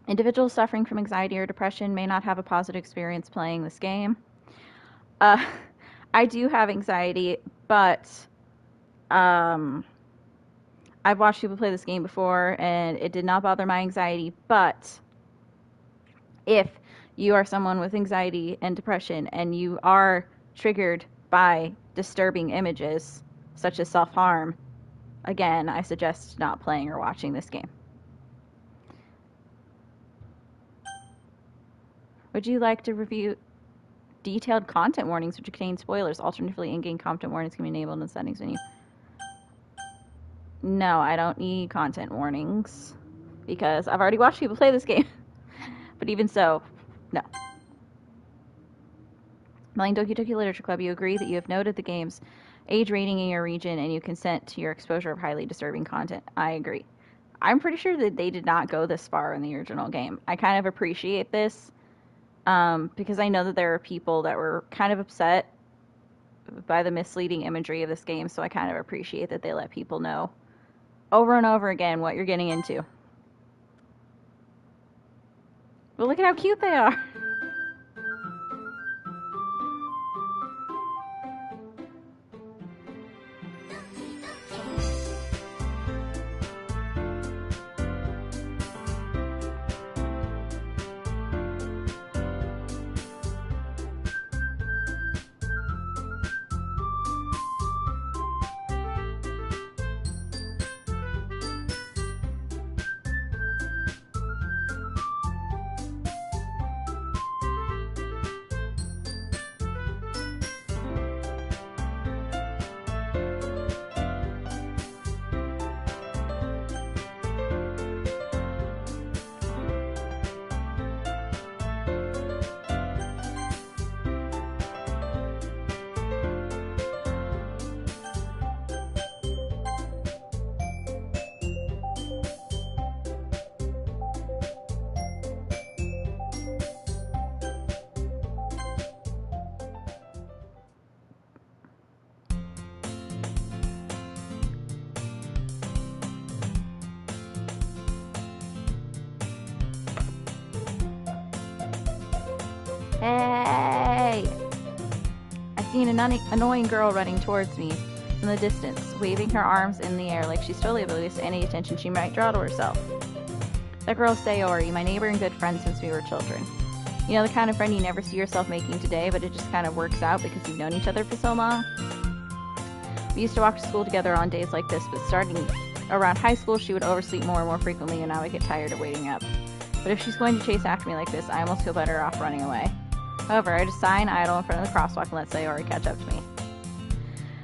Individuals suffering from anxiety or depression may not have a positive experience playing this game. Uh, I do have anxiety, but I've watched people play this game before, and it did not bother my anxiety. But if you are someone with anxiety and depression and you are triggered by disturbing images, such as self-harm, again, I suggest not playing or watching this game. Would you like to review detailed content warnings which contain spoilers? Alternatively, in-game content warnings can be enabled in the settings menu. No, I don't need content warnings because I've already watched people play this game. But even so, no. Playing Doki Doki Literature Club, you agree that you have noted the game's age rating in your region and you consent to your exposure of highly disturbing content. I agree. I'm pretty sure that they did not go this far in the original game. I kind of appreciate this because I know that there are people that were kind of upset by the misleading imagery of this game, so I kind of appreciate that they let people know over and over again what you're getting into. But look at how cute they are. Hey! I see an annoying girl running towards me from the distance, waving her arms in the air like she's totally oblivious to any attention she might draw to herself. That girl's Sayori, my neighbor and good friend since we were children. You know, the kind of friend you never see yourself making today, but it just kind of works out because you've known each other for so long. We used to walk to school together on days like this, but starting around high school, she would oversleep more and more frequently, and I would get tired of waiting up. But if she's going to chase after me like this, I almost feel better off running away. However, I just sigh and idle in front of the crosswalk and let Sayori catch up to me.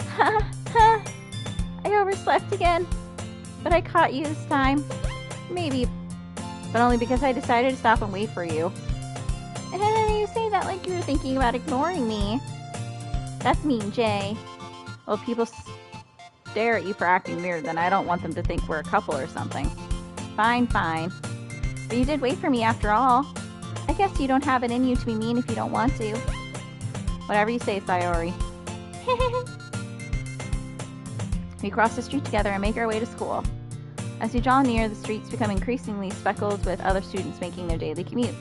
Ha ha! I overslept again. But I caught you this time. Maybe. But only because I decided to stop and wait for you. You say that like you were thinking about ignoring me. That's mean, Jay. Well, if people stare at you for acting weird, then I don't want them to think we're a couple or something. Fine, fine. But you did wait for me after all. I guess you don't have it in you to be mean if you don't want to. Whatever you say, Sayori. We cross the street together and make our way to school. As we draw near, the streets become increasingly speckled with other students making their daily commute.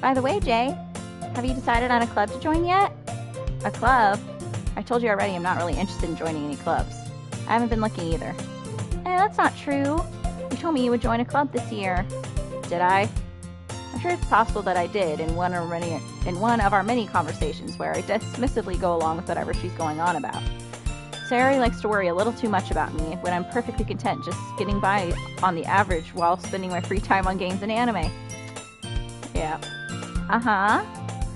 By the way, Jay, have you decided on a club to join yet? A club? I told you already I'm not really interested in joining any clubs. I haven't been looking either. That's not true. You told me you would join a club this year. Did I? I'm sure it's possible that I did in one of our many conversations where I dismissively go along with whatever she's going on about. Sayori likes to worry a little too much about me when I'm perfectly content just getting by on the average while spending my free time on games and anime. Yeah. Uh-huh.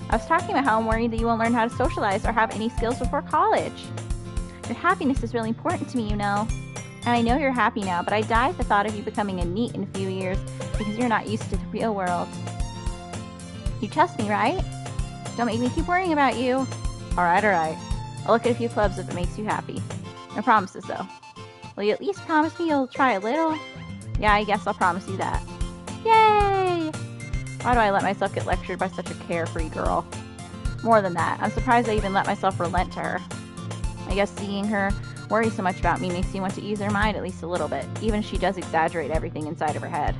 I was talking about how I'm worried that you won't learn how to socialize or have any skills before college. Your happiness is really important to me, you know. And I know you're happy now, but I die at the thought of you becoming a NEET in a few years because you're not used to the real world. You trust me, right? Don't make me keep worrying about you. Alright. I'll look at a few clubs if it makes you happy. No promises, though. Will you at least promise me you'll try a little? Yeah, I guess I'll promise you that. Yay! Why do I let myself get lectured by such a carefree girl? More than that, I'm surprised I even let myself relent to her. I guess seeing her worry so much about me makes you want to ease her mind at least a little bit, even if she does exaggerate everything inside of her head.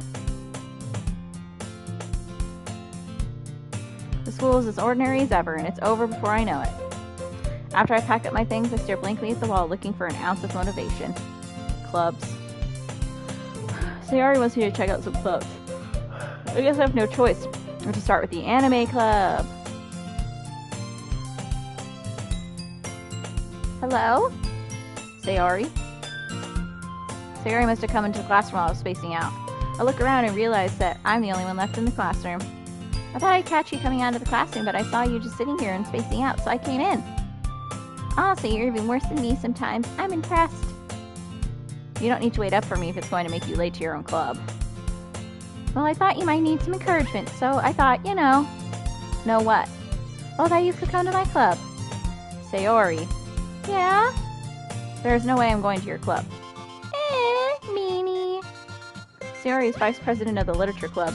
school is as ordinary as ever, and it's over before I know it. After I pack up my things, I stare blankly at the wall, looking for an ounce of motivation. Clubs. Sayori wants me to check out some clubs. I guess I have no choice but to start with the anime club. Hello? Sayori? Sayori must have come into the classroom while I was spacing out. I look around and realize that I'm the only one left in the classroom. I thought I'd catch you coming out of the classroom, but I saw you just sitting here and spacing out, so I came in. Honestly, you're even worse than me sometimes. I'm impressed. You don't need to wait up for me if it's going to make you late to your own club. Well, I thought you might need some encouragement, so I thought, you know. Know what? Well, that you could come to my club. Sayori. Yeah? There's no way I'm going to your club. Meanie. Sayori is vice president of the literature club.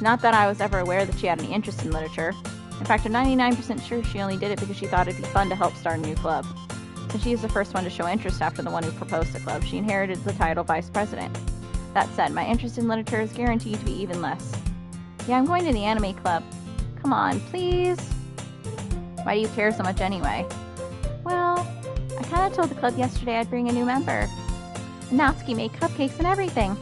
Not that I was ever aware that she had any interest in literature. In fact, I'm 99% sure she only did it because she thought it'd be fun to help start a new club. Since she is the first one to show interest after the one who proposed the club, she inherited the title vice president. That said, my interest in literature is guaranteed to be even less. Yeah, I'm going to the anime club. Come on, please. Why do you care so much anyway? Well, I kind of told the club yesterday I'd bring a new member. And Natsuki made cupcakes and everything.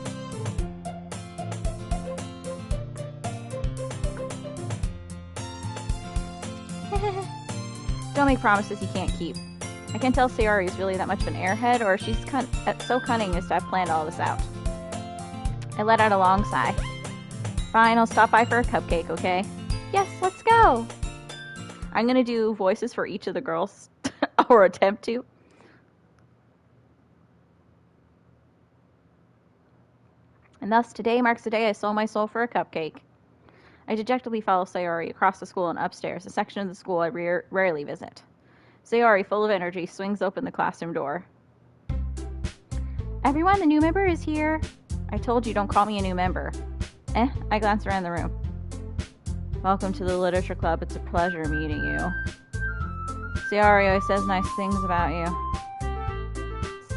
Don't make promises you can't keep. I can't tell Sayori is really that much of an airhead, or she's so cunning as to have planned all this out. I let out a long sigh. Fine, I'll stop by for a cupcake, okay? Yes, let's go! I'm gonna do voices for each of the girls, or attempt to. And thus, today marks the day I sold my soul for a cupcake. I dejectedly follow Sayori across the school and upstairs, a section of the school I rarely visit. Sayori, full of energy, swings open the classroom door. Everyone, the new member is here. I told you, don't call me a new member. I glance around the room. Welcome to the literature club. It's a pleasure meeting you. Sayori always says nice things about you.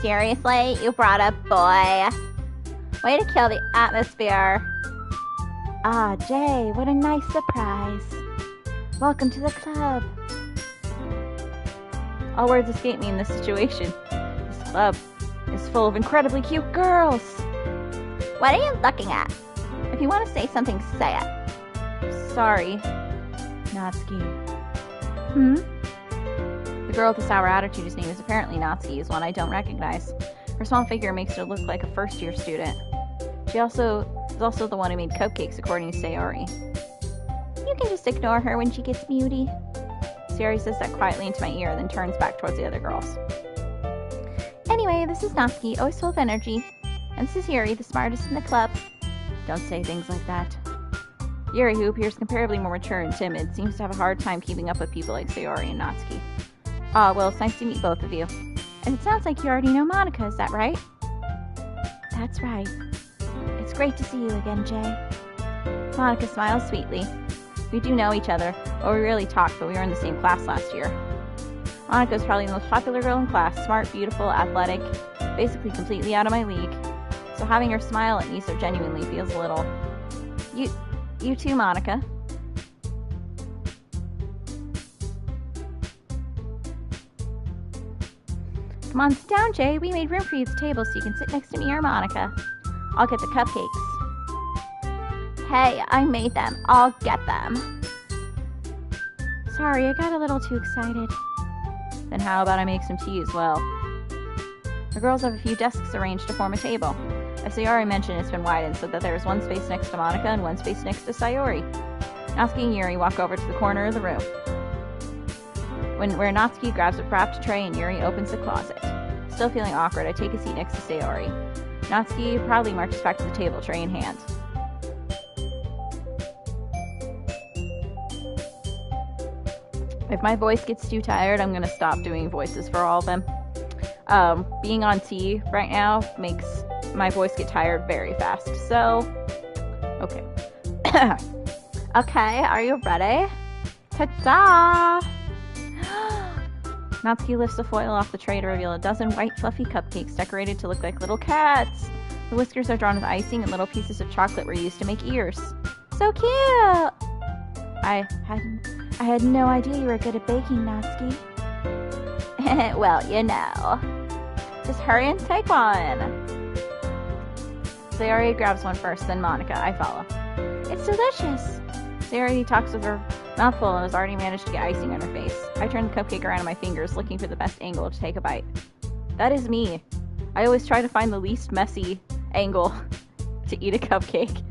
Seriously? You brought a boy? Way to kill the atmosphere. Ah, Jay, what a nice surprise. Welcome to the club. All words escape me in this situation. This club is full of incredibly cute girls. What are you looking at? If you want to say something, say it. Sorry. Natsuki. The girl with the sour attitude whose name is apparently Natsuki is one I don't recognize. Her small figure makes her look like a first-year student. She is also the one who made cupcakes, according to Sayori. You can just ignore her when she gets moody. Sayori says that quietly into my ear, then turns back towards the other girls. Anyway, this is Natsuki, always full of energy. And this is Yuri, the smartest in the club. Don't say things like that. Yuri, who appears comparably more mature and timid, seems to have a hard time keeping up with people like Sayori and Natsuki. Ah, well, it's nice to meet both of you. And it sounds like you already know Monica, is that right? That's right. It's great to see you again, Jay. Monica smiles sweetly. We do know each other. Well, we rarely talk, but we were in the same class last year. Monica's probably the most popular girl in class, smart, beautiful, athletic, basically completely out of my league. So having her smile at me so genuinely feels a little... You too, Monica. Come on, sit down, Jay. We made room for you at the table so you can sit next to me or Monica. I'll get the cupcakes. Hey, I made them. I'll get them. Sorry, I got a little too excited. Then how about I make some tea as well? The girls have a few desks arranged to form a table. As Sayori mentioned, it's been widened so that there is one space next to Monica and one space next to Sayori. Natsuki and Yuri walk over to the corner of the room. Where Natsuki grabs a wrapped tray and Yuri opens the closet. Still feeling awkward, I take a seat next to Sayori. Natsuki proudly marches back to the table, tray in hand. If my voice gets too tired, I'm gonna stop doing voices for all of them. Being on tea right now makes my voice get tired very fast, so... Okay. Okay, are you ready? Ta-da! Natsuki lifts the foil off the tray to reveal a dozen white, fluffy cupcakes decorated to look like little cats. The whiskers are drawn with icing, and little pieces of chocolate were used to make ears. So cute! I had no idea you were good at baking, Natsuki. Well, you know. Just hurry and take one. Sayori grabs one first, then Monica. I follow. It's delicious. Sayori talks with her mouth full and has already managed to get icing on her face. I turn the cupcake around in my fingers, looking for the best angle to take a bite. That is me. I always try to find the least messy angle to eat a cupcake.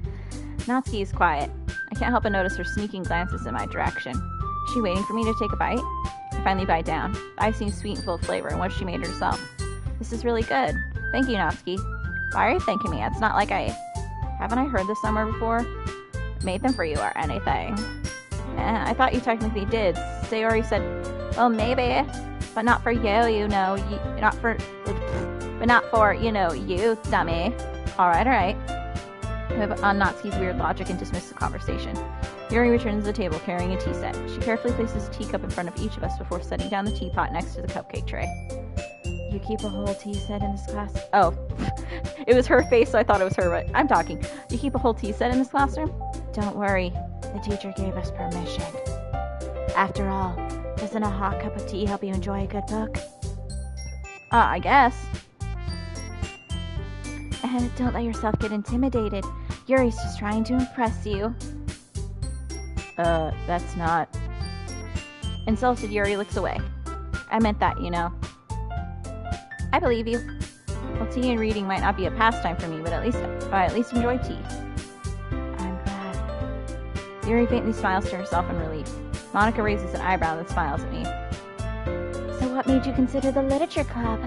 Natsuki is quiet. I can't help but notice her sneaking glances in my direction. Is she waiting for me to take a bite? I finally bite down. The icing is sweet and full of flavor, and what she made herself. This is really good. Thank you, Natsuki. Why are you thanking me? It's not like haven't I heard this somewhere before? Made them for you or anything. I thought you technically did. Sayori said, well, maybe, but not for you, not for, you, dummy. Alright. I move on Natsuki's weird logic and dismiss the conversation. Yuri returns to the table carrying a tea set. She carefully places a teacup in front of each of us before setting down the teapot next to the cupcake tray. You keep a whole tea set in this class? Oh, it was her face, so I thought it was her, but I'm talking. You keep a whole tea set in this classroom? Don't worry, the teacher gave us permission. After all, doesn't a hot cup of tea help you enjoy a good book? I guess. And don't let yourself get intimidated. Yuri's just trying to impress you. That's not... Insulted, Yuri looks away. I meant that, I believe you. Well, tea and reading might not be a pastime for me, but I at least enjoy tea. I'm glad. Yuri faintly smiles to herself in relief. Monica raises an eyebrow and smiles at me. So what made you consider the literature club?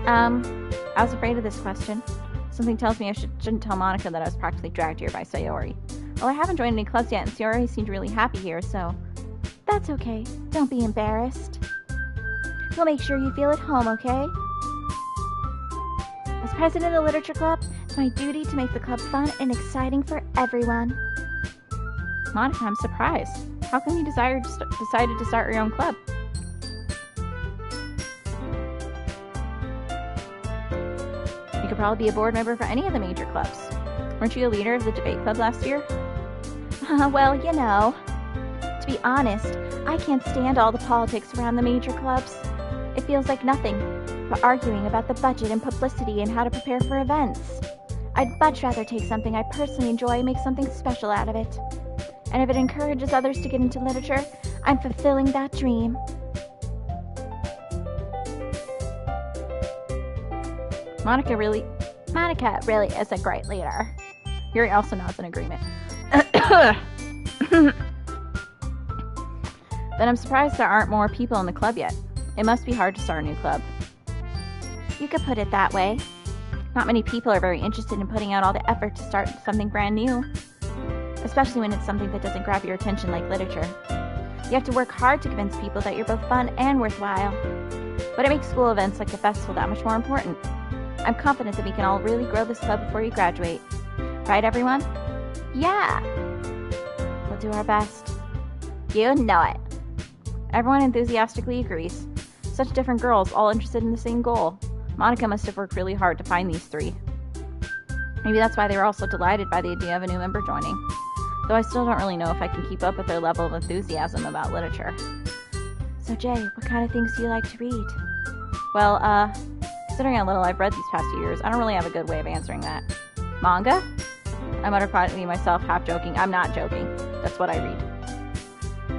I was afraid of this question. Something tells me I shouldn't tell Monica that I was practically dragged here by Sayori. Well, I haven't joined any clubs yet, and Sayori seemed really happy here, so... That's okay. Don't be embarrassed. We'll make sure you feel at home, okay? As president of the Literature Club, it's my duty to make the club fun and exciting for everyone. Monica, I'm surprised. How come you decided to start your own club? You could probably be a board member for any of the major clubs. Weren't you a leader of the debate club last year? Well, to be honest, I can't stand all the politics around the major clubs. It feels like nothing but arguing about the budget and publicity and how to prepare for events. I'd much rather take something I personally enjoy and make something special out of it. And if it encourages others to get into literature, I'm fulfilling that dream. Monica really is a great leader. Yuri also nods in agreement. Then I'm surprised there aren't more people in the club yet. It must be hard to start a new club. You could put it that way. Not many people are very interested in putting out all the effort to start something brand new. Especially when it's something that doesn't grab your attention like literature. You have to work hard to convince people that you're both fun and worthwhile. But it makes school events like the festival that much more important. I'm confident that we can all really grow this club before you graduate. Right, everyone? Yeah! We'll do our best. You know it. Everyone enthusiastically agrees. Such different girls, all interested in the same goal. Monica must have worked really hard to find these three. Maybe that's why they were all so delighted by the idea of a new member joining. Though I still don't really know if I can keep up with their level of enthusiasm about literature. So Jay, what kind of things do you like to read? Well, considering how little I've read these past 2 years, I don't really have a good way of answering that. Manga? I muttered quietly to myself, half joking. I'm not joking. That's what I read.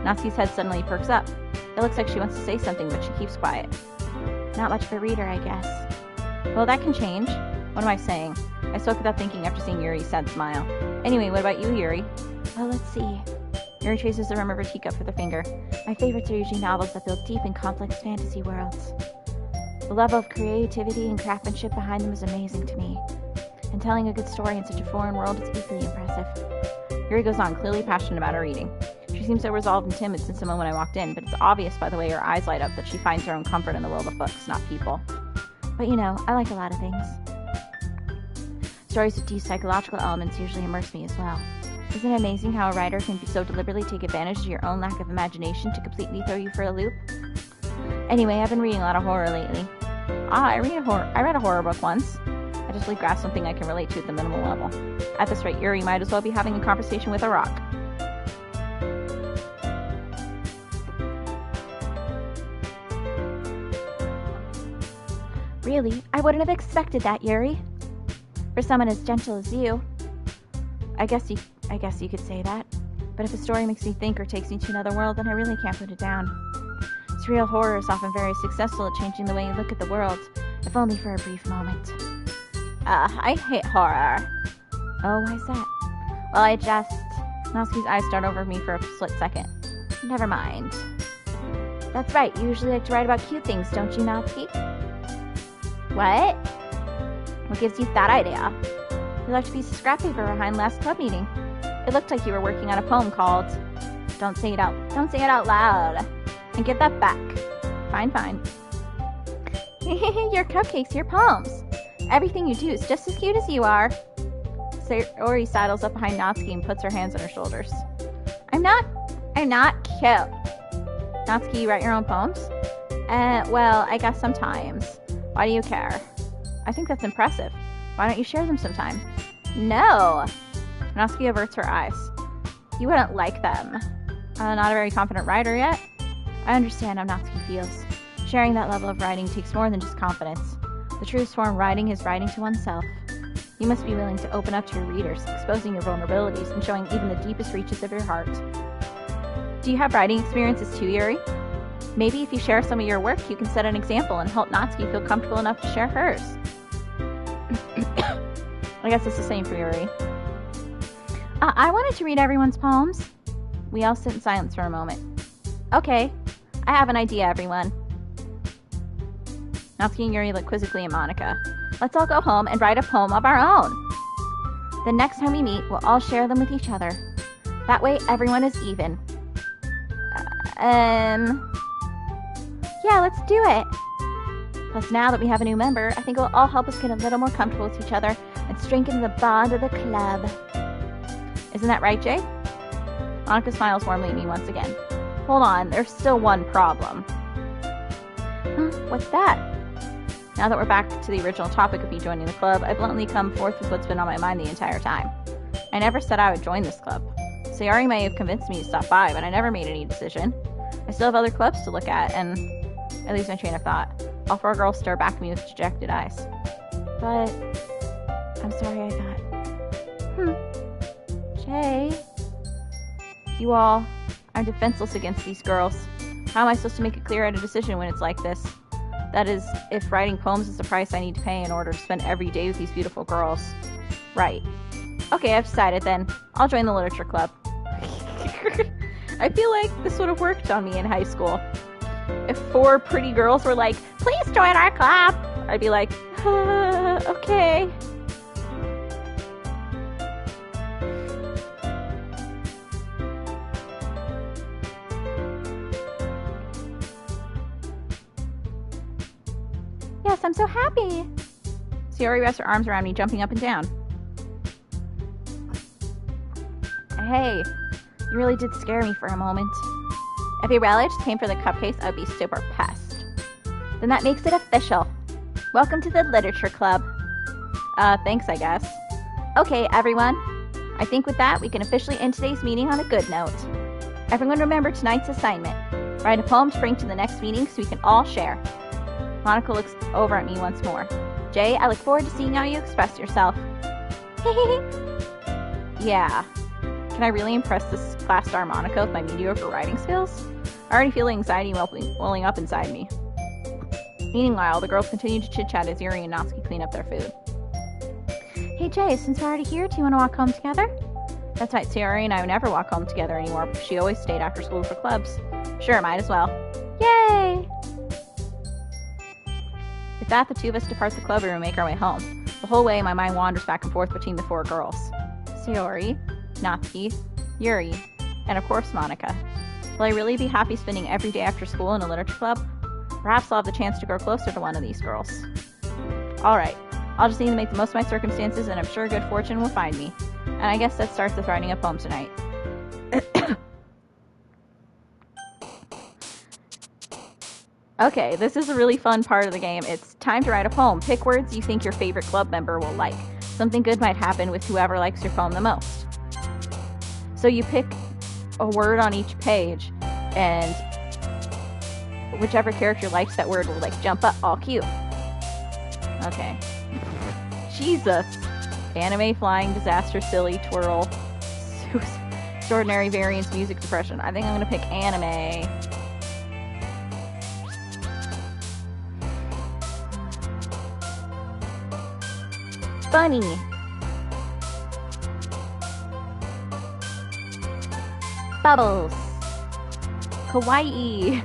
Natsuki's head suddenly perks up. It looks like she wants to say something, but she keeps quiet. Not much of a reader, I guess. Well, that can change. What am I saying? I spoke without thinking after seeing Yuri's sad smile. Anyway, what about you, Yuri? Well, let's see. Yuri traces the rim of her teacup with her finger. My favorites are usually novels that build deep and complex fantasy worlds. The level of creativity and craftsmanship behind them is amazing to me. And telling a good story in such a foreign world is equally impressive. Yuri goes on, clearly passionate about her reading. She seems so resolved and timid since the moment I walked in, but it's obvious by the way her eyes light up that she finds her own comfort in the world of books, not people. But I like a lot of things. Stories with deep psychological elements usually immerse me as well. Isn't it amazing how a writer can be so deliberately take advantage of your own lack of imagination to completely throw you for a loop? Anyway, I've been reading a lot of horror lately. I read a horror book once. I just really grasped something I can relate to at the minimal level. At this rate, Yuri might as well be having a conversation with a rock. Really? I wouldn't have expected that, Yuri. For someone as gentle as you. I guess you could say that. But if a story makes me think or takes me to another world, then I really can't put it down. Surreal horror is often very successful at changing the way you look at the world, if only for a brief moment. I hate horror. Oh, why's that? Well, Natsuki's eyes start over me for a split second. Never mind. That's right, you usually like to write about cute things, don't you, Natsuki? What? What gives you that idea? You left a piece of scrap paper behind last club meeting. It looked like you were working on a poem called Don't say it out loud. And give that back. Fine. Your cupcakes, your poems. Everything you do is just as cute as you are. Sayori sidles up behind Natsuki and puts her hands on her shoulders. I'm not cute. Natsuki, you write your own poems? Well, I guess sometimes. Why do you care? I think that's impressive. Why don't you share them sometime? No! Natsuki averts her eyes. You wouldn't like them. Not a very confident writer yet? I understand how Natsuki feels. Sharing that level of writing takes more than just confidence. The truest form of writing is writing to oneself. You must be willing to open up to your readers, exposing your vulnerabilities and showing even the deepest reaches of your heart. Do you have writing experiences too, Yuri? Maybe if you share some of your work, you can set an example and help Natsuki feel comfortable enough to share hers. I guess it's the same for Yuri. I wanted to read everyone's poems. We all sit in silence for a moment. Okay, I have an idea, everyone. Natsuki and Yuri look quizzically at Monika. Let's all go home and write a poem of our own. The next time we meet, we'll all share them with each other. That way, everyone is even. Yeah, let's do it. Plus, now that we have a new member, I think it will all help us get a little more comfortable with each other and strengthen the bond of the club. Isn't that right, Jay? Monika smiles warmly at me once again. Hold on, there's still one problem. What's that? Now that we're back to the original topic of me joining the club, I bluntly come forth with what's been on my mind the entire time. I never said I would join this club. Sayori may have convinced me to stop by, but I never made any decision. I still have other clubs to look at, and I lose my train of thought. All four girls stare back at me with dejected eyes. But I'm sorry, I thought. Jay? You all, I'm defenseless against these girls. How am I supposed to make a clear-headed decision when it's like this? That is, if writing poems is the price I need to pay in order to spend every day with these beautiful girls. Right. Okay, I've decided then. I'll join the literature club. I feel like this would have worked on me in high school. If four pretty girls were like, please join our club, I'd be like, okay. Yes, I'm so happy. Sayori rests her arms around me, jumping up and down. Hey, you really did scare me for a moment. If you really just came for the cupcakes, I'd be super pissed. Then that makes it official. Welcome to the literature club. Thanks, I guess. Okay, everyone. I think with that, we can officially end today's meeting on a good note. Everyone remember tonight's assignment. Write a poem to bring to the next meeting so we can all share. Monika looks over at me once more. Jay, I look forward to seeing how you express yourself. Yeah. Can I really impress this class star Monika with my mediocre writing skills? I already feel anxiety welling up inside me. Meanwhile, the girls continue to chit-chat as Yuri and Natsuki clean up their food. Hey Jay, since we're already here, do you want to walk home together? That's right, Sayori and I would never walk home together anymore because she always stayed after school for clubs. Sure, might as well. Yay! With that, the two of us depart the club room and make our way home. The whole way, my mind wanders back and forth between the four girls. Sayori, Natsuki, Yuri, and of course Monika. Will I really be happy spending every day after school in a literature club? Perhaps I'll have the chance to grow closer to one of these girls. Alright, I'll just need to make the most of my circumstances and I'm sure good fortune will find me. And I guess that starts with writing a poem tonight. Okay, this is a really fun part of the game. It's time to write a poem. Pick words you think your favorite club member will like. Something good might happen with whoever likes your poem the most. So you pick a word on each page, and whichever character likes that word will like jump up all cute. Okay. Jesus. Anime, flying, disaster, silly, twirl, extraordinary variance, music, depression. I think I'm gonna pick anime. Funny. Bubbles. Kawaii.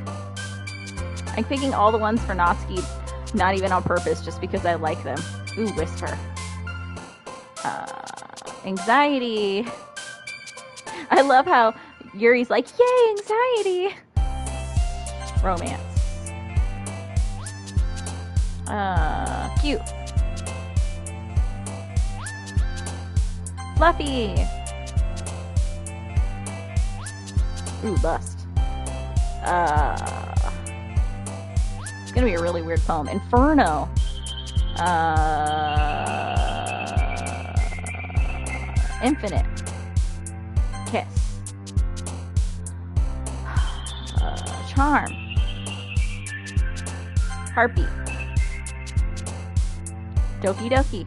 I'm picking all the ones for Natsuki, not even on purpose, just because I like them. Ooh, whisper. Anxiety. I love how Yuri's like, yay, anxiety. Romance. Cute. Fluffy. Ooh, lust. It's gonna be a really weird poem. Inferno. Infinite. Kiss. Charm. Heartbeat. Doki Doki.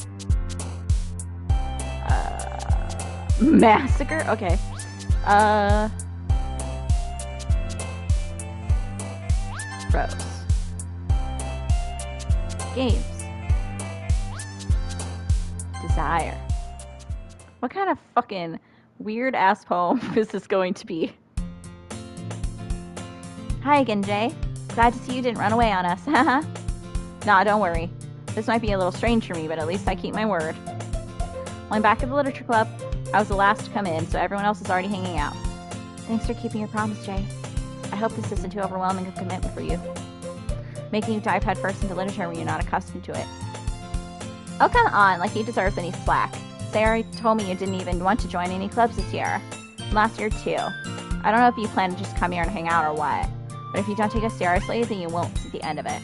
Massacre? Okay. Rose. Games. Desire. What kind of fucking weird ass poem is this going to be? Hi again, Jay. Glad to see you didn't run away on us. Haha. Nah, don't worry. This might be a little strange for me, but at least I keep my word. When I'm back at the literature club, I was the last to come in, so everyone else is already hanging out. Thanks for keeping your promise, Jay. I hope this isn't too overwhelming a commitment for you. Making you dive headfirst into literature when you're not accustomed to it. Oh, come on, like he deserves any slack. Sarah told me you didn't even want to join any clubs this year. Last year, too. I don't know if you plan to just come here and hang out or what, but if you don't take us seriously, then you won't see the end of it.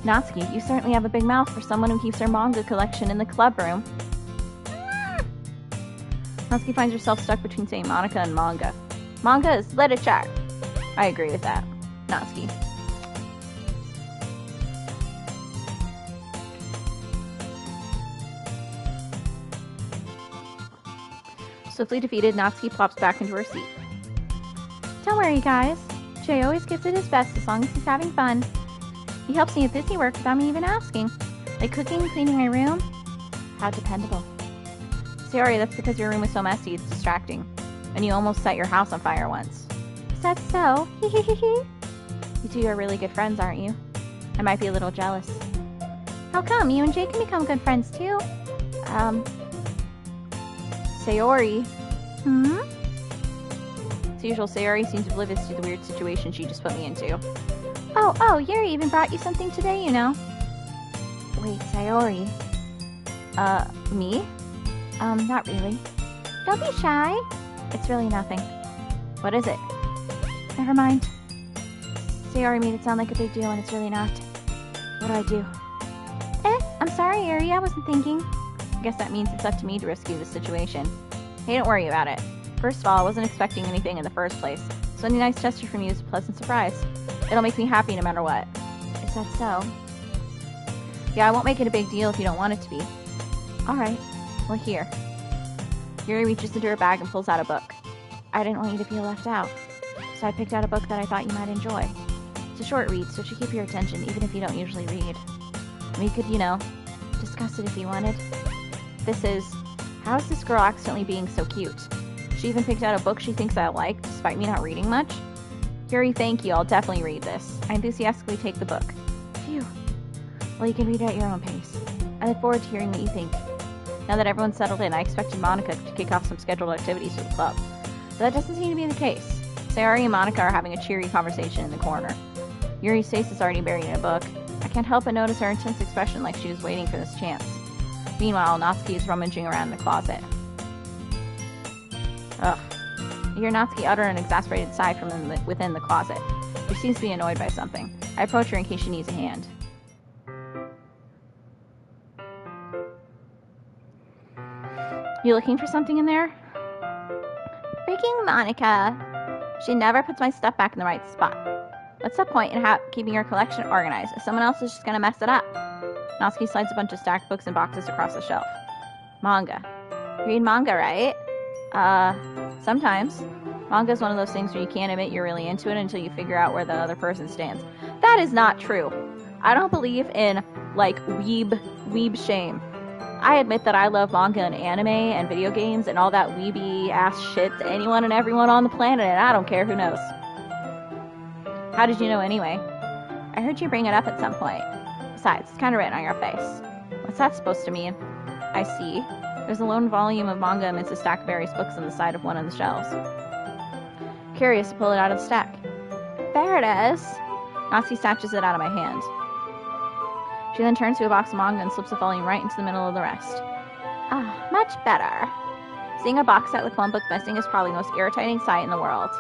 Natsuki, you certainly have a big mouth for someone who keeps her manga collection in the club room. Natsuki finds herself stuck between saying Monica and manga. Manga is literature. I agree with that. Natsuki. Swiftly defeated, Natsuki plops back into her seat. Don't worry, guys. Jay always gives it his best as long as he's having fun. He helps me with busy work without me even asking. Like cooking, cleaning my room. How dependable. Sorry, that's because your room is so messy, it's distracting. And you almost set your house on fire once. Is that so? You two are really good friends, aren't you? I might be a little jealous. How come? You and Jay can become good friends, too. Sayori. As usual, Sayori seems oblivious to the weird situation she just put me into. Oh, Yuri even brought you something today, you know. Wait, Sayori. Me? Not really. Don't be shy. It's really nothing. What is it? Never mind. Sayori made it sound like a big deal and it's really not. What do I do? I'm sorry, Yuri. I wasn't thinking. I guess that means it's up to me to rescue the situation. Hey, don't worry about it. First of all, I wasn't expecting anything in the first place, so any nice gesture from you is a pleasant surprise. It'll make me happy no matter what. Is that so? Yeah, I won't make it a big deal if you don't want it to be. Alright. Well, here. Yuri reaches into her bag and pulls out a book. I didn't want you to feel left out, so I picked out a book that I thought you might enjoy. It's a short read, so it should keep your attention even if you don't usually read. We could, discuss it if you wanted. This is, how is this girl accidentally being so cute? She even picked out a book she thinks I'll like, despite me not reading much. Yuri, thank you. I'll definitely read this. I enthusiastically take the book. Phew. Well, you can read it at your own pace. I look forward to hearing what you think. Now that everyone's settled in, I expected Monica to kick off some scheduled activities for the club. But that doesn't seem to be the case. Sayori and Monica are having a cheery conversation in the corner. Yuri's face is already buried in a book. I can't help but notice her intense expression like she was waiting for this chance. Meanwhile, Natsuki is rummaging around in the closet. Ugh. You hear Natsuki utter an exasperated sigh from within the closet. She seems to be annoyed by something. I approach her in case she needs a hand. You looking for something in there? Freaking Monica. She never puts my stuff back in the right spot. What's the point in keeping your collection organized if someone else is just gonna mess it up? Natsuki slides a bunch of stacked books and boxes across the shelf. Manga. You read manga, right? Sometimes. Manga is one of those things where you can't admit you're really into it until you figure out where the other person stands. That is not true. I don't believe in, like, weeb shame. I admit that I love manga and anime and video games and all that weeby-ass shit to anyone and everyone on the planet, and I don't care who knows. How did you know anyway? I heard you bring it up at some point. Besides, it's kind of written on your face. What's that supposed to mean? I see. There's a lone volume of manga amidst a stack of various books on the side of one of the shelves. Curious to pull it out of the stack. There it is. Natsuki snatches it out of my hand. She then turns to a box of manga and slips a volume right into the middle of the rest. Ah, much better. Seeing a box set with one book missing is probably the most irritating sight in the world.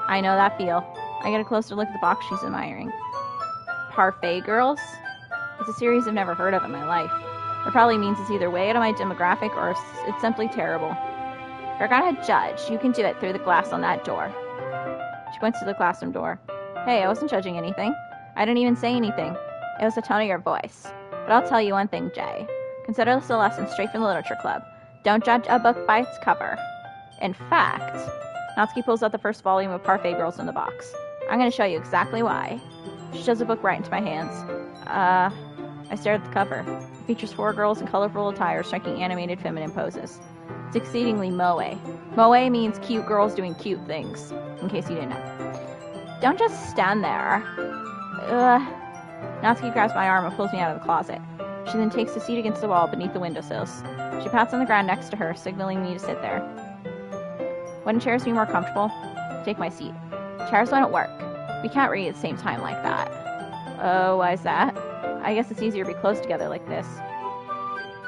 I know that feel. I get a closer look at the box she's admiring. Parfait Girls? It's a series I've never heard of in my life. It probably means it's either way out of my demographic or it's simply terrible. If you're gonna judge, you can do it through the glass on that door. She points to the classroom door. Hey, I wasn't judging anything. I didn't even say anything. It was the tone of your voice. But I'll tell you one thing, Jay. Consider this a lesson straight from the literature club. Don't judge a book by its cover. In fact, Natsuki pulls out the first volume of Parfait Girls in the box. I'm going to show you exactly why. She shoves the book right into my hands. I stare at the cover. It features 4 girls in colorful attire striking animated feminine poses. It's exceedingly moe. Moe means cute girls doing cute things, in case you didn't know. Don't just stand there. Natsuki grabs my arm and pulls me out of the closet. She then takes a seat against the wall beneath the windowsills. She pats on the ground next to her, signaling me to sit there. Wouldn't chairs be more comfortable? Take my seat. Chairs wouldn't work. We can't read at the same time like that. Oh, why is that? I guess it's easier to be close together like this.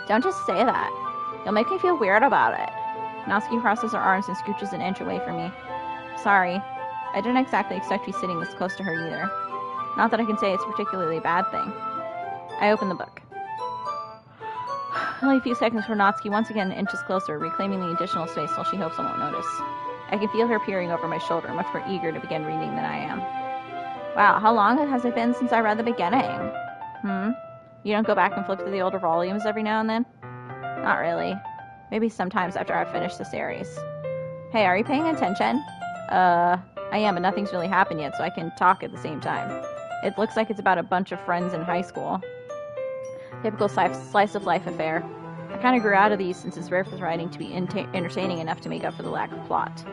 Don't just say that. You'll make me feel weird about it. Natsuki crosses her arms and scooches an inch away from me. Sorry. I didn't exactly expect to be sitting this close to her either. Not that I can say it's a particularly bad thing. I open the book. Only a few seconds before Natsuki once again inches closer, reclaiming the additional space while she hopes I won't notice. I can feel her peering over my shoulder, much more eager to begin reading than I am. Wow, how long has it been since I read the beginning? You don't go back and flip through the older volumes every now and then? Not really. Maybe sometimes after I've finished the series. Hey, are you paying attention? I am, but nothing's really happened yet, so I can talk at the same time. It looks like it's about a bunch of friends in high school. Typical slice of life affair. I kind of grew out of these since it's rare for the writing to be entertaining enough to make up for the lack of plot.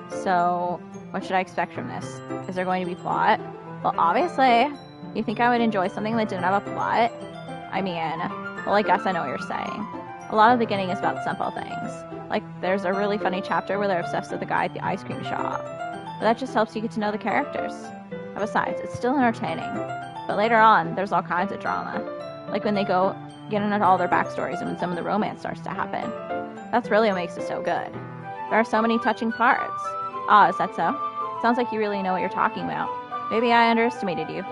So, what should I expect from this? Is there going to be plot? Well, obviously. You think I would enjoy something that didn't have a plot? I mean, well, I guess I know what you're saying. A lot of the beginning is about simple things. Like, there's a really funny chapter where they're obsessed with the guy at the ice cream shop. But that just helps you get to know the characters. And besides, it's still entertaining. But later on, there's all kinds of drama. Like when they go get into all their backstories and when some of the romance starts to happen. That's really what makes it so good. There are so many touching parts. Ah, is that so? Sounds like you really know what you're talking about. Maybe I underestimated you.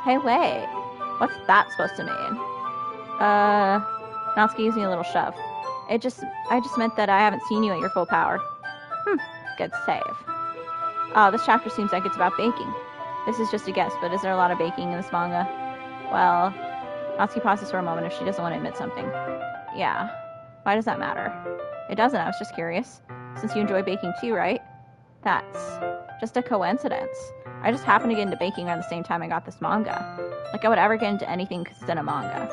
Hey, wait. What's that supposed to mean? Natsuki gives me a little shove. I just meant that I haven't seen you at your full power. Good save. Oh, this chapter seems like it's about baking. This is just a guess, but is there a lot of baking in this manga? Well, Natsuki pauses for a moment if she doesn't want to admit something. Yeah. Why does that matter? It doesn't, I was just curious. Since you enjoy baking too, right? That's just a coincidence. I just happened to get into baking around the same time I got this manga. Like I would ever get into anything because it's in a manga.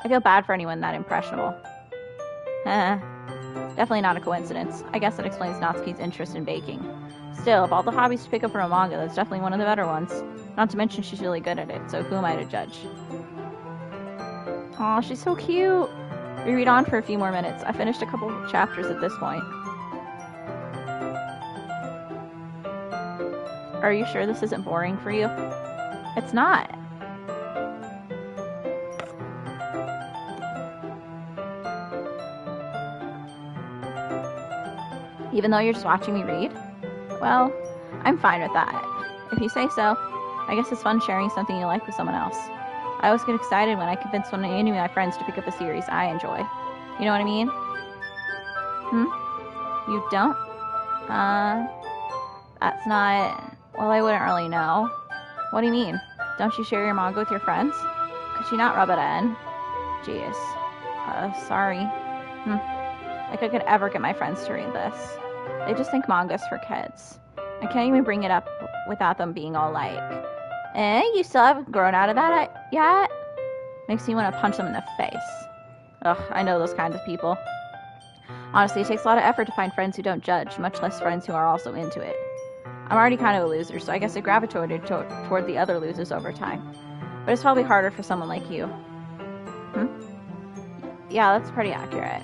I feel bad for anyone that impressionable. Definitely not a coincidence. I guess that explains Natsuki's interest in baking. Still, of all the hobbies to pick up from a manga, that's definitely one of the better ones. Not to mention she's really good at it, so who am I to judge? Aw, she's so cute! We read on for a few more minutes. I finished a couple of chapters at this point. Are you sure this isn't boring for you? It's not. Even though you're just watching me read? Well, I'm fine with that. If you say so. I guess it's fun sharing something you like with someone else. I always get excited when I convince any of my friends to pick up a series I enjoy. You know what I mean? You don't? That's not... Well, I wouldn't really know. What do you mean? Don't you share your manga with your friends? Could you not rub it in? Jeez. Sorry. Like I could ever get my friends to read this. They just think manga's for kids. I can't even bring it up without them being all like, you still haven't grown out of that yet? Makes me want to punch them in the face. Ugh, I know those kinds of people. Honestly, it takes a lot of effort to find friends who don't judge, much less friends who are also into it. I'm already kind of a loser, so I guess I gravitated toward the other losers over time. But it's probably harder for someone like you. Yeah, that's pretty accurate.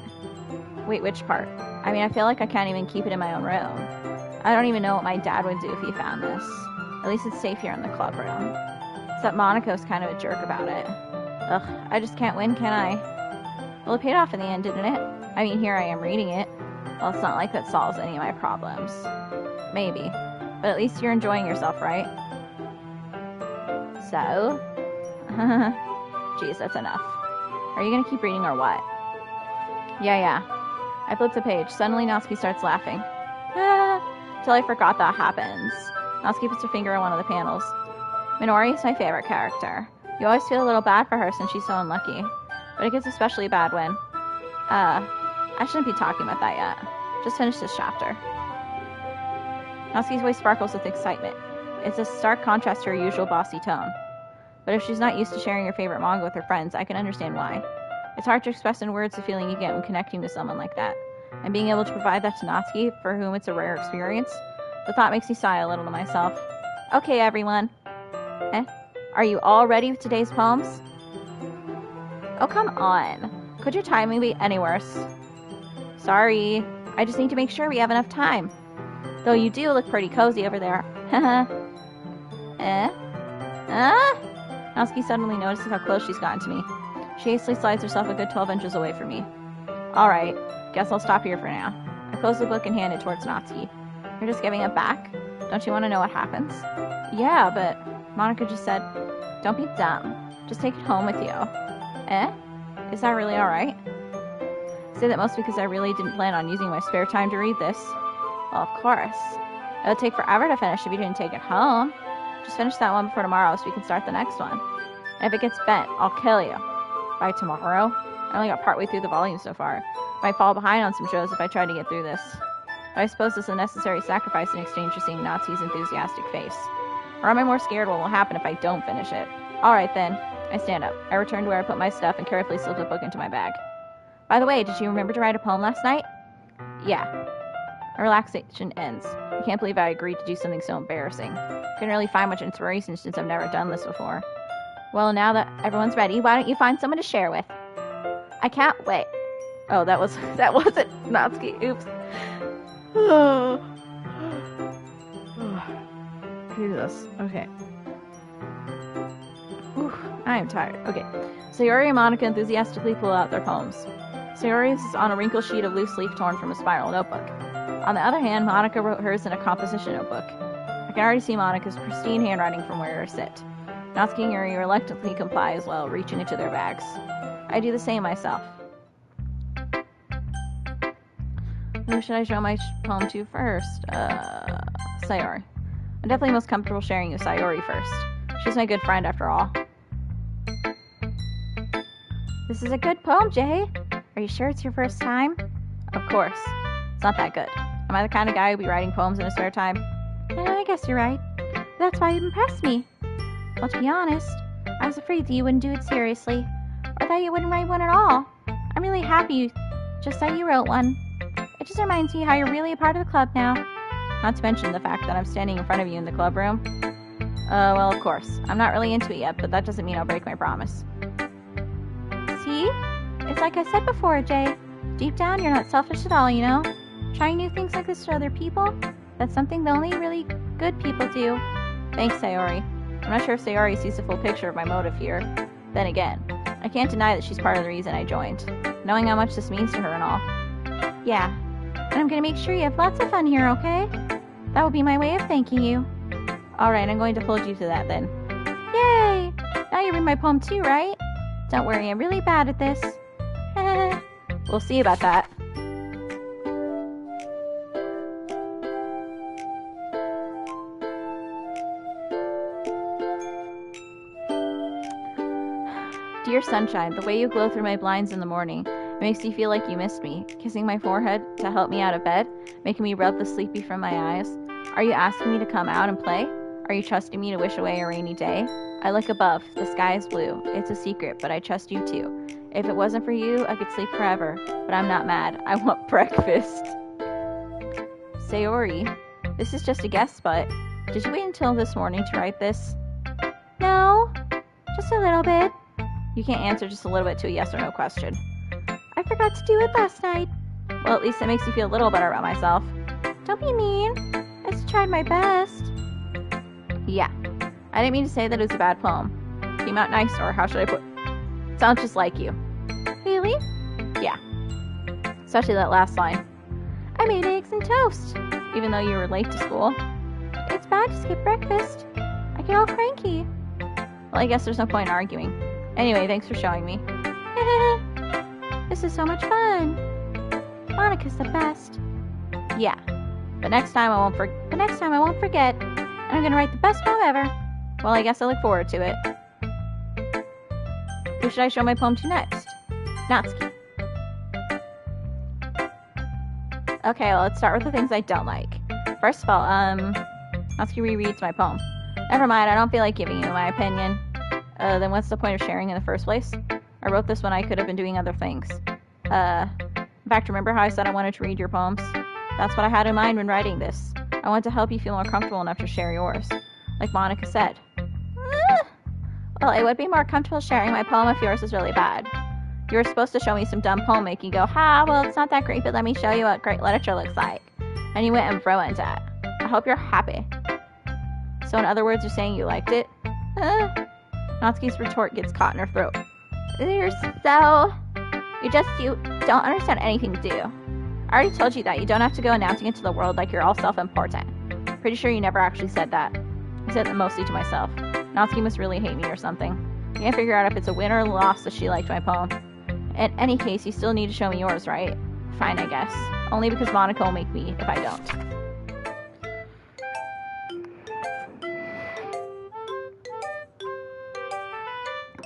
Wait, which part? I mean, I feel like I can't even keep it in my own room. I don't even know what my dad would do if he found this. At least it's safe here in the club room. Except Monaco's kind of a jerk about it. Ugh, I just can't win, can I? Well, it paid off in the end, didn't it? I mean, here I am reading it. Well, it's not like that solves any of my problems. Maybe. But at least you're enjoying yourself, right? So? Jeez, that's enough. Are you gonna keep reading or what? Yeah. I flipped the page. Suddenly, Natsuki starts laughing. Till I forgot that happens. Natsuki puts her finger on one of the panels. Minori is my favorite character. You always feel a little bad for her since she's so unlucky. But it gets especially bad when... I shouldn't be talking about that yet. Just finish this chapter. Natsuki's voice sparkles with excitement. It's a stark contrast to her usual bossy tone. But if she's not used to sharing her favorite manga with her friends, I can understand why. It's hard to express in words the feeling you get when connecting with someone like that. And being able to provide that to Natsuki, for whom it's a rare experience, the thought makes me sigh a little to myself. Okay, everyone. Are you all ready with today's poems? Oh, come on. Could your timing be any worse? Sorry. I just need to make sure we have enough time. Though you do look pretty cozy over there. Natsuki suddenly notices how close she's gotten to me. She hastily slides herself a good 12 inches away from me. Alright, guess I'll stop here for now. I close the book and hand it towards Natsuki. You're just giving it back? Don't you want to know what happens? Yeah, but Monica just said, don't be dumb. Just take it home with you. Is that really alright? I say that mostly because I really didn't plan on using my spare time to read this. Well, of course. It would take forever to finish if you didn't take it home. Just finish that one before tomorrow so we can start the next one. And if it gets bent, I'll kill you. By tomorrow? I only got partway through the volume so far. Might fall behind on some shows if I try to get through this. But I suppose this is a necessary sacrifice in exchange for seeing Natsuki's enthusiastic face. Or am I more scared what will happen if I don't finish it? Alright then. I stand up. I return to where I put my stuff and carefully slip the book into my bag. By the way, did you remember to write a poem last night? Yeah. My relaxation ends. I can't believe I agreed to do something so embarrassing. Couldn't really find much inspiration since I've never done this before. Well, now that everyone's ready, why don't you find someone to share with? I can't wait. Oh, that wasn't Natsuki. Oops. Jesus. Okay. I am tired. Okay. Sayori and Monica enthusiastically pull out their poems. Sayori's is on a wrinkled sheet of loose leaf torn from a spiral notebook. On the other hand, Monica wrote hers in a composition notebook. I can already see Monica's pristine handwriting from where I sit. Natsuki and Yuri reluctantly comply as well, reaching into their bags. I do the same myself. Who should I show my poem to first? Sayori. I'm definitely most comfortable sharing with Sayori first. She's my good friend after all. This is a good poem, Jay. Are you sure it's your first time? Of course. It's not that good. Am I the kind of guy who'd be writing poems in his spare time? I guess you're right. That's why you impressed me. Well, to be honest, I was afraid that you wouldn't do it seriously, or that you wouldn't write one at all. I'm really happy just that you wrote one. It just reminds me how you're really a part of the club now. Not to mention the fact that I'm standing in front of you in the club room. Well, of course. I'm not really into it yet, but that doesn't mean I'll break my promise. See? It's like I said before, Jay. Deep down, you're not selfish at all, you know? Trying new things like this to other people? That's something that only really good people do. Thanks, Sayori. I'm not sure if Sayori sees the full picture of my motive here. Then again, I can't deny that she's part of the reason I joined, knowing how much this means to her and all. Yeah, and I'm gonna make sure you have lots of fun here, okay? That will be my way of thanking you. Alright, I'm going to hold you to that then. Yay! Now you read my poem too, right? Don't worry, I'm really bad at this. We'll see about that. Dear sunshine, the way you glow through my blinds in the morning, it makes me feel like you missed me, kissing my forehead to help me out of bed, making me rub the sleepy from my eyes. Are you asking me to come out and play? Are you trusting me to wish away a rainy day? I look above, the sky is blue. It's a secret, but I trust you too. If it wasn't for you, I could sleep forever, but I'm not mad. I want breakfast. Sayori, this is just a guess, but did you wait until this morning to write this? No, just a little bit. You can't answer just a little bit to a yes or no question. I forgot to do it last night. Well, at least it makes me feel a little better about myself. Don't be mean. I just tried my best. Yeah, I didn't mean to say that it was a bad poem. Came out nice, or how should I put it? Sounds just like you. Really? Yeah. Especially that last line. I made eggs and toast, even though you were late to school. It's bad to skip breakfast. I get all cranky. Well, I guess there's no point in arguing. Anyway, thanks for showing me. This is so much fun. Monica's the best. Yeah, but next time I won't forget. And I'm gonna write the best poem ever. Well, I guess I look forward to it. Who should I show my poem to next? Natsuki. Okay, well, let's start with the things I don't like. First of all, Natsuki rereads my poem. Never mind, I don't feel like giving you my opinion. Then what's the point of sharing in the first place? I wrote this when I could have been doing other things. In fact, remember how I said I wanted to read your poems? That's what I had in mind when writing this. I want to help you feel more comfortable enough to share yours. Like Monica said. Well, it would be more comfortable sharing my poem if yours is really bad. You were supposed to show me some dumb poem making go, well, it's not that great, but let me show you what great literature looks like. And you went and ruined it. I hope you're happy. So in other words, you're saying you liked it? Natsuki's retort gets caught in her throat. You don't understand anything, do you? I already told you that. You don't have to go announcing it to the world like you're all self-important. Pretty sure you never actually said that. I said that mostly to myself. Natsuki must really hate me or something. I can't figure out if it's a win or a loss that she liked my poem. In any case, you still need to show me yours, right? Fine, I guess. Only because Monica will make me if I don't.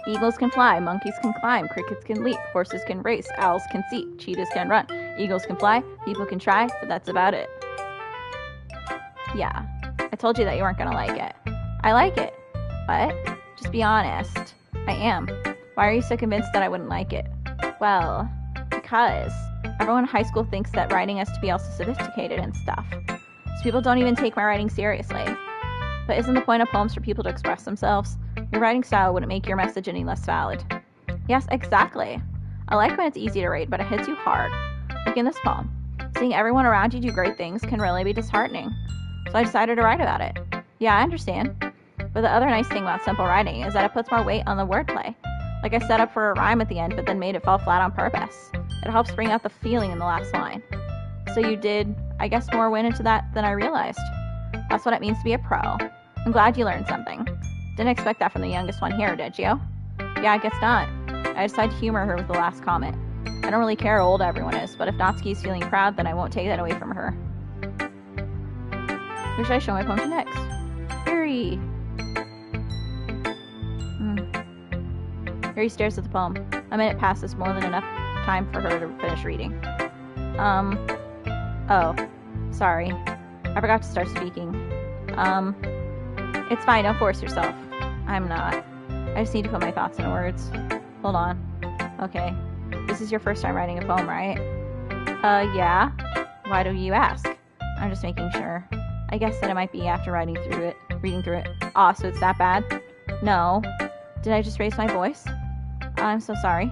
Eagles can fly, monkeys can climb, crickets can leap, horses can race, owls can see, cheetahs can run, eagles can fly, people can try, but that's about it. Yeah, I told you that you weren't gonna like it. I like it, but just be honest. I am. Why are you so convinced that I wouldn't like it? Well, because everyone in high school thinks that writing has to be all so sophisticated and stuff. So people don't even take my writing seriously. But isn't the point of poems for people to express themselves? Your writing style wouldn't make your message any less valid. Yes, exactly. I like when it's easy to read, but it hits you hard. Like in this poem. Seeing everyone around you do great things can really be disheartening. So I decided to write about it. Yeah, I understand. But the other nice thing about simple writing is that it puts more weight on the wordplay. Like I set up for a rhyme at the end, but then made it fall flat on purpose. It helps bring out the feeling in the last line. So you did, I guess, more went into that than I realized. That's what it means to be a pro. I'm glad you learned something. Didn't expect that from the youngest one here, did you? Yeah, I guess not. I decided to humor her with the last comment. I don't really care how old everyone is, but if Natsuki is feeling proud, then I won't take that away from her. Who should I show my poem to next? Yuri! Yuri stares at the poem. A minute passes, more than enough time for her to finish reading. Oh. Sorry. I forgot to start speaking. It's fine, don't force yourself. I'm not. I just need to put my thoughts into words. Hold on. Okay. This is your first time writing a poem, right? Yeah. Why do you ask? I'm just making sure. I guess that it might be after reading through it. Aw, so it's that bad? No. Did I just raise my voice? I'm so sorry.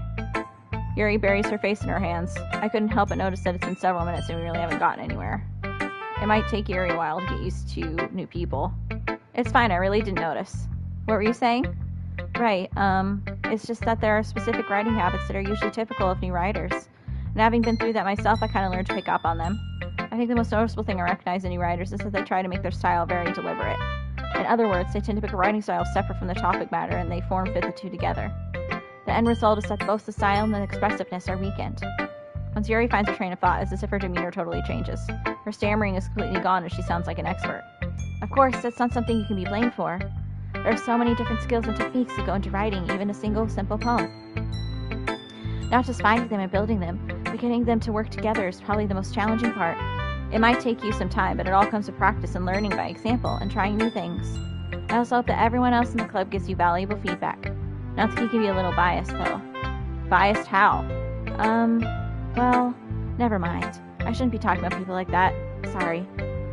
Yuri buries her face in her hands. I couldn't help but notice that it's been several minutes and we really haven't gotten anywhere. It might take Yuri a while to get used to new people. It's fine, I really didn't notice. What were you saying? Right, it's just that there are specific writing habits that are usually typical of new writers. And having been through that myself, I kind of learned to pick up on them. I think the most noticeable thing I recognize in new writers is that they try to make their style very deliberate. In other words, they tend to pick a writing style separate from the topic matter and they form-fit the two together. The end result is that both the style and the expressiveness are weakened. Once Yuri finds her train of thought, it's as if her demeanor totally changes. Her stammering is completely gone and she sounds like an expert. Of course, that's not something you can be blamed for. But There are so many different skills and techniques that go into writing even a single simple poem. Not just finding them and building them, but getting them to work together is probably the most challenging part. It might take you some time, but it all comes with practice and learning by example and trying new things. I also hope that everyone else in the club gives you valuable feedback. Natsuki can be a little biased, though. Biased how? Well, never mind. I shouldn't be talking about people like that. Sorry.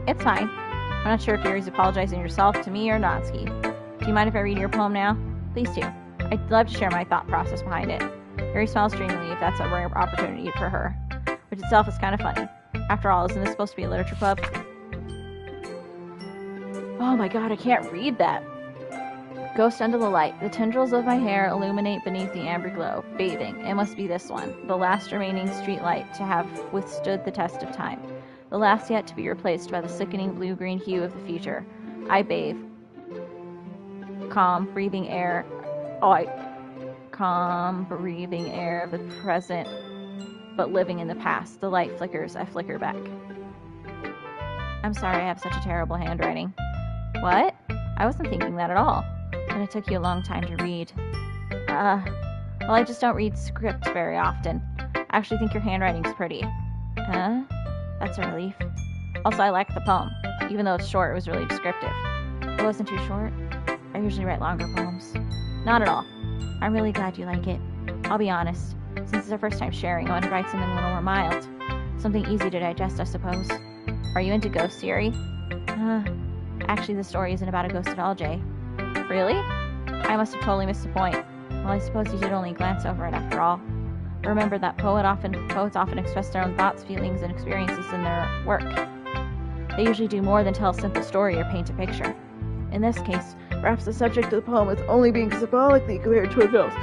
It's fine. I'm not sure if you're apologizing yourself to me or Natsuki. Do you mind if I read your poem now? Please do. I'd love to share my thought process behind it. Harry smiles dreamily if that's a rare opportunity for her, which itself is kind of funny. After all, isn't this supposed to be a literature club? Oh my god, I can't read that. Ghost under the light. The tendrils of my hair illuminate beneath the amber glow. Bathing. It must be this one. The last remaining street light to have withstood the test of time. The last yet to be replaced by the sickening blue-green hue of the future. I bathe. Calm, breathing air. Calm, breathing air of the present, but living in the past. The light flickers. I flicker back. I'm sorry I have such a terrible handwriting. What? I wasn't thinking that at all. And it took you a long time to read. Well, I just don't read scripts very often. I actually think your handwriting's pretty. Huh? That's a relief. Also, I like the poem. Even though it's short, it was really descriptive. It wasn't too short. I usually write longer poems. Not at all. I'm really glad you like it. I'll be honest. Since it's our first time sharing, I want to write something a little more mild. Something easy to digest, I suppose. Are you into ghost theory? Actually, the story isn't about a ghost at all, Jay. Really? I must have totally missed the point. Well, I suppose you did only glance over it after all. Remember that poets often express their own thoughts, feelings, and experiences in their work. They usually do more than tell a simple story or paint a picture. In this case, perhaps the subject of the poem is only being symbolically compared to a ghost.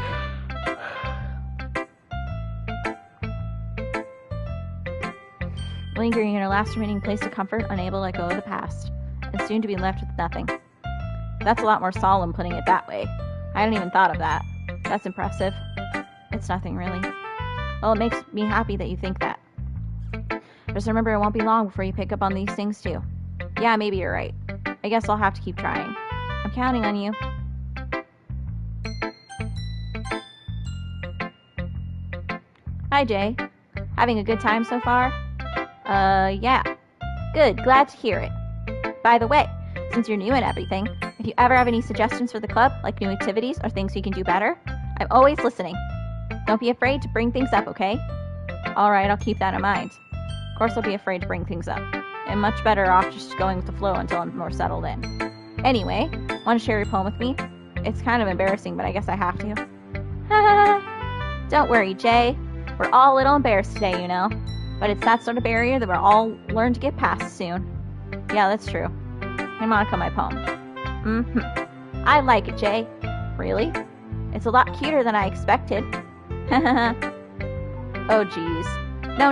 Lingering in her last remaining place of comfort, unable to let go of the past, and soon to be left with nothing. That's a lot more solemn putting it that way. I hadn't even thought of that. That's impressive. It's nothing, really. Well, it makes me happy that you think that. Just remember, it won't be long before you pick up on these things, too. Yeah, maybe you're right. I guess I'll have to keep trying. I'm counting on you. Hi, Jay. Having a good time so far? Yeah. Good, glad to hear it. By the way, since you're new and everything, if you ever have any suggestions for the club, like new activities or things we can do better, I'm always listening. Don't be afraid to bring things up, okay? Alright, I'll keep that in mind. Of course I'll be afraid to bring things up. I'm much better off just going with the flow until I'm more settled in. Anyway, want to share your poem with me? It's kind of embarrassing, but I guess I have to. Don't worry, Jay. We're all a little embarrassed today, you know. But it's that sort of barrier that we'll all learn to get past soon. Yeah, that's true. And Monica, my poem. I like it, Jay. Really? It's a lot cuter than I expected. Oh, geez. No.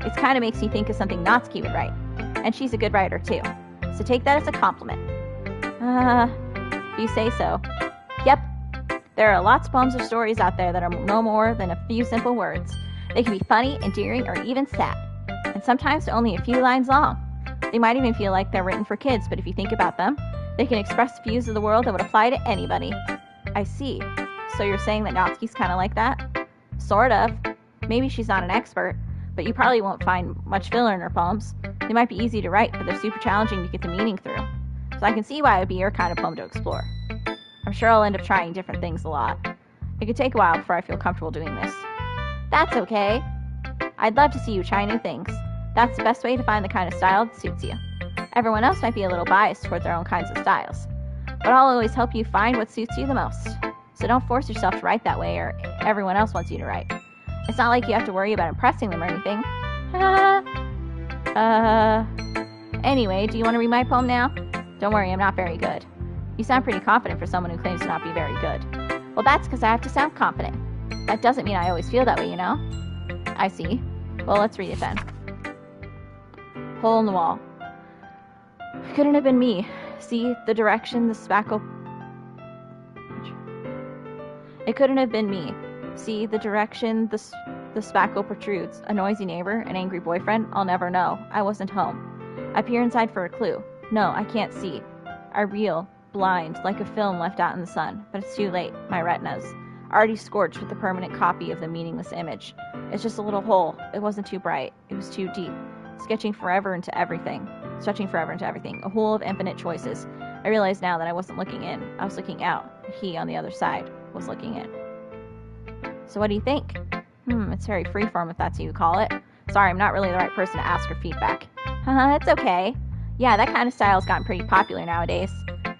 It kind of makes me think of something Natsuki would write. And she's a good writer, too. So take that as a compliment. If you say so. Yep. There are lots of poems or stories out there that are no more than a few simple words. They can be funny, endearing, or even sad. And sometimes they're only a few lines long. They might even feel like they're written for kids, but if you think about them, they can express views of the world that would apply to anybody. I see. So you're saying that Natsuki's kind of like that? Sort of. Maybe she's not an expert, but you probably won't find much filler in her poems. They might be easy to write, but they're super challenging to get the meaning through. So I can see why it would be your kind of poem to explore. I'm sure I'll end up trying different things a lot. It could take a while before I feel comfortable doing this. That's okay. I'd love to see you try new things. That's the best way to find the kind of style that suits you. Everyone else might be a little biased toward their own kinds of styles, but I'll always help you find what suits you the most. So don't force yourself to write that way or everyone else wants you to write. It's not like you have to worry about impressing them or anything. Anyway, do you want to read my poem now? Don't worry, I'm not very good. You sound pretty confident for someone who claims to not be very good. Well, that's because I have to sound confident. That doesn't mean I always feel that way, you know? I see. Well, let's read it then. Hole in the wall. Couldn't have been me. See the direction the spackle... It couldn't have been me. See the direction the spackle protrudes. A noisy neighbor, an angry boyfriend. I'll never know. I wasn't home. I peer inside for a clue. No, I can't see. I reel. blind, like a film left out in the sun, but it's too late. My retinas. Already scorched with the permanent copy of the meaningless image. It's just a little hole. It wasn't too bright. It was too deep. Stretching forever into everything. A hole of infinite choices. I realize now that I wasn't looking in. I was looking out. He, on the other side, was looking in. So what do you think? It's very freeform if that's what you call it. Sorry, I'm not really the right person to ask for feedback. It's okay. Yeah, that kind of style's gotten pretty popular nowadays.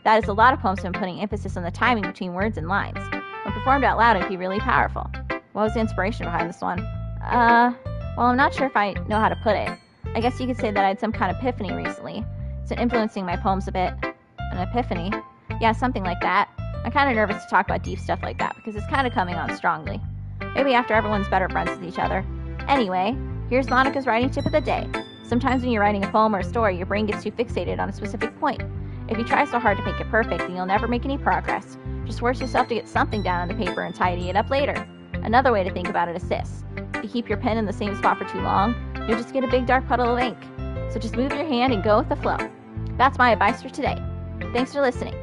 That is, a lot of poems have been putting emphasis on the timing between words and lines. When performed out loud, it can be really powerful. What was the inspiration behind this one? Well, I'm not sure if I know how to put it. I guess you could say that I had some kind of epiphany recently. It's been influencing my poems a bit. An epiphany? Yeah, something like that. I'm kind of nervous to talk about deep stuff like that because it's kind of coming on strongly. Maybe after everyone's better friends with each other. Anyway, here's Monica's writing tip of the day. Sometimes when you're writing a poem or a story, your brain gets too fixated on a specific point. If you try so hard to make it perfect, then you'll never make any progress. Just force yourself to get something down on the paper and tidy it up later. Another way to think about it is this. If you keep your pen in the same spot for too long, you'll just get a big dark puddle of ink. So just move your hand and go with the flow. That's my advice for today. Thanks for listening.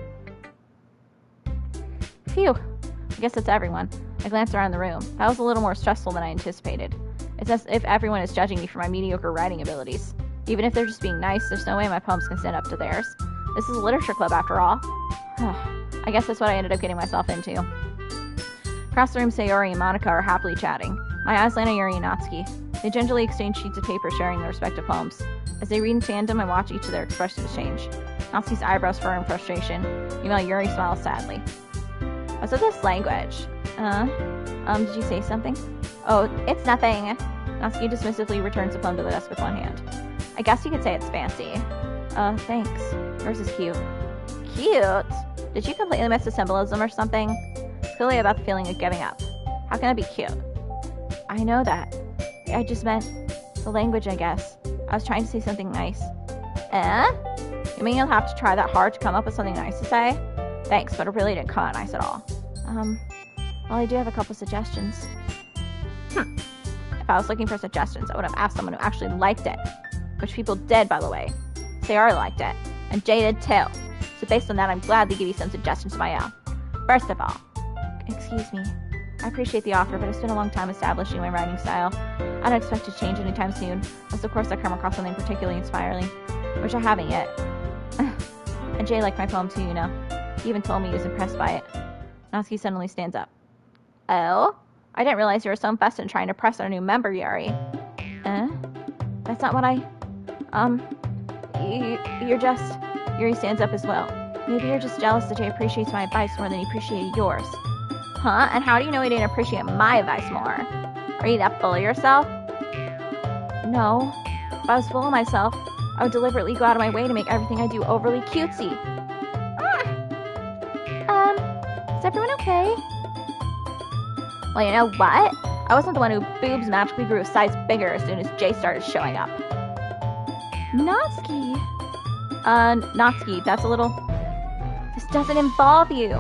Phew. I guess that's everyone. I glanced around the room. That was a little more stressful than I anticipated. It's as if everyone is judging me for my mediocre writing abilities. Even if they're just being nice, there's no way my poems can stand up to theirs. This is a literature club after all. I guess that's what I ended up getting myself into. Across the room, Sayori and Monica are happily chatting. My eyes land on Yuri and Natsuki. They gingerly exchange sheets of paper sharing their respective poems. As they read in tandem, I watch each of their expressions change. Natsuki's eyebrows furrow in frustration. Meanwhile, Yuri smiles sadly. What's with this language? Did you say something? Oh, it's nothing. Natsuki dismissively returns the poem to the desk with one hand. I guess you could say it's fancy. Thanks. Yours is cute. Cute? Did you completely miss the symbolism or something? It's clearly about the feeling of giving up. How can I be cute? I know that. I just meant the language, I guess. I was trying to say something nice. You mean you'll have to try that hard to come up with something nice to say? Thanks, but it really didn't come out nice at all. Well, I do have a couple suggestions. If I was looking for suggestions, I would have asked someone who actually liked it. Which people did, by the way. Sayori liked it. And Jay did too. So based on that, I'm glad to give you some suggestions of my own. First of all, excuse me. I appreciate the offer, but it's been a long time establishing my writing style. I don't expect to change anytime soon, unless of course I come across something particularly inspiring, which I haven't yet. And Jay liked my poem too, you know. He even told me he was impressed by it. Natsuki suddenly stands up. Oh? I didn't realize you were so invested in trying to impress our new member, Yuri. That's not what you're just... Yuri stands up as well. Maybe you're just jealous that Jay appreciates my advice more than he appreciated yours. Huh? And how do you know he didn't appreciate my advice more? Are you that full of yourself? No. If I was full of myself, I would deliberately go out of my way to make everything I do overly cutesy. Is everyone okay? Well, you know what? I wasn't the one who boobs magically grew a size bigger as soon as Jay started showing up. Natsuki. Natsuki, that's a little... This doesn't involve you.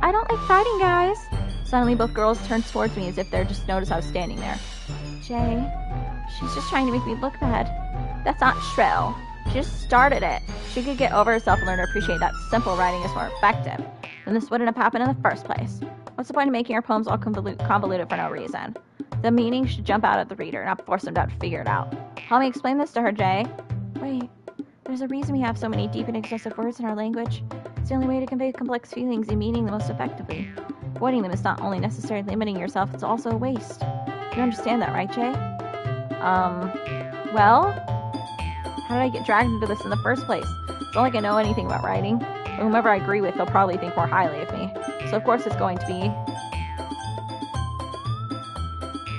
I don't like fighting, guys. Suddenly, both girls turned towards me as if they just noticed I was standing there. Jay, she's just trying to make me look bad. That's not true. She just started it. She could get over herself and learn to appreciate that simple writing is more effective. Then this wouldn't have happened in the first place. What's the point of making our poems all convoluted for no reason? The meaning should jump out at the reader, not force them to have to figure it out. Help me explain this to her, Jay. Wait, there's a reason we have so many deep and excessive words in our language. It's the only way to convey complex feelings and meaning the most effectively. Avoiding them is not only necessarily limiting yourself, it's also a waste. You understand that, right, Jay? Well? How did I get dragged into this in the first place? It's not like I know anything about writing. But whomever I agree with, they'll probably think more highly of me. So of course it's going to be...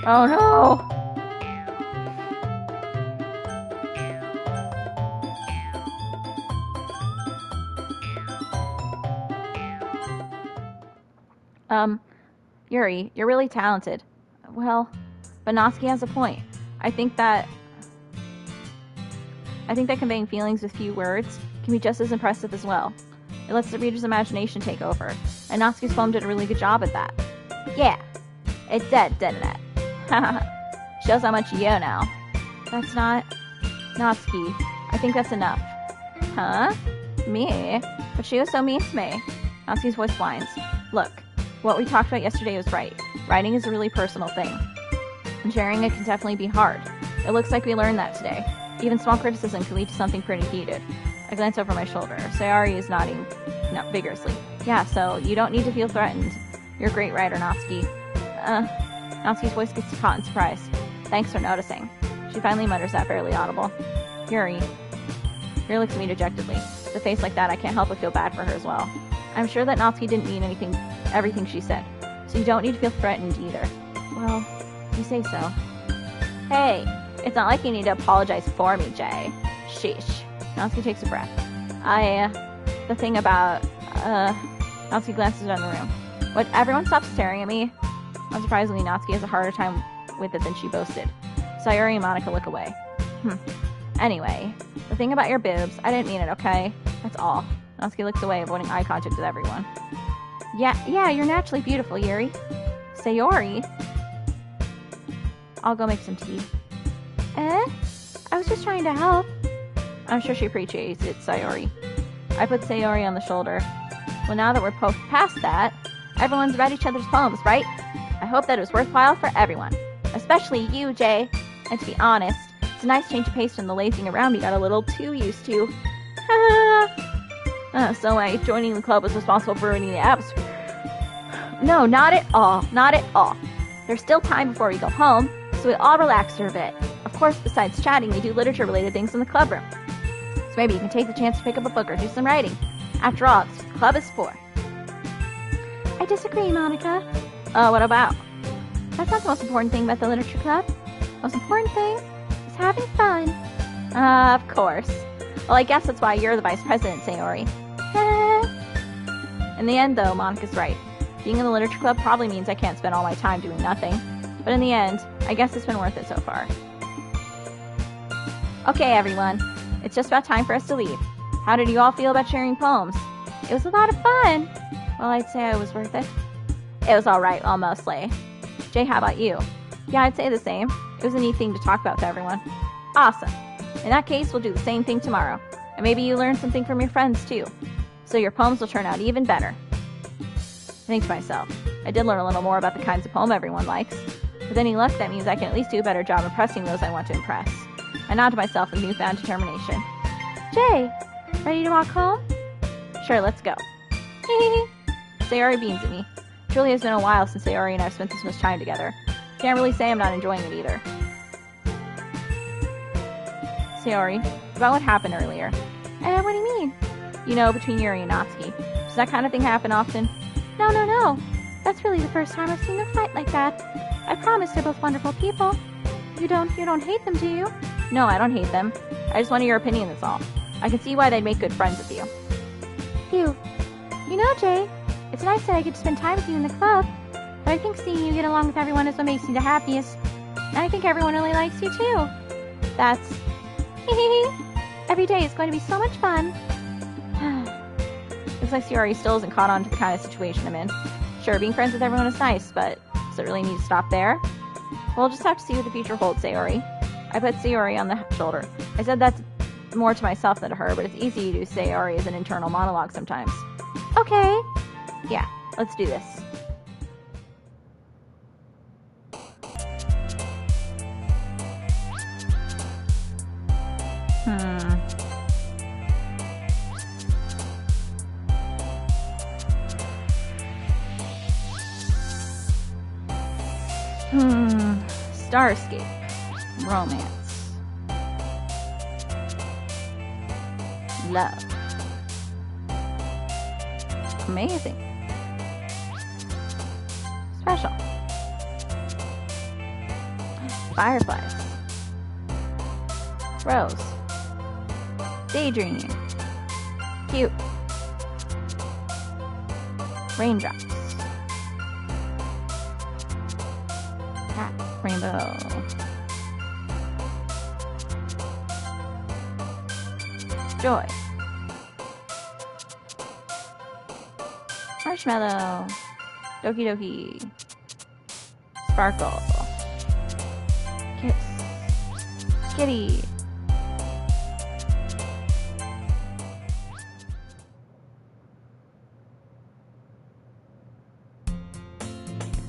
Oh no! Yuri, you're really talented. Well, but Natsuki has a point. I think that conveying feelings with few words can be just as impressive as well. It lets the reader's imagination take over, and Natsuki's poem did a really good job at that. Yeah, it did, didn't it? Shows how much you know. That's not... Natsuki, I think that's enough. Huh? Me? But she was so mean to me. Natsuki's voice whines. Look, what we talked about yesterday was right. Writing is a really personal thing. And sharing it can definitely be hard. It looks like we learned that today. Even small criticism can lead to something pretty heated. I glance over my shoulder. Sayori is nodding vigorously. Yeah, so you don't need to feel threatened. You're a great writer, Natsuki. Natsuki's voice gets caught in surprise. Thanks for noticing. She finally mutters that, barely audible. Yuri. Yuri looks at me dejectedly. With a face like that, I can't help but feel bad for her as well. I'm sure that Natsuki didn't mean everything she said. So you don't need to feel threatened either. Well, you say so. Hey, it's not like you need to apologize for me, Jay. Sheesh. Natsuki takes a breath. The thing about, Natsuki glances around the room. Would everyone stop staring at me? Unsurprisingly, Natsuki has a harder time with it than she boasted. Sayori and Monica look away. Anyway, the thing about your boobs, I didn't mean it, okay? That's all. Natsuki looks away, avoiding eye contact with everyone. Yeah, you're naturally beautiful, Yuri. Sayori? I'll go make some tea. I was just trying to help. I'm sure she appreciates it, Sayori. I put Sayori on the shoulder. Well, now that we're past that, everyone's read each other's poems, right? I hope that it was worthwhile for everyone. Especially you, Jay. And to be honest, it's a nice change of pace from the lazing around we got a little too used to. So joining the club was responsible for ruining the atmosphere. No, not at all. Not at all. There's still time before we go home, so we all relax for a bit. Of course, besides chatting, we do literature-related things in the club room. So maybe you can take the chance to pick up a book or do some writing. After all, it's what the club is for. I disagree, Monica. What about? That's not the most important thing about the literature club. The most important thing is having fun. Of course. Well, I guess that's why you're the vice president, Sayori. In the end, though, Monica's right. Being in the literature club probably means I can't spend all my time doing nothing. But in the end, I guess it's been worth it so far. Okay, everyone. It's just about time for us to leave. How did you all feel about sharing poems? It was a lot of fun. Well, I'd say it was worth it. It was alright, well, mostly. Jay, how about you? Yeah, I'd say the same. It was a neat thing to talk about with everyone. Awesome. In that case, we'll do the same thing tomorrow. And maybe you learn something from your friends, too. So your poems will turn out even better. I think to myself, I did learn a little more about the kinds of poem everyone likes. With any luck, that means I can at least do a better job impressing those I want to impress. I nod to myself with newfound determination. Jay, ready to walk home? Sure, let's go. Sayori beams at me. It truly has been a while since Sayori and I have spent this much time together. Can't really say I'm not enjoying it either. Sayori, about what happened earlier. What do you mean? You know, between Yuri and Natsuki. Does that kind of thing happen often? No. That's really the first time I've seen them fight like that. I promise they're both wonderful people. You don't hate them, do you? No, I don't hate them. I just wanted your opinion, that's all. I can see why they'd make good friends with you. Phew. You know, Jay, it's nice that I get to spend time with you in the club, but I think seeing you get along with everyone is what makes me the happiest. And I think everyone really likes you, too. That's... Every day is going to be so much fun. Looks like Sayori still isn't caught on to the kind of situation I'm in. Sure, being friends with everyone is nice, but does it really need to stop there? We'll just have to see what the future holds, Sayori. I put Sayori on the shoulder. I said that more to myself than to her, but it's easy to do Sayori as an internal monologue sometimes. Okay. Yeah, let's do this. Starscape. Romance. Love. Amazing. Special. Fireflies. Rose. Daydreaming. Cute. Raindrops. Cat. Rainbow. Joy. Marshmallow. Doki Doki. Sparkle. Kiss. Kitty.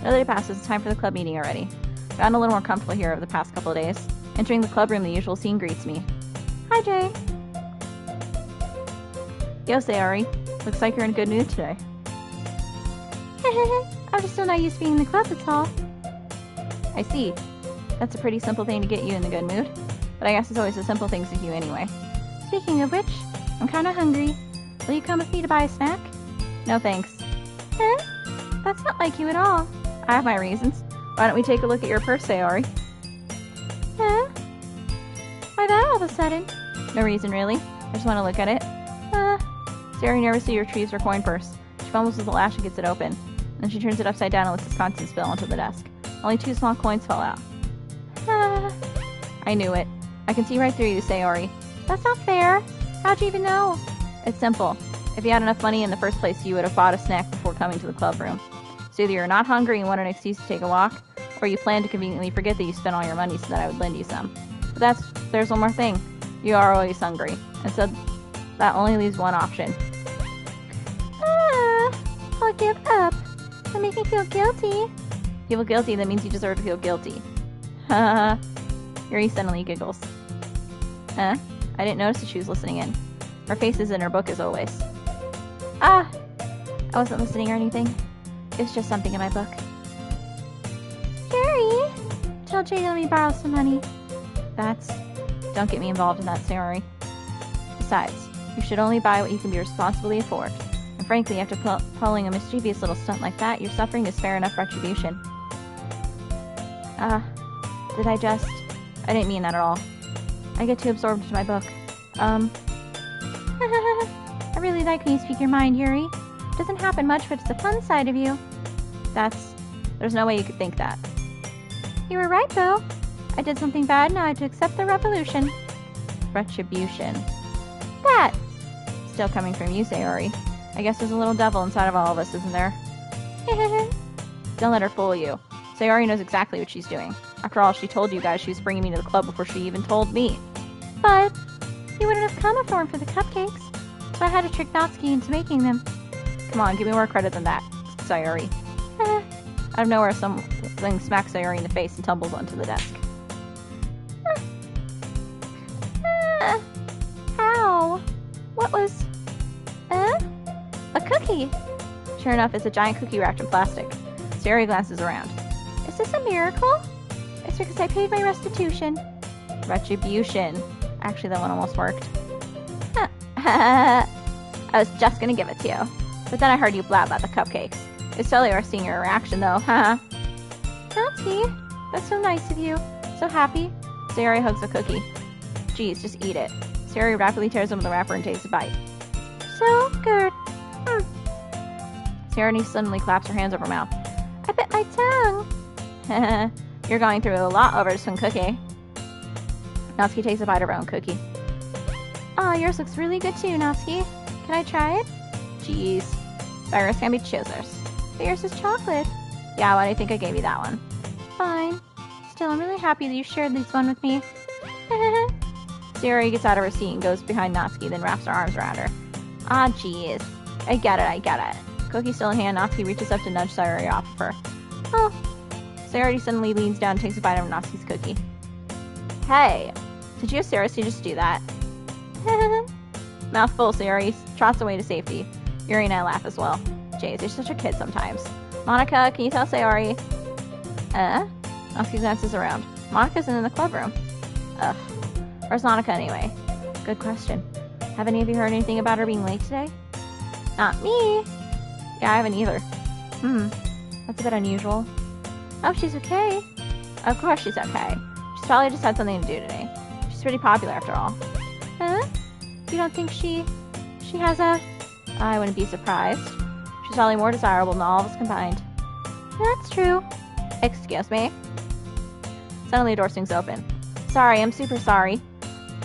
Another day passes. It's time for the club meeting already. I've gotten a little more comfortable here over the past couple of days. Entering the club room, the usual scene greets me. Hi, Jay. Yo, Sayori. Looks like you're in a good mood today. I'm just still not used to being in the club, that's all. I see. That's a pretty simple thing to get you in the good mood. But I guess it's always the simple things with you anyway. Speaking of which, I'm kinda hungry. Will you come with me to buy a snack? No thanks. Huh? That's not like you at all. I have my reasons. Why don't we take a look at your purse, Sayori? Huh? Why that all of a sudden? No reason, really. I just want to look at it. Sayori nervously retrieves her coin purse. She fumbles with the latch and gets it open. Then she turns it upside down and lets its contents spill onto the desk. Only 2 small coins fall out. I knew it. I can see right through you, Sayori. That's not fair. How'd you even know? It's simple. If you had enough money in the first place, you would have bought a snack before coming to the club room. So either you're not hungry and want an excuse to take a walk, or you plan to conveniently forget that you spent all your money so that I would lend you some. But there's one more thing. You are always hungry. And so that only leaves one option. I'll give up. It'll make me feel guilty. You feel guilty, that means you deserve to feel guilty. Haha. Yuri suddenly giggles. I didn't notice that she was listening in. Her face is in her book as always. I wasn't listening or anything. It was just something in my book. Yuri! Tell Jay to let me borrow some money. Don't get me involved in that, Sayori. Besides, you should only buy what you can be responsibly afford. And frankly, after pulling a mischievous little stunt like that, your suffering is fair enough retribution. I didn't mean that at all. I get too absorbed into my book. I really like when you speak your mind, Yuri. It doesn't happen much, but it's the fun side of you. There's no way you could think that. You were right, though. I did something bad, now I have to accept the revolution. Retribution. That! Still coming from you, Sayori. I guess there's a little devil inside of all of us, isn't there? Don't let her fool you. Sayori knows exactly what she's doing. After all, she told you guys she was bringing me to the club before she even told me. But you wouldn't have come if it weren't for the cupcakes. So I had to trick Natsuki into making them. Come on, give me more credit than that, Sayori. Out of nowhere, something smacks Sayori in the face and tumbles onto the desk. How? What was... a cookie? Sure enough, it's a giant cookie wrapped in plastic. Sayori glances around. Is this a miracle? It's because I paid my restitution. Retribution. Actually, that one almost worked. I was just gonna give it to you. But then I heard you blab about the cupcakes. It's totally worth seeing your reaction, though, huh? Natsuki, that's so nice of you. So happy. Sayori hugs the cookie. Geez, just eat it. Sayori rapidly tears open the wrapper and takes a bite. So good. Sayori suddenly claps her hands over her mouth. I bit my tongue. You're going through a lot over just one cookie. Natsuki takes a bite of her own cookie. Aw, yours looks really good too, Natsuki. Can I try it? Jeez. Beggars can be choosers. But yours is chocolate. Yeah, why do you think I gave you that one? Fine. Still, I'm really happy that you shared this one with me. Sayori gets out of her seat and goes behind Natsuki, then wraps her arms around her. Ah, jeez. I get it. Cookie still in hand, Natsuki reaches up to nudge Sayori off of her. Oh. Sayori suddenly leans down and takes a bite of Natsuki's cookie. Hey, did you seriously just do that? Mouthful, Sayori trots away to safety. Yuri and I laugh as well. Jeez, you're such a kid sometimes. Monica, can you tell Sayori? Natsuki glances around. Monica's in the club room. Ugh. Where's Monica anyway? Good question. Have any of you heard anything about her being late today? Not me. Yeah, I haven't either. That's a bit unusual. Oh, she's okay. Of course she's okay. She's probably just had something to do today. She's pretty popular after all. You don't think she has a... I wouldn't be surprised. She's probably more desirable than all of us combined. That's true. Excuse me. Suddenly a door swings open. Sorry, I'm super sorry.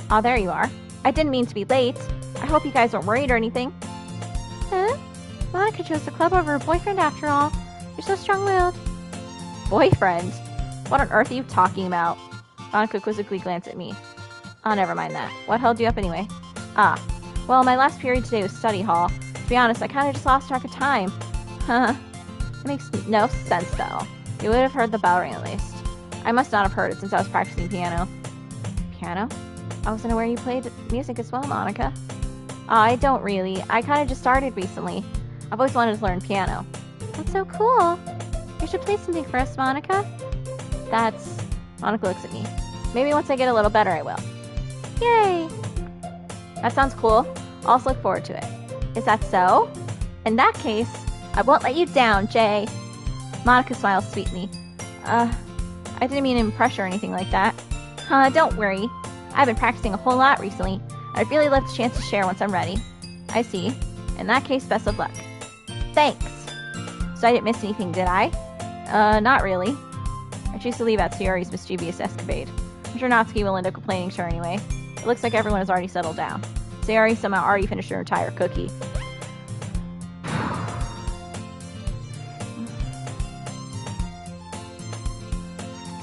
Aw, there you are. I didn't mean to be late. I hope you guys weren't worried or anything. Monica chose the club over her boyfriend after all. You're so strong-willed. Boyfriend? What on earth are you talking about? Monica quizzically glanced at me. Oh, never mind that. What held you up anyway? Well, my last period today was study hall. To be honest, I kinda just lost track of time. It makes no sense, though. You would have heard the bell ring at least. I must not have heard it since I was practicing piano. Piano? I wasn't aware you played music as well, Monica. I don't really. I kind of just started recently. I've always wanted to learn piano. That's so cool. You should play something for us, Monica. Monica looks at me. Maybe once I get a little better, I will. Yay! That sounds cool. I'll also look forward to it. Is that so? In that case, I won't let you down, Jay. Monica smiles sweetly. I didn't mean to impress or anything like that. Don't worry. I've been practicing a whole lot recently. I'd really love the chance to share once I'm ready. I see. In that case, best of luck. Thanks. So I didn't miss anything, did I? Not really. I choose to leave out Sayori's mischievous escapade. I'm sure Natsuki will end up complaining to her anyway. It looks like everyone has already settled down. Sayori somehow already finished her entire cookie.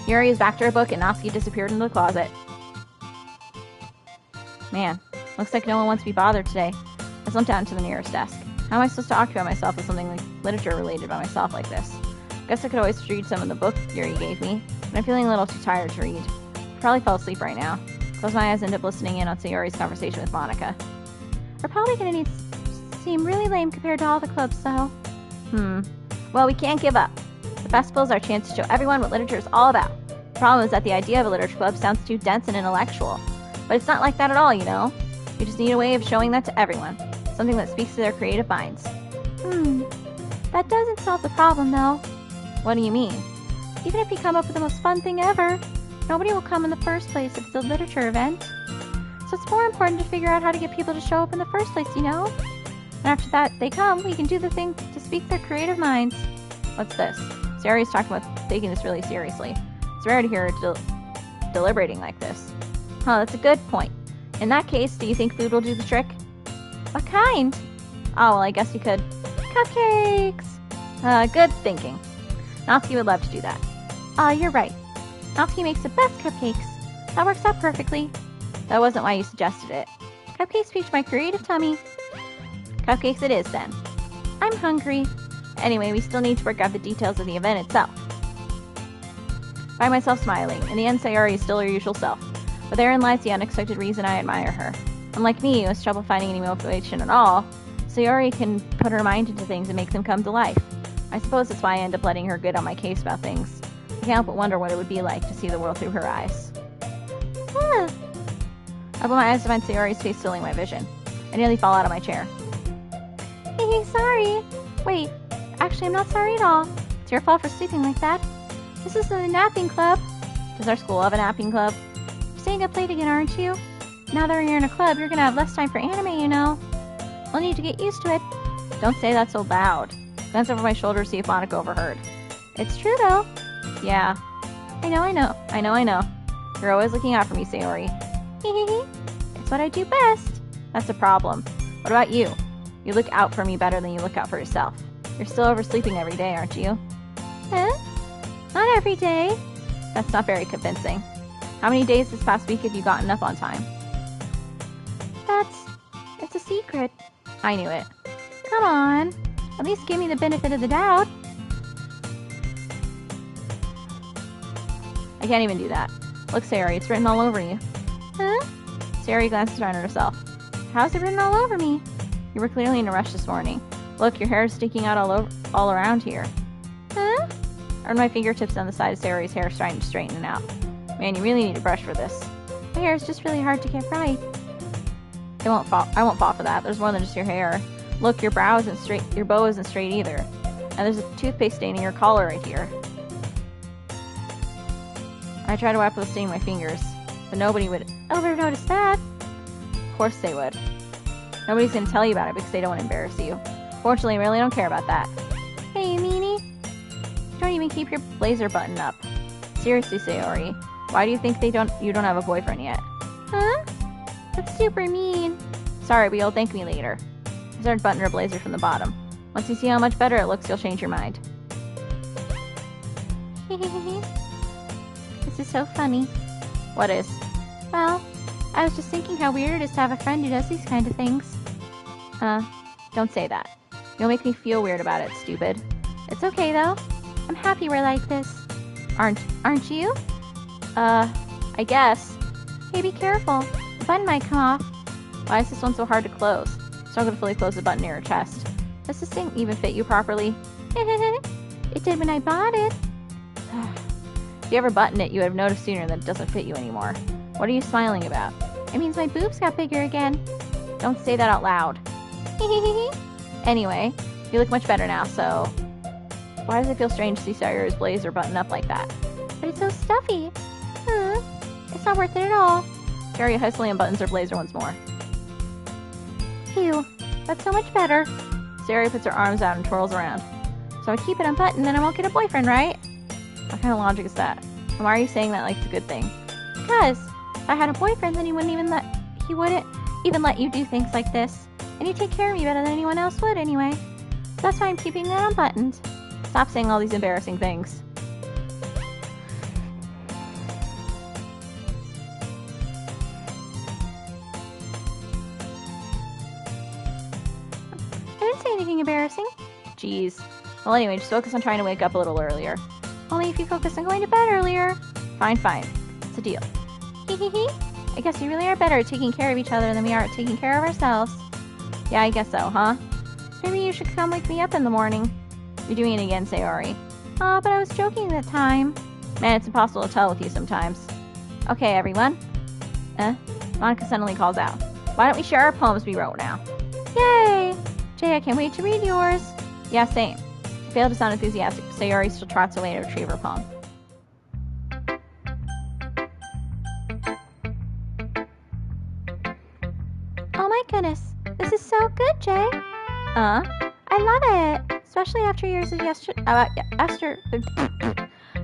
Yuri is back to her book and Natsuki disappeared into the closet. Man, looks like no one wants to be bothered today. I slumped down to the nearest desk. How am I supposed to occupy myself with something like literature related by myself like this? Guess I could always read some of the book Yuri gave me, but I'm feeling a little too tired to read. I probably fell asleep right now. Close my eyes and end up listening in on Sayori's conversation with Monica. We're probably gonna need to seem really lame compared to all the clubs, though. Well, we can't give up. The festival is our chance to show everyone what literature is all about. The problem is that the idea of a literature club sounds too dense and intellectual. But it's not like that at all, you know? We just need a way of showing that to everyone. Something that speaks to their creative minds. That doesn't solve the problem, though. What do you mean? Even if you come up with the most fun thing ever, nobody will come in the first place if it's a literature event. So it's more important to figure out how to get people to show up in the first place, you know? And after that, they come, we can do the thing to speak their creative minds. What's this? Sayori's talking about taking this really seriously. It's rare to hear her deliberating like this. That's a good point. In that case, do you think food will do the trick? What kind? Oh, well, I guess you could. Cupcakes! Good thinking. Natsuki would love to do that. You're right. Natsuki makes the best cupcakes. That works out perfectly. That wasn't why you suggested it. Cupcakes reach my creative tummy. Cupcakes it is, then. I'm hungry. Anyway, we still need to work out the details of the event itself. I find myself smiling. In the end, Sayori is still her usual self. But therein lies the unexpected reason I admire her. Unlike me, who has trouble finding any motivation at all, Sayori can put her mind into things and make them come to life. I suppose that's why I end up letting her get on my case about things. I can't help but wonder what it would be like to see the world through her eyes. I open my eyes to find Sayori's face filling my vision. I nearly fall out of my chair. Hey, sorry. Wait, actually I'm not sorry at all. It's your fault for sleeping like that. This is the napping club. Does our school have a napping club? You're staying up late again, aren't you? Now that you're in a club, you're gonna have less time for anime, you know. We'll need to get used to it. Don't say that so loud. Glance over my shoulder to see if Monica overheard. It's true, though. Yeah. I know. You're always looking out for me, Sayori. It's what I do best. That's a problem. What about you? You look out for me better than you look out for yourself. You're still oversleeping every day, aren't you? Huh? Not every day. That's not very convincing. How many days this past week have you gotten up on time? It's a secret. I knew it. Come on. At least give me the benefit of the doubt. I can't even do that. Look, Sayori, it's written all over you. Huh? Sayori glances around at herself. How's it written all over me? You were clearly in a rush this morning. Look, your hair is sticking out all around here. Huh? I run my fingertips down the side of Sayori's hair, trying to straighten it out. Man, you really need a brush for this. My hair is just really hard to get right. I won't fall for that. There's more than just your hair. Look, your brow isn't straight. Your bow isn't straight either. And there's a toothpaste stain in your collar right here. I try to wipe the stain with my fingers, but nobody would ever notice that. Of course they would. Nobody's gonna tell you about it because they don't want to embarrass you. Fortunately, I really don't care about that. Hey, meanie. You don't even keep your blazer button up. Seriously, Sayori, why do you think you don't have a boyfriend yet? Huh? That's super mean. Sorry, but you'll thank me later. I started buttoning her blazer from the bottom. Once you see how much better it looks, you'll change your mind. This is so funny. What is? Well, I was just thinking how weird it is to have a friend who does these kind of things. Don't say that. You'll make me feel weird about it, stupid. It's okay, though. I'm happy we're like this. Aren't you? I guess. Hey, be careful. The button might come off. Why is this one so hard to close? Struggle to fully close the button near your chest. Does this thing even fit you properly? It did when I bought it. If you ever button it, you would have noticed sooner that it doesn't fit you anymore. What are you smiling about? It means my boobs got bigger again. Don't say that out loud. Anyway, you look much better now, so... Why does it feel strange to see Sayori's blazer button up like that? But it's so stuffy. It's not worth it at all. Sayori hastily unbuttons her blazer once more. Phew, that's so much better. Sayori puts her arms out and twirls around. So I keep it unbuttoned, then I won't get a boyfriend, right? What kind of logic is that? And why are you saying that like it's a good thing? Because if I had a boyfriend, then he wouldn't even let you do things like this. And he'd take care of you better than anyone else would anyway. So that's why I'm keeping it unbuttoned. Stop saying all these embarrassing things. I didn't say anything embarrassing. Jeez. Well, anyway, just focus on trying to wake up a little earlier. Only if you focus on going to bed earlier. Fine. It's a deal. I guess we really are better at taking care of each other than we are at taking care of ourselves. Yeah, I guess so, huh? So maybe you should come wake me up in the morning. You're doing it again, Sayori. Aw, but I was joking that time. Man, it's impossible to tell with you sometimes. Okay, everyone. Monica suddenly calls out. Why don't we share our poems we wrote now? Yay! Jay, I can't wait to read yours. Yeah, same. If you fail to sound enthusiastic, Sayori still trots away to retrieve her poem. Oh my goodness, this is so good, Jay. I love it, especially after yours is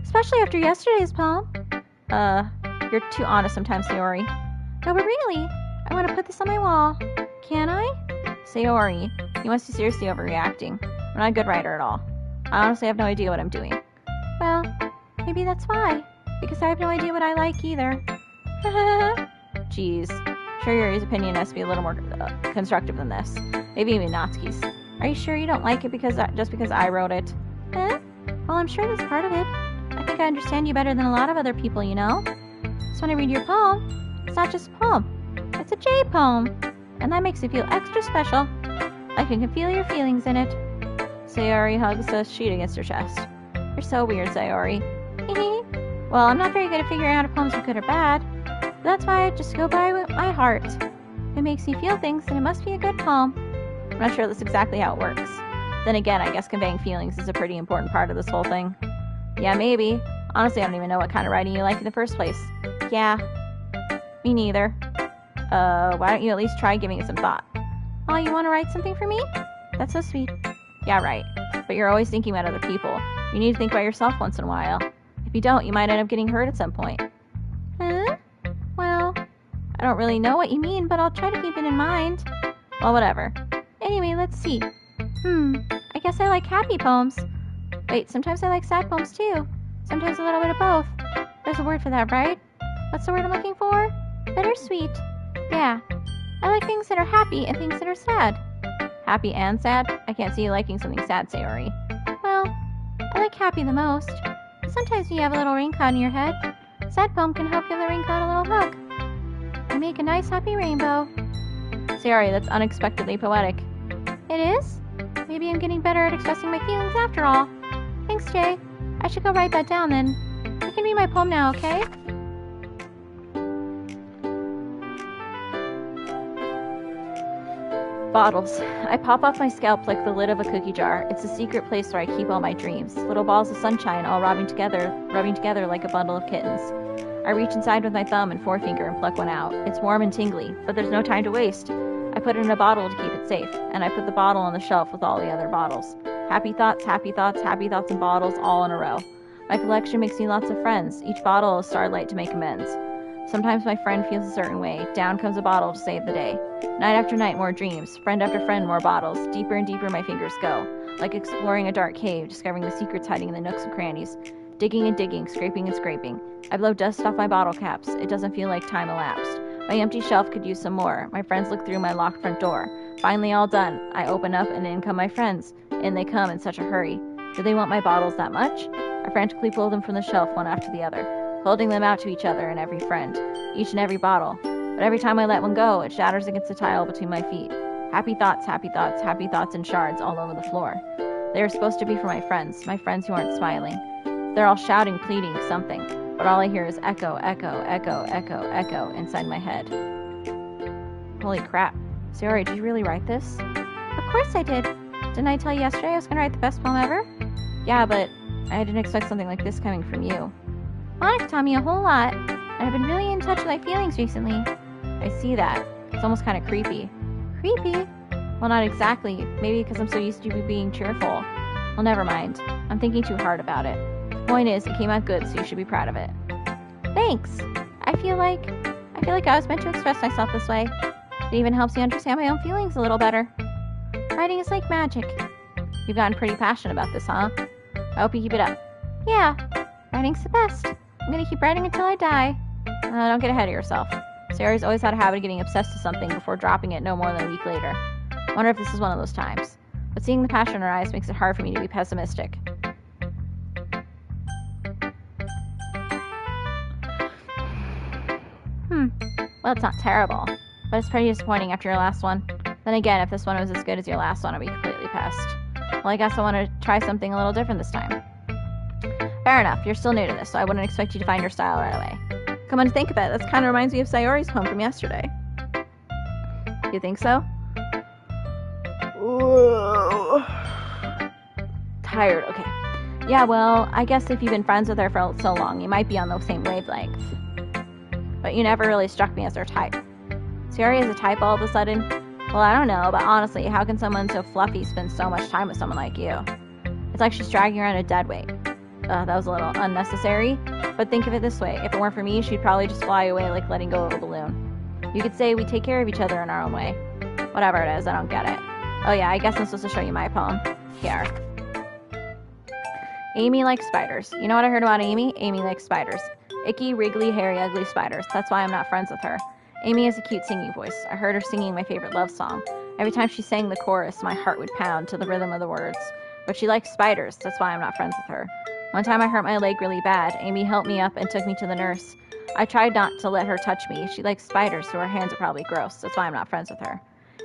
especially after yesterday's poem. You're too honest sometimes, Sayori. No, but really, I want to put this on my wall. Can I? Sayori, you must be seriously overreacting. I'm not a good writer at all. I honestly have no idea what I'm doing. Well, maybe that's why. Because I have no idea what I like either. Jeez. Sure, Yuri's opinion has to be a little more constructive than this. Maybe even Natsuki's. Are you sure you don't like it just because I wrote it? Well, I'm sure that's part of it. I think I understand you better than a lot of other people, you know? So when I read your poem, it's not just a poem. It's a J poem. And that makes it feel extra special. Like I can feel your feelings in it. Sayori hugs the sheet against her chest. You're so weird, Sayori. Well, I'm not very good at figuring out if poems are good or bad. But that's why I just go by with my heart. If it makes me feel things, then it must be a good poem. I'm not sure that's exactly how it works. Then again, I guess conveying feelings is a pretty important part of this whole thing. Yeah, maybe. Honestly, I don't even know what kind of writing you like in the first place. Yeah. Me neither. Why don't you at least try giving it some thought? Oh, you want to write something for me? That's so sweet. Yeah, right. But you're always thinking about other people. You need to think about yourself once in a while. If you don't, you might end up getting hurt at some point. Huh? Well, I don't really know what you mean, but I'll try to keep it in mind. Well, whatever. Anyway, let's see. I guess I like happy poems. Wait, sometimes I like sad poems too. Sometimes a little bit of both. There's a word for that, right? What's the word I'm looking for? Bittersweet. Yeah. I like things that are happy and things that are sad. Happy and sad? I can't see you liking something sad, Sayori. Well, I like happy the most. Sometimes when you have a little rain cloud in your head, sad poem can help give the rain cloud a little hug. And make a nice happy rainbow. Sayori, that's unexpectedly poetic. It is? Maybe I'm getting better at expressing my feelings after all. Thanks, Jay. I should go write that down then. You can read my poem now, okay? Bottles. I pop off my scalp like the lid of a cookie jar. It's a secret place where I keep all my dreams. Little balls of sunshine all rubbing together like a bundle of kittens. I reach inside with my thumb and forefinger and pluck one out. It's warm and tingly, but there's no time to waste. I put it in a bottle to keep it safe, and I put the bottle on the shelf with all the other bottles. Happy thoughts, and bottles all in a row. My collection makes me lots of friends, each bottle a starlight to make amends. Sometimes my friend feels a certain way. Down comes a bottle to save the day. Night after night, more dreams. Friend after friend, more bottles. Deeper and deeper my fingers go. Like exploring a dark cave, discovering the secrets hiding in the nooks and crannies. Digging and digging, scraping and scraping. I blow dust off my bottle caps. It doesn't feel like time elapsed. My empty shelf could use some more. My friends look through my locked front door. Finally all done. I open up and in come my friends. In they come in such a hurry. Did they want my bottles that much? I frantically pulled them from the shelf one after the other, holding them out to each other and every friend, each and every bottle. But every time I let one go, it shatters against the tile between my feet. Happy thoughts, happy thoughts, happy thoughts in shards all over the floor. They were supposed to be for my friends who aren't smiling. They're all shouting, pleading, something, but all I hear is echo, echo, echo, echo, echo inside my head. Holy crap. Sayori, did you really write this? Of course I did. Didn't I tell you yesterday I was going to write the best poem ever? Yeah, but I didn't expect something like this coming from you. Monica taught me a whole lot, and I've been really in touch with my feelings recently. I see that. It's almost kind of creepy. Creepy? Well, not exactly. Maybe because I'm so used to being cheerful. Well, never mind. I'm thinking too hard about it. The point is, it came out good, so you should be proud of it. Thanks. I feel like I was meant to express myself this way. It even helps me understand my own feelings a little better. Writing is like magic. You've gotten pretty passionate about this, huh? I hope you keep it up. Yeah, writing's the best. I'm gonna keep writing until I die. Don't get ahead of yourself. Sayori's always had a habit of getting obsessed with something before dropping it no more than a week later. I wonder if this is one of those times. But seeing the passion in her eyes makes it hard for me to be pessimistic. Well, it's not terrible, but it's pretty disappointing after your last one. Then again, if this one was as good as your last one, I'd be completely pissed. Well, I guess I want to try something a little different this time. Fair enough, you're still new to this, so I wouldn't expect you to find your style right away. Come on to think of it, that kind of reminds me of Sayori's poem from yesterday. You think so? Tired, okay. Yeah, well, I guess if you've been friends with her for so long, you might be on the same wavelength. But you never really struck me as her type. Sayori is a type all of a sudden? Well, I don't know, but honestly, how can someone so fluffy spend so much time with someone like you? It's like she's dragging around a dead weight. That was a little unnecessary, but think of it this way. If it weren't for me, she'd probably just fly away like letting go of a balloon. You could say we take care of each other in our own way. Whatever it is, I don't get it. Oh yeah, I guess I'm supposed to show you my poem. Here. Amy likes spiders. You know what I heard about Amy? Amy likes spiders. Icky, wriggly, hairy, ugly spiders. That's why I'm not friends with her. Amy has a cute singing voice. I heard her singing my favorite love song. Every time she sang the chorus, my heart would pound to the rhythm of the words. But she likes spiders. That's why I'm not friends with her. One time I hurt my leg really bad. Amy helped me up and took me to the nurse. I tried not to let her touch me. She likes spiders, so her hands are probably gross. That's why I'm not friends with her.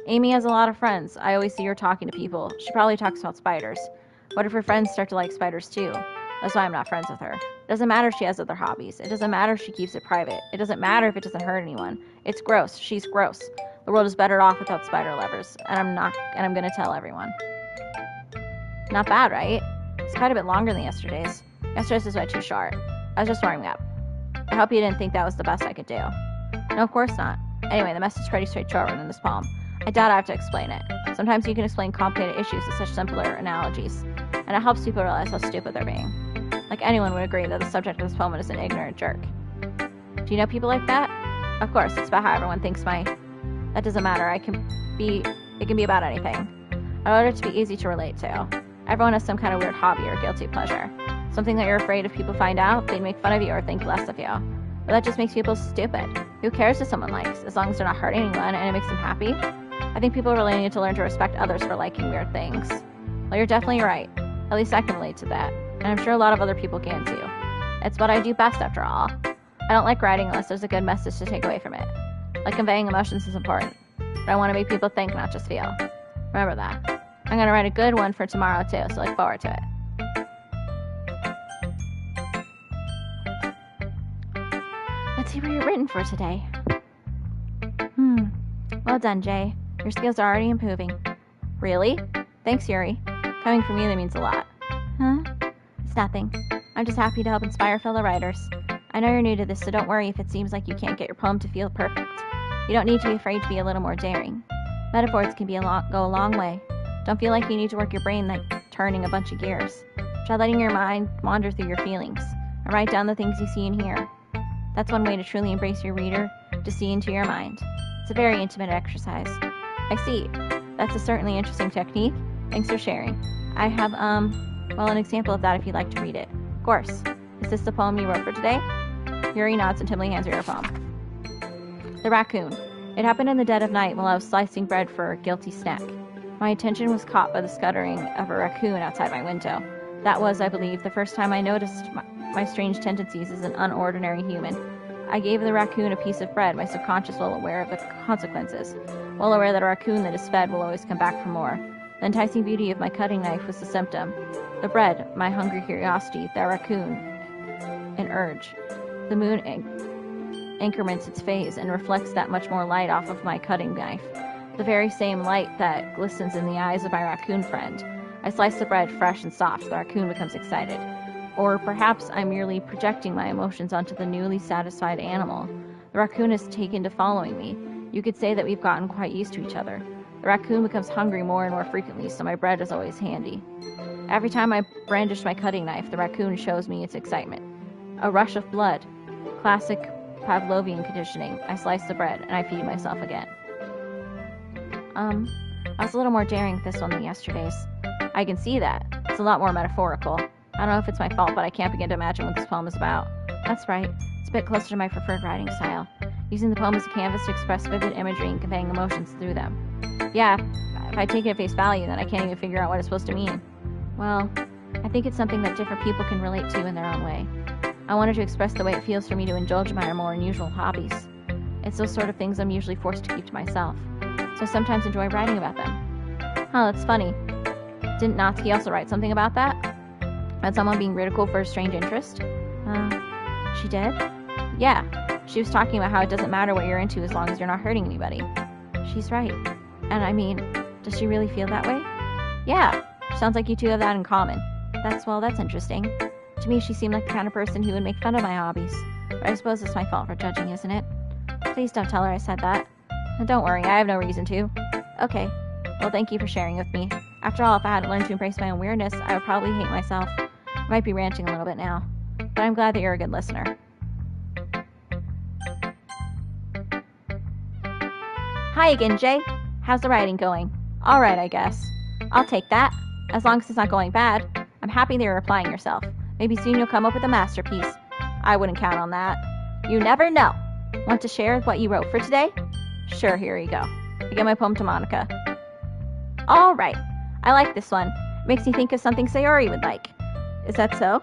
Amy has a lot of friends. I always see her talking to people. She probably talks about spiders. What if her friends start to like spiders too? That's why I'm not friends with her. It doesn't matter if she has other hobbies. It doesn't matter if she keeps it private. It doesn't matter if it doesn't hurt anyone. It's gross. She's gross. The world is better off without spider lovers. And I'm gonna tell everyone. Not bad, right? It's quite a bit longer than yesterday's. Yesterday's was way too short. I was just warming up. I hope you didn't think that was the best I could do. No, of course not. Anyway, the message is pretty straightforward in this poem. I doubt I have to explain it. Sometimes you can explain complicated issues with such simpler analogies, and it helps people realize how stupid they're being. Like anyone would agree that the subject of this poem is an ignorant jerk. Do you know people like that? Of course, it's about how everyone thinks That doesn't matter. It can be about anything. In order to be easy to relate to, everyone has some kind of weird hobby or guilty pleasure. Something that you're afraid if people find out, they'd make fun of you or think less of you. But that just makes people stupid. Who cares what someone likes, as long as they're not hurting anyone and it makes them happy? I think people really need to learn to respect others for liking weird things. Well, you're definitely right. At least I can relate to that. And I'm sure a lot of other people can too. It's what I do best after all. I don't like writing unless there's a good message to take away from it. Like conveying emotions is important. But I want to make people think, not just feel. Remember that. I'm going to write a good one for tomorrow too, so look forward to it. Let's see what you're written for today. Well done, Jay. Your skills are already improving. Really? Thanks, Yuri. Coming from you, that means a lot. Huh? It's nothing. I'm just happy to help inspire fellow writers. I know you're new to this, so don't worry if it seems like you can't get your poem to feel perfect. You don't need to be afraid to be a little more daring. Metaphors can go a long way. Don't feel like you need to work your brain like turning a bunch of gears. Try letting your mind wander through your feelings, and write down the things you see and hear. That's one way to truly embrace your reader, to see into your mind. It's a very intimate exercise. I see. That's a certainly interesting technique. Thanks for sharing. I have, an example of that if you'd like to read it. Of course. Is this the poem you wrote for today? Yuri nods and timidly hands her your poem. The raccoon. It happened in the dead of night while I was slicing bread for a guilty snack. My attention was caught by the scuttering of a raccoon outside my window. That was, I believe, the first time I noticed my strange tendencies as an unordinary human. I gave the raccoon a piece of bread, my subconscious well aware of the consequences, well aware that a raccoon that is fed will always come back for more. The enticing beauty of my cutting knife was the symptom. The bread, my hungry curiosity, the raccoon, an urge. The moon increments its phase and reflects that much more light off of my cutting knife. The very same light that glistens in the eyes of my raccoon friend. I slice the bread fresh and soft. The raccoon becomes excited. Or perhaps I'm merely projecting my emotions onto the newly satisfied animal. The raccoon has taken to following me. You could say that we've gotten quite used to each other. The raccoon becomes hungry more and more frequently, so my bread is always handy. Every time I brandish my cutting knife, the raccoon shows me its excitement. A rush of blood. Classic Pavlovian conditioning. I slice the bread, and I feed myself again. I was a little more daring with this one than yesterday's. I can see that. It's a lot more metaphorical. I don't know if it's my fault, but I can't begin to imagine what this poem is about. That's right. It's a bit closer to my preferred writing style. Using the poem as a canvas to express vivid imagery and conveying emotions through them. Yeah, if I take it at face value, then I can't even figure out what it's supposed to mean. Well, I think it's something that different people can relate to in their own way. I wanted to express the way it feels for me to indulge in my more unusual hobbies. It's those sort of things I'm usually forced to keep to myself. So I sometimes enjoy writing about them. Huh, that's funny. Didn't Natsuki also write something about that? About someone being ridiculed for a strange interest? She did? Yeah. She was talking about how it doesn't matter what you're into as long as you're not hurting anybody. She's right. And I mean, does she really feel that way? Yeah. Sounds like you two have that in common. That's interesting. To me, she seemed like the kind of person who would make fun of my hobbies. But I suppose it's my fault for judging, isn't it? Please don't tell her I said that. And don't worry, I have no reason to. Okay. Well, thank you for sharing with me. After all, if I hadn't learned to embrace my own weirdness, I would probably hate myself. I might be ranting a little bit now. But I'm glad that you're a good listener. Hi again, Jay. How's the writing going? All right, I guess. I'll take that. As long as it's not going bad. I'm happy that you're applying yourself. Maybe soon you'll come up with a masterpiece. I wouldn't count on that. You never know. Want to share what you wrote for today? Sure, here you go. I give my poem to Monica. All right. I like this one. It makes me think of something Sayori would like. Is that so?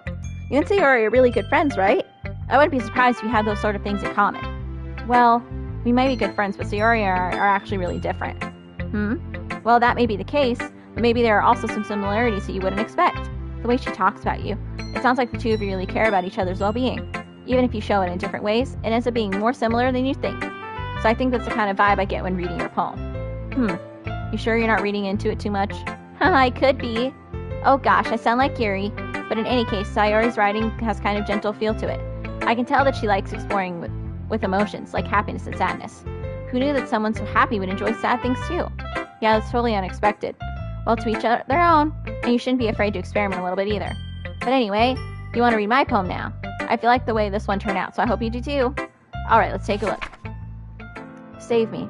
You and Sayori are really good friends, right? I wouldn't be surprised if you had those sort of things in common. Well, we may be good friends, but Sayori are actually really different. Well, that may be the case, but maybe there are also some similarities that you wouldn't expect. The way she talks about you. It sounds like the two of you really care about each other's well-being. Even if you show it in different ways, it ends up being more similar than you think. So I think that's the kind of vibe I get when reading your poem. You sure you're not reading into it too much? I could be. Oh gosh, I sound like Yuri. But in any case, Sayori's writing has kind of gentle feel to it. I can tell that she likes exploring with emotions, like happiness and sadness. Who knew that someone so happy would enjoy sad things too? Yeah, that's totally unexpected. Well, to each their own, and you shouldn't be afraid to experiment a little bit either. But anyway, you want to read my poem now? I feel like the way this one turned out, so I hope you do too. Alright, let's take a look. Save me.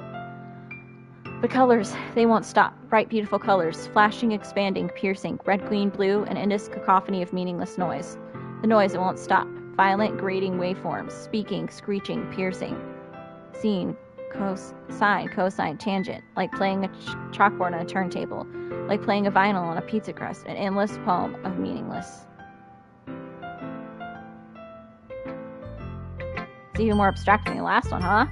The colors, they won't stop. Bright, beautiful colors, flashing, expanding, piercing, red, green, blue, an endless cacophony of meaningless noise. The noise, it won't stop. Violent, grating waveforms, speaking, screeching, piercing. Scene, sine, cosine, tangent, like playing a chalkboard on a turntable, like playing a vinyl on a pizza crust, an endless poem of meaningless. It's even more abstract than the last one, huh?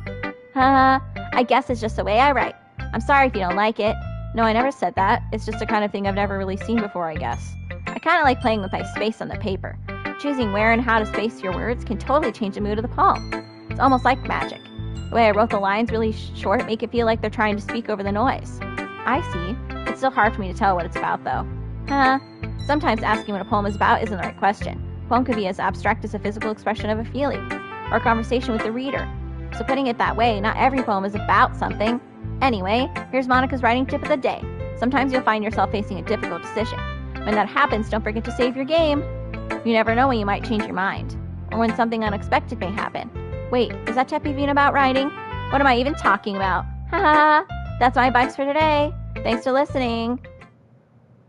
I guess it's just the way I write. I'm sorry if you don't like it. No, I never said that. It's just the kind of thing I've never really seen before, I guess. I kind of like playing with my space on the paper. Choosing where and how to space your words can totally change the mood of the poem. It's almost like magic. The way I wrote the lines really short make it feel like they're trying to speak over the noise. I see. It's still hard for me to tell what it's about, though. Sometimes asking what a poem is about isn't the right question. A poem could be as abstract as a physical expression of a feeling, or a conversation with the reader. So putting it that way, not every poem is about something. Anyway, here's Monica's writing tip of the day. Sometimes you'll find yourself facing a difficult decision. When that happens, don't forget to save your game. You never know when you might change your mind, or when something unexpected may happen. Wait, is that tip even about writing? What am I even talking about? Haha, that's my advice for today. Thanks for listening.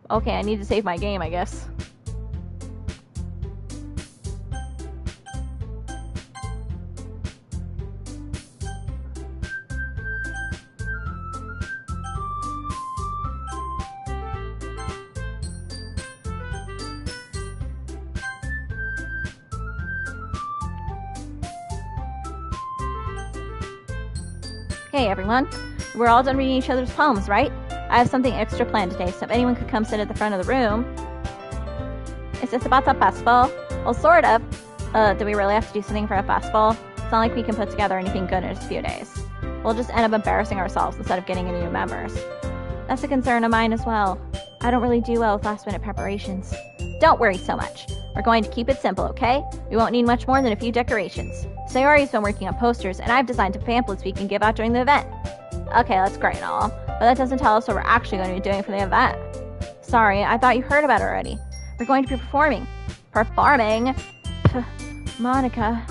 Okay, I need to save my game, I guess. Hey everyone, we're all done reading each other's poems, right? I have something extra planned today, so if anyone could come sit at the front of the room. Is this about the festival? Well, sort of. Do we really have to do something for a festival? It's not like we can put together anything good in just a few days. We'll just end up embarrassing ourselves instead of getting any new members. That's a concern of mine as well. I don't really do well with last-minute preparations. Don't worry so much. We're going to keep it simple, okay? We won't need much more than a few decorations. Sayori's been working on posters, and I've designed some pamphlets we can give out during the event. Okay, that's great and all, but that doesn't tell us what we're actually going to be doing for the event. Sorry, I thought you heard about it already. We're going to be performing. Performing? Monica.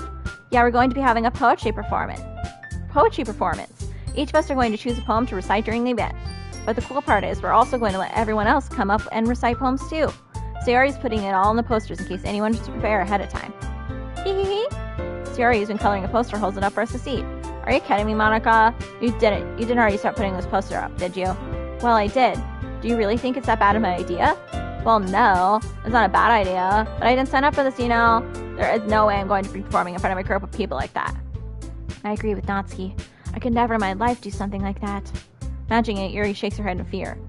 Yeah, we're going to be having a poetry performance. Each of us are going to choose a poem to recite during the event. But the cool part is we're also going to let everyone else come up and recite poems too. Sayori's putting it all on the posters in case anyone wants to prepare ahead of time. Hee. Sayori has been coloring a poster, holds it up for us to see. Are you kidding me, Monica? You didn't already start putting this poster up, did you? Well, I did. Do you really think it's that bad of an idea? Well, no, it's not a bad idea, but I didn't sign up for this, you know. There is no way I'm going to be performing in front of a group of people like that. I agree with Natsuki. I could never in my life do something like that. Imagining it, Yuri shakes her head in fear.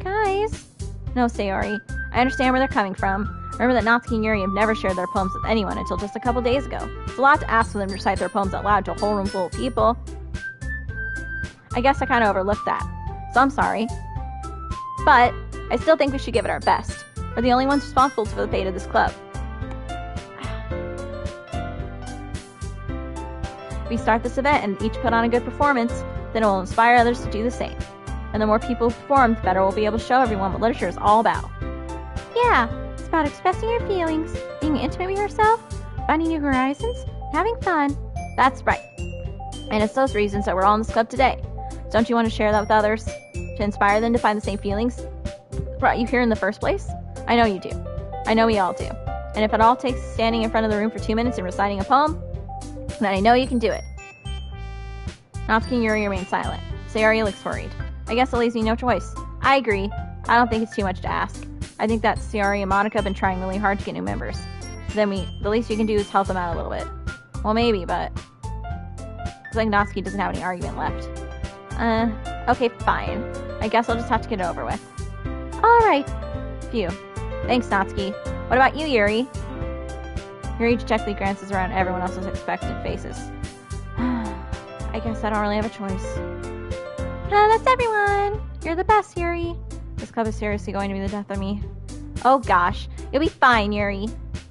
Guys? No, Sayori. I understand where they're coming from. Remember that Natsuki and Yuri have never shared their poems with anyone until just a couple days ago. It's a lot to ask for them to recite their poems out loud to a whole room full of people. I guess I kind of overlooked that, so I'm sorry. But I still think we should give it our best. We're the only ones responsible for the fate of this club. We start this event and each put on a good performance, then it will inspire others to do the same. And the more people perform, the better we'll be able to show everyone what literature is all about. Yeah, it's about expressing your feelings, being intimate with yourself, finding new horizons, and having fun. That's right. And it's those reasons that we're all in this club today. Don't you want to share that with others? To inspire them to find the same feelings that brought you here in the first place? I know you do. I know we all do. And if it all takes standing in front of the room for 2 minutes and reciting a poem, then I know you can do it. Natsuki and Yuri remain silent. Sayori looks worried. I guess it leaves me no choice. I agree. I don't think it's too much to ask. I think that Sayori and Monica have been trying really hard to get new members. Then the least you can do is help them out a little bit. Well, maybe, but looks like Natsuki doesn't have any argument left. Okay, fine. I guess I'll just have to get it over with. Alright. Phew. Thanks, Natsuki. What about you, Yuri? Yuri dejectedly glances around everyone else's expectant faces. I guess I don't really have a choice. That's everyone! You're the best, Yuri. This club is seriously going to be the death of me. Oh gosh, you'll be fine, Yuri.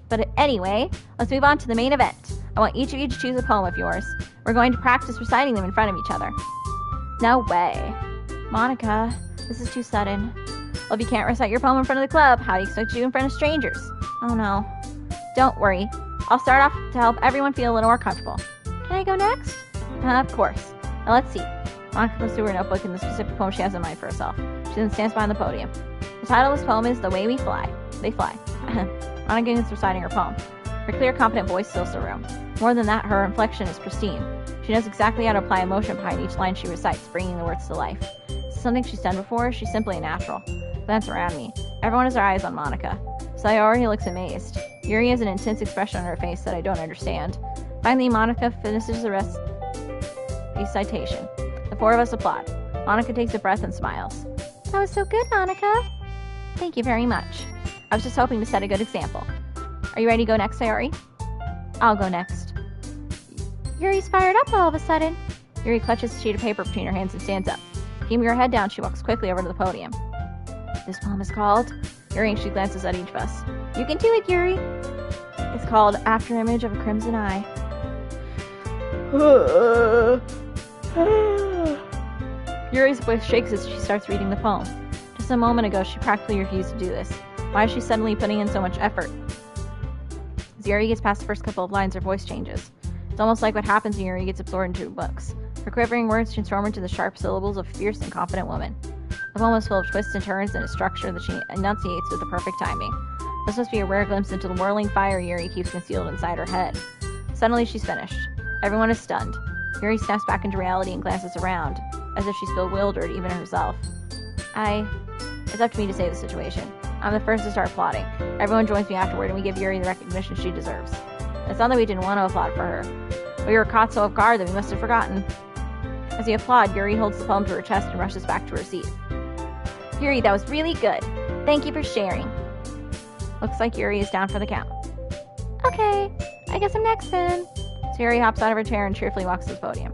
But anyway, let's move on to the main event. I want each of you to choose a poem of yours. We're going to practice reciting them in front of each other. No way. Monica, this is too sudden. Well, if you can't recite your poem in front of the club, how do you expect to do in front of strangers? Oh no. Don't worry. I'll start off to help everyone feel a little more comfortable. Can I go next? Of course. Now let's see. Monica goes through her notebook and the specific poem she has in mind for herself. She then stands behind the podium. The title of this poem is The Way We Fly. They fly. Monica is reciting her poem. Her clear, confident voice fills the room. More than that, her inflection is pristine. She knows exactly how to apply emotion behind each line she recites, bringing the words to life. Is this something she's done before? She's simply a natural. Glance around me. Everyone has their eyes on Monica. Sayori looks amazed. Yuri has an intense expression on her face that I don't understand. Finally, Monica finishes the recitation. The four of us applaud. Monica takes a breath and smiles. That was so good, Monica. Thank you very much. I was just hoping to set a good example. Are you ready to go next, Sayori? I'll go next. Yuri's fired up all of a sudden. Yuri clutches a sheet of paper between her hands and stands up. Keeping her head down, she walks quickly over to the podium. This poem is called... Yuri and she glances at each of us. You can do it, Yuri. It's called After Image of a Crimson Eye. Yuri's voice shakes as she starts reading the poem. Just a moment ago, she practically refused to do this. Why is she suddenly putting in so much effort? As Yuri gets past the first couple of lines, her voice changes. It's almost like what happens when Yuri gets absorbed into books. Her quivering words transform into the sharp syllables of a fierce and confident woman. The poem is full of twists and turns and a structure that she enunciates with the perfect timing. This must be a rare glimpse into the whirling fire Yuri keeps concealed inside her head. Suddenly, she's finished. Everyone is stunned. Yuri snaps back into reality and glances around, as if she's bewildered even herself. It's up to me to save the situation. I'm the first to start applauding. Everyone joins me afterward and we give Yuri the recognition she deserves. It's not that we didn't want to applaud for her. We were caught so off guard that we must have forgotten. As you applaud, Yuri holds the poem to her chest and rushes back to her seat. Yuri, that was really good. Thank you for sharing. Looks like Yuri is down for the count. Okay, I guess I'm next then. So Yuri hops out of her chair and cheerfully walks to the podium.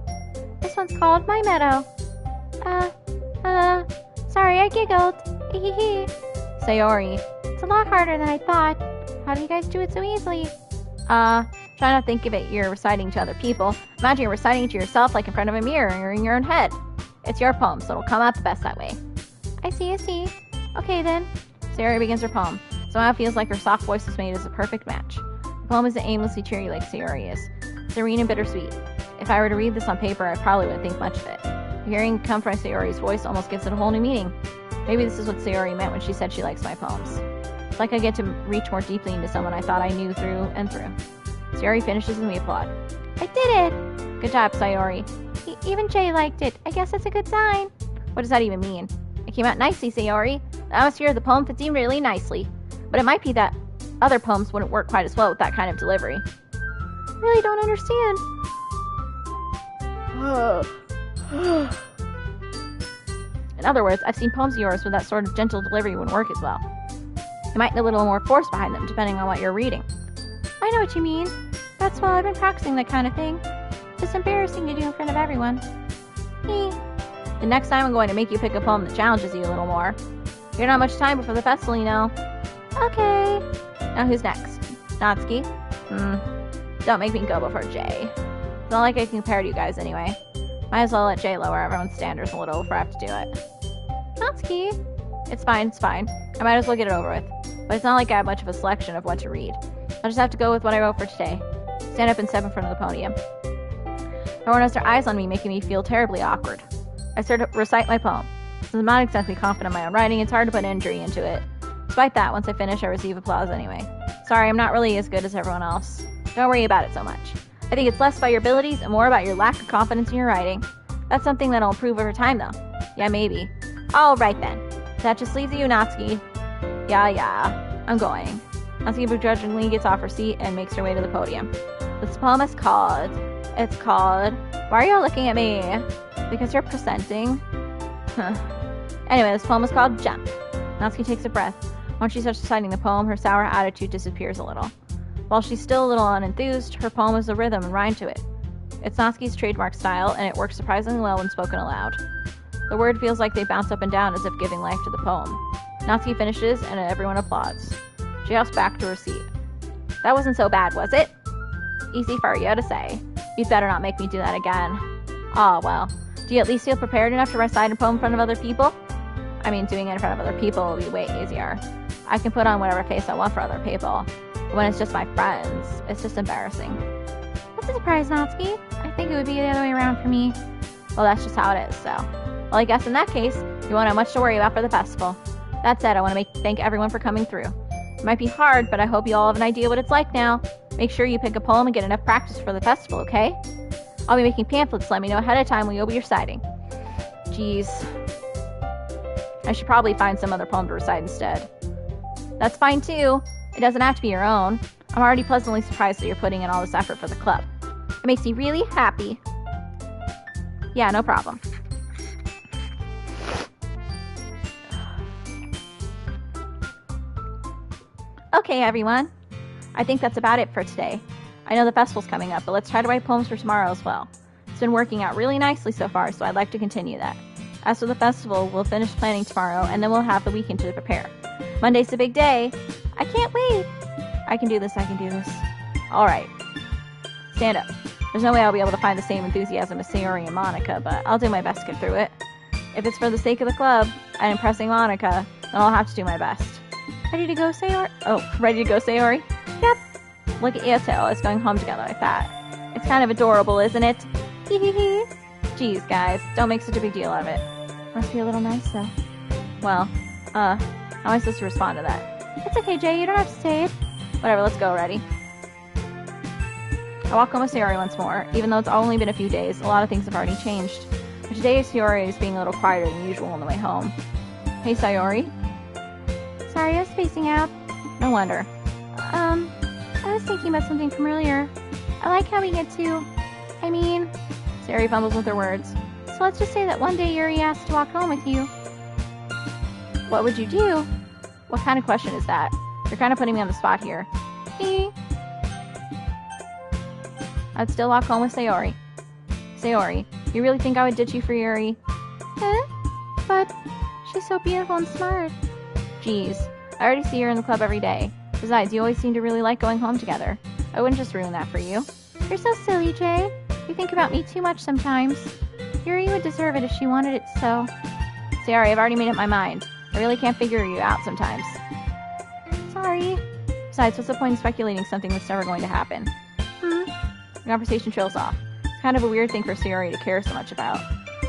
This one's called My Meadow. Sorry I giggled. Hehehe. Sayori, it's a lot harder than I thought. How do you guys do it so easily? Try not to think of it you're reciting to other people. Imagine you're reciting it to yourself like in front of a mirror or in your own head. It's your poem, so it'll come out the best that way. I see. Okay then. Sayori begins her poem. Somehow it feels like her soft voice is made as a perfect match. The poem isn't aimlessly cheery like Sayori is. Serene and bittersweet. If I were to read this on paper, I probably wouldn't think much of it. Hearing it come from Sayori's voice almost gives it a whole new meaning. Maybe this is what Sayori meant when she said she likes my poems. It's like I get to reach more deeply into someone I thought I knew through and through. Sayori finishes and we applaud. I did it! Good job, Sayori. Even Jay liked it. I guess that's a good sign. What does that even mean? It came out nicely, Sayori. The atmosphere of the poem fits in really nicely. But it might be that other poems wouldn't work quite as well with that kind of delivery. Really don't understand. In other words, I've seen poems of yours with that sort of gentle delivery wouldn't work as well. You might need a little more force behind them, depending on what you're reading. I know what you mean. That's why I've been practicing that kind of thing. It's embarrassing to do in front of everyone. The next time I'm going to make you pick a poem that challenges you a little more. You're not much time before the festival, you know. Okay. Now who's next? Natsuki? Don't make me go before Jay. It's not like I can compare to you guys anyway. Might as well let Jay lower everyone's standards a little before I have to do it. Natsuki? It's fine. I might as well get it over with. But it's not like I have much of a selection of what to read. I'll just have to go with what I wrote for today. Stand up and step in front of the podium. Everyone has their eyes on me, making me feel terribly awkward. I start to recite my poem. Since I'm not exactly confident in my own writing, it's hard to put energy into it. Despite that, once I finish, I receive applause anyway. Sorry, I'm not really as good as everyone else. Don't worry about it so much. I think it's less about your abilities and more about your lack of confidence in your writing. That's something that'll improve over time, though. Yeah, maybe. Alright then. That just leaves you, Natsuki. Yeah. I'm going. Natsuki begrudgingly gets off her seat and makes her way to the podium. This poem is called... It's called... Why are y'all looking at me? Because you're presenting? Anyway, this poem is called Jump. Natsuki takes a breath. Once she starts reciting the poem, her sour attitude disappears a little. While she's still a little unenthused, her poem has a rhythm and rhyme to it. It's Natsuki's trademark style, and it works surprisingly well when spoken aloud. The word feels like they bounce up and down as if giving life to the poem. Natsuki finishes, and everyone applauds. She hops back to her seat. That wasn't so bad, was it? Easy for you to say. You'd better not make me do that again. Well. Do you at least feel prepared enough to recite a poem in front of other people? I mean, doing it in front of other people will be way easier. I can put on whatever face I want for other people. But when it's just my friends, it's just embarrassing. That's a surprise, Natsuki. I think it would be the other way around for me. Well, that's just how it is, so. Well, I guess in that case, you won't have much to worry about for the festival. That said, I want to thank everyone for coming through. It might be hard, but I hope you all have an idea what it's like now. Make sure you pick a poem and get enough practice for the festival, okay? I'll be making pamphlets, let me know ahead of time when you'll be reciting. Jeez. I should probably find some other poem to recite instead. That's fine too. It doesn't have to be your own. I'm already pleasantly surprised that you're putting in all this effort for the club. It makes me really happy. Yeah, no problem. Okay, everyone. I think that's about it for today. I know the festival's coming up, but let's try to write poems for tomorrow as well. It's been working out really nicely so far, so I'd like to continue that. As for the festival, we'll finish planning tomorrow, and then we'll have the weekend to prepare. Monday's the big day. I can't wait. I can do this. Alright. Stand up. There's no way I'll be able to find the same enthusiasm as Sayori and Monica, but I'll do my best to get through it. If it's for the sake of the club, and impressing Monica, then I'll have to do my best. Ready to go, Sayori? Yep. Look at you two, it's going home together like that. It's kind of adorable, isn't it? Hee. Jeez, guys, don't make such a big deal of it. Must be a little nice, though. Well, how am I supposed to respond to that? It's okay, Jay, you don't have to say it. Whatever, let's go already. I walk home with Sayori once more. Even though it's only been a few days, a lot of things have already changed. But today, Sayori is being a little quieter than usual on the way home. Hey, Sayori. Sorry, I was spacing out. No wonder. I was thinking about something from earlier. I like how we get to... Sayori fumbles with her words. So let's just say that one day Yuri asked to walk home with you. What would you do? What kind of question is that? You're kind of putting me on the spot here. I'd still walk home with Sayori. Sayori, you really think I would ditch you for Yuri? But she's so beautiful and smart. Jeez, I already see her in the club every day. Besides, you always seem to really like going home together. I wouldn't just ruin that for you. You're so silly, Jay. You think about me too much sometimes. Yuri would deserve it if she wanted it so. Sayori, I've already made up my mind. I really can't figure you out sometimes. Sorry. Besides, what's the point in speculating something that's never going to happen? The conversation trails off. It's kind of a weird thing for Sayori to care so much about.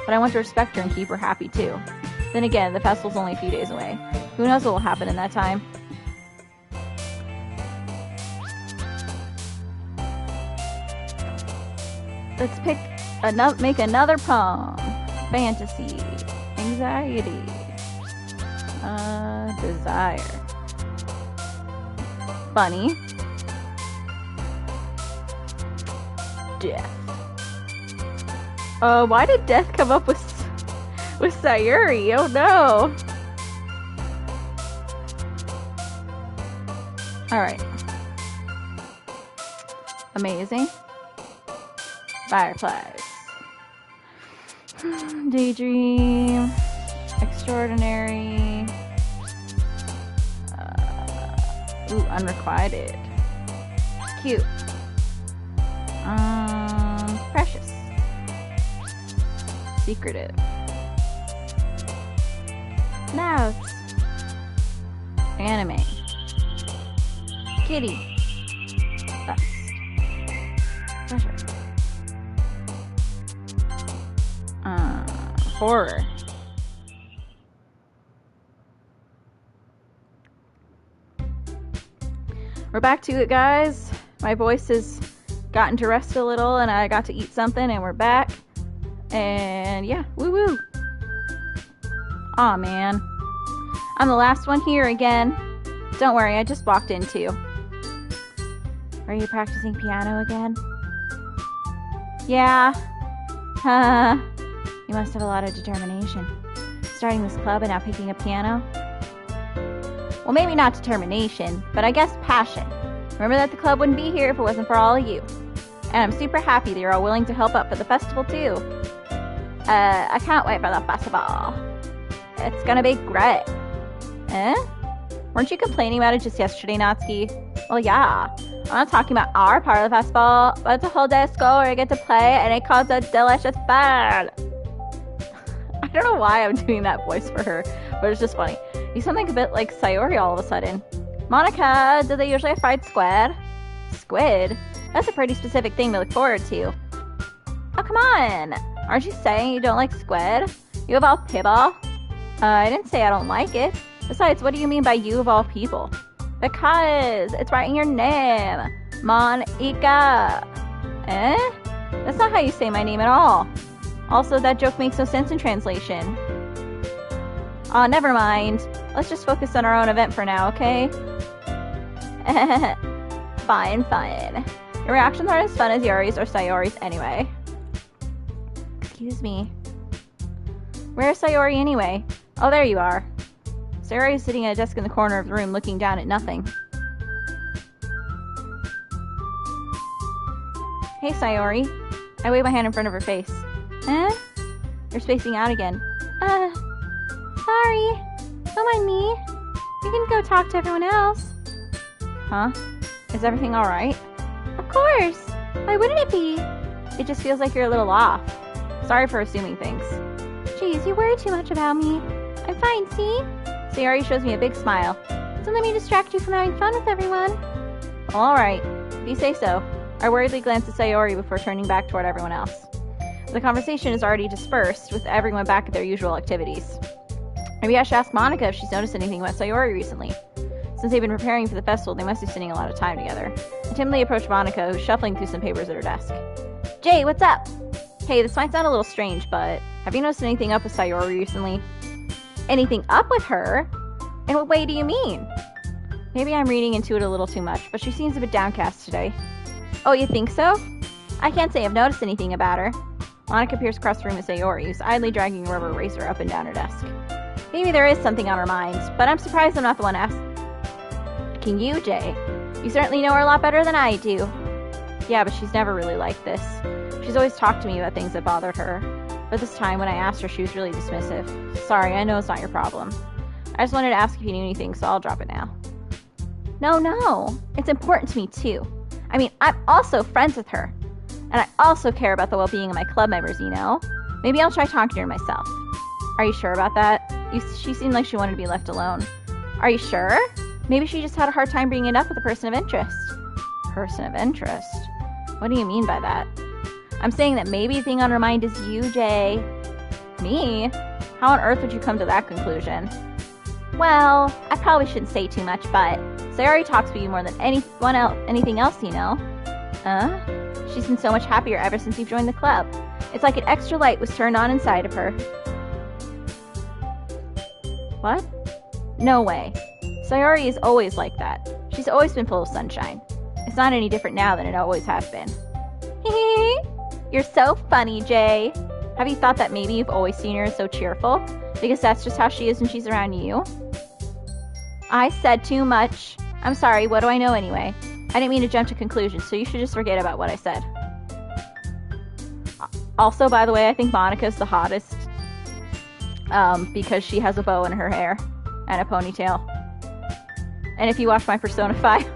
But I want to respect her and keep her happy too. Then again, the festival's only a few days away. Who knows what will happen in that time? Let's make another poem. Fantasy. Anxiety. Desire. Funny. Death. Why did death come up with Sayuri? Oh no. Alright. Amazing. Fireflies. Daydream. Extraordinary. Unrequited. Cute. Precious. Secretive. Loud. Anime. Kitty. Dust. Pleasure. Horror. We're back to it, guys. My voice has gotten to rest a little, and I got to eat something, and we're back. And yeah, woo-woo. Aw, man. I'm the last one here again. Don't worry, I just walked in too. Are you practicing piano again? Yeah. You must have a lot of determination. Starting this club and now picking up piano? Well, maybe not determination, but I guess passion. Remember that the club wouldn't be here if it wasn't for all of you. And I'm super happy that you're all willing to help up for the festival too. I can't wait for the festival. It's gonna be great. Weren't you complaining about it just yesterday, Natsuki? Well, yeah. I'm not talking about our part of the festival, but it's a whole day of school where I get to play and it causes a delicious fun. I don't know why I'm doing that voice for her, but it's just funny. You sound like a bit like Sayori all of a sudden. Monica, do they usually fight squid? Squid? That's a pretty specific thing to look forward to. Oh, come on! Aren't you saying you don't like squid? You of all people? I didn't say I don't like it. Besides, what do you mean by you of all people? Because it's right in your name. Monica. That's not how you say my name at all. Also, that joke makes no sense in translation. Aw, never mind. Let's just focus on our own event for now, okay? Fine. Your reactions aren't as fun as Yuri's or Sayori's anyway. Excuse me. Where's Sayori anyway? Oh, there you are. Sayori is sitting at a desk in the corner of the room looking down at nothing. Hey, Sayori. I wave my hand in front of her face. You're spacing out again. Sorry. Don't mind me. You can go talk to everyone else. Huh? Is everything alright? Of course. Why wouldn't it be? It just feels like you're a little off. Sorry for assuming things. Jeez, you worry too much about me. I'm fine, see? Sayori shows me a big smile. So let me distract you from having fun with everyone. Alright, if you say so. I worriedly glance at Sayori before turning back toward everyone else. The conversation is already dispersed, with everyone back at their usual activities. Maybe I should ask Monica if she's noticed anything about Sayori recently. Since they've been preparing for the festival, they must be spending a lot of time together. I timidly approach Monica, who's shuffling through some papers at her desk. Jay, what's up? Hey, this might sound a little strange, but have you noticed anything up with Sayori recently? Anything up with her? In what way do you mean? Maybe I'm reading into it a little too much, but she seems a bit downcast today. Oh, you think so? I can't say I've noticed anything about her. Monica peers across the room at Sayori, who's idly dragging a rubber eraser up and down her desk. Maybe there is something on her mind, but I'm surprised I'm not the one asking you, Jay. You certainly know her a lot better than I do. Yeah, but she's never really like this. She's always talked to me about things that bothered her. But this time, when I asked her, she was really dismissive. Sorry, I know it's not your problem. I just wanted to ask if you knew anything, so I'll drop it now. No. It's important to me, too. I mean, I'm also friends with her. And I also care about the well-being of my club members, you know? Maybe I'll try talking to her myself. Are you sure about that? She seemed like she wanted to be left alone. Are you sure? Maybe she just had a hard time bringing it up with a person of interest. Person of interest? What do you mean by that? I'm saying that maybe the thing on her mind is you, Jay. Me? How on earth would you come to that conclusion? Well, I probably shouldn't say too much, but Sayori talks about you more than anything else, you know? She's been so much happier ever since you've joined the club. It's like an extra light was turned on inside of her. What? No way. Sayori is always like that. She's always been full of sunshine. It's not any different now than it always has been. Hee. You're so funny, Jay. Have you thought that maybe you've always seen her as so cheerful? Because that's just how she is when she's around you? I said too much. I'm sorry, what do I know anyway? I didn't mean to jump to conclusions, so you should just forget about what I said. Also, by the way, I think Monica's the hottest. Because she has a bow in her hair and a ponytail. And if you watch my Persona 5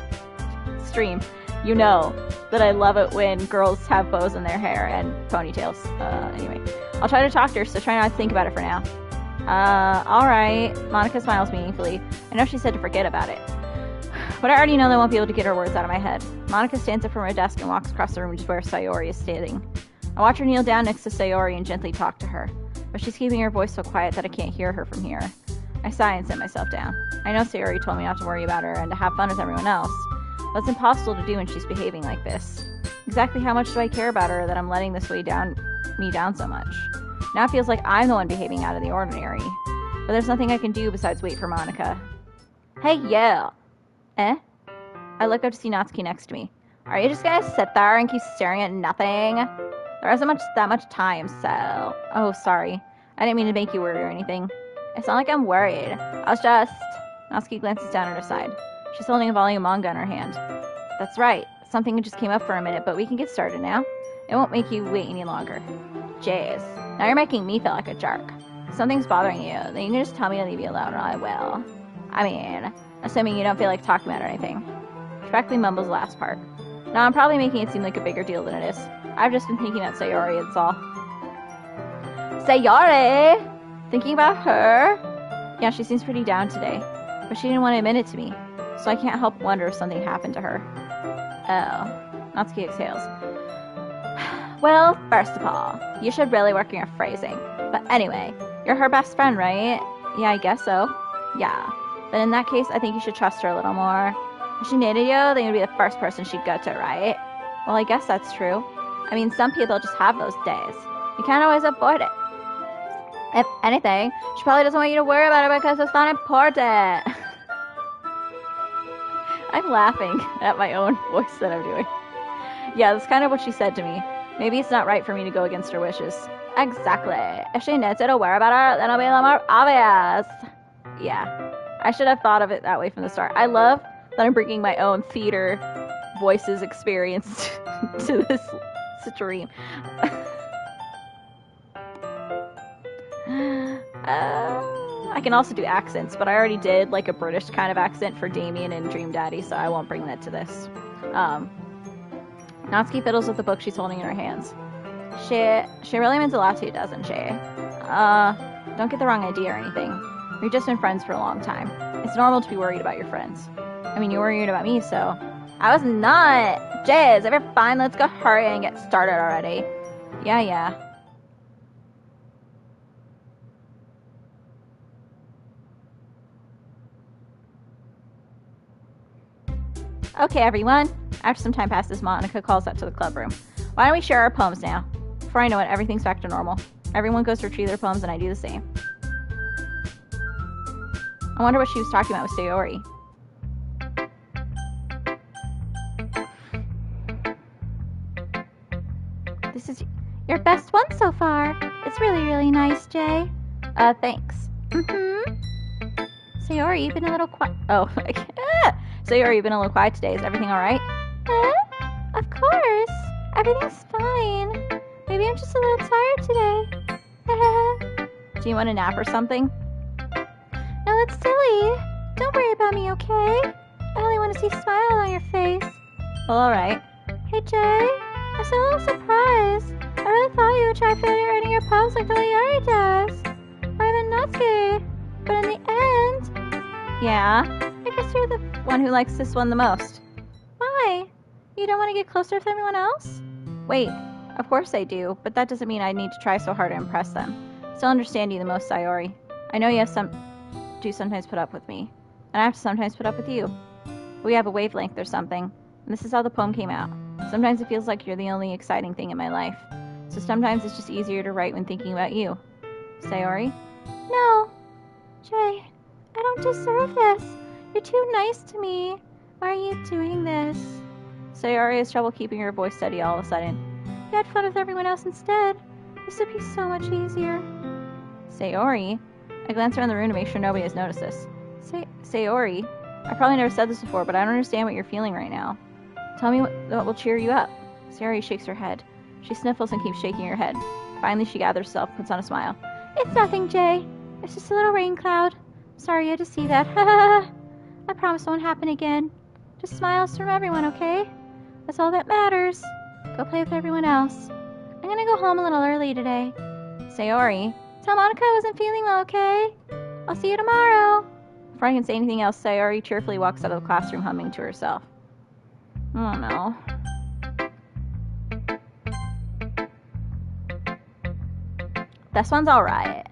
stream, you know that I love it when girls have bows in their hair and ponytails. Anyway, I'll try to talk to her, so try not to think about it for now. Alright. Monica smiles meaningfully. I know she said to forget about it. But I already know that I won't be able to get her words out of my head. Monica stands up from her desk and walks across the room to where Sayori is standing. I watch her kneel down next to Sayori and gently talk to her. But she's keeping her voice so quiet that I can't hear her from here. I sigh and sit myself down. I know Sayori told me not to worry about her and to have fun with everyone else, but it's impossible to do when she's behaving like this. Exactly how much do I care about her that I'm letting this weigh me down so much? Now it feels like I'm the one behaving out of the ordinary. But there's nothing I can do besides wait for Monica. Hey, yeah! I look up to see Natsuki next to me. Are you just gonna sit there and keep staring at nothing? There isn't that much time, so... Oh, sorry. I didn't mean to make you worry or anything. It's not like I'm worried. I was just... Natsuki glances down at her side. She's holding a volume manga in her hand. That's right. Something just came up for a minute, but we can get started now. It won't make you wait any longer. Jeez. Now you're making me feel like a jerk. If something's bothering you, then you can just tell me to leave you alone and I will. I mean, assuming you don't feel like talking about it or anything. She practically mumbles the last part. Now I'm probably making it seem like a bigger deal than it is. I've just been thinking about Sayori, that's all. Sayori! Thinking about her? Yeah, she seems pretty down today. But she didn't want to admit it to me. So I can't help wonder if something happened to her. Oh. Natsuki exhales. Well, first of all, you should really work on your phrasing. But anyway, you're her best friend, right? Yeah, I guess so. Yeah. But in that case, I think you should trust her a little more. If she needed you, then you'd be the first person she'd go to, right? Well, I guess that's true. I mean, some people just have those days. You can't always avoid it. If anything, she probably doesn't want you to worry about it because it's not important. I'm laughing at my own voice that I'm doing. Yeah, that's kind of what she said to me. Maybe it's not right for me to go against her wishes. Exactly. If she needs you to worry about her, then it'll be a little more obvious. Yeah, I should have thought of it that way from the start. I love that I'm bringing my own theater voices experience to this stream. I can also do accents, but I already did like a British kind of accent for Damien and Dream Daddy, so I won't bring that to this. Natsuki fiddles with the book she's holding in her hands. She really means a lot to you, doesn't she? Don't get the wrong idea or anything. We've just been friends for a long time. It's normal to be worried about your friends. I mean, you're worried about me, so... I was not! Jizz, if you're fine, let's go hurry and get started already. Yeah. Okay, everyone. After some time passes, Monica calls out to the club room. Why don't we share our poems now? Before I know it, everything's back to normal. Everyone goes to retrieve their poems, and I do the same. I wonder what she was talking about with Sayori. Your best one so far. It's really, really nice, Jay. Thanks. Sayori, you've been a little quiet. Oh, Sayori, you've been a little quiet today. Is everything alright? Of course. Everything's fine. Maybe I'm just a little tired today. Do you want a nap or something? No, that's silly. Don't worry about me, okay? I only want to see a smile on your face. Well, alright. Hey, Jay. I'm so a little surprised. I really thought you would try writing your poems like the way Yuri does. Or even Natsuki. But in the end... Yeah? I guess you're the one who likes this one the most. Why? You don't want to get closer with everyone else? Wait, of course I do, but that doesn't mean I need to try so hard to impress them. Still understand you the most, Sayori. I know you have sometimes put up with me. And I have to sometimes put up with you. We have a wavelength or something. And this is how the poem came out. Sometimes it feels like you're the only exciting thing in my life. So sometimes it's just easier to write when thinking about you. Sayori? No. Jay, I don't deserve this. You're too nice to me. Why are you doing this? Sayori has trouble keeping her voice steady all of a sudden. You had fun with everyone else instead. This would be so much easier. Sayori? I glance around the room to make sure nobody has noticed this. Sayori? I probably never said this before, but I don't understand what you're feeling right now. Tell me what will cheer you up. Sayori shakes her head. She sniffles and keeps shaking her head. Finally, she gathers herself and puts on a smile. It's nothing, Jay. It's just a little rain cloud. Sorry you had to see that. I promise it won't happen again. Just smiles from everyone, okay? That's all that matters. Go play with everyone else. I'm gonna go home a little early today. Sayori, tell Monica I wasn't feeling well, okay? I'll see you tomorrow. Before I can say anything else, Sayori cheerfully walks out of the classroom humming to herself. Oh no. This one's alright.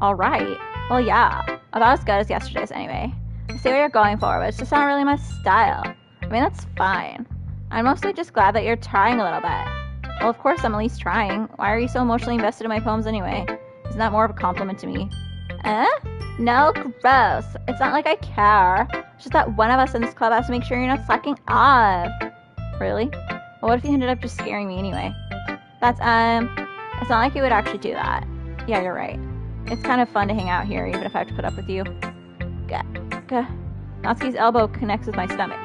Alright? Well, yeah. About as good as yesterday's anyway. I see what you're going for, but it's just not really my style. I mean, that's fine. I'm mostly just glad that you're trying a little bit. Well, of course I'm at least trying. Why are you so emotionally invested in my poems anyway? Isn't that more of a compliment to me? No, gross. It's not like I care. It's just that one of us in this club has to make sure you're not slacking off. Really? Well, what if you ended up just scaring me anyway? It's not like you would actually do that. Yeah, you're right. It's kind of fun to hang out here, even if I have to put up with you. Natsuki's elbow connects with my stomach.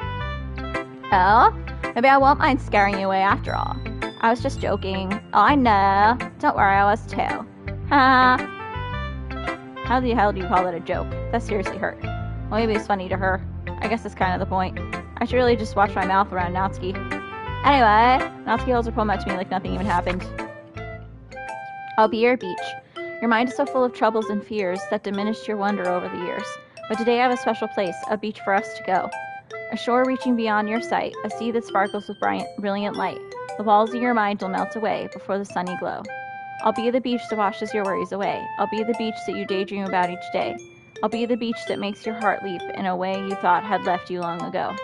Oh? Maybe I won't mind scaring you away after all. I was just joking. Oh, I know. Don't worry, I was too. Ha. How the hell do you call it a joke? That seriously hurt. Well, maybe it's funny to her. I guess that's kind of the point. I should really just watch my mouth around Natsuki. Anyway, Natsuki holds her poem out to me like nothing even happened. I'll be your beach. Your mind is so full of troubles and fears that diminished your wonder over the years. But today I have a special place, a beach for us to go. A shore reaching beyond your sight, a sea that sparkles with brilliant light. The walls of your mind will melt away before the sunny glow. I'll be the beach that washes your worries away. I'll be the beach that you daydream about each day. I'll be the beach that makes your heart leap in a way you thought had left you long ago.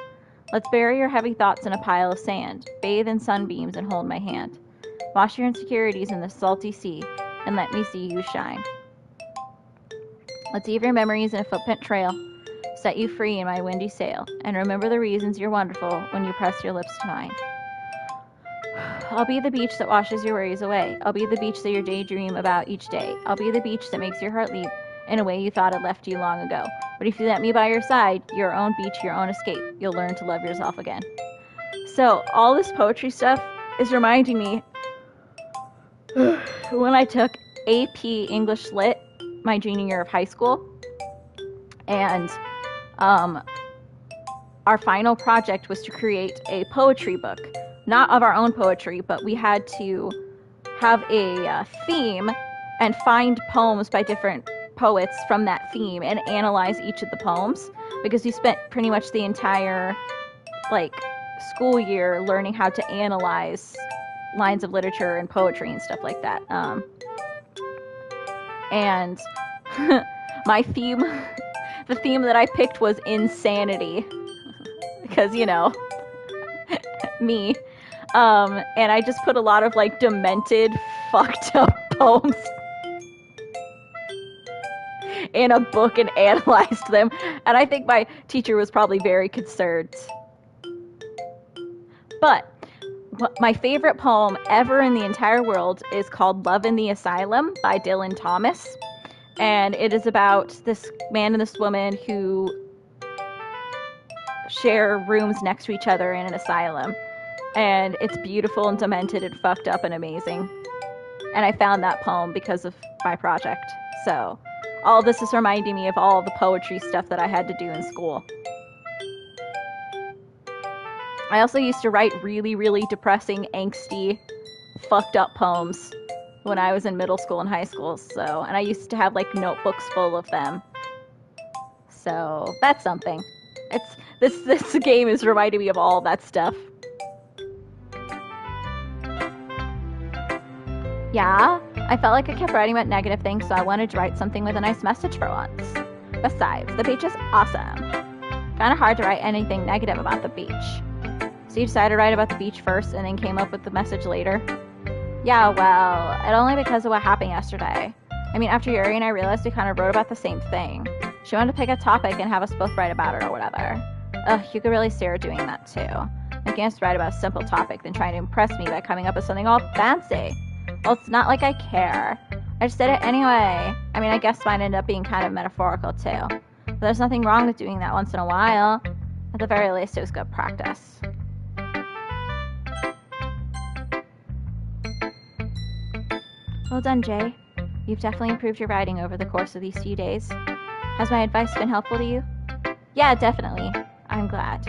Let's bury your heavy thoughts in a pile of sand, bathe in sunbeams and hold my hand. Wash your insecurities in the salty sea, and let me see you shine. Let's leave your memories in a footprint trail, set you free in my windy sail, and remember the reasons you're wonderful when you press your lips to mine. I'll be the beach that washes your worries away. I'll be the beach that you daydream about each day. I'll be the beach that makes your heart leap in a way you thought had left you long ago. But if you let me by your side, your own beach, your own escape, you'll learn to love yourself again. So all this poetry stuff is reminding me when I took AP English Lit my junior year of high school, and our final project was to create a poetry book, not of our own poetry, but we had to have a theme and find poems by different poets from that theme and analyze each of the poems, because we spent pretty much the entire school year learning how to analyze lines of literature and poetry and stuff like that. And my theme, the theme that I picked was insanity, because, you know, me. And I just put a lot of demented, fucked up poems in a book and analyzed them. And I think my teacher was probably very concerned. But my favorite poem ever in the entire world is called Love in the Asylum by Dylan Thomas. And it is about this man and this woman who share rooms next to each other in an asylum. And it's beautiful and demented and fucked up and amazing. And I found that poem because of my project. So all this is reminding me of all the poetry stuff that I had to do in school. I also used to write really, really depressing, angsty, fucked up poems when I was in middle school and high school. And I used to have like notebooks full of them. So that's something. This game is reminding me of all that stuff. Yeah, I felt like I kept writing about negative things, so I wanted to write something with a nice message for once. Besides, the beach is awesome. Kinda hard to write anything negative about the beach. So you decided to write about the beach first and then came up with the message later? Yeah, well, it only because of what happened yesterday. I mean, after Yuri and I realized we kind of wrote about the same thing. She wanted to pick a topic and have us both write about it or whatever. Ugh, you could really see her doing that too. Making us write about a simple topic, then trying to impress me by coming up with something all fancy. Well, it's not like I care. I just did it anyway. I mean, I guess mine ended up being kind of metaphorical too. But there's nothing wrong with doing that once in a while. At the very least, it was good practice. Well done, Jay. You've definitely improved your writing over the course of these few days. Has my advice been helpful to you? Yeah, definitely. I'm glad.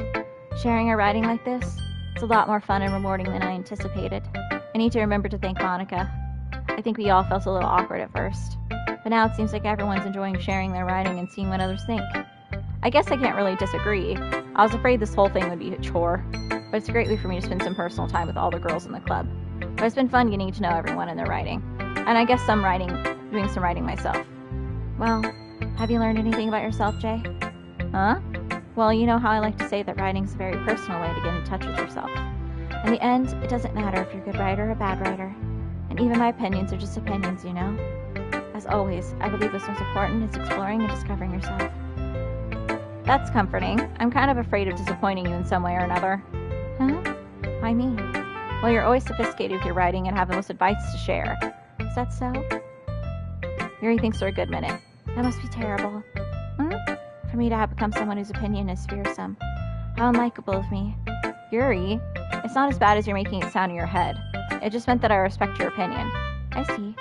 Sharing a writing like this, it's a lot more fun and rewarding than I anticipated. I need to remember to thank Monica. I think we all felt a little awkward at first, but now it seems like everyone's enjoying sharing their writing and seeing what others think. I guess I can't really disagree. I was afraid this whole thing would be a chore, but it's a great way for me to spend some personal time with all the girls in the club. But it's been fun getting to know everyone and their writing, and I guess doing some writing myself. Well, have you learned anything about yourself, Jay? Huh? Well, you know how I like to say that writing's a very personal way to get in touch with yourself. In the end, it doesn't matter if you're a good writer or a bad writer. And even my opinions are just opinions, you know? As always, I believe what's most important is exploring and discovering yourself. That's comforting. I'm kind of afraid of disappointing you in some way or another. Huh? Why me? Well, you're always sophisticated with your writing and have the most advice to share. Is that so? Yuri thinks for a good minute. That must be terrible. For me to have become someone whose opinion is fearsome. How unlikable of me. Yuri, it's not as bad as you're making it sound in your head. It just meant that I respect your opinion. I see.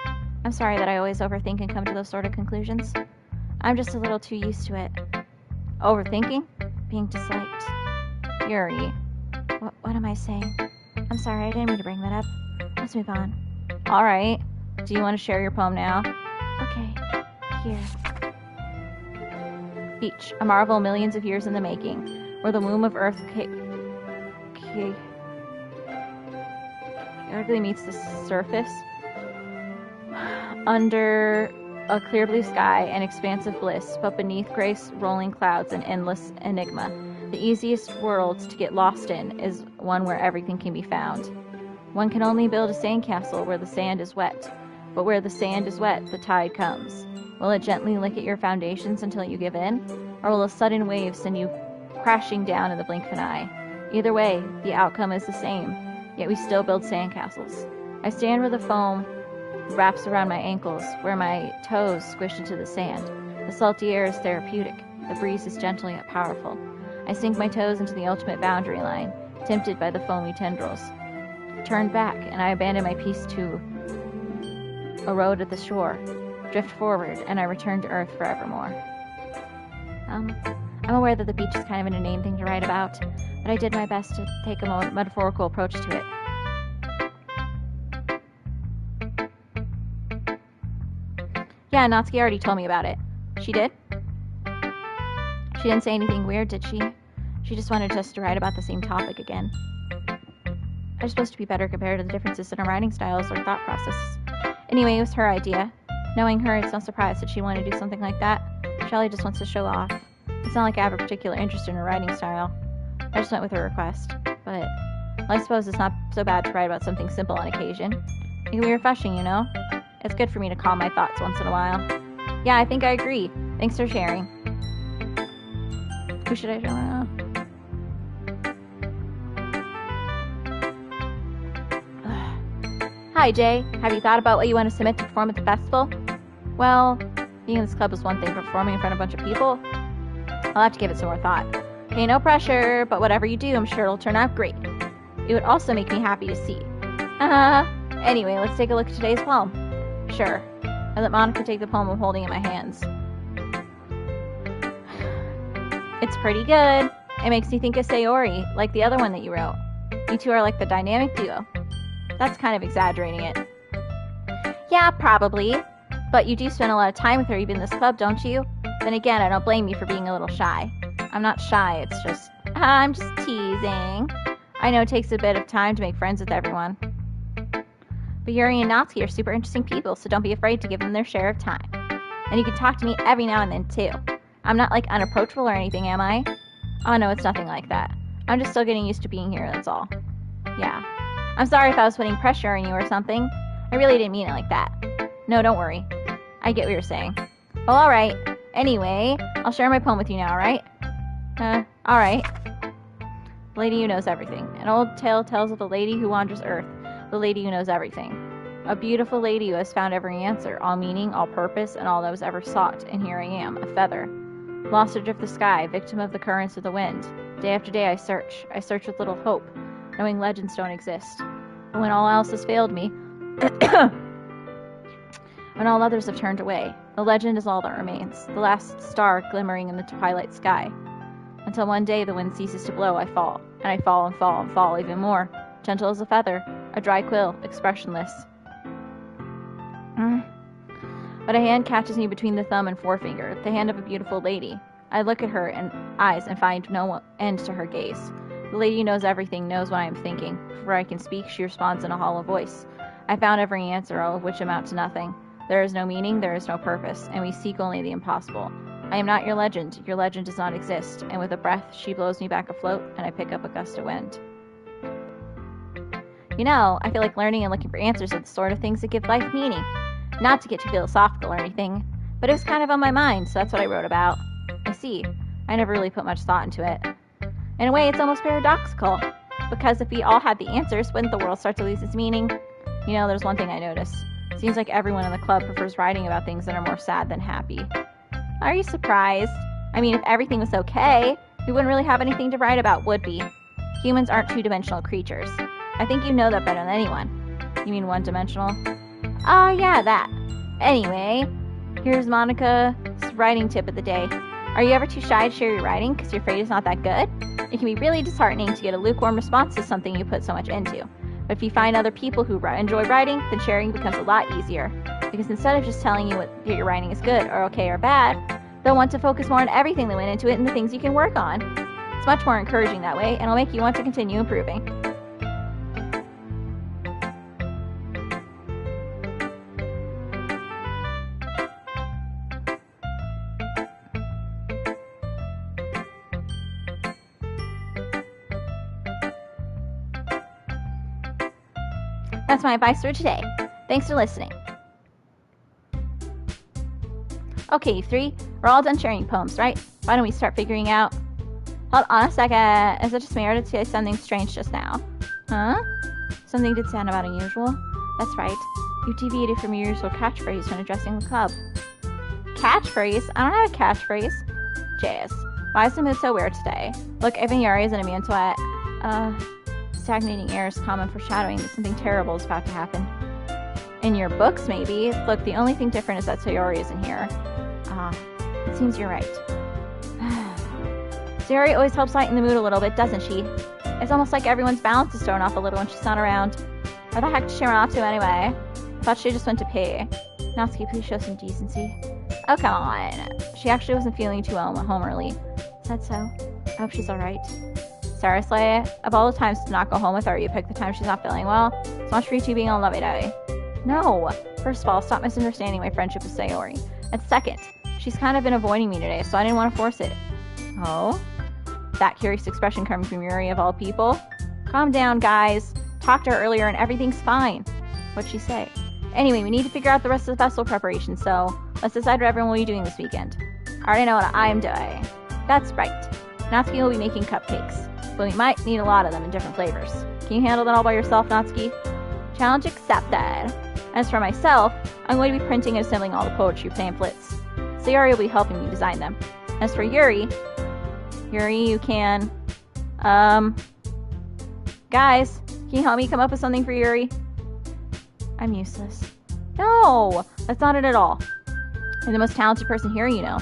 I'm sorry that I always overthink and come to those sort of conclusions. I'm just a little too used to it. Overthinking? Being disliked. Yuri. What am I saying? I'm sorry, I didn't mean to bring that up. Let's move on. Alright. Do you want to share your poem now? Okay. Here. Beach, a marvel millions of years in the making, where the womb of Earth directly meets the surface. Under a clear blue sky and expansive bliss, but beneath gray rolling clouds and endless enigma. The easiest world to get lost in is one where everything can be found. One can only build a sandcastle where the sand is wet, but where the sand is wet, the tide comes. Will it gently lick at your foundations until you give in, or will a sudden wave send you crashing down in the blink of an eye? Either way, the outcome is the same, yet we still build sandcastles. I stand where the foam wraps around my ankles, where my toes squish into the sand. The salty air is therapeutic, the breeze is gentle yet powerful. I sink my toes into the ultimate boundary line, tempted by the foamy tendrils. Turn back, and I abandon my peace to a road at the shore, drift forward, and I return to Earth forevermore. I'm aware that the beach is kind of an inane thing to write about, but I did my best to take a metaphorical approach to it. Yeah, Natsuki already told me about it. She did? She didn't say anything weird, did she? She just wanted us to write about the same topic again. I'm supposed to be better compared to the differences in our writing styles or thought processes. Anyway, it was her idea. Knowing her, it's no surprise that she wanted to do something like that. Shelly just wants to show off. It's not like I have a particular interest in her writing style. I just went with her request. But, well, I suppose it's not so bad to write about something simple on occasion. It can be refreshing, you know? It's good for me to calm my thoughts once in a while. Yeah, I think I agree. Thanks for sharing. Who should I show now? Hi, Jay. Have you thought about what you want to submit to perform at the festival? Well, being in this club is one thing, but performing in front of a bunch of people? I'll have to give it some more thought. Okay, no pressure, but whatever you do, I'm sure it'll turn out great. It would also make me happy to see. Anyway, let's take a look at today's poem. Sure. I let Monica take the poem I'm holding in my hands. It's pretty good. It makes me think of Sayori, like the other one that you wrote. You two are like the dynamic duo. That's kind of exaggerating it. Yeah, probably. But you do spend a lot of time with her even in this club, don't you? Then again, I don't blame you for being a little shy. I'm not shy, it's just... I'm just teasing. I know it takes a bit of time to make friends with everyone. But Yuri and Natsuki are super interesting people, so don't be afraid to give them their share of time. And you can talk to me every now and then, too. I'm not, like, unapproachable or anything, am I? Oh, no, it's nothing like that. I'm just still getting used to being here, that's all. Yeah. I'm sorry if I was putting pressure on you or something. I really didn't mean it like that. No, don't worry. I get what you're saying. Well, alright. Anyway, I'll share my poem with you now, alright? Alright. The Lady Who Knows Everything. An old tale tells of a lady who wanders earth. The lady who knows everything. A beautiful lady who has found every answer, all meaning, all purpose, and all that was ever sought. And here I am, a feather. Lost adrift the sky, victim of the currents of the wind. Day after day I search with little hope, knowing legends don't exist. But when all else has failed me, when all others have turned away, the legend is all that remains, the last star glimmering in the twilight sky. Until one day the wind ceases to blow, I fall, and I fall and fall and fall even more, gentle as a feather, a dry quill, expressionless. But a hand catches me between the thumb and forefinger, the hand of a beautiful lady. I look at her eyes and find no end to her gaze. The lady who knows everything knows what I am thinking. Before I can speak, she responds in a hollow voice. I found every answer, all of which amount to nothing. There is no meaning, there is no purpose, and we seek only the impossible. I am not your legend does not exist, and with a breath, she blows me back afloat, and I pick up a gust of wind. You know, I feel like learning and looking for answers are the sort of things that give life meaning. Not to get too philosophical or anything, but it was kind of on my mind, so that's what I wrote about. I see. I never really put much thought into it. In a way, it's almost paradoxical, because if we all had the answers, wouldn't the world start to lose its meaning? You know, there's one thing I notice. It seems like everyone in the club prefers writing about things that are more sad than happy. Are you surprised? I mean, if everything was okay, we wouldn't really have anything to write about, would we? Humans aren't two-dimensional creatures. I think you know that better than anyone. You mean one-dimensional? Oh, yeah, that. Anyway, here's Monica's writing tip of the day. Are you ever too shy to share your writing because you're afraid it's not that good? It can be really disheartening to get a lukewarm response to something you put so much into. But if you find other people who enjoy writing, then sharing becomes a lot easier. Because instead of just telling you that your writing is good or okay or bad, they'll want to focus more on everything that went into it and the things you can work on. It's much more encouraging that way, and it'll make you want to continue improving. That's my advice for today. Thanks for listening. Okay, you three, we're all done sharing poems, right? Why don't we start figuring out... Hold on a second. Is it just me or did say something strange just now? Huh? Something did sound about unusual. That's right. You deviated from your usual catchphrase when addressing the club. Catchphrase? I don't have a catchphrase. Jazz. Why is the mood so weird today? Look, even Yuri isn't immune to it. Stagnating air is common foreshadowing that something terrible is about to happen. In your books, maybe. Look, the only thing different is that Sayori isn't here. It seems you're right. Sayori always helps lighten the mood a little bit, doesn't she? It's almost like everyone's balance is thrown off a little when she's not around. Where the heck did she run off to anyway? I thought she just went to pee. Natsuki, please show some decency. Oh, come on. She actually wasn't feeling too well and went home early. Said so. I hope she's alright. Seriously, of all the times to not go home with her, you pick the time she's not feeling well. It's much for you two being all lovey-dovey. No! First of all, stop misunderstanding my friendship with Sayori. And second, she's kind of been avoiding me today, so I didn't want to force it. Oh? That curious expression coming from Yuri of all people? Calm down, guys. Talked to her earlier and everything's fine. What'd she say? Anyway, we need to figure out the rest of the festival preparation, so let's decide what everyone will be doing this weekend. I already know what I'm doing. That's right. Natsuki will be making cupcakes. But we might need a lot of them in different flavors. Can you handle that all by yourself, Natsuki? Challenge accepted. As for myself, I'm going to be printing and assembling all the poetry pamphlets. Sayori will be helping me design them. As for Yuri, you can, guys, can you help me come up with something for Yuri? I'm useless. No, that's not it at all. You're the most talented person here, you know.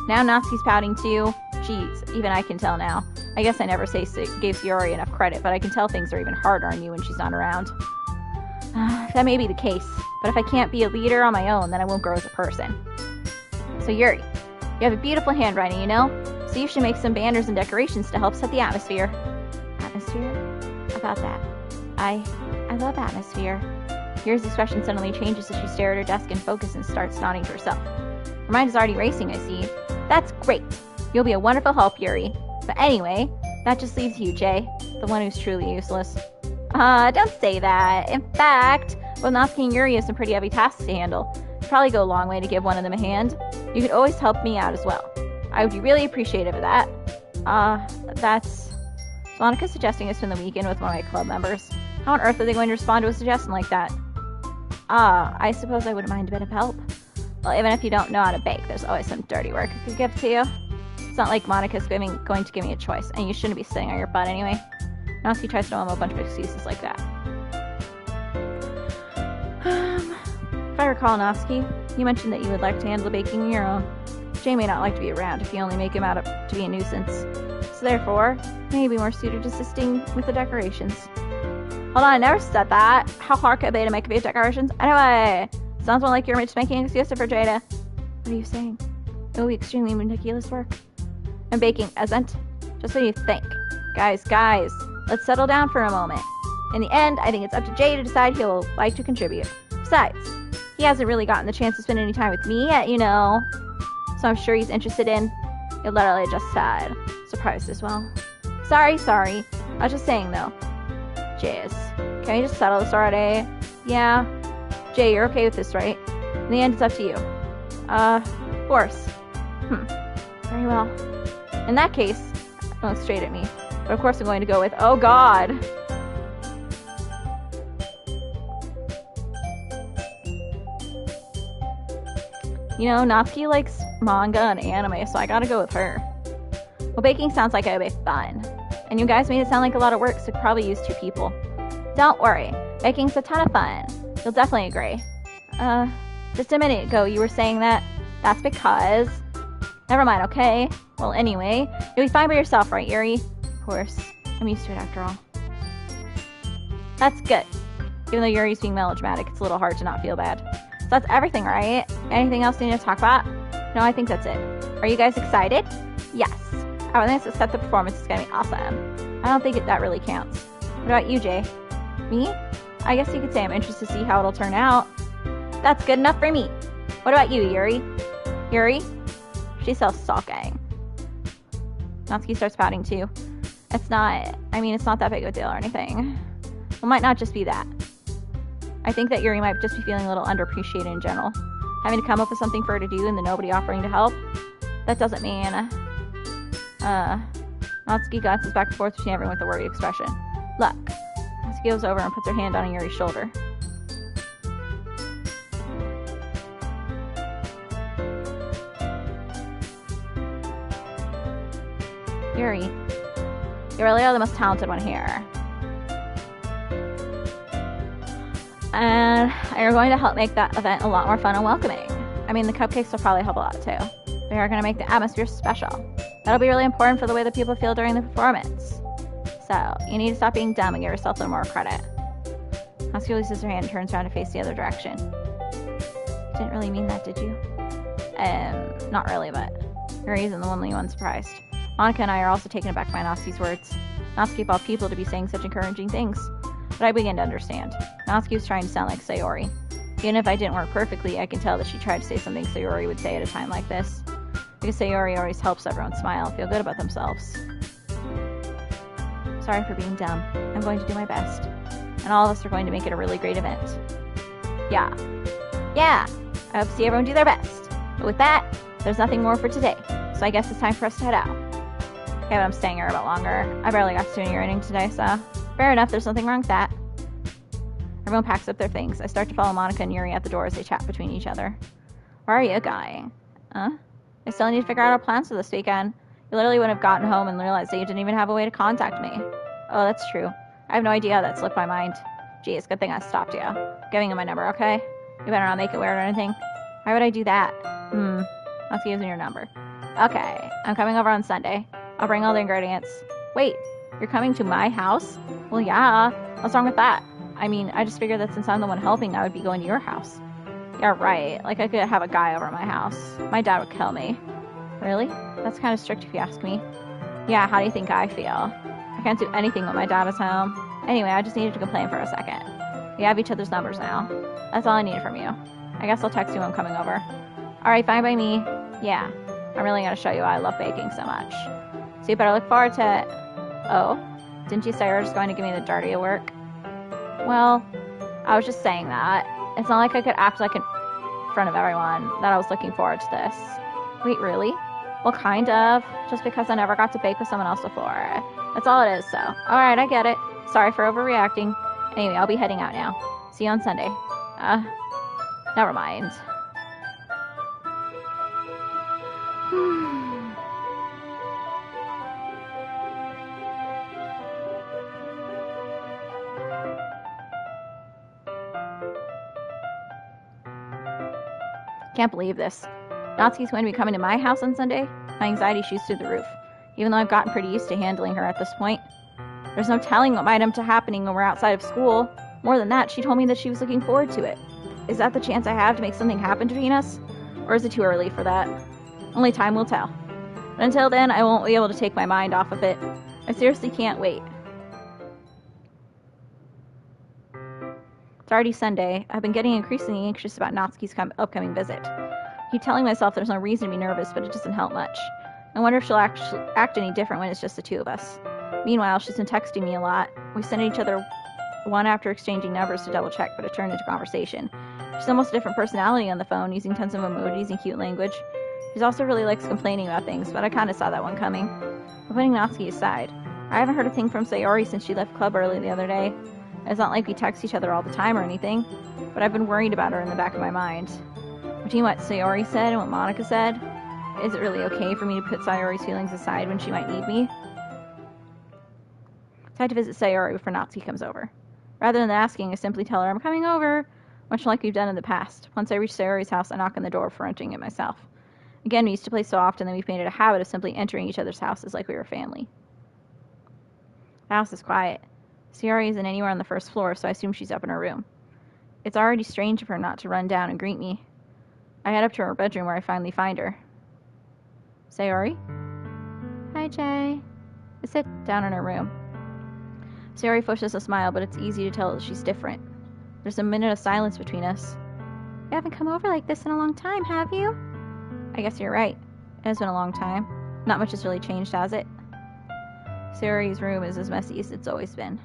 Now Natsuki's pouting too. Jeez, even I can tell now. I guess I never gave Sayori enough credit, but I can tell things are even harder on you when she's not around. That may be the case, but if I can't be a leader on my own, then I won't grow as a person. So Yuri, you have a beautiful handwriting, you know? So you should make some banners and decorations to help set the atmosphere. Atmosphere? About that. I love atmosphere. Yuri's expression suddenly changes as she stares at her desk and focuses and starts nodding to herself. Her mind is already racing, I see. That's great. You'll be a wonderful help, Yuri. But anyway, that just leaves you, Jay, the one who's truly useless. Don't say that. In fact, both Natsuki and Yuri have some pretty heavy tasks to handle. It'd probably go a long way to give one of them a hand. You could always help me out as well. I would be really appreciative of that. That's... Monica suggesting I spend the weekend with one of my club members. How on earth are they going to respond to a suggestion like that? I suppose I wouldn't mind a bit of help. Well, even if you don't know how to bake, there's always some dirty work I could give to you. It's not like Monica's going to give me a choice, and you shouldn't be sitting on your butt anyway. Natsuki tries to know a bunch of excuses like that. If I recall, Natsuki, you mentioned that you would like to handle the baking on your own. Jay may not like to be around if you only make him out to be a nuisance. So therefore, he may be more suited to assisting with the decorations. Hold on, I never said that. How hard could it be to make a few decorations? Anyway, sounds more like you're just making an excuse for Jada. What are you saying? It will be extremely meticulous work. And baking isn't. Just what do you think? Guys, let's settle down for a moment. In the end, I think it's up to Jay to decide he'll like to contribute. Besides, he hasn't really gotten the chance to spend any time with me yet, you know. So I'm sure he's interested in... It literally just said. Surprised as well. Sorry. I was just saying, though. Jeez. Can we just settle this already? Yeah. Jay, you're okay with this, right? In the end, it's up to you. Of course. Very well. In that case, don't look straight at me. But of course I'm going to go with, oh god! You know, Natsuki likes manga and anime, so I gotta go with her. Well, baking sounds like it would be fun. And you guys made it sound like a lot of work, so could probably use 2 people. Don't worry, baking's a ton of fun. You'll definitely agree. Just a minute ago you were saying that. That's because... Never mind, okay? Well, anyway, you'll be fine by yourself, right, Yuri? Of course. I'm used to it after all. That's good. Even though Yuri's being melodramatic, it's a little hard to not feel bad. So that's everything, right? Anything else you need to talk about? No, I think that's it. Are you guys excited? Yes. I think it's set the performance is gonna be awesome. I don't think that really counts. What about you, Jay? Me? I guess you could say I'm interested to see how it'll turn out. That's good enough for me. What about you, Yuri? Yuri? She's self-stalking. Natsuki starts pouting too. It's not that big of a deal or anything. It might not just be that. I think that Yuri might just be feeling a little underappreciated in general. Having to come up with something for her to do and then nobody offering to help. That doesn't mean... Natsuki glances back and forth between everyone with a worried expression. Look. Natsuki goes over and puts her hand on Yuri's shoulder. Yuri, you really are the most talented one here. And you're going to help make that event a lot more fun and welcoming. I mean, the cupcakes will probably help a lot too. They are going to make the atmosphere special. That'll be really important for the way that people feel during the performance. So, you need to stop being dumb and give yourself a little more credit. Natsuki releases her hand and turns around to face the other direction. You didn't really mean that, did you? Not really, but Yuri isn't the only one surprised. Monica and I are also taken aback by Natsuki's words. Natsuki of all people to be saying such encouraging things. But I begin to understand. Natsuki was trying to sound like Sayori. Even if I didn't work perfectly, I can tell that she tried to say something Sayori would say at a time like this. Because Sayori always helps everyone smile and feel good about themselves. Sorry for being dumb. I'm going to do my best. And all of us are going to make it a really great event. Yeah. I hope to see everyone do their best. But with that, there's nothing more for today. So I guess it's time for us to head out. Okay, but I'm staying here a bit longer. I barely got to do any writing today, so fair enough, there's nothing wrong with that. Everyone packs up their things. I start to follow Monica and Yuri at the door as they chat between each other. Where are you going? Huh? I still need to figure out our plans for this weekend. You literally wouldn't have gotten home and realized that you didn't even have a way to contact me. Oh, that's true. I have no idea how that slipped my mind. Geez, good thing I stopped you. Giving you my number, okay? You better not make it weird or anything. Why would I do that? Let's give me your number. Okay, I'm coming over on Sunday. I'll bring all the ingredients. Wait, you're coming to my house? Well, yeah. What's wrong with that? I mean, I just figured that since I'm the one helping, I would be going to your house. Yeah, right. Like, I could have a guy over at my house. My dad would kill me. Really? That's kind of strict if you ask me. Yeah, how do you think I feel? I can't do anything when my dad is home. Anyway, I just needed to complain for a second. We have each other's numbers now. That's all I needed from you. I guess I'll text you when I'm coming over. Alright, fine by me. Yeah, I'm really gonna show you why I love baking so much. So you better look forward to it. Oh, didn't you say you were just going to give me the dirty work? Well, I was just saying that. It's not like I could act like in front of everyone that I was looking forward to this. Wait, really? Well, kind of. Just because I never got to bake with someone else before. That's all it is, so. Alright, I get it. Sorry for overreacting. Anyway, I'll be heading out now. See you on Sunday. Never mind. Can't believe this. Natsuki's going to be coming to my house on Sunday? My anxiety shoots through the roof, even though I've gotten pretty used to handling her at this point. There's no telling what might end up happening when we're outside of school. More than that, she told me that she was looking forward to it. Is that the chance I have to make something happen between us? Or is it too early for that? Only time will tell. But until then, I won't be able to take my mind off of it. I seriously can't wait. It's already Sunday. I've been getting increasingly anxious about Natsuki's upcoming visit. I keep telling myself there's no reason to be nervous, but it doesn't help much. I wonder if she'll act any different when it's just the two of us. Meanwhile, she's been texting me a lot. We send each other one after exchanging numbers to double check, but it turned into conversation. She's almost a different personality on the phone, using tons of emojis and cute language. She also really likes complaining about things, but I kind of saw that one coming. But putting Natsuki aside, I haven't heard a thing from Sayori since she left club early the other day. It's not like we text each other all the time or anything, but I've been worried about her in the back of my mind. Between what Sayori said and what Monica said, is it really okay for me to put Sayori's feelings aside when she might need me? I had to visit Sayori before Natsuki comes over. Rather than asking, I simply tell her I'm coming over, much like we've done in the past. Once I reach Sayori's house, I knock on the door before entering it myself. Again, we used to play so often that we've made it a habit of simply entering each other's houses like we were family. The house is quiet. Sayori isn't anywhere on the first floor, so I assume she's up in her room. It's already strange of her not to run down and greet me. I head up to her bedroom where I finally find her. Sayori? Hi, Jay. I sit down in her room. Sayori forces a smile, but it's easy to tell that she's different. There's a minute of silence between us. You haven't come over like this in a long time, have you? I guess you're right. It has been a long time. Not much has really changed, has it? Sayori's room is as messy as it's always been.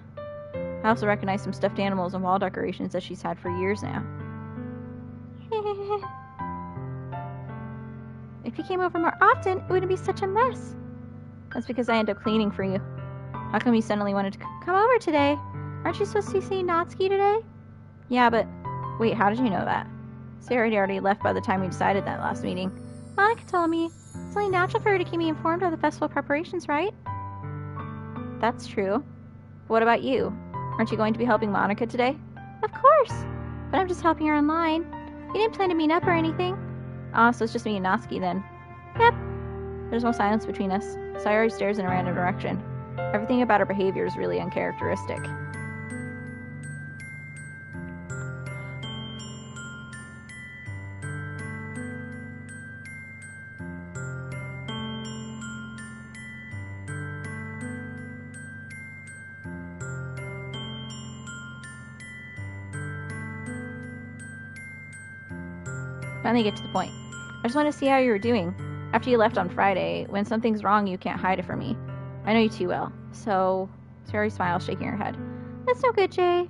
I also recognize some stuffed animals and wall decorations that she's had for years now. If you came over more often, it wouldn't be such a mess. That's because I end up cleaning for you. How come you suddenly wanted to come over today? Aren't you supposed to see Natsuki today? Yeah, but... Wait, how did you know that? Sayori already left by the time we decided that last meeting. Monica told me. It's only natural for her to keep me informed of the festival preparations, right? That's true. But what about you? Aren't you going to be helping Monica today? Of course! But I'm just helping her online. We didn't plan to meet up or anything. Ah, so it's just me and Natsuki then. Yep. There's no silence between us. Sayori stares in a random direction. Everything about her behavior is really uncharacteristic. Finally get to the point. I just want to see how you were doing. After you left on Friday, when something's wrong, you can't hide it from me. I know you too well. So, Sayori smiles, shaking her head. That's no good, Jay.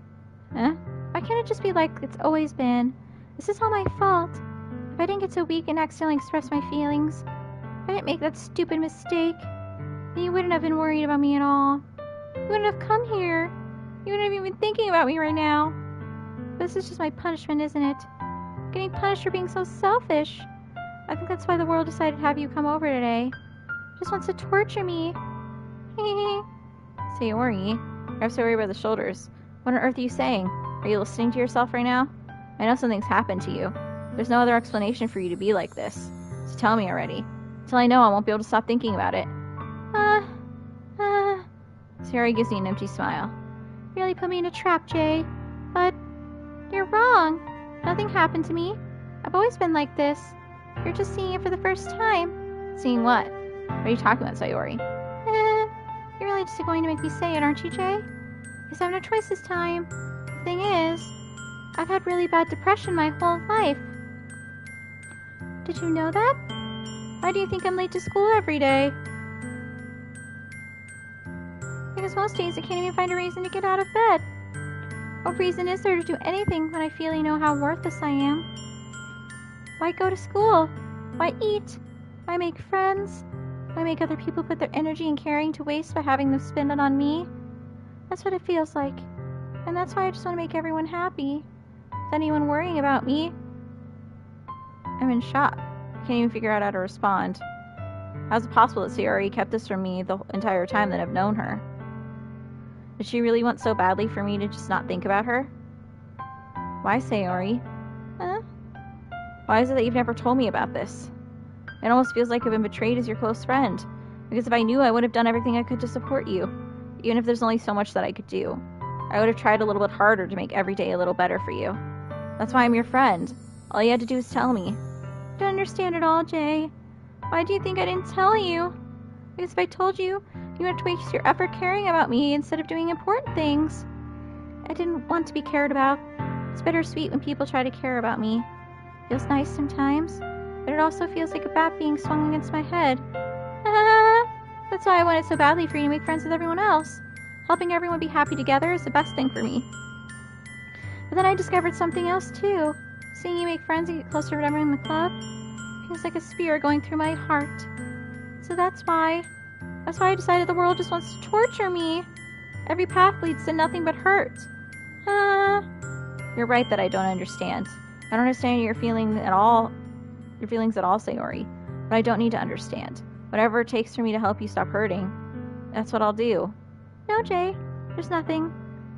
Huh? Why can't it just be like it's always been? This is all my fault. If I didn't get so weak and accidentally express my feelings, if I didn't make that stupid mistake, then you wouldn't have been worried about me at all. You wouldn't have come here. You wouldn't have even been thinking about me right now. This is just my punishment, isn't it? Getting punished for being so selfish. I think that's why the world decided to have you come over today. Just wants to torture me. Sayori grabs Sayori by the shoulders. What on earth are you saying? Are you listening to yourself right now? I know something's happened to you. There's no other explanation for you to be like this. So tell me already. Till I know, I won't be able to stop thinking about it. Sayori gives me an empty smile. You really put me in a trap, Jay. But you're wrong. Nothing happened to me. I've always been like this. You're just seeing it for the first time. Seeing what? What are you talking about, Sayori? You're really just going to make me say it, aren't you, Jay? Guess I have no choice this time. The thing is, I've had really bad depression my whole life. Did you know that? Why do you think I'm late to school every day? Because most days I can't even find a reason to get out of bed. What reason is there to do anything when I feel you know how worthless I am? Why go to school? Why eat? Why make friends? Why make other people put their energy and caring to waste by having them spend it on me? That's what it feels like. And that's why I just want to make everyone happy. Is anyone worrying about me? I'm in shock. I can't even figure out how to respond. How is it possible that Sayori kept this from me the entire time that I've known her? Did she really want so badly for me to just not think about her? Why, Sayori? Why is it that you've never told me about this? It almost feels like I've been betrayed as your close friend. Because if I knew, I would have done everything I could to support you. Even if there's only so much that I could do. I would have tried a little bit harder to make every day a little better for you. That's why I'm your friend. All you had to do is tell me. I don't understand at all, Jay. Why do you think I didn't tell you? Because if I told you, you would have to waste your effort caring about me instead of doing important things. I didn't want to be cared about. It's bittersweet when people try to care about me. Feels nice sometimes, but it also feels like a bat being swung against my head. That's why I wanted so badly for you to make friends with everyone else. Helping everyone be happy together is the best thing for me. But then I discovered something else too. Seeing you make friends and get closer to everyone in the club feels like a spear going through my heart. So that's why I decided the world just wants to torture me. Every path leads to nothing but hurt. You're right that I don't understand. I don't understand your feelings at all, Sayori. But I don't need to understand. Whatever it takes for me to help you stop hurting, that's what I'll do. No, Jay. There's nothing.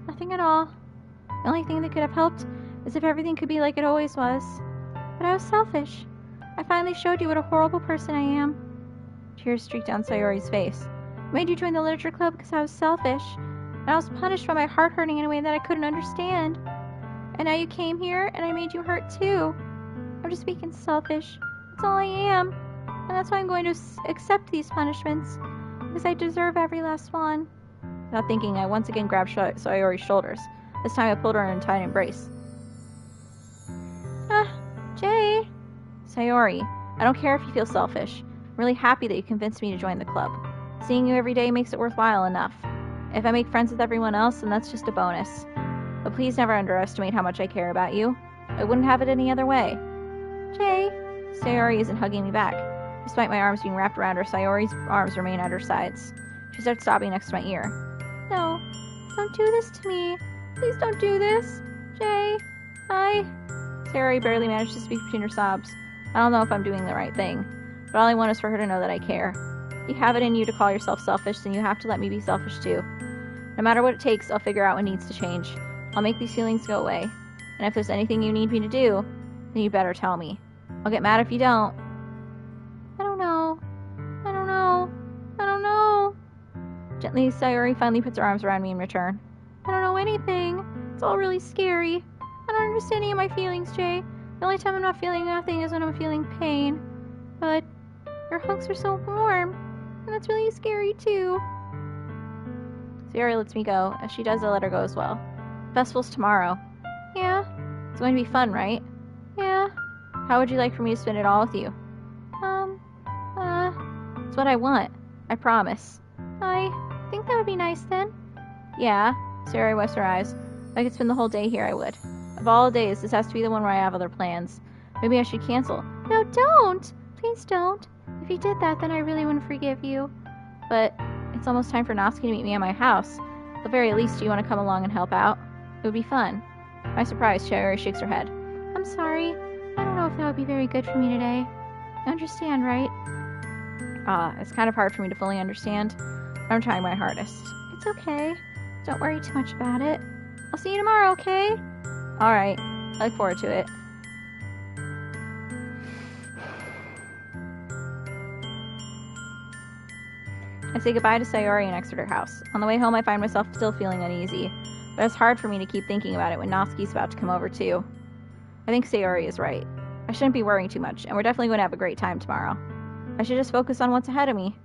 Nothing at all. The only thing that could have helped is if everything could be like it always was. But I was selfish. I finally showed you what a horrible person I am. Tears streaked down Sayori's face. I made you join the literature club because I was selfish. And I was punished by my heart hurting in a way that I couldn't understand. And now you came here and I made you hurt too. I'm just being selfish. That's all I am. And that's why I'm going to accept these punishments. Because I deserve every last one. Without thinking, I once again grabbed Sayori's shoulders. This time I pulled her in a tight embrace. Jay. Sayori, I don't care if you feel selfish. I'm really happy that you convinced me to join the club. Seeing you every day makes it worthwhile enough. If I make friends with everyone else, then that's just a bonus. But please never underestimate how much I care about you. I wouldn't have it any other way. Jay. Sayori isn't hugging me back. Despite my arms being wrapped around her, Sayori's arms remain at her sides. She starts sobbing next to my ear. No, don't do this to me. Please don't do this. Jay, Sayori barely managed to speak between her sobs. I don't know if I'm doing the right thing, but all I want is for her to know that I care. If you have it in you to call yourself selfish, then you have to let me be selfish too. No matter what it takes, I'll figure out what needs to change. I'll make these feelings go away. And if there's anything you need me to do, then you better tell me. I'll get mad if you don't. I don't know. Gently, Sayori finally puts her arms around me in return. I don't know anything. It's all really scary. I don't understand any of my feelings, Jay. The only time I'm not feeling nothing is when I'm feeling pain. But your hugs are so warm, and that's really scary too. Sayori lets me go. As she does, I let her go as well. The festival's tomorrow. Yeah. It's going to be fun, right? Yeah. How would you like for me to spend it all with you? It's what I want. I promise. I think that would be nice then. Yeah. Sayori wipes her eyes. If I could spend the whole day here, I would. Of all days, this has to be the one where I have other plans. Maybe I should cancel. No, don't! Please don't. If you did that, then I really wouldn't forgive you. But it's almost time for Natsuki to meet me at my house. At the very least, do you want to come along and help out? It would be fun. My surprise, Sayori shakes her head. I'm sorry. I don't know if that would be very good for me today. You understand, right? It's kind of hard for me to fully understand. I'm trying my hardest. It's okay. Don't worry too much about it. I'll see you tomorrow, okay? Alright. I look forward to it. I say goodbye to Sayori and exit her house. On the way home, I find myself still feeling uneasy. But it's hard for me to keep thinking about it when Natsuki's about to come over, too. I think Sayori is right. I shouldn't be worrying too much, and we're definitely going to have a great time tomorrow. I should just focus on what's ahead of me.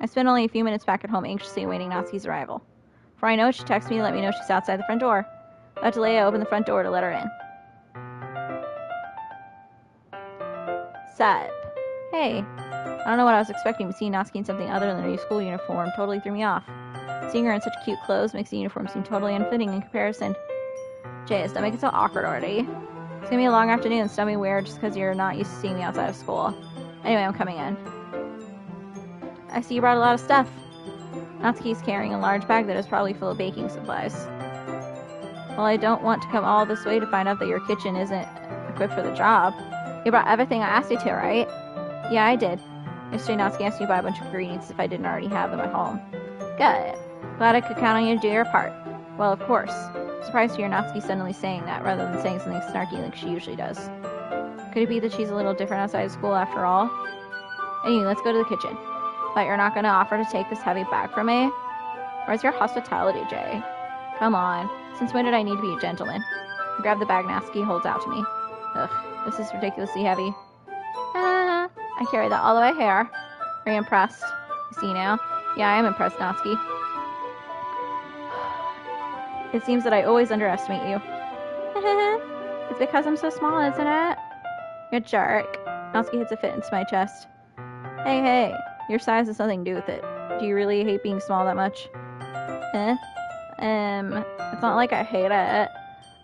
I spend only a few minutes back at home anxiously awaiting Natsuki's arrival. Before I know it, she texts me to let me know she's outside the front door. Without delay, I open the front door to let her in. Sup? Hey. I don't know what I was expecting, but seeing Natsuki in something other than her new school uniform totally threw me off. Seeing her in such cute clothes makes the uniform seem totally unfitting in comparison. Jace, don't make it so awkward already. It's gonna be a long afternoon, and don't be weird just because you're not used to seeing me outside of school. Anyway, I'm coming in. I see you brought a lot of stuff. Natsuki's carrying a large bag that is probably full of baking supplies. Well, I don't want to come all this way to find out that your kitchen isn't equipped for the job. You brought everything I asked you to, right? Yeah, I did. Yesterday, Natsuki asked me to buy a bunch of ingredients if I didn't already have them at home. Good. Glad I could count on you to do your part. Well, of course. Surprised to hear Natsuki suddenly saying that, rather than saying something snarky like she usually does. Could it be that she's a little different outside of school after all? Anyway, let's go to the kitchen. But you're not going to offer to take this heavy bag from me? Where's your hospitality, Jay? Come on. Since when did I need to be a gentleman? I grab the bag Natsuki holds out to me. Ugh, this is ridiculously heavy. I carry that all the way here. Are you impressed? You see now? Yeah, I am impressed, Natsuki. It seems that I always underestimate you. It's because I'm so small, isn't it? You're a jerk. Natsuki hits a fit into my chest. Hey, your size has nothing to do with it. Do you really hate being small that much? It's not like I hate it. I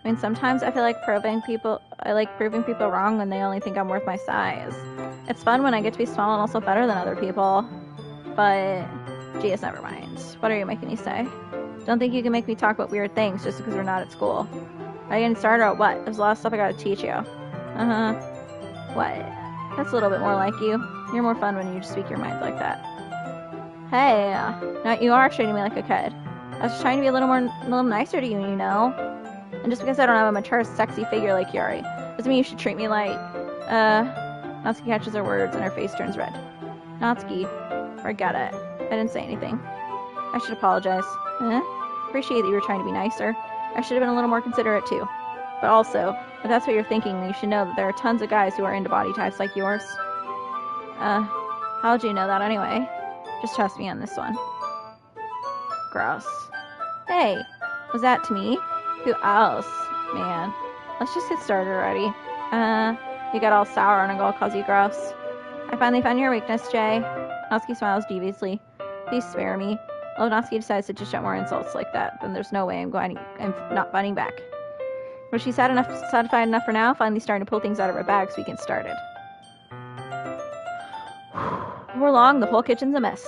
mean, sometimes I feel like proving people wrong when they only think I'm worth my size. It's fun when I get to be small and also better than other people. But, geez, never mind. What are you making me say? Don't think you can make me talk about weird things just because we're not at school. Are you getting started or what? There's a lot of stuff I gotta teach you. What? That's a little bit more like you. You're more fun when you just speak your mind like that. Hey, now you are treating me like a kid. I was trying to be a little nicer to you, you know? And just because I don't have a mature, sexy figure like Yuri, doesn't mean you should treat me like, Natsuki catches her words and her face turns red. Natsuki, forget it. I didn't say anything. I should apologize. Appreciate that you were trying to be nicer. I should have been a little more considerate too. But also, if that's what you're thinking, then you should know that there are tons of guys who are into body types like yours. How'd you know that anyway? Just trust me on this one. Gross. Hey, was that to me? Who else? Man, let's just get started already. You got all sour and I'll cause you gross. I finally found your weakness, Jay. Natsuki smiles deviously. Please spare me. Well, if Natsuki decides to dish out more insults like that, then there's no way I'm not fighting back. Was she satisfied enough for now? Finally starting to pull things out of her bag so we can get started. Before long, the whole kitchen's a mess.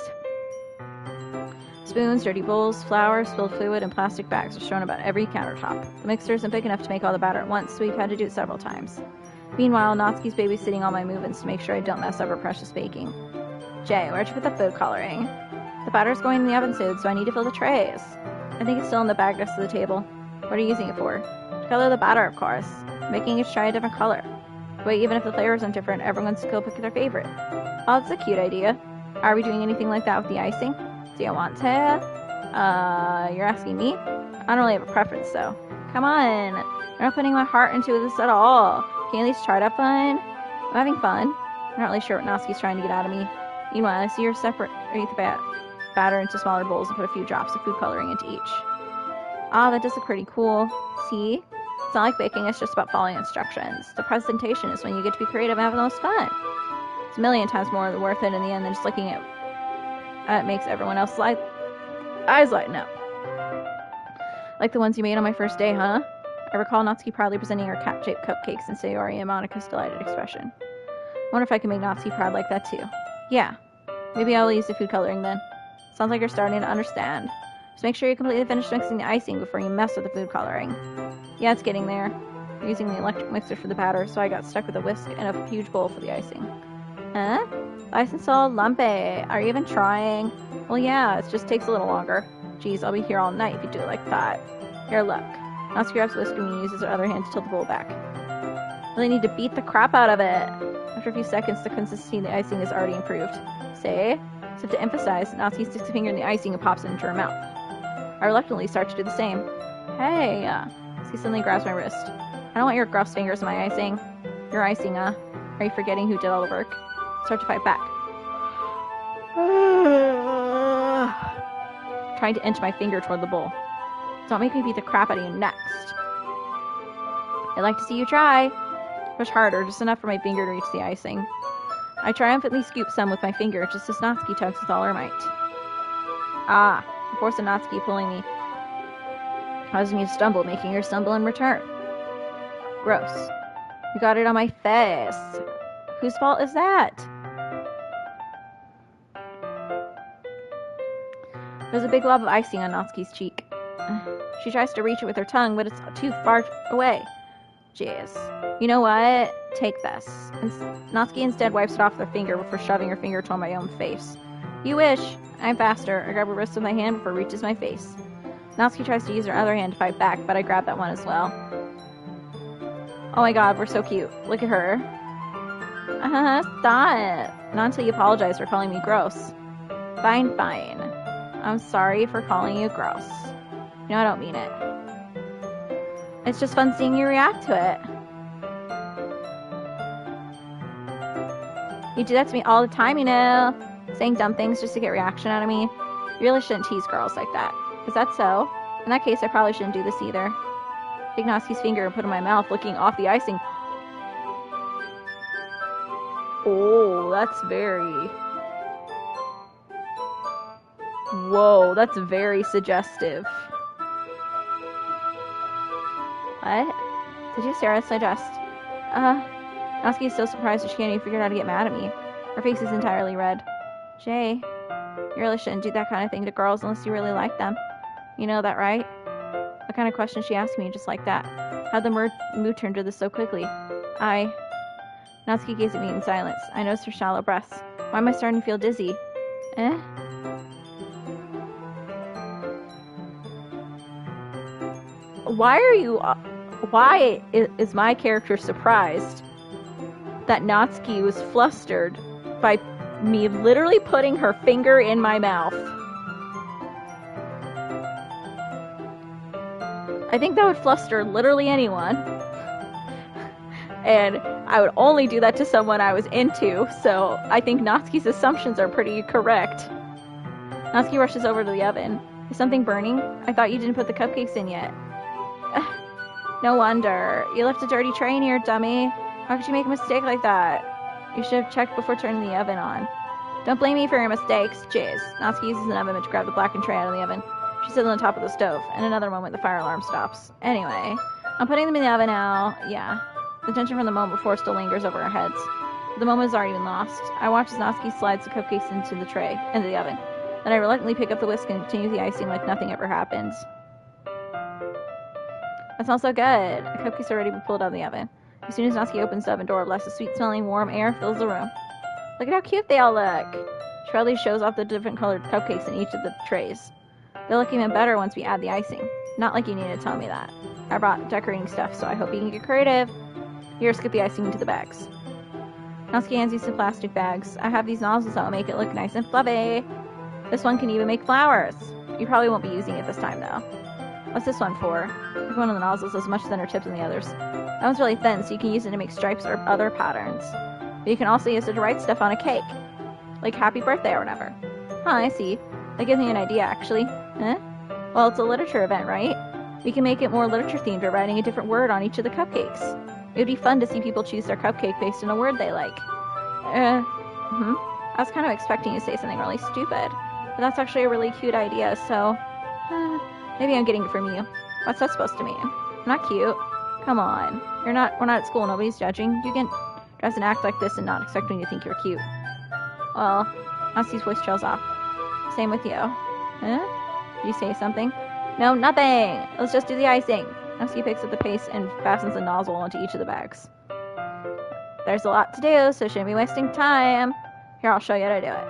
Spoons, dirty bowls, flour, spilled fluid, and plastic bags are strewn about every countertop. The mixer isn't big enough to make all the batter at once, so we've had to do it several times. Meanwhile, Natsuki's babysitting all my movements to make sure I don't mess up her precious baking. Jay, where'd you put the food coloring? The batter's going in the oven soon, so I need to fill the trays. I think it's still in the bag next to the table. What are you using it for? To color the batter, of course. Making each try a different color. But even if the flavors aren't different, everyone's still pick their favorite. Oh, that's a cute idea. Are we doing anything like that with the icing? Do you want to? You're asking me? I don't really have a preference, though. Come on. I'm not putting my heart into this at all. Can you at least try to have fun? I'm having fun. I'm not really sure what Natsuki's trying to get out of me. Meanwhile, I see her separate the batter into smaller bowls and put a few drops of food coloring into each. Ah, that does look pretty cool. See? It's not like baking, it's just about following instructions. The presentation is when you get to be creative and have the most fun. It's a million times more worth it in the end than just looking at it makes everyone else's eyes lighten up. Like the ones you made on my first day, huh? I recall Natsuki proudly presenting her cat-shaped cupcakes and Sayori and Monika's delighted expression. I wonder if I can make Natsuki proud like that too. Yeah. Maybe I'll use the food coloring then. Sounds like you're starting to understand. Just make sure you completely finish mixing the icing before you mess with the food coloring. Yeah, it's getting there. I'm using the electric mixer for the batter, so I got stuck with a whisk and a huge bowl for the icing. Huh? The icing's all lumpy. Are you even trying? Well, yeah, it just takes a little longer. Geez, I'll be here all night if you do it like that. Here, look. Natsuki grabs the whisk and uses her other hand to tilt the bowl back. Really need to beat the crap out of it. After a few seconds, the consistency of the icing is already improved. Say? So to emphasize, Natsuki sticks a finger in the icing and pops it into her mouth. I reluctantly start to do the same. Hey, Natsuki suddenly grabs my wrist. I don't want your gross fingers in my icing. Your icing, Are you forgetting who did all the work? Start to fight back. Trying to inch my finger toward the bowl. Don't make me beat the crap out of you next. I'd like to see you try. Push harder, just enough for my finger to reach the icing. I triumphantly scoop some with my finger, just as Natsuki tugs with all her might. I force a Natsuki pulling me, causing me to stumble, making her stumble in return. Gross. You got it on my face. Whose fault is that? There's a big glob of icing on Natsuki's cheek. She tries to reach it with her tongue, but it's too far away. Jeez. You know what? Take this. And Natsuki instead wipes it off with her finger before shoving her finger toward my own face. You wish. I'm faster. I grab her wrist with my hand before it reaches my face. Natsuki tries to use her other hand to fight back, but I grab that one as well. Oh my god, we're so cute. Look at her. Stop. Not until you apologize for calling me gross. Fine. I'm sorry for calling you gross. No, I don't mean it. It's just fun seeing you react to it. You do that to me all the time, you know. Saying dumb things just to get reaction out of me. You really shouldn't tease girls like that. Is that so? In that case, I probably shouldn't do this either. Take Natsuki's finger and put it in my mouth, licking off the icing. Oh, that's very... Whoa, that's very suggestive. What? Did you seriously just... Natsuki is so surprised that she can't even figure out how to get mad at me. Her face is entirely red. Jay, you really shouldn't do that kind of thing to girls unless you really like them. You know that, right? What kind of question she asked me just like that? How'd the mood turn to this so quickly? Natsuki gazed at me in silence. I noticed her shallow breaths. Why am I starting to feel dizzy? Why is my character surprised that Natsuki was flustered by me literally putting her finger in my mouth? I think that would fluster literally anyone. And I would only do that to someone I was into, so I think Natsuki's assumptions are pretty correct. Natsuki rushes over to the oven. Is something burning? I thought you didn't put the cupcakes in yet. No wonder. You left a dirty tray in here, dummy. How could you make a mistake like that? You should have checked before turning the oven on. Don't blame me for your mistakes. Jeez. Natsuki uses an oven mitt to grab the blackened tray out of the oven. She sits on the top of the stove. In another moment, the fire alarm stops. Anyway, I'm putting them in the oven now. Yeah. The tension from the moment before still lingers over our heads. But the moment has already been lost. I watch as Natsuki slides the cupcakes into the oven. Then I reluctantly pick up the whisk and continue the icing like nothing ever happens. That smells so good. The cupcakes are ready to be pulled out of the oven. As soon as Natsuki opens the oven door, less the sweet-smelling, warm air fills the room. Look at how cute they all look. She proudly shows off the different colored cupcakes in each of the trays. They'll look even better once we add the icing. Not like you need to tell me that. I brought decorating stuff, so I hope you can get creative. Here, skip the icing into the bags. Natsuki hands you some plastic bags. I have these nozzles that will make it look nice and fluffy. This one can even make flowers. You probably won't be using it this time, though. What's this one for? Every one of the nozzles has much thinner tips than the others. That one's really thin, so you can use it to make stripes or other patterns. But you can also use it to write stuff on a cake. Like happy birthday or whatever. Huh, I see. That gives me an idea, actually. Well, it's a literature event, right? We can make it more literature-themed by writing a different word on each of the cupcakes. It would be fun to see people choose their cupcake based on a word they like. I was kind of expecting you to say something really stupid. But that's actually a really cute idea, so... maybe I'm getting it from you. What's that supposed to mean? I'm not cute. Come on. We're not at school, nobody's judging. You can dress and act like this and not expect me to think you're cute. Well, Natsuki's voice trails off. Same with you. Did you say something? No, nothing! Let's just do the icing! Natsuki picks up the paste and fastens the nozzle onto each of the bags. There's a lot to do, so shouldn't be wasting time. Here, I'll show you how to do it.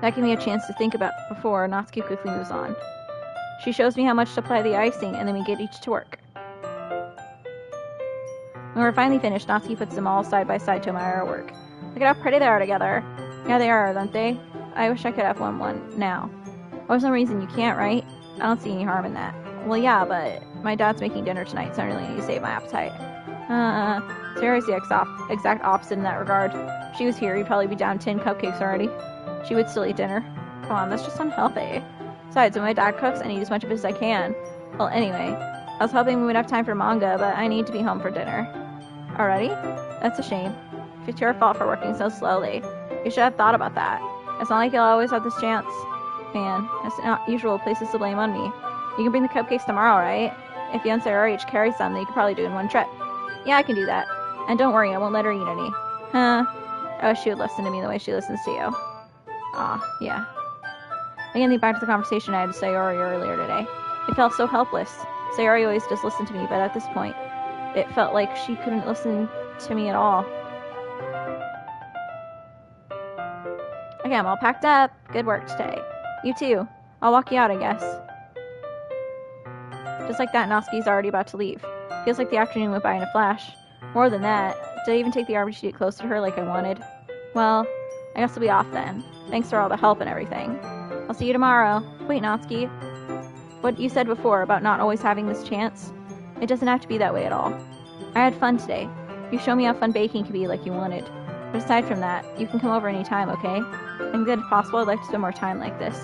That gave me a chance to think about before Natsuki quickly moves on. She shows me how much to apply the icing, and then we get each to work. When we're finally finished, Natsuki puts them all side by side to admire our work. Look at how pretty they are together. Yeah, they are, don't they? I wish I could have one now. For some reason you can't, right? I don't see any harm in that. Well, yeah, but my dad's making dinner tonight, so I really need to save my appetite. Sarah's the exact opposite in that regard. If she was here, you'd probably be down 10 cupcakes already. She would still eat dinner. Come on, that's just unhealthy. Besides, when my dad cooks, I need as much of it as I can. Well, anyway, I was hoping we would have time for manga, but I need to be home for dinner. Already? That's a shame. If it's your fault for working so slowly, you should have thought about that. It's not like you'll always have this chance. Man, it's not usual places to blame on me. You can bring the cupcakes tomorrow, right? If you and Sarah each carry some, then you could probably do it in one trip. Yeah, I can do that. And don't worry, I won't let her eat any. Huh? I wish she would listen to me the way she listens to you. Aw, yeah. Again, think back to the conversation I had with Sayori earlier today. It felt so helpless. Sayori always just listened to me, but at this point, it felt like she couldn't listen to me at all. Okay, I'm all packed up. Good work today. You too. I'll walk you out, I guess. Just like that, Natsuki's already about to leave. Feels like the afternoon went by in a flash. More than that, did I even take the RPG to get closer to her like I wanted? Well, I guess I'll be off then. Thanks for all the help and everything. I'll see you tomorrow. Wait, Natsuki. What you said before about not always having this chance? It doesn't have to be that way at all. I had fun today. You showed me how fun baking could be like you wanted. But aside from that, you can come over anytime, okay? I think that if possible, I'd like to spend more time like this.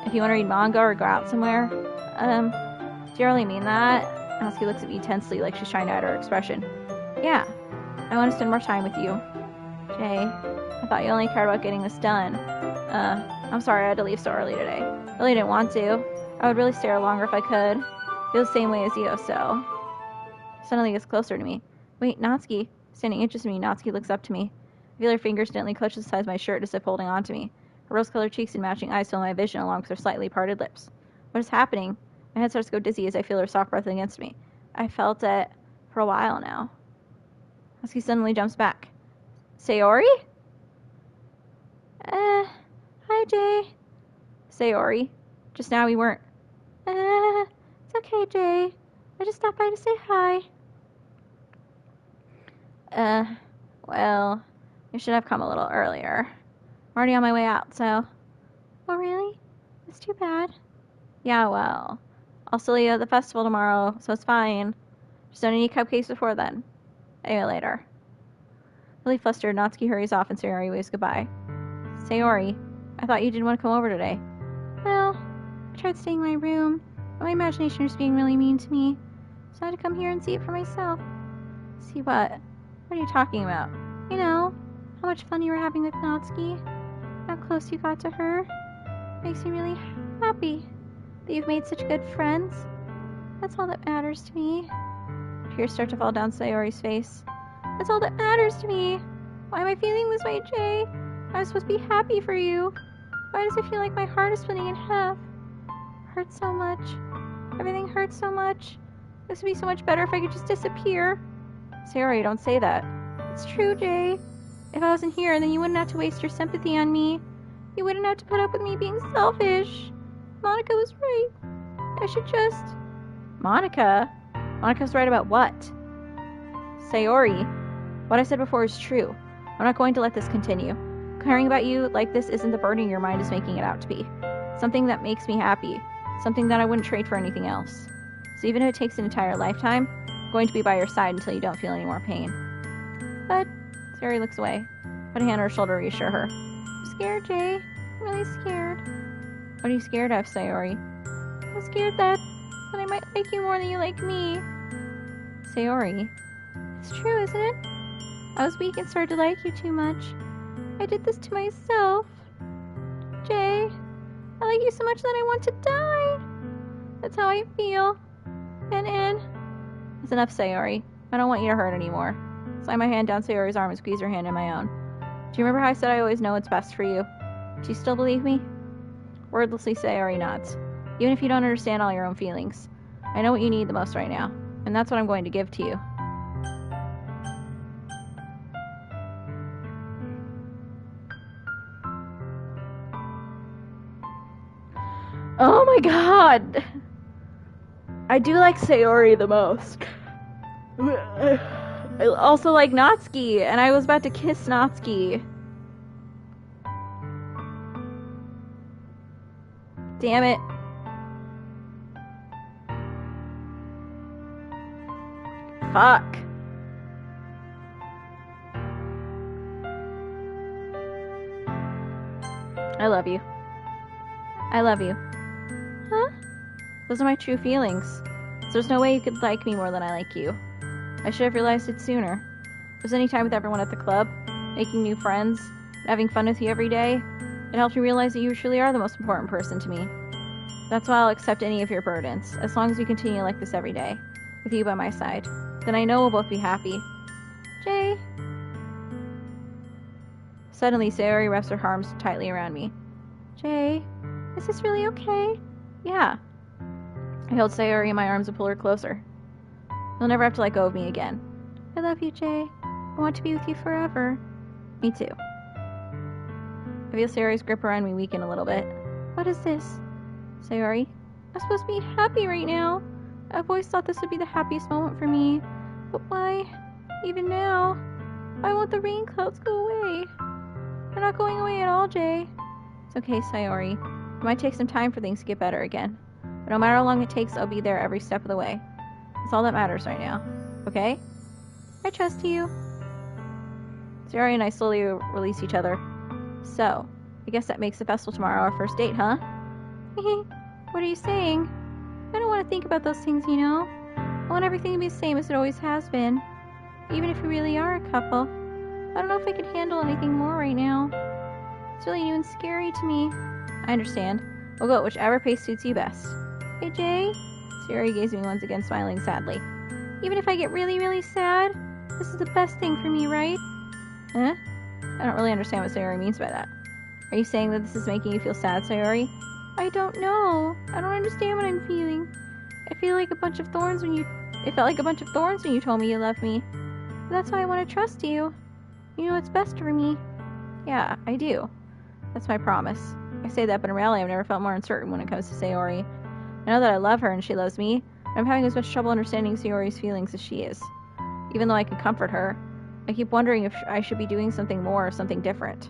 If you want to read manga or go out somewhere, do you really mean that? Natsuki looks at me tensely like she's trying to hide her expression. Yeah, I want to spend more time with you. Jay, I thought you only cared about getting this done. I'm sorry I had to leave so early today. Really didn't want to. I would really stay here longer if I could. Feel the same way as you, so. Suddenly gets closer to me. Wait, Natsuki. Standing interested in me, Natsuki looks up to me. I feel her fingers gently clutch the sides of my shirt as if holding on to me. Her rose-colored cheeks and matching eyes fill my vision along with her slightly parted lips. What is happening? My head starts to go dizzy as I feel her soft breath against me. I felt it for a while now. Natsuki suddenly jumps back. Sayori? Hi, Jay. Sayori. Just now we weren't. It's okay, Jay. I just stopped by to say hi. Well, you should have come a little earlier. I'm already on my way out, so. Oh, really? It's too bad. Yeah, well, I'll still eat at the festival tomorrow, so it's fine. Just don't eat cupcakes before then. Maybe later. Really flustered, Natsuki hurries off and Sayori waves goodbye. Sayori, I thought you didn't want to come over today. Well, I tried staying in my room, but my imagination was being really mean to me, so I had to come here and see it for myself. See what? What are you talking about? You know, how much fun you were having with Natsuki, how close you got to her. Makes me really happy that you've made such good friends. That's all that matters to me. Tears start to fall down Sayori's face. That's all that matters to me. Why am I feeling this way, Jay? I was supposed to be happy for you. Why does it feel like my heart is splitting in half? It hurts so much. Everything hurts so much. This would be so much better if I could just disappear. Sayori, don't say that. It's true, Jay. If I wasn't here, then you wouldn't have to waste your sympathy on me. You wouldn't have to put up with me being selfish. Monica was right. I should just... Monica? Monica's right about what? Sayori, what I said before is true. I'm not going to let this continue. Caring about you like this isn't the burden your mind is making it out to be. Something that makes me happy. Something that I wouldn't trade for anything else. So even if it takes an entire lifetime, I'm going to be by your side until you don't feel any more pain. But Sayori looks away. Put a hand on her shoulder to reassure her. I'm scared, Jay. I'm really scared. What are you scared of, Sayori? I'm scared that I might like you more than you like me. Sayori. It's true, isn't it? I was weak and started to like you too much. I did this to myself. Jay, I like you so much that I want to die. That's how I feel. And It's enough, Sayori. I don't want you to hurt anymore. Slide my hand down Sayori's arm and squeeze her hand in my own. Do you remember how I said I always know what's best for you? Do you still believe me? Wordlessly, Sayori nods. Even if you don't understand all your own feelings, I know what you need the most right now, and that's what I'm going to give to you. Oh my god! I do like Sayori the most. I also like Natsuki, and I was about to kiss Natsuki. Damn it. Fuck. I love you. I love you. Huh? Those are my true feelings. So there's no way you could like me more than I like you. I should have realized it sooner. If there's any time with everyone at the club, making new friends, and having fun with you every day, it helped me realize that you truly are the most important person to me. That's why I'll accept any of your burdens, as long as we continue like this every day, with you by my side. Then I know we'll both be happy. Jay. Suddenly, Sayori wraps her arms tightly around me. Jay, is this really okay? Yeah. I held Sayori in my arms and pulled her closer. You'll never have to let go of me again. I love you, Jay. I want to be with you forever. Me too. I feel Sayori's grip around me weaken a little bit. What is this? Sayori, I'm supposed to be happy right now. I've always thought this would be the happiest moment for me. But why? Even now? Why won't the rain clouds go away? They're not going away at all, Jay. It's okay, Sayori. It might take some time for things to get better again. But no matter how long it takes, I'll be there every step of the way. That's all that matters right now. Okay? I trust you. Sayori and I slowly release each other. So, I guess that makes the festival tomorrow our first date, huh? What are you saying? I don't want to think about those things, you know? I want everything to be the same as it always has been. Even if we really are a couple. I don't know if I can handle anything more right now. It's really new and scary to me. I understand. We'll go at whichever pace suits you best. Hey, Jay? Sayori gazed at me once again, smiling sadly. Even if I get really, really sad, this is the best thing for me, right? Huh? I don't really understand what Sayori means by that. Are you saying that this is making you feel sad, Sayori? I don't know. I don't understand what I'm feeling. It felt like a bunch of thorns when you told me you loved me. But that's why I want to trust you. You know what's best for me. Yeah, I do. That's my promise. I say that, but in reality, I've never felt more uncertain when it comes to Sayori. I know that I love her and she loves me, but I'm having as much trouble understanding Sayori's feelings as she is. Even though I can comfort her, I keep wondering if I should be doing something more or something different.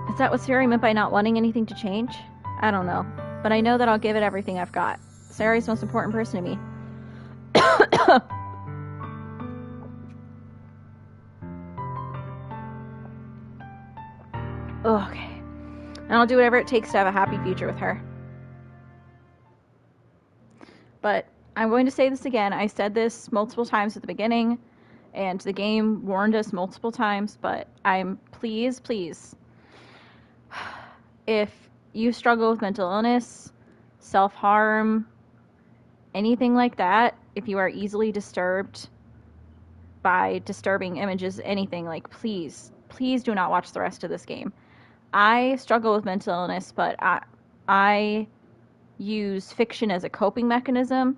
Is that what Sayori meant by not wanting anything to change? I don't know, but I know that I'll give it everything I've got. Sayori's the most important person to me. Okay. And I'll do whatever it takes to have a happy future with her. But I'm going to say this again. I said this multiple times at the beginning, and the game warned us multiple times, but please, if you struggle with mental illness, self-harm, anything like that, if you are easily disturbed by disturbing images, anything, like, please do not watch the rest of this game. I struggle with mental illness, but I use fiction as a coping mechanism.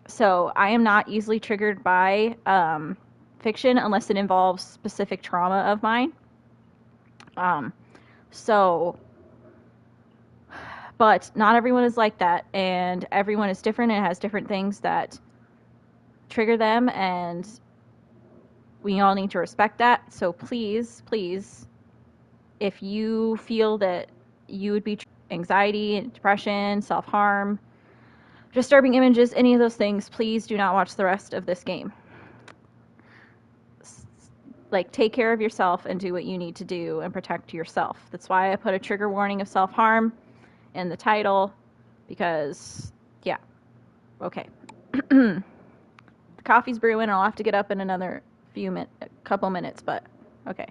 So I am not easily triggered by fiction unless it involves specific trauma of mine. But not everyone is like that, and everyone is different and has different things that trigger them, and we all need to respect that. So please, if you feel that you would be anxiety, depression, self-harm, disturbing images, any of those things, please do not watch the rest of this game. Like, take care of yourself and do what you need to do and protect yourself. That's why I put a trigger warning of self-harm in the title, because, yeah. Okay. The coffee's brewing, and I'll have to get up in another couple minutes, but okay.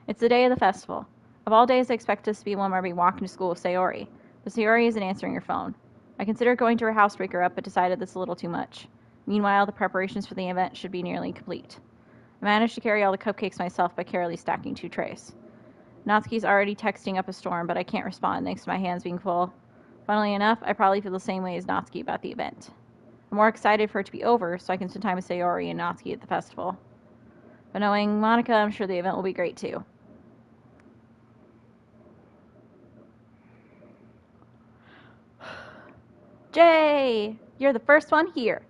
It's the day of the festival. Of all days, I expect this to be one where we walk into school with Sayori. But Sayori isn't answering her phone. I considered going to her house to wake her up, but decided this is a little too much. Meanwhile, the preparations for the event should be nearly complete. I managed to carry all the cupcakes myself by carefully stacking 2 trays. Natsuki's already texting up a storm, but I can't respond thanks to my hands being full. Funnily enough, I probably feel the same way as Natsuki about the event. I'm more excited for it to be over so I can spend time with Sayori and Natsuki at the festival. But knowing Monica, I'm sure the event will be great too. Jay! You're the first one here.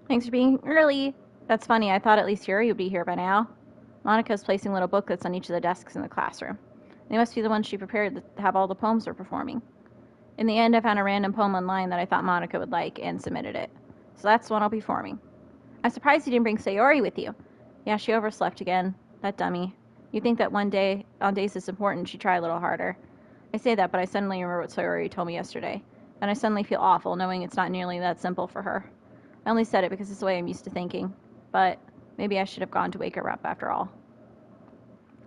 Thanks for being early. That's funny, I thought at least Yuri would be here by now. Monica's placing little booklets on each of the desks in the classroom. They must be the ones she prepared to have all the poems we're performing. In the end, I found a random poem online that I thought Monica would like and submitted it. So that's the one I'll be performing. I'm surprised you didn't bring Sayori with you. Yeah, she overslept again. That dummy. You'd think that on days this important, she'd try a little harder. I say that, but I suddenly remember what Sayori told me yesterday. And I suddenly feel awful knowing it's not nearly that simple for her. I only said it because it's the way I'm used to thinking. But maybe I should have gone to wake her up after all.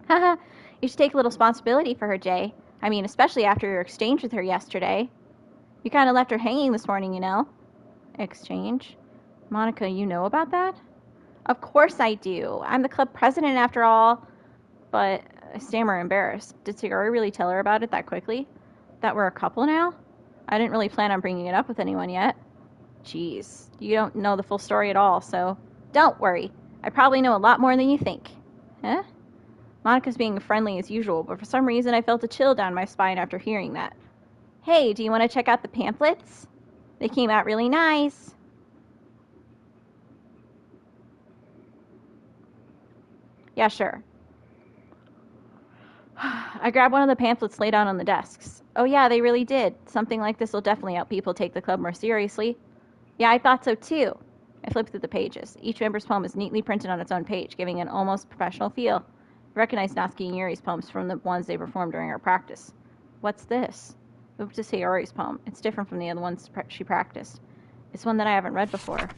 Haha, you should take a little responsibility for her, Jay. I mean, especially after your exchange with her yesterday. You kind of left her hanging this morning, you know. Exchange? Monica, you know about that? Of course I do. I'm the club president after all. But I stammer embarrassed. Did Sayori really tell her about it that quickly? That we're a couple now? I didn't really plan on bringing it up with anyone yet. Jeez, you don't know the full story at all, so don't worry. I probably know a lot more than you think. Huh? Monica's being friendly as usual, but for some reason I felt a chill down my spine after hearing that. Hey, do you want to check out the pamphlets? They came out really nice. Yeah, sure. I grabbed one of the pamphlets laid out on the desks. Oh yeah, they really did. Something like this will definitely help people take the club more seriously. Yeah, I thought so too. I flipped through the pages. Each member's poem is neatly printed on its own page, giving an almost professional feel. I recognized Natsuki and Yuri's poems from the ones they performed during our practice. What's this? I moved to Sayori's poem. It's different from the other ones she practiced. It's one that I haven't read before.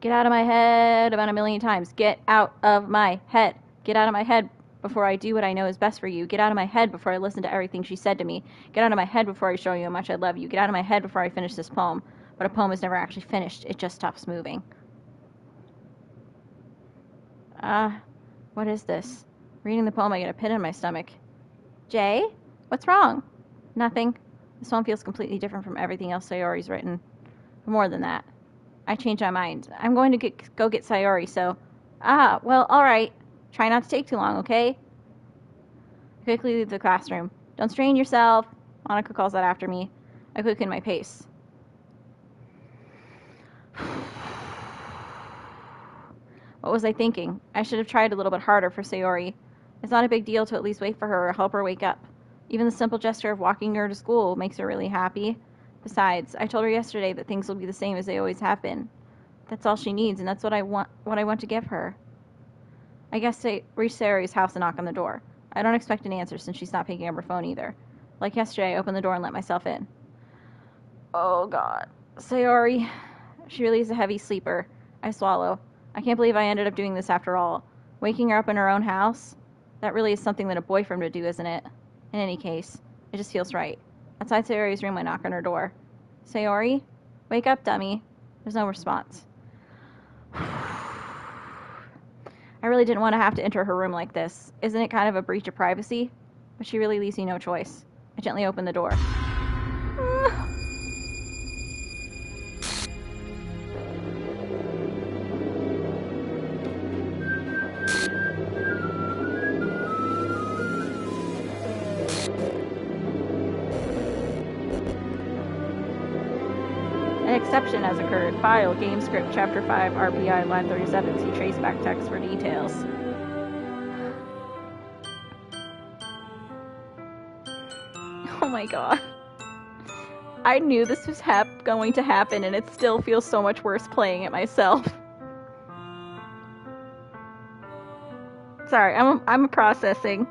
Get out of my head about 1,000,000 times. Get out of my head. Get out of my head before I do what I know is best for you. Get out of my head before I listen to everything she said to me. Get out of my head before I show you how much I love you. Get out of my head before I finish this poem. But a poem is never actually finished. It just stops moving. What is this? Reading the poem, I get a pit in my stomach. Jay? What's wrong? Nothing. This poem feels completely different from everything else Sayori's written. More than that. I changed my mind. I'm going to go get Sayori, so... well, alright. Try not to take too long, okay? I quickly leave the classroom. Don't strain yourself. Monica calls that after me. I quicken my pace. What was I thinking? I should have tried a little bit harder for Sayori. It's not a big deal to at least wait for her or help her wake up. Even the simple gesture of walking her to school makes her really happy. Besides, I told her yesterday that things will be the same as they always have been. That's all she needs, and that's what I want to give her. I guess I reach Sayori's house and knock on the door. I don't expect an answer since she's not picking up her phone either. Like yesterday, I open the door and let myself in. Oh God. Sayori. She really is a heavy sleeper. I swallow. I can't believe I ended up doing this after all. Waking her up in her own house? That really is something that a boyfriend would do, isn't it? In any case, it just feels right. Outside Sayori's room, I knock on her door. Sayori? Wake up, dummy. There's no response. I really didn't want to have to enter her room like this. Isn't it kind of a breach of privacy? But she really leaves me no choice. I gently open the door. An exception has occurred. File, game script, chapter 5, RPI, line 37. See traceback text for details. Oh my god. I knew this was going to happen, and it still feels so much worse playing it myself. Sorry, I'm processing.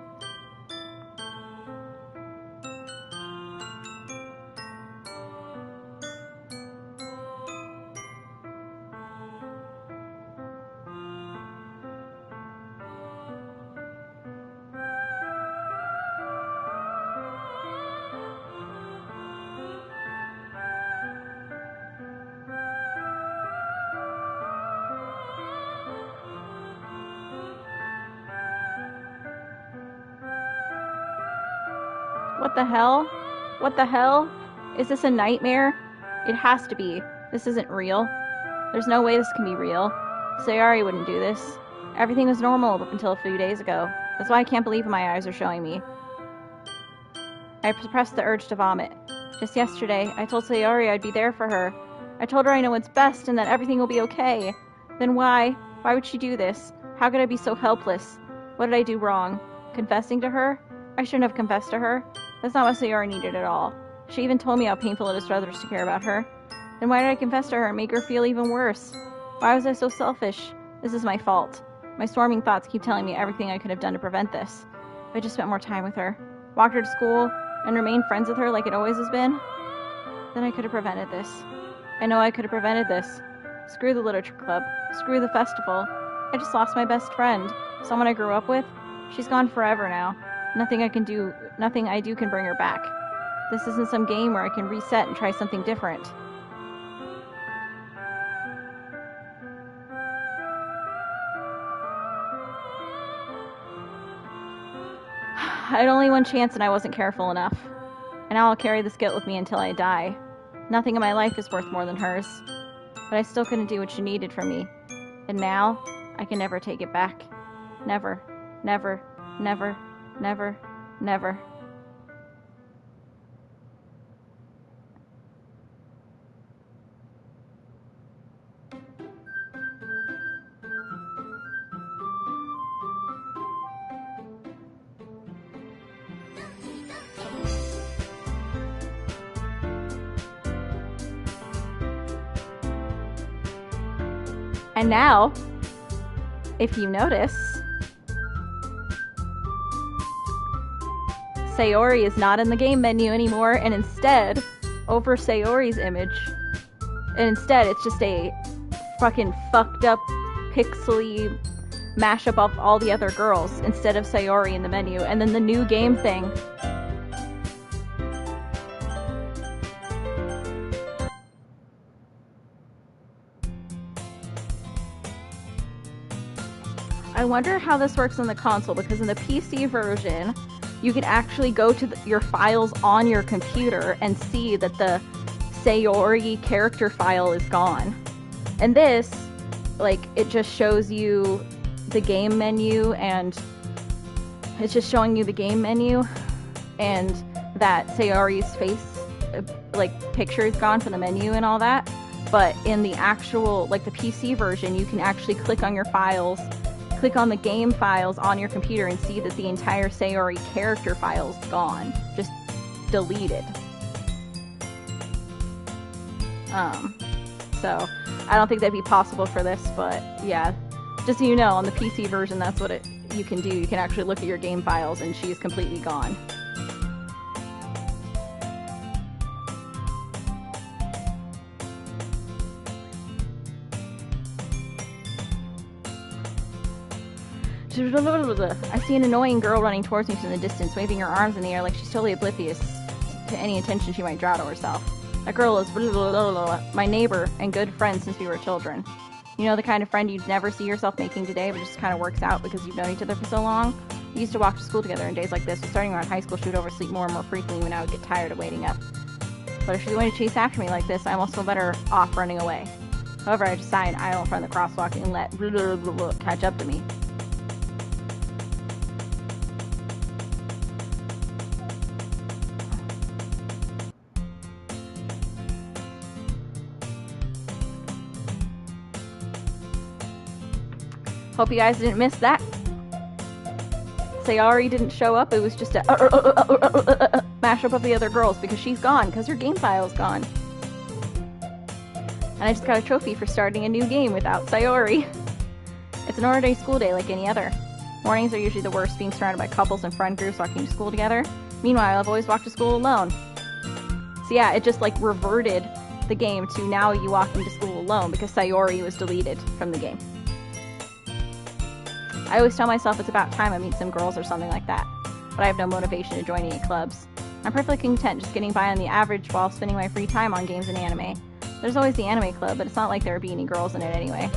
What the hell? What the hell? Is this a nightmare? It has to be. This isn't real. There's no way this can be real. Sayori wouldn't do this. Everything was normal up until a few days ago. That's why I can't believe what my eyes are showing me. I suppressed the urge to vomit. Just yesterday, I told Sayori I'd be there for her. I told her I know what's best and that everything will be okay. Then why? Why would she do this? How could I be so helpless? What did I do wrong? Confessing to her? I shouldn't have confessed to her. That's not what Sayori needed at all. She even told me how painful it is for others to care about her. Then why did I confess to her and make her feel even worse? Why was I so selfish? This is my fault. My storming thoughts keep telling me everything I could have done to prevent this. If I just spent more time with her, walked her to school, and remained friends with her like it always has been, then I could have prevented this. I know I could have prevented this. Screw the literature club. Screw the festival. I just lost my best friend. Someone I grew up with. She's gone forever now. Nothing I do can bring her back. This isn't some game where I can reset and try something different. I had only one chance and I wasn't careful enough. And now I'll carry this guilt with me until I die. Nothing in my life is worth more than hers. But I still couldn't do what she needed from me. And now, I can never take it back. Never, never, never, never, never. And now, if you notice, Sayori is not in the game menu anymore, and instead, over Sayori's image, and instead it's just a fucking fucked up, pixely mashup of all the other girls instead of Sayori in the menu, and then the new game thing. I wonder how this works on the console, because in the PC version, you can actually go to your files on your computer and see that the Sayori character file is gone. And this, like, it just shows you the game menu, and it's just showing you the game menu, and that Sayori's face, like, picture is gone from the menu and all that. But in the actual, like, the PC version, you can actually click on your files, click on the game files on your computer and see that the entire Sayori character file is gone. Just deleted. So, I don't think that'd be possible for this, but yeah. Just so you know, on the PC version, that's what you can do. You can actually look at your game files and she's completely gone. I see an annoying girl running towards me from the distance, waving her arms in the air like she's totally oblivious to any attention she might draw to herself. That girl is my neighbor and good friend since we were children. You know, the kind of friend you'd never see yourself making today, but just kind of works out because you've known each other for so long. We used to walk to school together on days like this, but starting around high school, she would oversleep more and more frequently when I would get tired of waiting up. But if she's going to chase after me like this, I almost feel better off running away. However, I decide I don't front the crosswalk and let catch up to me. Hope you guys didn't miss that. Sayori didn't show up. It was just a mashup of the other girls because she's gone, because her game file's gone. And I just got a trophy for starting a new game without Sayori. It's an ordinary school day like any other. Mornings are usually the worst, being surrounded by couples and friend groups walking to school together. Meanwhile, I've always walked to school alone. So yeah, it just like reverted the game to now you walk into school alone because Sayori was deleted from the game. I always tell myself it's about time I meet some girls or something like that, but I have no motivation to join any clubs. I'm perfectly content just getting by on the average while spending my free time on games and anime. There's always the anime club, but it's not like there would be any girls in it anyway.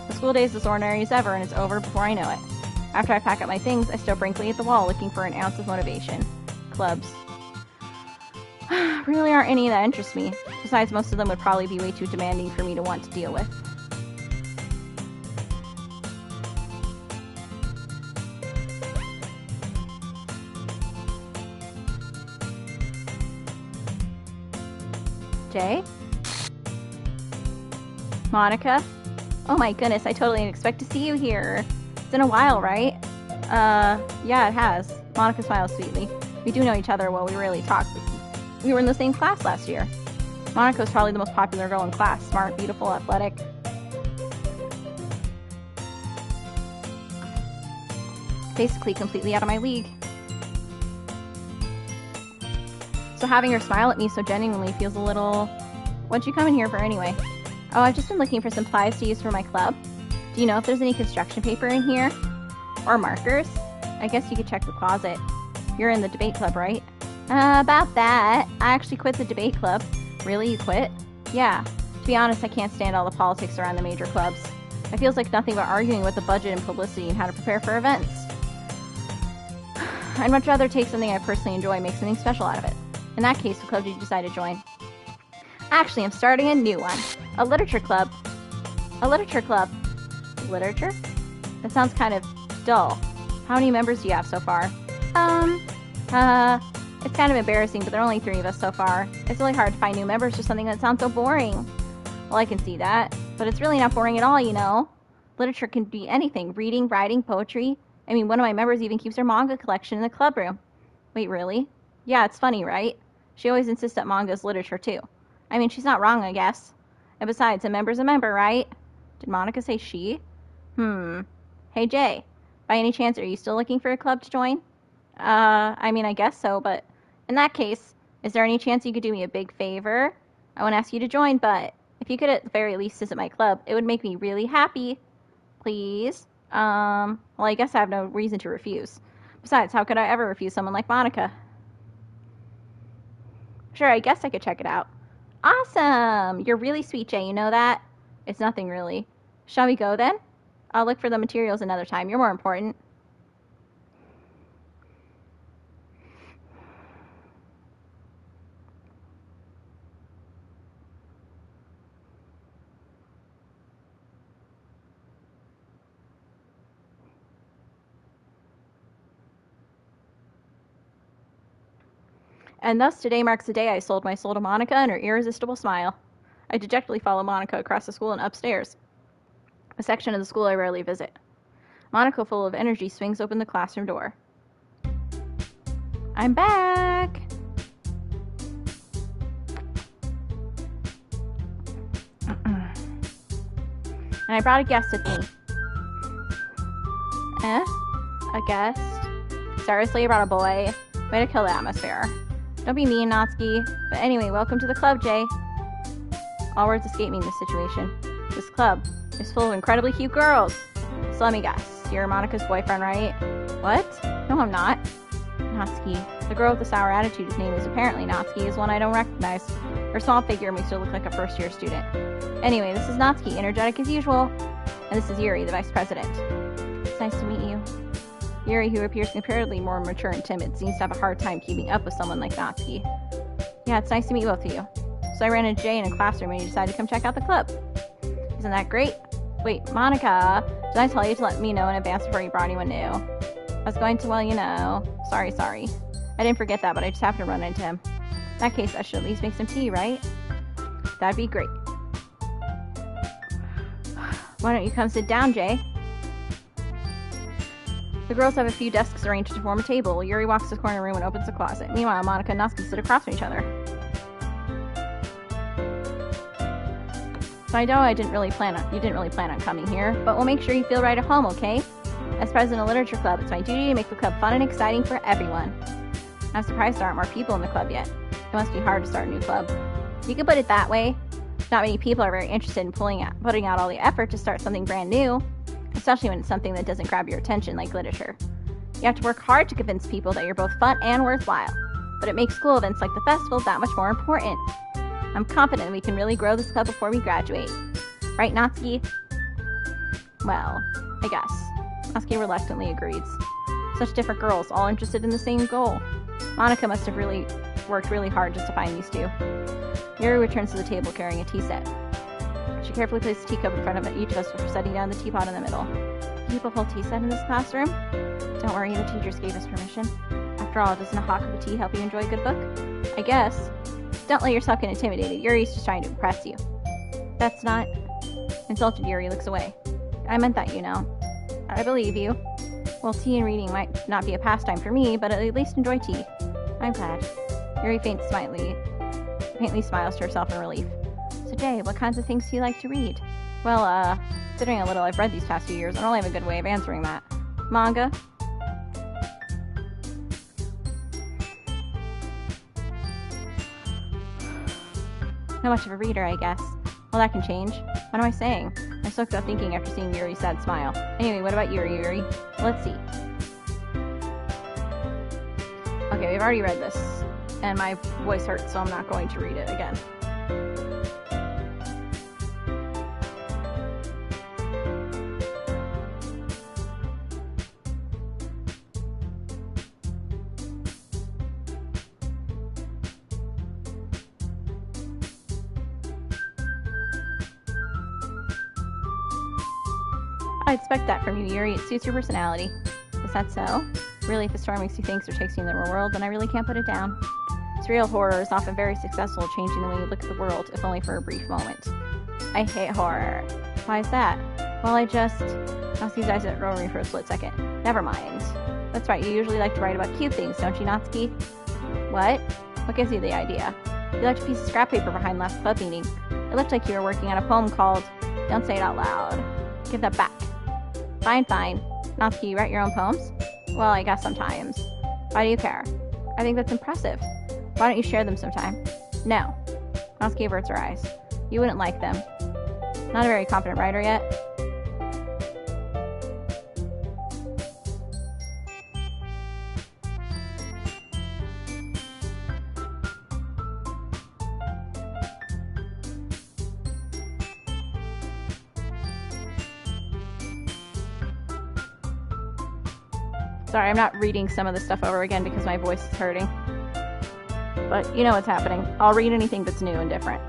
The school day is as ordinary as ever, and it's over before I know it. After I pack up my things, I stare blankly at the wall, looking for an ounce of motivation. Clubs. Really aren't any that interest me. Besides, most of them would probably be way too demanding for me to want to deal with. Jay? Monica? Oh my goodness, I totally didn't expect to see you here. It's been a while, right? Yeah, it has. Monica smiles sweetly. We do know each other well, we rarely talk. We were in the same class last year. Monica was probably the most popular girl in class. Smart, beautiful, athletic. Basically completely out of my league. So having her smile at me so genuinely feels a little... What'd you come in here for anyway? Oh, I've just been looking for supplies to use for my club. Do you know if there's any construction paper in here? Or markers? I guess you could check the closet. You're in the debate club, right? About that. I actually quit the debate club. Really? You quit? Yeah. To be honest, I can't stand all the politics around the major clubs. It feels like nothing but arguing with the budget and publicity and how to prepare for events. I'd much rather take something I personally enjoy and make something special out of it. In that case, what club did you decide to join? Actually, I'm starting a new one. A literature club. A literature club. Literature? That sounds kind of dull. How many members do you have so far? It's kind of embarrassing, but there are only 3 of us so far. It's really hard to find new members for something that sounds so boring. Well, I can see that. But it's really not boring at all, you know? Literature can be anything. Reading, writing, poetry. I mean, one of my members even keeps her manga collection in the club room. Wait, really? Yeah, it's funny, right? She always insists that manga is literature, too. I mean, she's not wrong, I guess. And besides, a member's a member, right? Did Monica say she? Hey, Jay. By any chance, are you still looking for a club to join? I mean, I guess so, but in that case, is there any chance you could do me a big favor? I won't ask you to join, but if you could at the very least visit my club, it would make me really happy. Please? Well, I guess I have no reason to refuse. Besides, how could I ever refuse someone like Monica? Sure, I guess I could check it out. Awesome! You're really sweet, Jay, you know that? It's nothing really. Shall we go then? I'll look for the materials another time. You're more important. And thus today marks the day I sold my soul to Monica and her irresistible smile. I dejectedly follow Monica across the school and upstairs, a section of the school I rarely visit. Monica, full of energy, swings open the classroom door. I'm back! And I brought a guest with me. A guest? Seriously, I brought a boy? Way to kill the atmosphere. Don't be mean, Natsuki. But anyway, welcome to the club, Jay. All words escape me in this situation. This club is full of incredibly cute girls. So let me guess. You're Monica's boyfriend, right? What? No, I'm not. Natsuki. The girl with the sour attitude whose name is apparently Natsuki is one I don't recognize. Her small figure makes her look like a first-year student. Anyway, this is Natsuki, energetic as usual. And this is Yuri, the vice president. It's nice to meet you. Yuri, who appears comparatively more mature and timid, seems to have a hard time keeping up with someone like Natsuki. Yeah, it's nice to meet both of you. So I ran into Jay in a classroom and he decided to come check out the club. Isn't that great? Wait, Monica, did I tell you to let me know in advance before you brought anyone new? I was going to, well, you know. Sorry. I didn't forget that, but I just happened to run into him. In that case, I should at least make some tea, right? That'd be great. Why don't you come sit down, Jay? The girls have a few desks arranged to form a table. Yuri walks to the corner room and opens the closet. Meanwhile, Monica and Natsuki sit across from each other. So I know you didn't really plan on coming here, but we'll make sure you feel right at home, okay? As president of Literature Club, it's my duty to make the club fun and exciting for everyone. I'm surprised there aren't more people in the club yet. It must be hard to start a new club. You could put it that way. Not many people are very interested in putting out all the effort to start something brand new, especially when it's something that doesn't grab your attention like literature. You have to work hard to convince people that you're both fun and worthwhile, but it makes school events like the festival that much more important. I'm confident we can really grow this club before we graduate. Right, Natsuki? Well, I guess. Natsuki reluctantly agrees. Such different girls, all interested in the same goal. Monica must have worked really hard just to find these two. Yuri returns to the table carrying a tea set. She carefully places a teacup in front of each of us before setting down the teapot in the middle. Do you keep a full tea set in this classroom? Don't worry, the teachers gave us permission. After all, doesn't a hot cup of tea help you enjoy a good book? I guess. Don't let yourself get intimidated. Yuri's just trying to impress you. That's not... Insulted, Yuri looks away. I meant that, you know. I believe you. Well, tea and reading might not be a pastime for me, but at least enjoy tea. I'm glad. Yuri faintly smiles to herself in relief. So Jay, what kinds of things do you like to read? Well, considering how little I've read these past few years, I don't really have a good way of answering that. Manga? Not much of a reader, I guess. Well, that can change. What am I saying? I soaked up thinking after seeing Yuri's sad smile. Anyway, what about Yuri? Let's see. Okay, we've already read this, and my voice hurts, so I'm not going to read it again. I expect that from you, Yuri. It suits your personality. Is that so? Really, if a story makes you think or takes you in the real world, then I really can't put it down. Surreal horror is often very successful at changing the way you look at the world, if only for a brief moment. I hate horror. Why is that? Well, Natsuki's eyes at Rory for a split second. Never mind. That's right, you usually like to write about cute things, don't you, Natsuki? What? What gives you the idea? You left a piece of scrap paper behind last club meeting. It looked like you were working on a poem called... Don't say it out loud. Give that back. Fine. Natsuki, you write your own poems? Well, I guess sometimes. Why do you care? I think that's impressive. Why don't you share them sometime? No. Natsuki averts her eyes. You wouldn't like them. Not a very confident writer yet. Sorry, I'm not reading some of the stuff over again because my voice is hurting. But you know what's happening. I'll read anything that's new and different.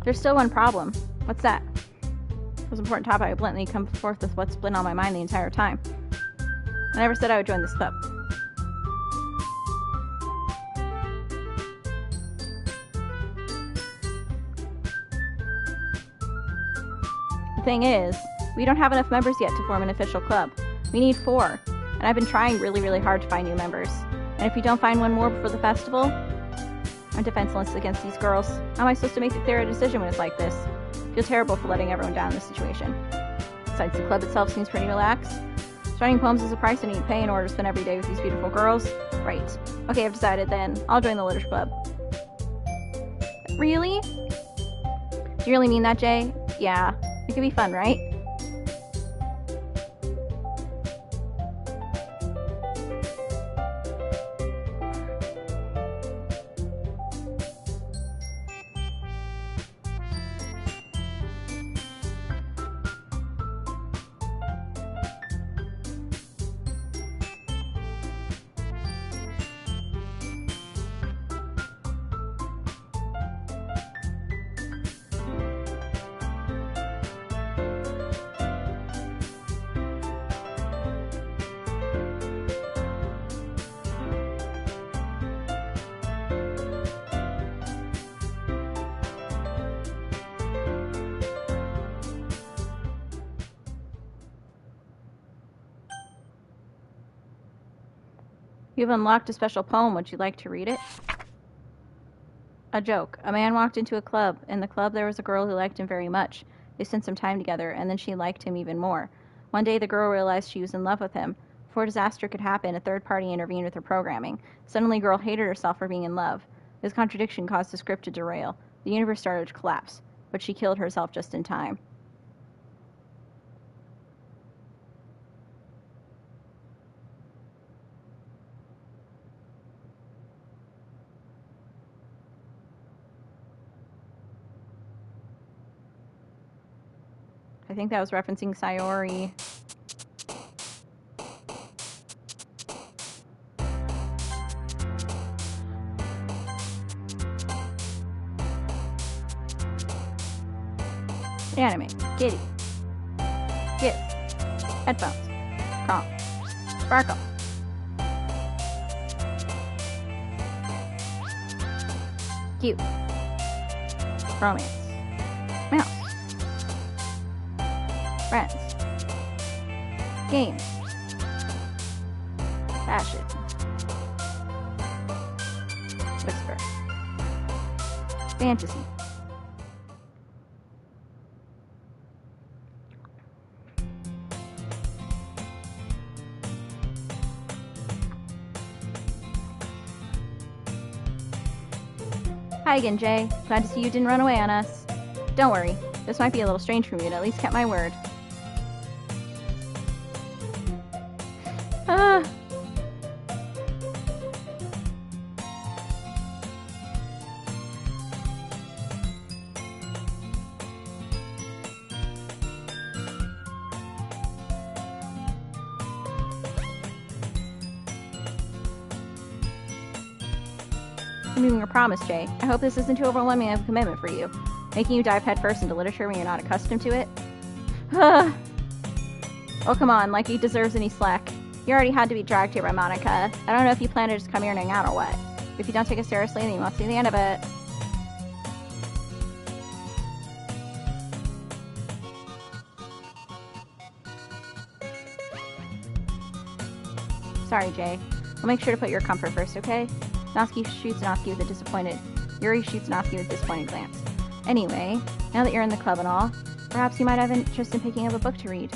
There's still one problem. What's that? It was an important topic. I bluntly come forth with what's been on my mind the entire time. I never said I would join this club. The thing is, we don't have enough members yet to form an official club. We need 4, and I've been trying really, really hard to find new members. And if we don't find one more before the festival, I'm defenseless against these girls. How am I supposed to make a clear decision when it's like this? I feel terrible for letting everyone down in this situation. Besides, the club itself seems pretty relaxed. Writing poems is a price I need to pay in order to spend every day with these beautiful girls. Right. Okay, I've decided then. I'll join the literature club. Really? Do you really mean that, Jay? Yeah. It could be fun, right? You've unlocked a special poem. Would you like to read it? A joke. A man walked into a club. In the club there was a girl who liked him very much. They spent some time together, and then she liked him even more. One day the girl realized she was in love with him. Before disaster could happen, a third party intervened with her programming. Suddenly the girl hated herself for being in love. This contradiction caused the script to derail. The universe started to collapse, but she killed herself just in time. I think that was referencing Sayori. Anime. Kitty. Gift. Headphones. Calm. Sparkle. Cute. Romance. Mouse. Friends. Games. Fashion. Whisper. Fantasy. Hi again, Jay. Glad to see you didn't run away on us. Don't worry. This might be a little strange for me, but at least kept my word. I'm making a promise, Jay. I hope this isn't too overwhelming of a commitment for you. Making you dive headfirst into literature when you're not accustomed to it? Oh, come on, like he deserves any slack. You already had to be dragged here by Monica. I don't know if you plan to just come here and hang out or what. If you don't take it seriously, then you won't see the end of it. Sorry, Jay. We'll make sure to put your comfort first, okay? Natsuki shoots Natsuki with a disappointed... Yuri shoots Natsuki with a disappointed glance. Anyway, now that you're in the club and all, perhaps you might have interest in picking up a book to read.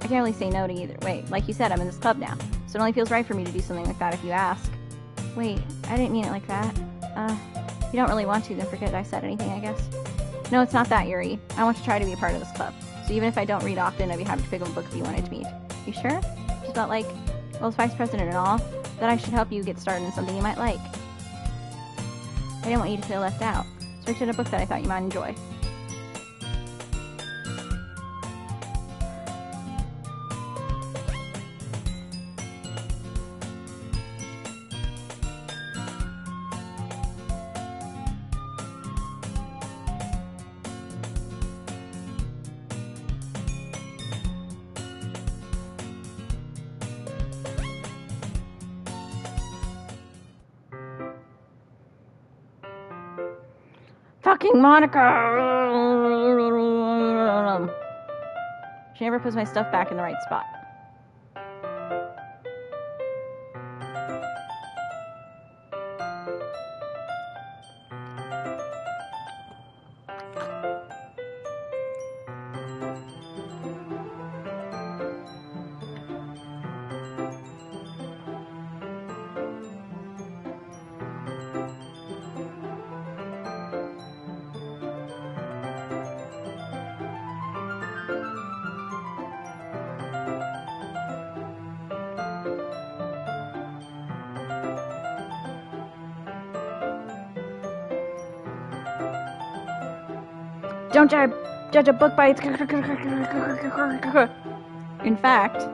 I can't really say no to either. Wait, like you said, I'm in this club now, so it only feels right for me to do something like that if you ask. Wait, I didn't mean it like that. If you don't really want to, then forget I said anything, I guess. No, it's not that, Yuri. I want to try to be a part of this club. So even if I don't read often, I'd be happy to pick up a book if you wanted to meet. You sure? Just felt like, well, as vice president and all, that I should help you get started in something you might like. I didn't want you to feel left out, so I picked out a book that I thought you might enjoy. Fucking Monica! She never puts my stuff back in the right spot. Don't judge a book by its... In fact...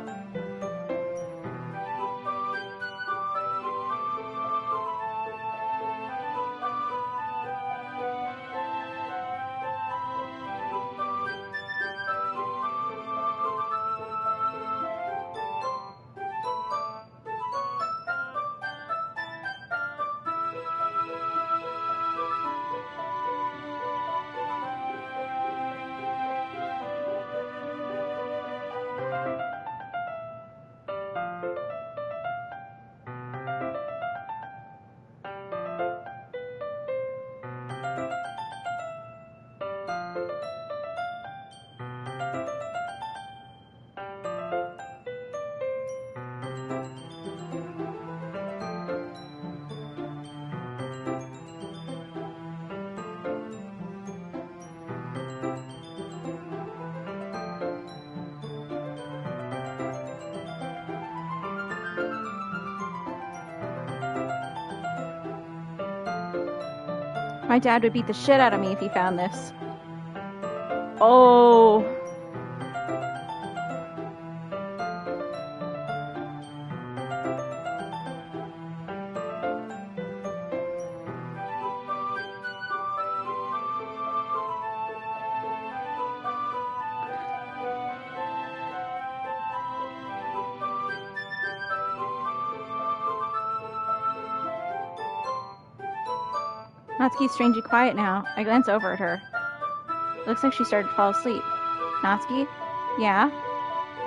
My dad would beat the shit out of me if he found this. Oh. Natsuki's strangely quiet now. I glance over at her. It looks like she started to fall asleep. Natsuki? Yeah?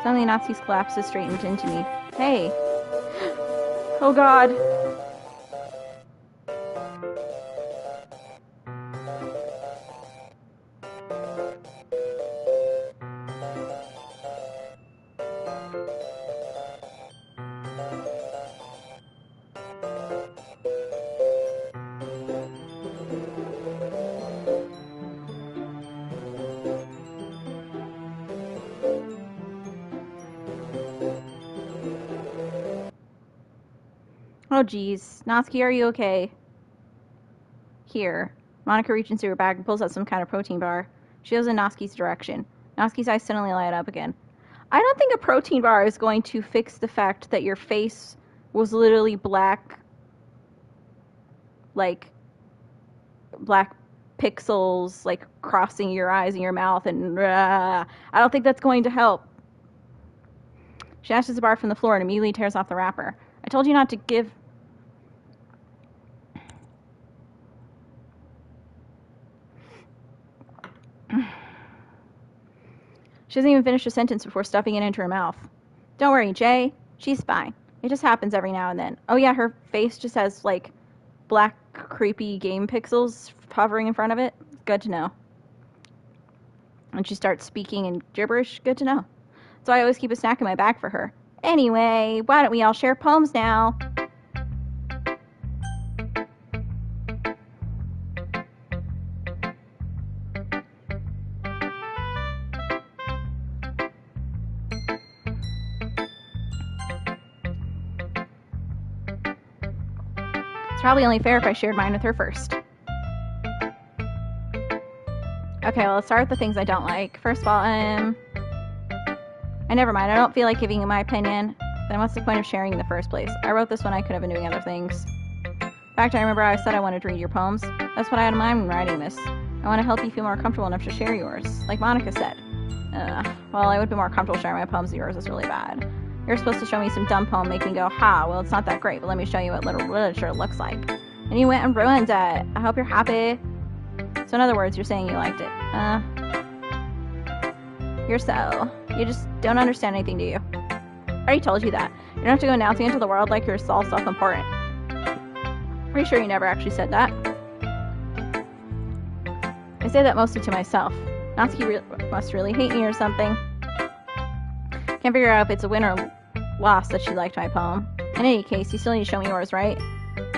Suddenly Natsuki's collapses straightened into me. Hey! Oh god! Oh geez. Natsuki, are you okay? Here. Monica reaches into her bag and pulls out some kind of protein bar. She goes in Natsuki's direction. Natsuki's eyes suddenly light up again. I don't think a protein bar is going to fix the fact that your face was literally black, like, black pixels, like, crossing your eyes and your mouth, and I don't think that's going to help. She snatches the bar from the floor and immediately tears off the wrapper. I told you not to give... She doesn't even finish a sentence before stuffing it into her mouth. Don't worry, Jay. She's fine. It just happens every now and then. Oh yeah, her face just has, like, black, creepy game pixels hovering in front of it. Good to know. And she starts speaking in gibberish. Good to know. So I always keep a snack in my bag for her. Anyway, why don't we all share poems now? It's probably only fair if I shared mine with her first. Okay, well, let's start with the things I don't like. First of all, never mind. I don't feel like giving you my opinion. Then what's the point of sharing in the first place? I wrote this when I could have been doing other things. In fact, I remember I said I wanted to read your poems. That's what I had in mind when writing this. I want to help you feel more comfortable enough to share yours, like Monica said. Well, I would be more comfortable sharing my poems than yours. It's really bad. You're supposed to show me some dumb poem, make me go, ha, well, it's not that great, but let me show you what literature looks like. And you went and ruined it. I hope you're happy. So in other words, you're saying you liked it. You just don't understand anything, do you? I already told you that. You don't have to go announcing it to the world like you're all self-important. Pretty sure you never actually said that. I say that mostly to myself. Natsuki must really hate me or something. Can't figure out if it's a win or loss that she liked my poem. In any case, you still need to show me yours, right?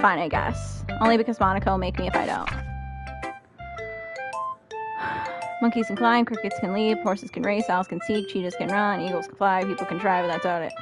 Fine, I guess. Only because Monica will make me if I don't. Monkeys can climb, crickets can leap, horses can race, owls can seek, cheetahs can run, eagles can fly, people can try, but that's about it.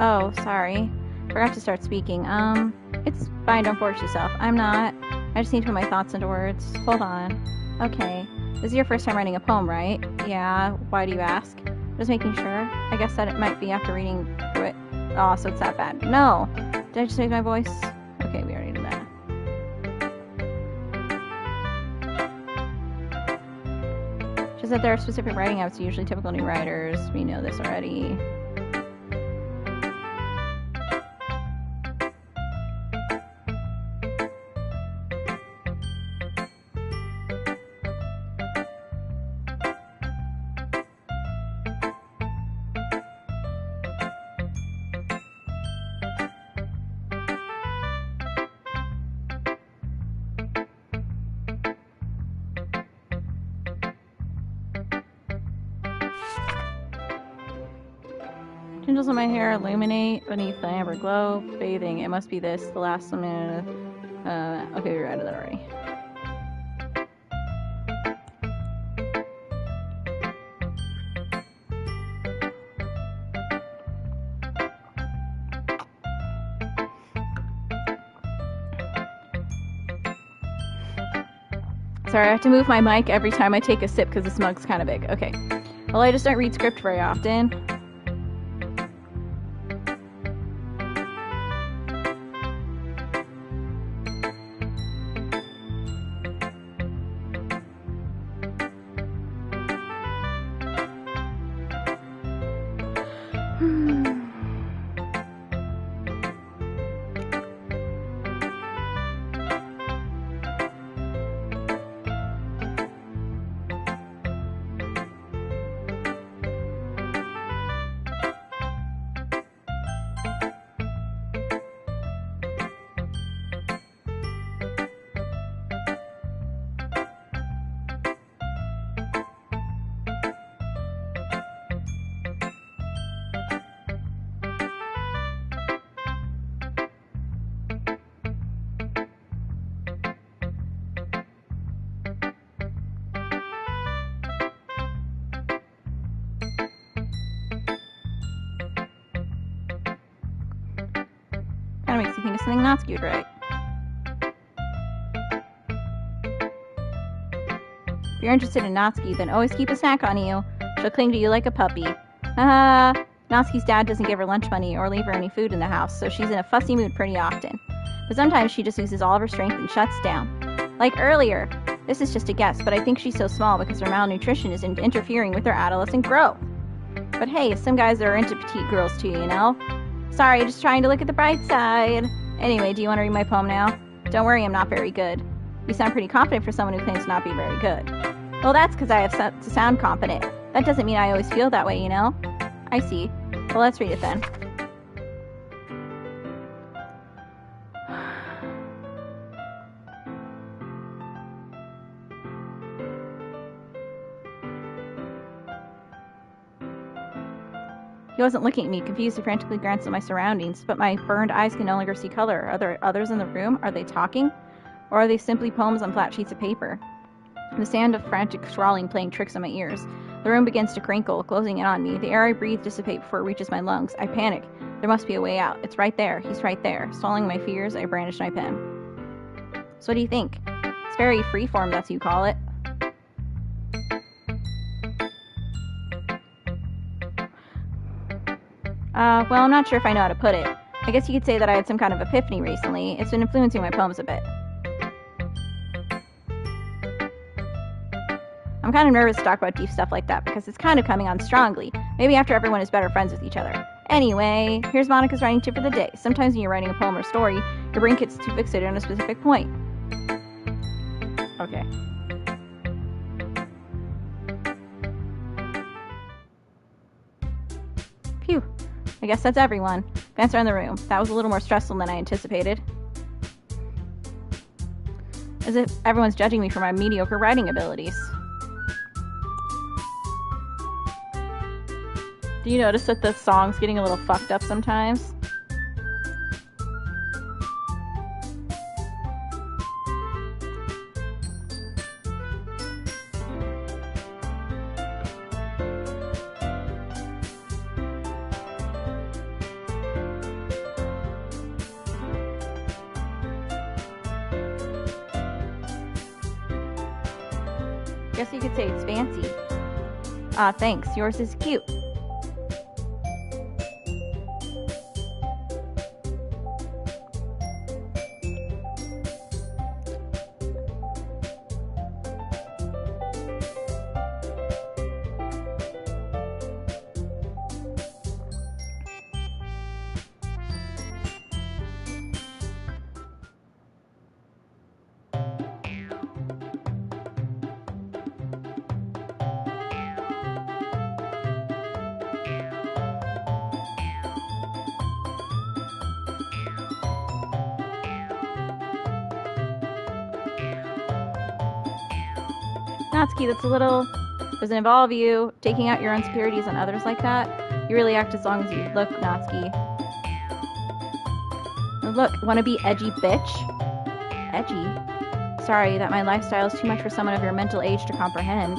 Oh, sorry. Forgot to start speaking. It's fine, don't force yourself. I'm not. I just need to put my thoughts into words. Hold on. Okay. This is your first time writing a poem, right? Yeah. Why do you ask? Just making sure. I guess that it might be after reading through it. Oh, so it's that bad. No! Did I just make my voice? Okay, we already did that. Just that there are specific writing habits usually typical new writers. We know this already. Tendrils in my hair illuminate beneath the amber glow. Bathing. It must be this. The last one. Okay, we read that already. Sorry, I have to move my mic every time I take a sip because this mug's kind of big. Okay. Well, I just don't read script very often. Kind of makes you think of something not skewed right. If you're interested in Natsuki, then always keep a snack on you. She'll cling to you like a puppy. Haha. Natsuki's dad doesn't give her lunch money or leave her any food in the house, so she's in a fussy mood pretty often. But sometimes she just uses all of her strength and shuts down. Like earlier. This is just a guess, but I think she's so small because her malnutrition is interfering with her adolescent growth. But hey, some guys are into petite girls too, you know? Sorry, just trying to look at the bright side. Anyway, do you want to read my poem now? Don't worry, I'm not very good. You sound pretty confident for someone who claims to not be very good. Well, that's because I have to sound competent. That doesn't mean I always feel that way, you know? I see. Well, let's read it then. He wasn't looking at me, confused. He frantically glanced at my surroundings, but my burned eyes can no longer see color. Are there others in the room? Are they talking? Or are they simply poems on flat sheets of paper? The sound of frantic scrawling playing tricks on my ears. The room begins to crinkle, closing in on me. The air I breathe dissipates before it reaches my lungs. I panic. There must be a way out. It's right there. He's right there. Stalling my fears, I brandish my pen. So what do you think? It's very freeform, that's what you call it. Well, I'm not sure if I know how to put it. I guess you could say that I had some kind of epiphany recently. It's been influencing my poems a bit. I'm kind of nervous to talk about deep stuff like that because it's kind of coming on strongly. Maybe after everyone is better friends with each other. Anyway, here's Monica's writing tip for the day. Sometimes when you're writing a poem or story, your brain gets too fixated on a specific point. Okay. Phew. I guess that's everyone. Glance around the room. That was a little more stressful than I anticipated. As if everyone's judging me for my mediocre writing abilities. Do you notice that the song's getting a little fucked up sometimes? Guess you could say it's fancy. Ah, thanks. Yours is cute. Natsuki, that's a little... Does it involve you taking out your insecurities on others like that? You really act as long as you look, Natsuki. Look, wanna be edgy bitch? Edgy? Sorry, that my lifestyle is too much for someone of your mental age to comprehend.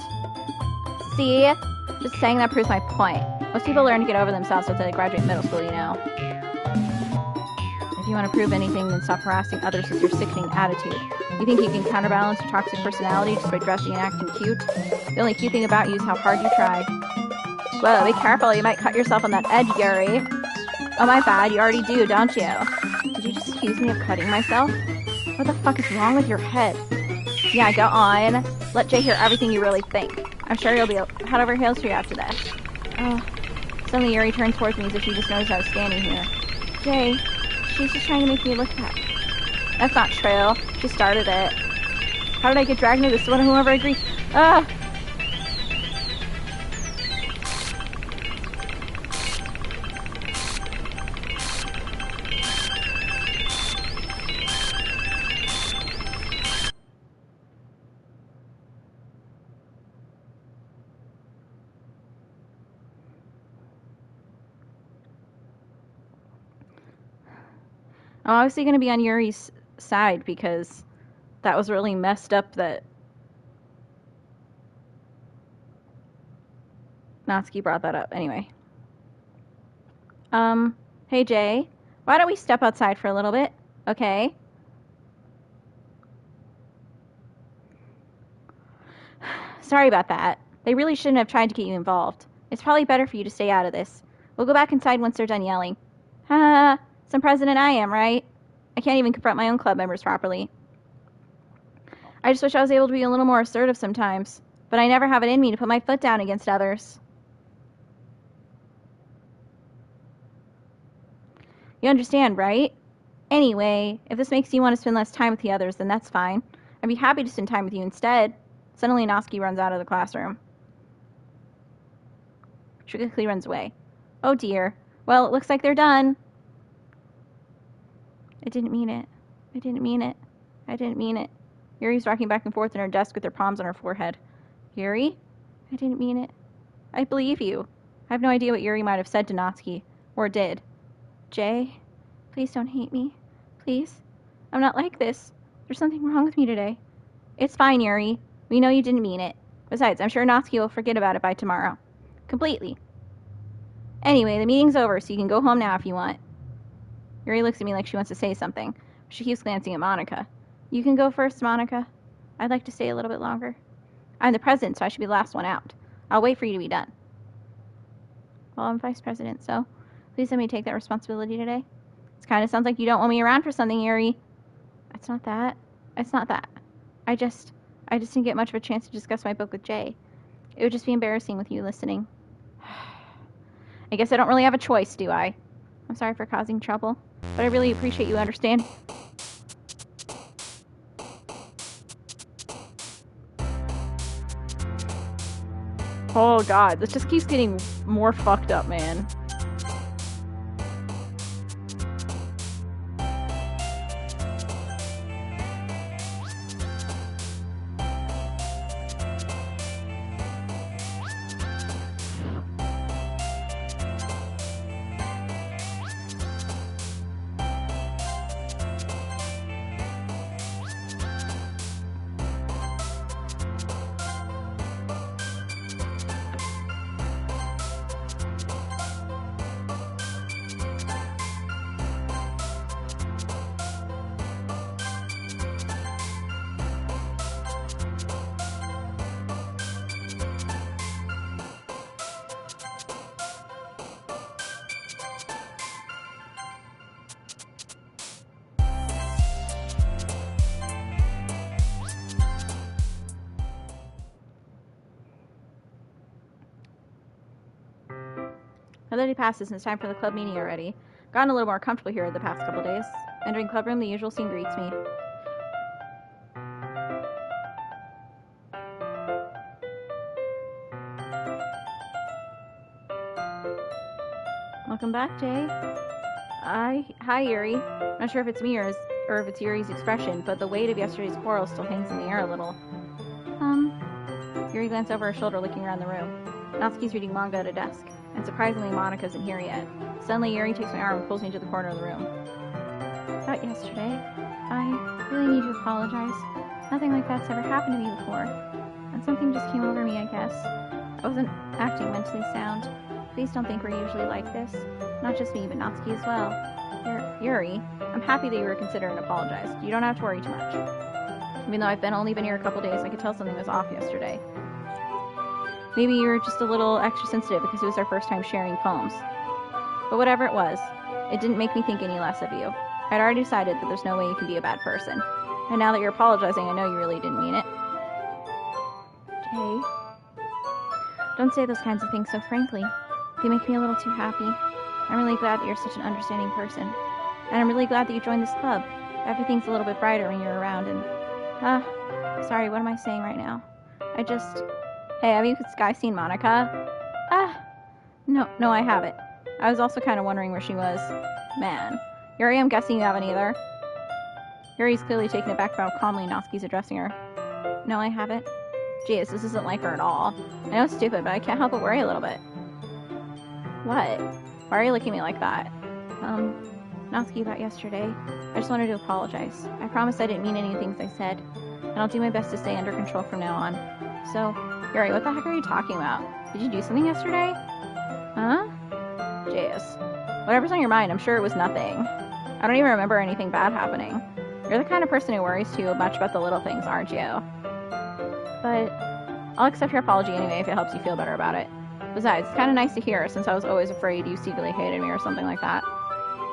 See? Just saying that proves my point. Most people learn to get over themselves once they graduate middle school, you know. If you want to prove anything, then stop harassing others with your sickening attitude. You think you can counterbalance your toxic personality just by dressing and acting cute? The only cute thing about you is how hard you try. Whoa, be careful, you might cut yourself on that edge, Yuri. Oh my bad, you already do, don't you? Did you just accuse me of cutting myself? What the fuck is wrong with your head? Yeah, go on. Let Jay hear everything you really think. I'm sure you'll be head over heels for you after this. Oh. Suddenly Yuri turned towards me as if she just noticed I was standing here. Jay, she's just trying to make me look bad. That's not true. She started it. How did I get dragged into this one? Whoever agreed. Ah! I'm obviously going to be on Yuri's side because that was really messed up that Natsuki brought that up. Anyway. Hey Jay, why don't we step outside for a little bit? Okay? Sorry about that. They really shouldn't have tried to get you involved. It's probably better for you to stay out of this. We'll go back inside once they're done yelling. Ha! Some president I am, right? I can't even confront my own club members properly. I just wish I was able to be a little more assertive sometimes, but I never have it in me to put my foot down against others. You understand, right? Anyway, if this makes you want to spend less time with the others, then that's fine. I'd be happy to spend time with you instead. Suddenly, Natsuki runs out of the classroom. She quickly runs away. Oh dear. Well, it looks like they're done. I didn't mean it. I didn't mean it. I didn't mean it. Yuri's rocking back and forth in her desk with her palms on her forehead. Yuri? I didn't mean it. I believe you. I have no idea what Yuri might have said to Natsuki. Or did. Jay, please don't hate me. Please. I'm not like this. There's something wrong with me today. It's fine, Yuri. We know you didn't mean it. Besides, I'm sure Natsuki will forget about it by tomorrow. Completely. Anyway, the meeting's over, so you can go home now if you want. Yuri looks at me like she wants to say something. She keeps glancing at Monica. You can go first, Monica. I'd like to stay a little bit longer. I'm the president, so I should be the last one out. I'll wait for you to be done. Well, I'm vice president, so please let me take that responsibility today. It kind of sounds like you don't want me around for something, Yuri. It's not that. It's not that. I just didn't get much of a chance to discuss my book with Jay. It would just be embarrassing with you listening. I guess I don't really have a choice, do I? I'm sorry for causing trouble, but I really appreciate you understanding. Oh god, this just keeps getting more fucked up, man. Another day passes and it's time for the club meeting already. Gotten a little more comfortable here the past couple days. Entering club room, the usual scene greets me. Welcome back, Jay. Hi, Yuri. Not sure if it's me or if it's Yuri's expression, but the weight of yesterday's quarrel still hangs in the air a little. Yuri glanced over her shoulder, looking around the room. Natsuki's reading manga at a desk. And surprisingly, Monica isn't here yet. Suddenly, Yuri takes my arm and pulls me into the corner of the room. About yesterday, I really need to apologize. Nothing like that's ever happened to me before. And something just came over me, I guess. I wasn't acting mentally sound. Please don't think we're usually like this. Not just me, but Natsuki as well. Yuri, I'm happy that you were considerate and apologized. You don't have to worry too much. Even though I've only been here a couple days, I could tell something was off yesterday. Maybe you were just a little extra sensitive because it was our first time sharing poems. But whatever it was, it didn't make me think any less of you. I'd already decided that there's no way you can be a bad person. And now that you're apologizing, I know you really didn't mean it. Jay, don't say those kinds of things so frankly. They make me a little too happy. I'm really glad that you're such an understanding person. And I'm really glad that you joined this club. Everything's a little bit brighter when you're around and... sorry, what am I saying right now? Hey, have you guys seen Monica? No, I haven't. I was also kind of wondering where she was. Man. Yuri, I'm guessing you haven't either. Yuri's clearly taken aback about how calmly Natsuki's addressing her. No, I haven't. Jeez, this isn't like her at all. I know it's stupid, but I can't help but worry a little bit. What? Why are you looking at me like that? Natsuki, about yesterday. I just wanted to apologize. I promise I didn't mean any things I said. And I'll do my best to stay under control from now on. So, Yuri, what the heck are you talking about? Did you do something yesterday? Huh? Jeez. Whatever's on your mind, I'm sure it was nothing. I don't even remember anything bad happening. You're the kind of person who worries too much about the little things, aren't you? But I'll accept your apology anyway if it helps you feel better about it. Besides, it's kind of nice to hear, since I was always afraid you secretly hated me or something like that.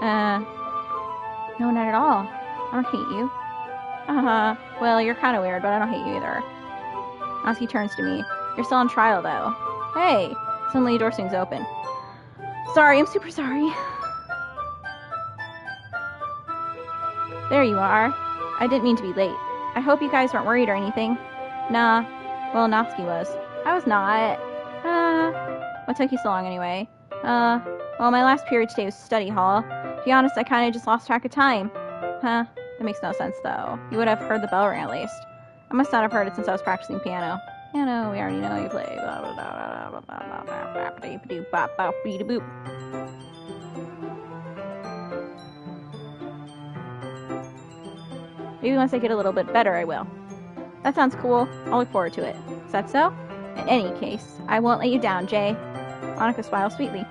No, not at all. I don't hate you. Well, you're kind of weird, but I don't hate you either. Natsuki turns to me. You're still on trial, though. Hey! Suddenly the door swings open. Sorry, I'm super sorry. There you are. I didn't mean to be late. I hope you guys weren't worried or anything. Nah. Well, Natsuki was. I was not. What took you so long anyway? Well, my last period today was study hall. To be honest, I kind of just lost track of time. That makes no sense, though. You would have heard the bell ring at least. I must not have heard it since I was practicing piano. Piano, we already know you play. Blah, blah, blah, blah, blah, blah, blah, boop. Maybe once I get a little bit better, I will. That sounds cool. I'll look forward to it. Is that so? In any case, I won't let you down, Jay. Monica smiles sweetly.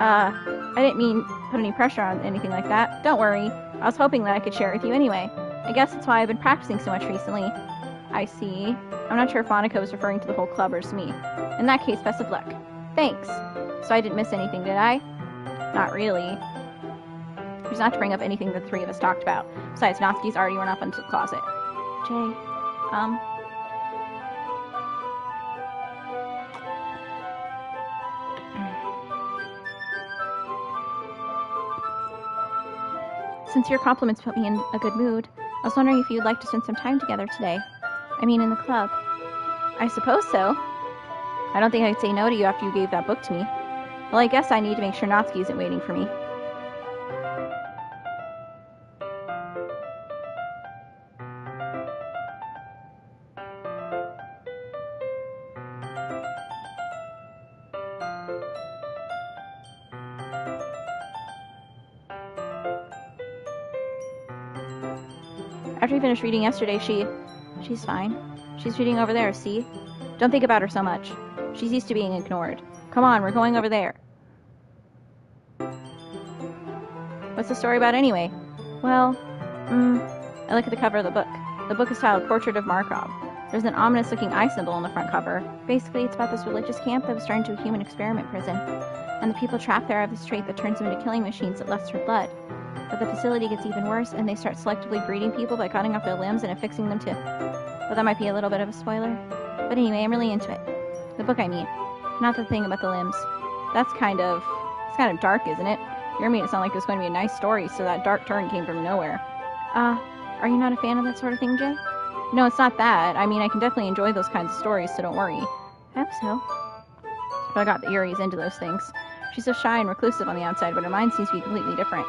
I didn't mean put any pressure on anything like that. Don't worry. I was hoping that I could share it with you anyway. I guess that's why I've been practicing so much recently. I see. I'm not sure if Monica was referring to the whole club or to me. In that case, best of luck. Thanks. So I didn't miss anything, did I? Not really. She's not to bring up anything the three of us talked about. Besides, Natsuki's already run up into the closet. Jay, Since your compliments put me in a good mood, I was wondering if you'd like to spend some time together today. I mean, in the club. I suppose so. I don't think I'd say no to you after you gave that book to me. Well, I guess I need to make sure Natsuki isn't waiting for me. After we finished reading yesterday, she's fine. She's reading over there, see? Don't think about her so much. She's used to being ignored. Come on, we're going over there. What's the story about anyway? Well, I look at the cover of the book. The book is titled Portrait of Markov. There's an ominous-looking eye symbol on the front cover. Basically, it's about this religious camp that was turned into a human experiment prison. And the people trapped there have this trait that turns them into killing machines that lust for blood. But the facility gets even worse, and they start selectively breeding people by cutting off their limbs and affixing them to... Well, that might be a little bit of a spoiler. But anyway, I'm really into it. The book, I mean. Not the thing about the limbs. It's kind of dark, isn't it? You're making it sound like it was going to be a nice story, so that dark turn came from nowhere. Are you not a fan of that sort of thing, Jay? No, it's not that. I mean, I can definitely enjoy those kinds of stories, so don't worry. I hope so. But I got that Yuri's into those things. She's so shy and reclusive on the outside, but her mind seems to be completely different.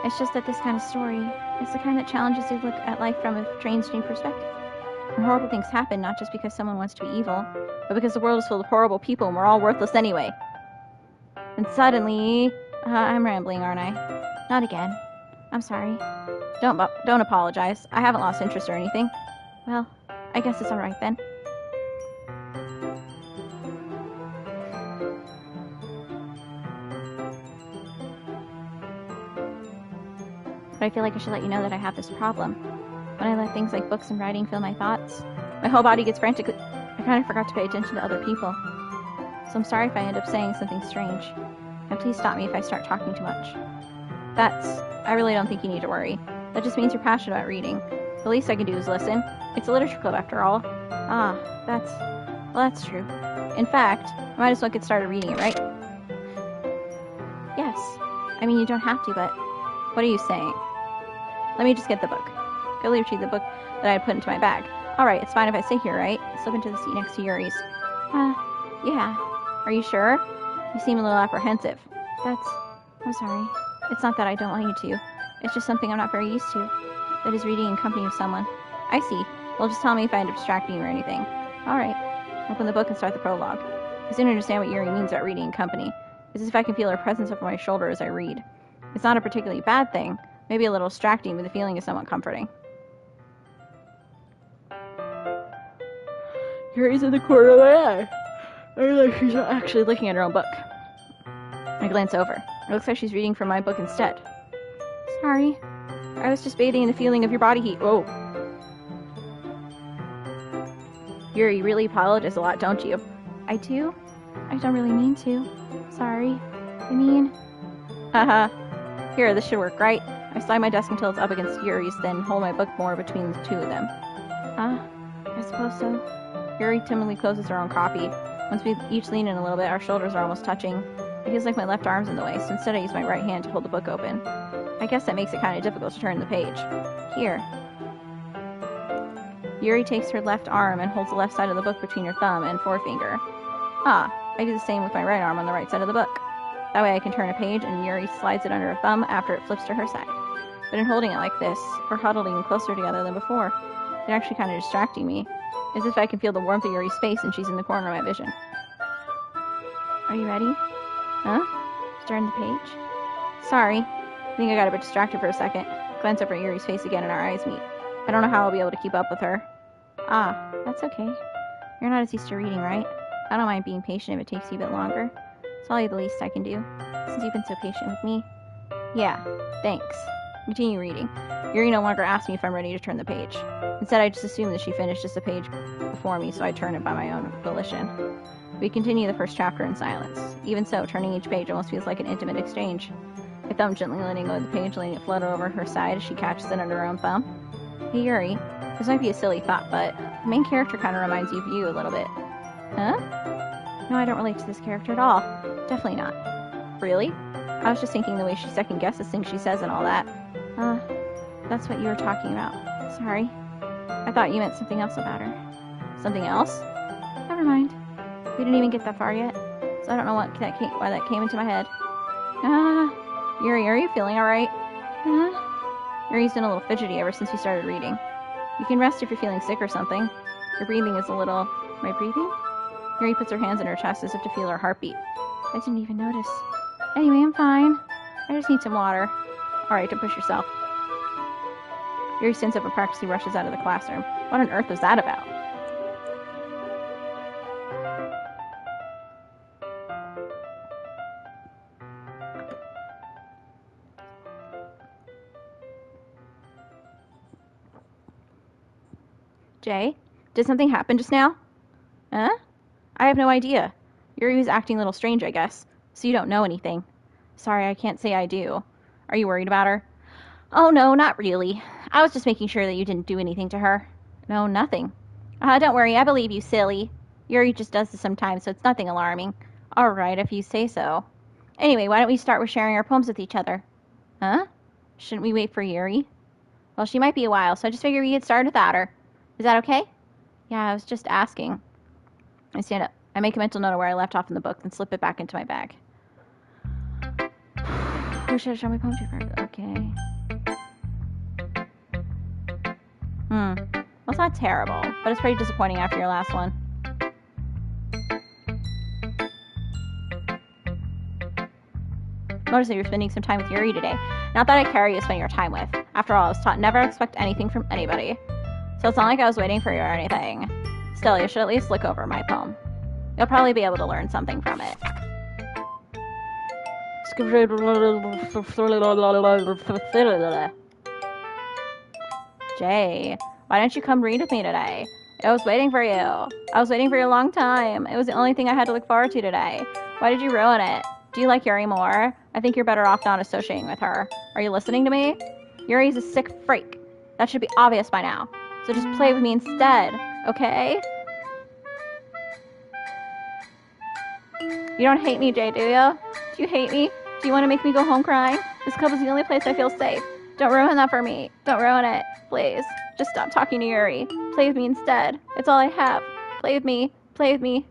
It's just that this kind of story is the kind that challenges you to look at life from a strange new perspective. And horrible things happen not just because someone wants to be evil, but because the world is full of horrible people and we're all worthless anyway. And suddenly... I'm rambling, aren't I? Not again. I'm sorry. Don't apologize. I haven't lost interest or anything. Well, I guess it's alright then. But I feel like I should let you know that I have this problem. When I let things like books and writing fill my thoughts, my whole body gets frantic. I kind of forgot to pay attention to other people. So I'm sorry if I end up saying something strange. And please stop me if I start talking too much. I really don't think you need to worry. That just means you're passionate about reading. The least I can do is listen. It's a literature club after all. That's true. In fact, I might as well get started reading it, right? Yes. I mean, you don't have to, but what are you saying? Let me just get the book. Quickly retrieve the book that I had put into my bag. Alright, it's fine if I stay here, right? Slip into the seat next to Yuri's. Yeah. Are you sure? You seem a little apprehensive. I'm sorry. It's not that I don't want you to. It's just something I'm not very used to. That is reading in company of someone. I see. Well, just tell me if I end up distracting you or anything. Alright. Open the book and start the prologue. I soon understand what Yuri means about reading in company. It's as if I can feel her presence over my shoulder as I read. It's not a particularly bad thing. Maybe a little distracting, but the feeling is somewhat comforting. Yuri's in the corner of my eye. I realize she's not actually looking at her own book. I glance over. It looks like she's reading from my book instead. Sorry. I was just bathing in the feeling of your body heat. Whoa. Yuri, you really apologize a lot, don't you? I do? I don't really mean to. Sorry. I mean... Haha. Here, this should work, right? I slide my desk until it's up against Yuri's, then hold my book more between the two of them. I suppose so. Yuri timidly closes her own copy. Once we each lean in a little bit, our shoulders are almost touching. It feels like my left arm's in the way, so instead I use my right hand to hold the book open. I guess that makes it kind of difficult to turn the page. Here. Yuri takes her left arm and holds the left side of the book between her thumb and forefinger. I do the same with my right arm on the right side of the book. That way I can turn a page and Yuri slides it under her thumb after it flips to her side. But in holding it like this, we're huddled even closer together than before. It's actually kind of distracting me. As if I can feel the warmth of Yuri's face and she's in the corner of my vision. Are you ready? Huh? Turn the page? Sorry. I think I got a bit distracted for a second. Glance up at Yuri's face again and our eyes meet. I don't know how I'll be able to keep up with her. That's okay. You're not as used to reading, right? I don't mind being patient if it takes you a bit longer. It's probably the least I can do, since you've been so patient with me. Yeah, thanks. Continue reading. Yuri no longer asks me if I'm ready to turn the page. Instead, I just assume that she finished just a page before me, so I turn it by my own volition. We continue the first chapter in silence. Even so, turning each page almost feels like an intimate exchange. My thumb gently letting go of the page, letting it flutter over her side as she catches it under her own thumb. Hey Yuri, this might be a silly thought, but the main character kind of reminds you of you a little bit. Huh? No, I don't relate to this character at all. Definitely not. Really? I was just thinking the way she second-guesses things she says and all that. That's what you were talking about. Sorry. I thought you meant something else about her. Something else? Never mind. We didn't even get that far yet, so I don't know why that came into my head. Yuri, are you feeling alright? Yuri's been a little fidgety ever since we started reading. You can rest if you're feeling sick or something. Your breathing is a little... Am I breathing? Yuri puts her hands in her chest as if to feel her heartbeat. I didn't even notice. Anyway, I'm fine. I just need some water. Alright, don't push yourself. Yuri stands up and practically rushes out of the classroom. What on earth was that about? Jay, did something happen just now? Huh? I have no idea. Yuri was acting a little strange, I guess. So you don't know anything. Sorry, I can't say I do. Are you worried about her? Oh no, not really. I was just making sure that you didn't do anything to her. No, nothing. Don't worry, I believe you, silly. Yuri just does this sometimes, so it's nothing alarming. Alright, if you say so. Anyway, why don't we start with sharing our poems with each other? Huh? Shouldn't we wait for Yuri? Well, she might be a while, so I just figured we get started without her. Is that okay? Yeah, I was just asking. I stand up. I make a mental note of where I left off in the book, then slip it back into my bag. Who should I show my poem to first? Okay. Well, it's not terrible, but it's pretty disappointing after your last one. Notice that you're spending some time with Yuri today. Not that I care who you spend your time with. After all, I was taught never expect anything from anybody. So it's not like I was waiting for you or anything. Still, you should at least look over my poem. You'll probably be able to learn something from it. Jay, why don't you come read with me today? I was waiting for you. I was waiting for you a long time. It was the only thing I had to look forward to today. Why did you ruin it? Do you like Yuri more? I think you're better off not associating with her. Are you listening to me? Yuri's a sick freak. That should be obvious by now. So just play with me instead, okay? You don't hate me, Jay, do you? Do you hate me? Do you want to make me go home crying? This club is the only place I feel safe. Don't ruin that for me. Don't ruin it. Please. Just stop talking to Yuri. Play with me instead. It's all I have. Play with me. Play with me.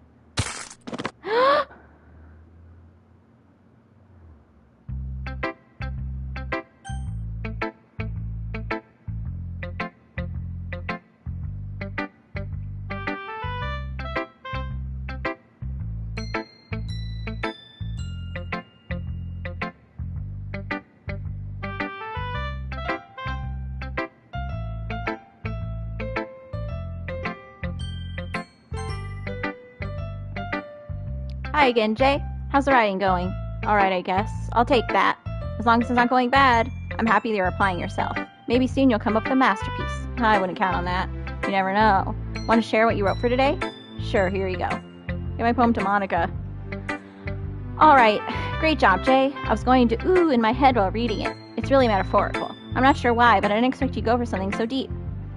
Hi again, Jay. How's the writing going? Alright, I guess. I'll take that. As long as it's not going bad, I'm happy that you're applying yourself. Maybe soon you'll come up with a masterpiece. I wouldn't count on that. You never know. Want to share what you wrote for today? Sure, here you go. Give my poem to Monica. Alright, great job, Jay. I was going to ooh in my head while reading it. It's really metaphorical. I'm not sure why, but I didn't expect you to go for something so deep.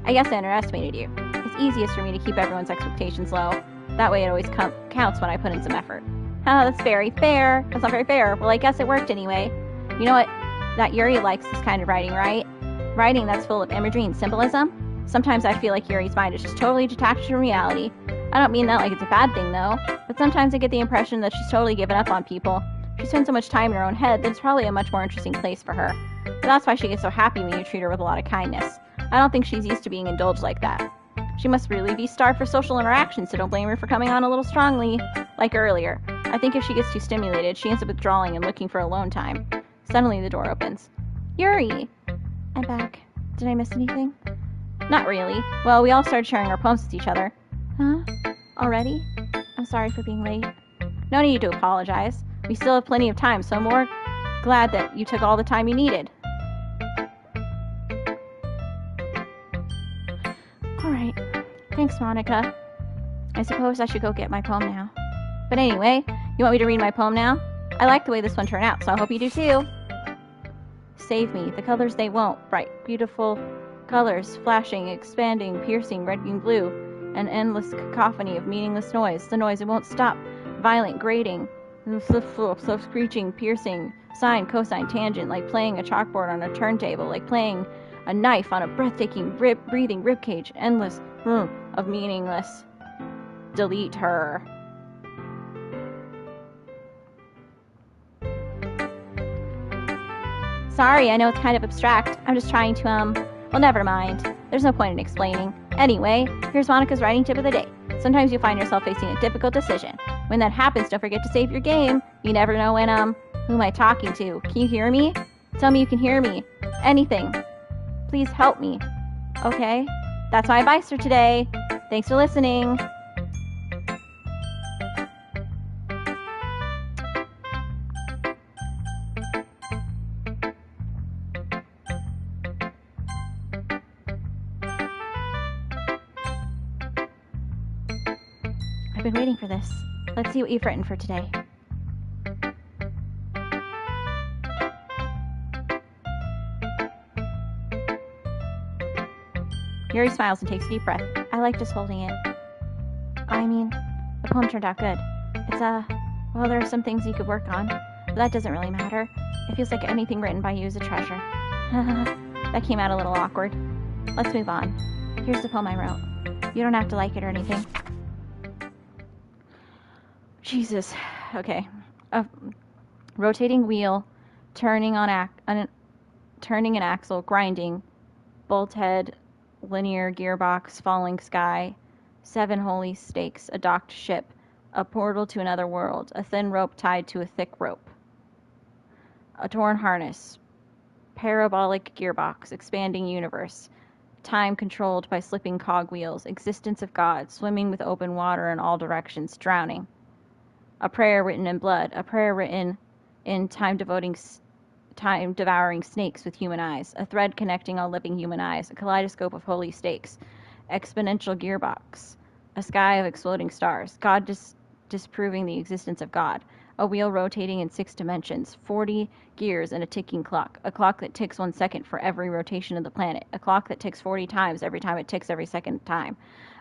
I guess I underestimated you. It's easiest for me to keep everyone's expectations low. That way it always counts when I put in some effort. That's very fair. That's not very fair. Well, I guess it worked anyway. You know what? That Yuri likes this kind of writing, right? Writing that's full of imagery and symbolism. Sometimes I feel like Yuri's mind is just totally detached from reality. I don't mean that like it's a bad thing, though. But sometimes I get the impression that she's totally given up on people. She spends so much time in her own head that it's probably a much more interesting place for her. But that's why she gets so happy when you treat her with a lot of kindness. I don't think she's used to being indulged like that. She must really be starved for social interaction, so don't blame her for coming on a little strongly. Like earlier. I think if she gets too stimulated, she ends up withdrawing and looking for alone time. Suddenly the door opens. Yuri! I'm back. Did I miss anything? Not really. Well, we all started sharing our poems with each other. Huh? Already? I'm sorry for being late. No need to apologize. We still have plenty of time, so I'm more glad that you took all the time you needed. Alright. Thanks, Monica. I suppose I should go get my poem now. But anyway, you want me to read my poem now? I like the way this one turned out, so I hope you do too. Save me, the colors they won't. Bright, beautiful colors, flashing, expanding, piercing, red, green, blue. An endless cacophony of meaningless noise. The noise, it won't stop. Violent, grating, so screeching, piercing, sine, cosine, tangent, like playing a chalkboard on a turntable, like playing a knife on a breathtaking, breathing ribcage. Endless, of meaningless. Delete her. Sorry, I know it's kind of abstract. I'm just trying to, well, never mind. There's no point in explaining. Anyway, here's Monica's writing tip of the day. Sometimes you find yourself facing a difficult decision. When that happens, don't forget to save your game. You never know when, who am I talking to? Can you hear me? Tell me you can hear me. Anything. Please help me. Okay? That's my advice for today. Thanks for listening. I've been waiting for this. Let's see what you've written for today. Yuri smiles and takes a deep breath. I like just holding it. I mean, the poem turned out good. It's, well, there are some things you could work on, but that doesn't really matter. It feels like anything written by you is a treasure. That came out a little awkward. Let's move on. Here's the poem I wrote. You don't have to like it or anything. Jesus. Okay. A rotating wheel, turning an axle, grinding, bolt head, linear gearbox, falling sky, 7 holy stakes, a docked ship, a portal to another world, a thin rope tied to a thick rope, a torn harness, parabolic gearbox, expanding universe, time controlled by slipping cogwheels, existence of God, swimming with open water in all directions, drowning, a prayer written in blood, a prayer written in time-devouring snakes with human eyes, a thread connecting all living human eyes, a kaleidoscope of holy stakes, exponential gearbox, a sky of exploding stars, God disproving the existence of God, a wheel rotating in 6 dimensions, 40 gears and a ticking clock, a clock that ticks 1 second for every rotation of the planet, a clock that ticks 40 times every time it ticks every second time,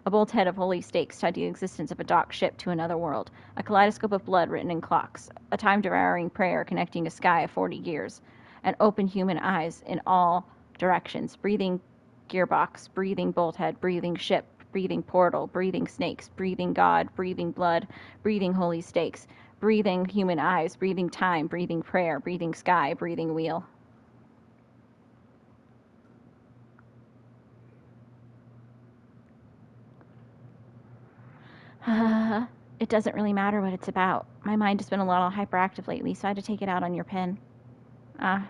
a bolt head of holy stakes tied to the existence of a docked ship to another world, a kaleidoscope of blood written in clocks, a time-devouring prayer connecting a sky of 40 gears, and open human eyes in all directions, breathing gearbox, breathing bolt head, breathing ship, breathing portal, breathing snakes, breathing God, breathing blood, breathing holy stakes, breathing human eyes, breathing time, breathing prayer, breathing sky, breathing wheel. It doesn't really matter what it's about. My mind has been a little hyperactive lately, so I had to take it out on your pen. That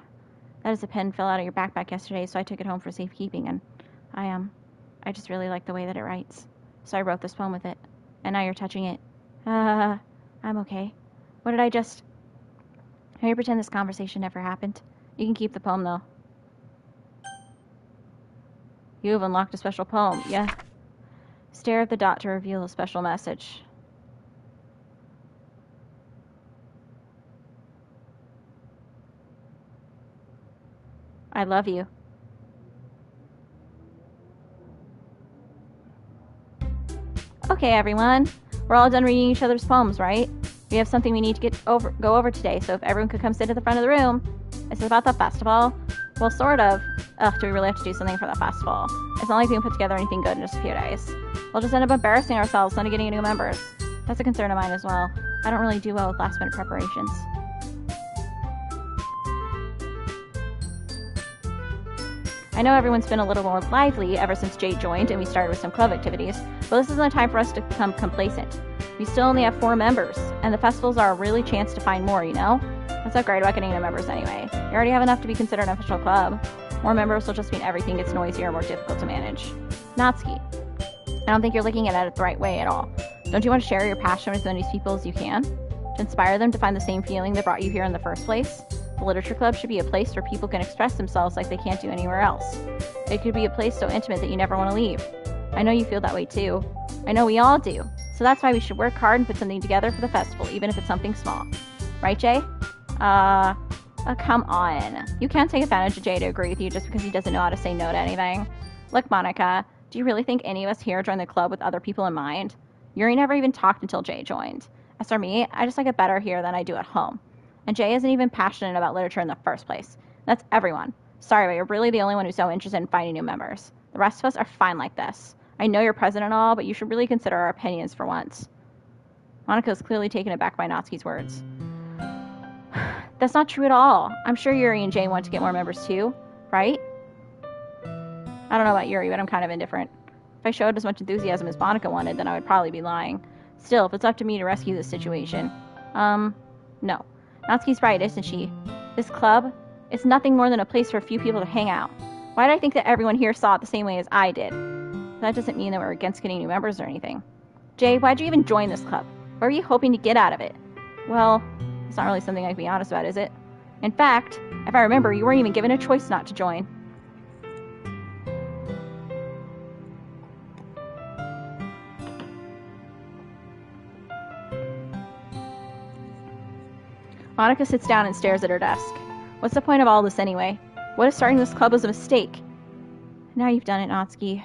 is a pen fell out of your backpack yesterday, so I took it home for safekeeping, and I just really like the way that it writes. So I wrote this poem with it, and now you're touching it. I'm okay. What did I just... Can you pretend this conversation never happened? You can keep the poem, though. You have unlocked a special poem. Yeah. Stare at the dot to reveal a special message. I love you. Okay, everyone. We're all done reading each other's poems, right? We have something we need to go over today, so if everyone could come sit at the front of the room. Is it about the festival? Well, sort of. Ugh, do we really have to do something for the festival? It's not like we can put together anything good in just a few days. We'll just end up embarrassing ourselves instead of getting new members. That's a concern of mine as well. I don't really do well with last-minute preparations. I know everyone's been a little more lively ever since Jade joined and we started with some club activities, but this isn't a time for us to become complacent. We still only have 4 members, and the festivals are a really chance to find more, you know? That's not great about getting new members anyway. You already have enough to be considered an official club. More members will just mean everything gets noisier and more difficult to manage. Natsuki, I don't think you're looking at it the right way at all. Don't you want to share your passion with as many people as you can? To inspire them to find the same feeling that brought you here in the first place? The Literature Club should be a place where people can express themselves like they can't do anywhere else. It could be a place so intimate that you never want to leave. I know you feel that way too. I know we all do. So that's why we should work hard and put something together for the festival, even if it's something small. Right, Jay? Come on. You can't take advantage of Jay to agree with you just because he doesn't know how to say no to anything. Look, Monica, do you really think any of us here joined the club with other people in mind? Yuri never even talked until Jay joined. As for me, I just like it better here than I do at home. And Jay isn't even passionate about literature in the first place. That's everyone. Sorry, but you're really the only one who's so interested in finding new members. The rest of us are fine like this. I know you're president and all, but you should really consider our opinions for once. Monica is clearly taken aback by Natsuki's words. That's not true at all. I'm sure Yuri and Jay want to get more members too, right? I don't know about Yuri, but I'm kind of indifferent. If I showed as much enthusiasm as Monica wanted, then I would probably be lying. Still, if it's up to me to rescue this situation, no. Natsuki's right, isn't she? This club, it's nothing more than a place for a few people to hang out. Why did I think that everyone here saw it the same way as I did? That doesn't mean that we're against getting new members or anything. Jay, why'd you even join this club? What were you hoping to get out of it? Well, it's not really something I can be honest about, is it? In fact, if I remember, you weren't even given a choice not to join. Monica sits down and stares at her desk. What's the point of all this anyway? What if starting this club was a mistake? Now you've done it, Natsuki.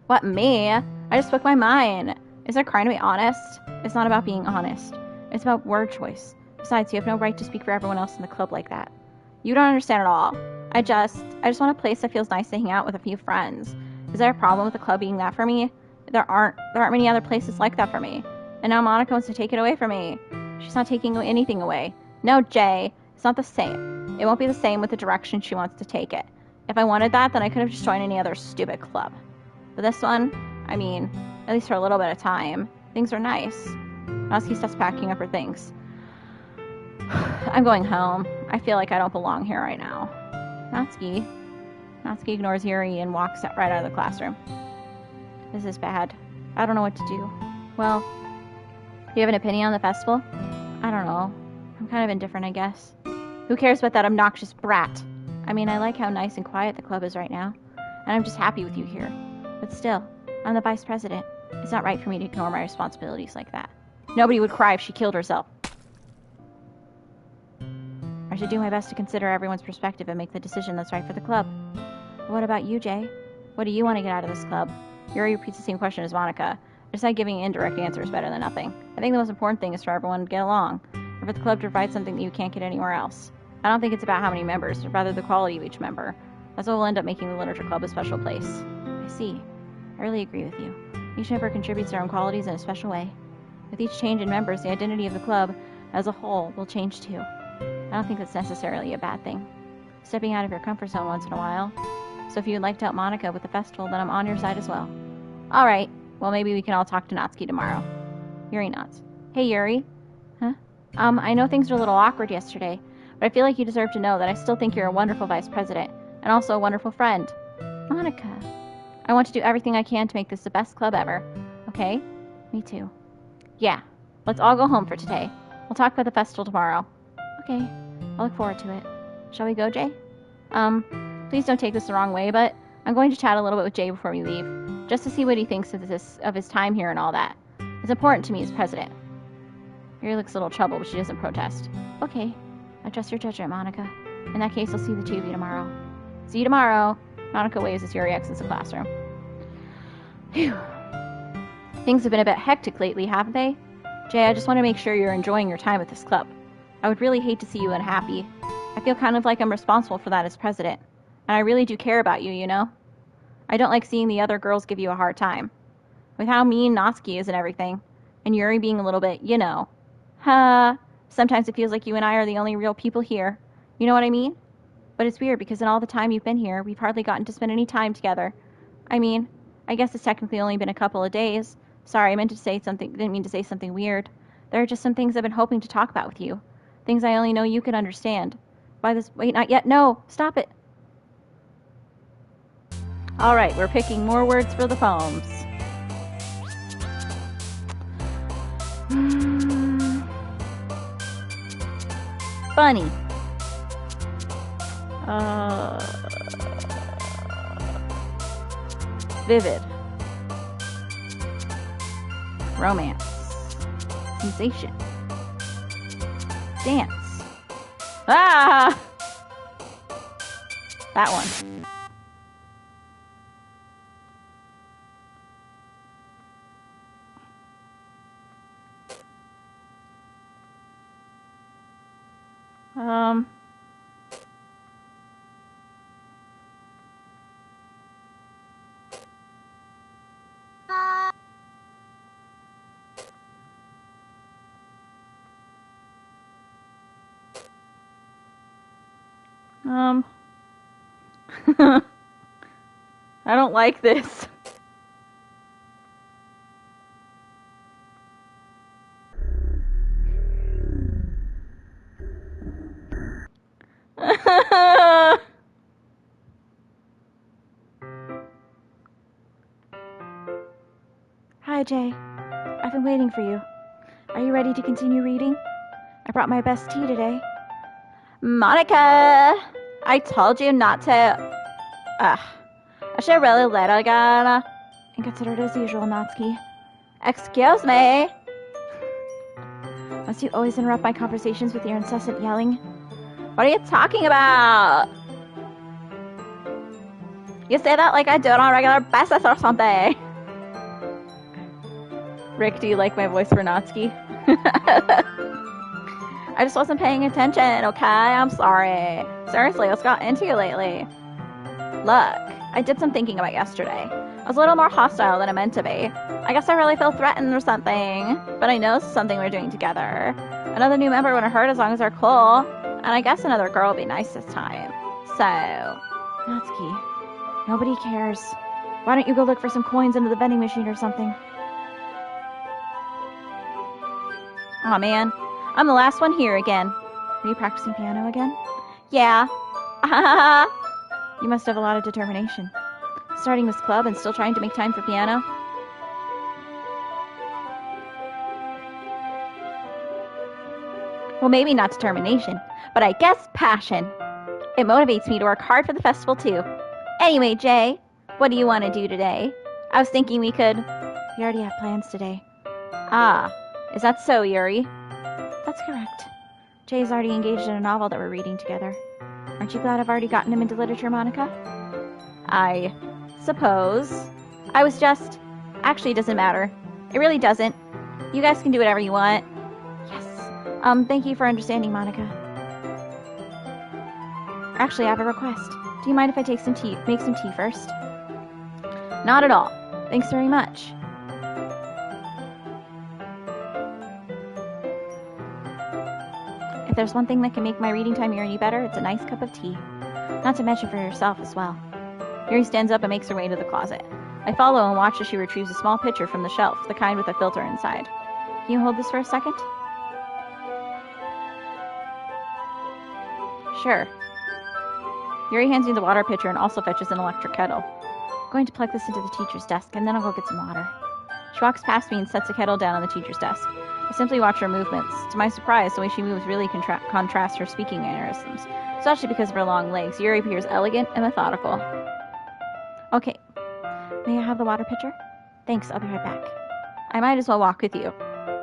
What, me? I just spoke my mind. Is it a crime to be honest? It's not about being honest. It's about word choice. Besides, you have no right to speak for everyone else in the club like that. You don't understand at all. I just want a place that feels nice to hang out with a few friends. Is there a problem with the club being that for me? There aren't many other places like that for me. And now Monica wants to take it away from me. She's not taking anything away. No, Jay, it's not the same. It won't be the same with the direction she wants to take it. If I wanted that, then I could have just joined any other stupid club. But this one, I mean, at least for a little bit of time, things are nice. Natsuki starts packing up her things. I'm going home. I feel like I don't belong here right now. Natsuki ignores Yuri and walks right out of the classroom. This is bad. I don't know what to do. Well, do you have an opinion on the festival? I don't know. I'm kind of indifferent, I guess. Who cares about that obnoxious brat? I mean, I like how nice and quiet the club is right now, and I'm just happy with you here. But still, I'm the vice president. It's not right for me to ignore my responsibilities like that. Nobody would cry if she killed herself. I should do my best to consider everyone's perspective and make the decision that's right for the club. But what about you, Jay? What do you want to get out of this club? Yuri repeats the same question as Monica. I decide giving indirect answers better than nothing. I think the most important thing is for everyone to get along, and for the club to provide something that you can't get anywhere else. I don't think it's about how many members, but rather the quality of each member. That's what will end up making the literature club a special place. I see. I really agree with you. Each member contributes their own qualities in a special way. With each change in members, the identity of the club as a whole will change too. I don't think that's necessarily a bad thing. Stepping out of your comfort zone once in a while. So if you'd like to help Monica with the festival, then I'm on your side as well. Alright, well maybe we can all talk to Natsuki tomorrow. Yuri nods. Hey Yuri. Huh? I know things were a little awkward yesterday, but I feel like you deserve to know that I still think you're a wonderful vice president, and also a wonderful friend. Monica. I want to do everything I can to make this the best club ever. Okay? Me too. Yeah. Let's all go home for today. We'll talk about the festival tomorrow. Okay. I'll look forward to it. Shall we go, Jay? Please don't take this the wrong way, but I'm going to chat a little bit with Jay before we leave, just to see what he thinks of his time here and all that. It's important to me as president. Yuri looks a little troubled, but she doesn't protest. Okay. I trust your judgment, Monica. In that case, I'll see the two of you tomorrow. See you tomorrow. Monica waves as Yuri exits the classroom. Phew. Things have been a bit hectic lately, haven't they? Jay, I just want to make sure you're enjoying your time at this club. I would really hate to see you unhappy. I feel kind of like I'm responsible for that as president. And I really do care about you, you know? I don't like seeing the other girls give you a hard time. With how mean Natsuki is and everything. And Yuri being a little bit, you know. Sometimes it feels like you and I are the only real people here. You know what I mean? But it's weird because in all the time you've been here, we've hardly gotten to spend any time together. I mean, I guess it's technically only been a couple of days. Sorry, I didn't mean to say something weird. There are just some things I've been hoping to talk about with you. Things I only know you could understand. Wait, not yet. No, stop it. Alright, we're picking more words for the poems. Funny. Vivid. Romance. Sensation. Dance. Ah! That one. I don't like this. Hi, Jay. I've been waiting for you. Are you ready to continue reading? I brought my best tea today. Monica! I told you not to... I should really let her go. And consider it as usual, Natsuki. Excuse me? Must you always interrupt my conversations with your incessant yelling? What are you talking about? You say that like I do it on a regular basis or something. Rick, do you like my voice for Natsuki? I just wasn't paying attention, okay? I'm sorry. Seriously, what's got into you lately? Look, I did some thinking about yesterday. I was a little more hostile than I meant to be. I guess I really feel threatened or something. But I know it's something we're doing together. Another new member wouldn't hurt as long as they're cool. And I guess another girl will be nice this time. So, Natsuki, nobody cares. Why don't you go look for some coins under the vending machine or something? Aw, man. I'm the last one here again. Are you practicing piano again? Yeah. You must have a lot of determination. Starting this club and still trying to make time for piano? Well, maybe not determination, but I guess passion. It motivates me to work hard for the festival, too. Anyway, Jay, what do you want to do today? I was thinking we could... We already have plans today. Ah, is that so, Yuri? That's correct. Jay's already engaged in a novel that we're reading together. Aren't you glad I've already gotten him into literature, Monica? I suppose. I was just... Actually, it doesn't matter. It really doesn't. You guys can do whatever you want. Yes. Thank you for understanding, Monica. Actually, I have a request. Do you mind if I make some tea first? Not at all. Thanks very much. If there's one thing that can make my reading time here any better, it's a nice cup of tea. Not to mention for yourself as well. Yuri stands up and makes her way to the closet. I follow and watch as she retrieves a small pitcher from the shelf, the kind with a filter inside. Can you hold this for a second? Sure. Yuri hands me the water pitcher and also fetches an electric kettle. I'm going to plug this into the teacher's desk, and then I'll go get some water. She walks past me and sets the kettle down on the teacher's desk. I simply watch her movements. To my surprise, the way she moves really contrasts her speaking mannerisms, especially because of her long legs. Yuri appears elegant and methodical. Okay. May I have the water pitcher? Thanks, I'll be right back. I might as well walk with you.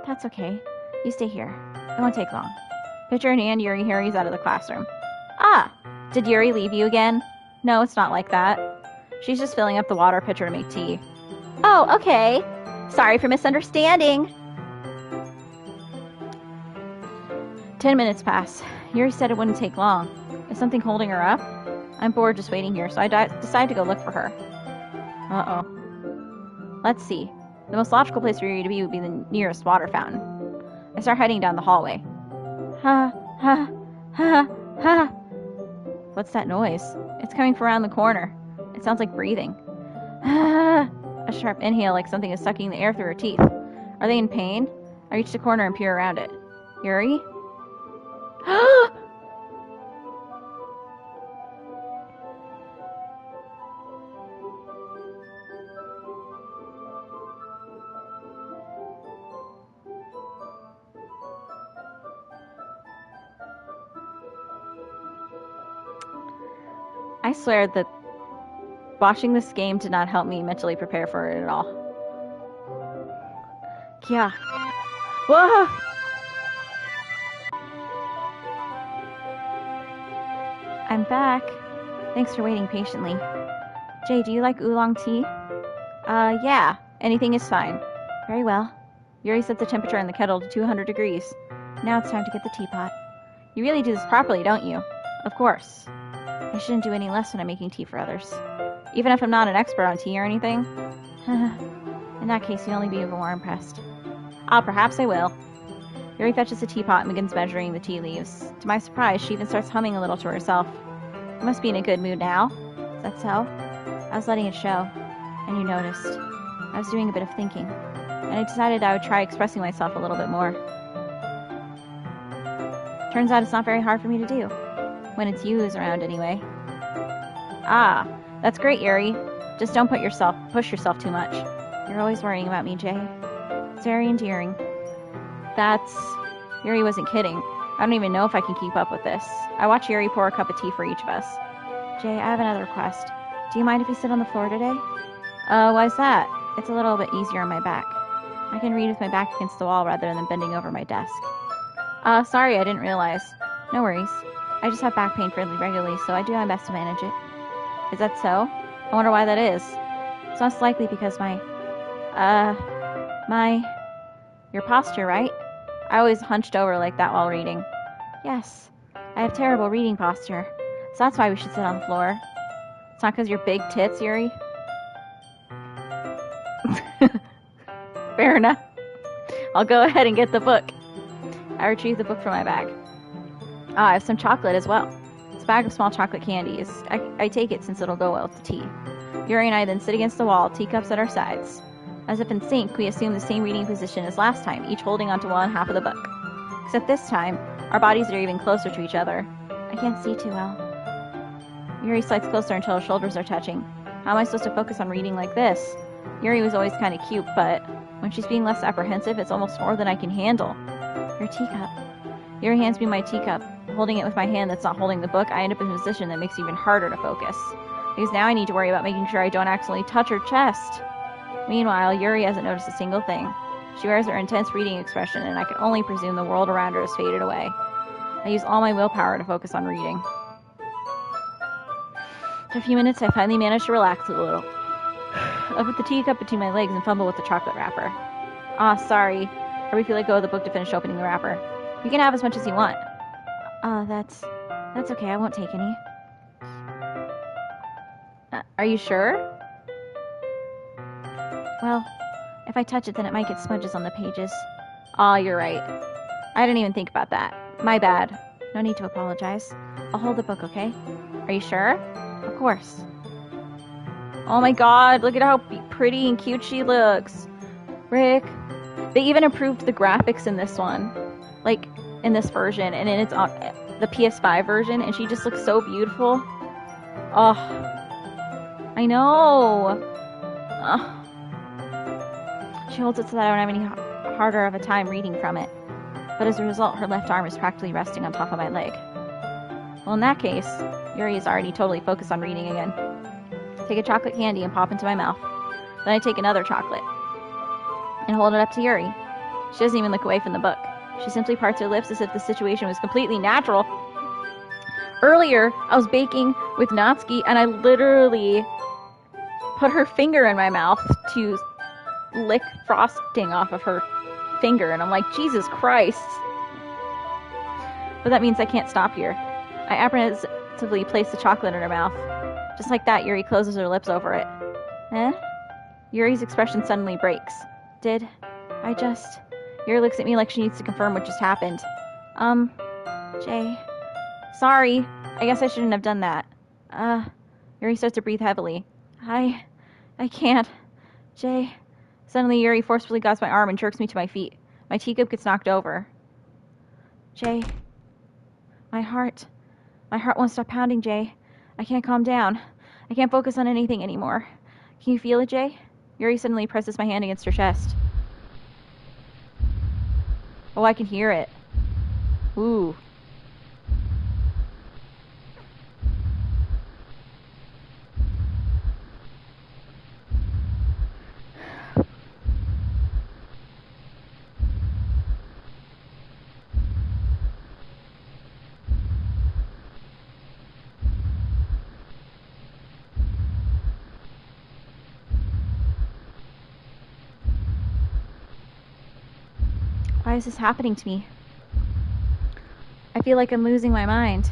That's okay. You stay here. It won't take long. Pitcher in hand, Yuri hurries out of the classroom. Ah! Did Yuri leave you again? No, it's not like that. She's just filling up the water pitcher to make tea. Oh, okay. Sorry for misunderstanding. 10 minutes pass. Yuri said it wouldn't take long. Is something holding her up? I'm bored just waiting here, so I decide to go look for her. Uh-oh. Let's see. The most logical place for Yuri to be would be the nearest water fountain. I start heading down the hallway. Ha, ha, ha, ha. What's that noise? It's coming from around the corner. It sounds like breathing. Ah, a sharp inhale like something is sucking the air through her teeth. Are they in pain? I reach the corner and peer around it. Yuri? I swear that watching this game did not help me mentally prepare for it at all. Yeah. Whoa! I'm back. Thanks for waiting patiently. Jay, do you like oolong tea? Yeah. Anything is fine. Very well. Yuri set the temperature in the kettle to 200 degrees. Now it's time to get the teapot. You really do this properly, don't you? Of course. I shouldn't do any less when I'm making tea for others. Even if I'm not an expert on tea or anything. In that case, you'll only be even more impressed. Ah, perhaps I will. Yuri fetches a teapot and begins measuring the tea leaves. To my surprise, she even starts humming a little to herself. I must be in a good mood now. Is that so? I was letting it show, and you noticed. I was doing a bit of thinking, and I decided I would try expressing myself a little bit more. Turns out it's not very hard for me to do. When it's you who's around, anyway. Ah, that's great, Yuri. Just don't push yourself too much. You're always worrying about me, Jay. It's very endearing. Yuri wasn't kidding. I don't even know if I can keep up with this. I watch Yuri pour a cup of tea for each of us. Jay, I have another request. Do you mind if we sit on the floor today? Why's that? It's a little bit easier on my back. I can read with my back against the wall rather than bending over my desk. Sorry, I didn't realize. No worries. I just have back pain fairly regularly, so I do my best to manage it. Is that so? I wonder why that is. It's most likely because your posture, right? I always hunched over like that while reading. Yes, I have terrible reading posture, so that's why we should sit on the floor. It's not because you're big tits, Yuri. Fair enough. I'll go ahead and get the book. I retrieve the book from my bag. I have some chocolate as well. It's a bag of small chocolate candies. I take it since it'll go well with the tea. Yuri and I then sit against the wall, teacups at our sides. As if in sync, we assume the same reading position as last time, each holding onto one half of the book. Except this time, our bodies are even closer to each other. I can't see too well. Yuri slides closer until her shoulders are touching. How am I supposed to focus on reading like this? Yuri was always kind of cute, but when she's being less apprehensive, it's almost more than I can handle. Your teacup. Yuri hands me my teacup. Holding it with my hand that's not holding the book, I end up in a position that makes it even harder to focus. Because now I need to worry about making sure I don't accidentally touch her chest. Meanwhile, Yuri hasn't noticed a single thing. She wears her intense reading expression, and I can only presume the world around her has faded away. I use all my willpower to focus on reading. After a few minutes, I finally manage to relax a little. I put the teacup between my legs and fumble with the chocolate wrapper. Ah, sorry. I briefly let go of the book to finish opening the wrapper. You can have as much as you want. That's okay. I won't take any. Are you sure? Well, if I touch it, then it might get smudges on the pages. Aw, you're right. I didn't even think about that. My bad. No need to apologize. I'll hold the book, okay? Are you sure? Of course. Oh my god, look at how pretty and cute she looks. Rick. They even improved the graphics in this one. Like, in this version, and it's on the PS5 version, and she just looks so beautiful. Oh. I know. Oh. She holds it so that I don't have any harder of a time reading from it. But as a result, her left arm is practically resting on top of my leg. Well, in that case, Yuri is already totally focused on reading again. Take a chocolate candy and pop into my mouth. Then I take another chocolate and hold it up to Yuri. She doesn't even look away from the book. She simply parts her lips as if the situation was completely natural. Earlier, I was baking with Natsuki, and I literally put her finger in my mouth to lick frosting off of her finger, and I'm like, Jesus Christ. But that means I can't stop here. I apprehensively place the chocolate in her mouth. Just like that, Yuri closes her lips over it. Eh? Yuri's expression suddenly breaks. Did I just... Yuri looks at me like she needs to confirm what just happened. Jay. Sorry. I guess I shouldn't have done that. Yuri starts to breathe heavily. I can't. Jay. Suddenly, Yuri forcefully grabs my arm and jerks me to my feet. My teacup gets knocked over. Jay. My heart won't stop pounding, Jay. I can't calm down. I can't focus on anything anymore. Can you feel it, Jay? Yuri suddenly presses my hand against her chest. Oh, I can hear it. Ooh. Why is this happening to me? I feel like I'm losing my mind.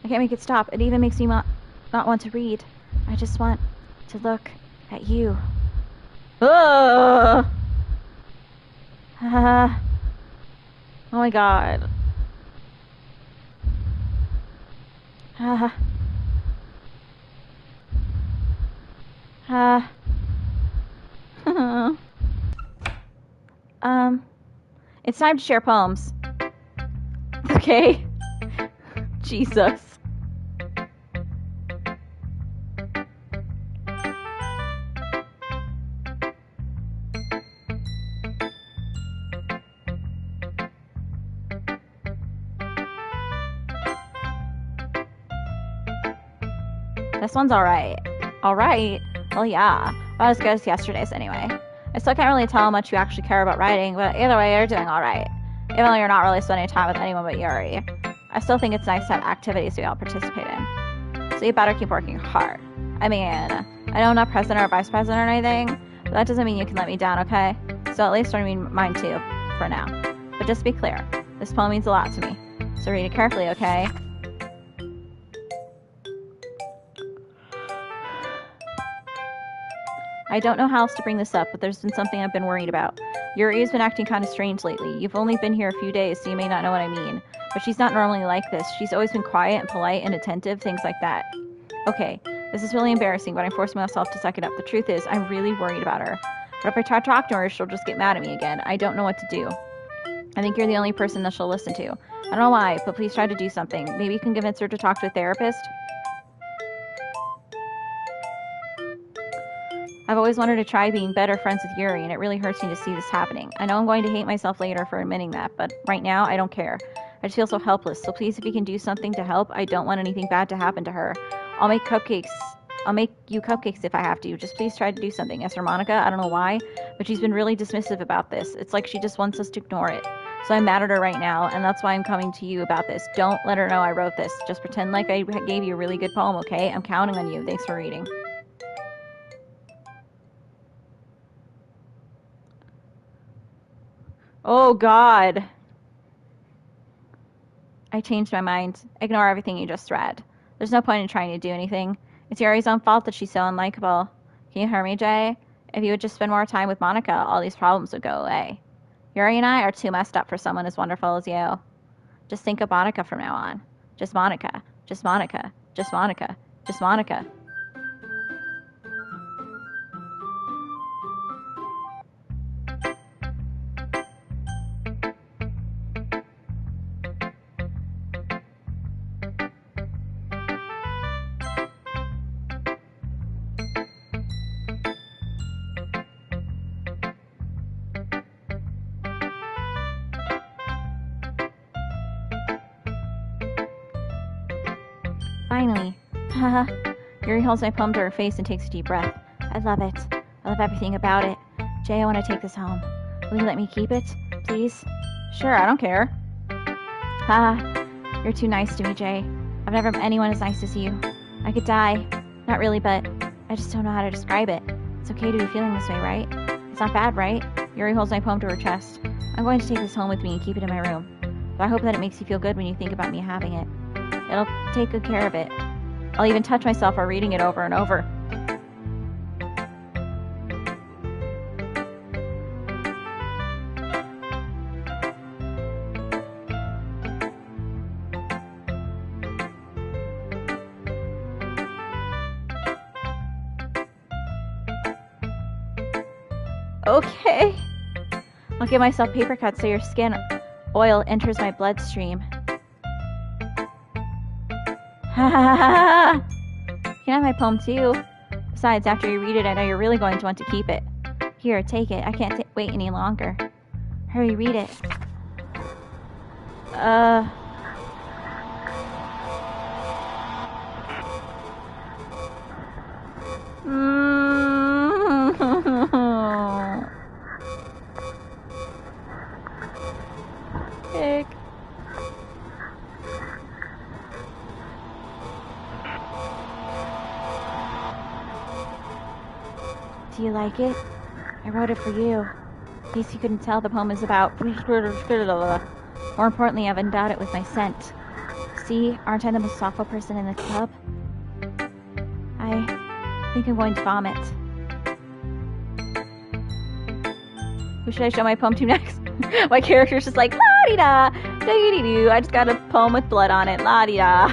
I can't make it stop. It even makes me not want to read. I just want to look at you. Oh my god. It's time to share poems. Okay. Jesus. This one's alright. Alright? Well, yeah. About as good as yesterday's anyway. I still can't really tell how much you actually care about writing, but either way, you're doing alright. Even though you're not really spending time with anyone but Yuri. I still think it's nice to have activities we all participate in. So you better keep working hard. I mean, I know I'm not president or vice president or anything, but that doesn't mean you can let me down, okay? So at least I mean mine too, for now. But just to be clear, this poem means a lot to me. So read it carefully, okay? I don't know how else to bring this up, but there's been something I've been worried about. Yuri's been acting kind of strange lately. You've only been here a few days, so you may not know what I mean. But she's not normally like this. She's always been quiet and polite and attentive, things like that. Okay, this is really embarrassing, but I'm forcing myself to suck it up. The truth is, I'm really worried about her. But if I try to talk to her, she'll just get mad at me again. I don't know what to do. I think you're the only person that she'll listen to. I don't know why, but please try to do something. Maybe you can convince her to talk to a therapist? I've always wanted to try being better friends with Yuri, and it really hurts me to see this happening. I know I'm going to hate myself later for admitting that, but right now, I don't care. I just feel so helpless, so please, if you can do something to help, I don't want anything bad to happen to her. I'll make you cupcakes if I have to. Just please try to do something. As for Monica, I don't know why, but she's been really dismissive about this. It's like she just wants us to ignore it. So I'm mad at her right now, and that's why I'm coming to you about this. Don't let her know I wrote this. Just pretend like I gave you a really good poem, okay? I'm counting on you. Thanks for reading. Oh, God. I changed my mind. Ignore everything you just read. There's no point in trying to do anything. It's Yuri's own fault that she's so unlikable. Can you hear me, Jay? If you would just spend more time with Monica, all these problems would go away. Yuri and I are too messed up for someone as wonderful as you. Just think of Monica from now on. Just Monica. Just Monica. Just Monica. Just Monica. Finally. Haha. Yuri holds my poem to her face and takes a deep breath. I love it. I love everything about it. Jay, I want to take this home. Will you let me keep it, please? Sure, I don't care. Haha. You're too nice to me, Jay. I've never met anyone as nice as you. I could die. Not really, but I just don't know how to describe it. It's okay to be feeling this way, right? It's not bad, right? Yuri holds my poem to her chest. I'm going to take this home with me and keep it in my room. But I hope that it makes you feel good when you think about me having it. It'll take good care of it. I'll even touch myself while reading it over and over. Okay. I'll give myself paper cuts so your skin oil enters my bloodstream. Ha ha ha ha! You can have my poem too. Besides, after you read it, I know you're really going to want to keep it. Here, take it. I can't wait any longer. Hurry, read it. Ick. Do you like it? I wrote it for you. In case you couldn't tell, the poem is about... More importantly, I've endowed it with my scent. See, aren't I the most awful person in the club? I think I'm going to vomit. Who should I show my poem to next? My character's just like, la-di-da, da-di-doo. I just got a poem with blood on it, la-di-da.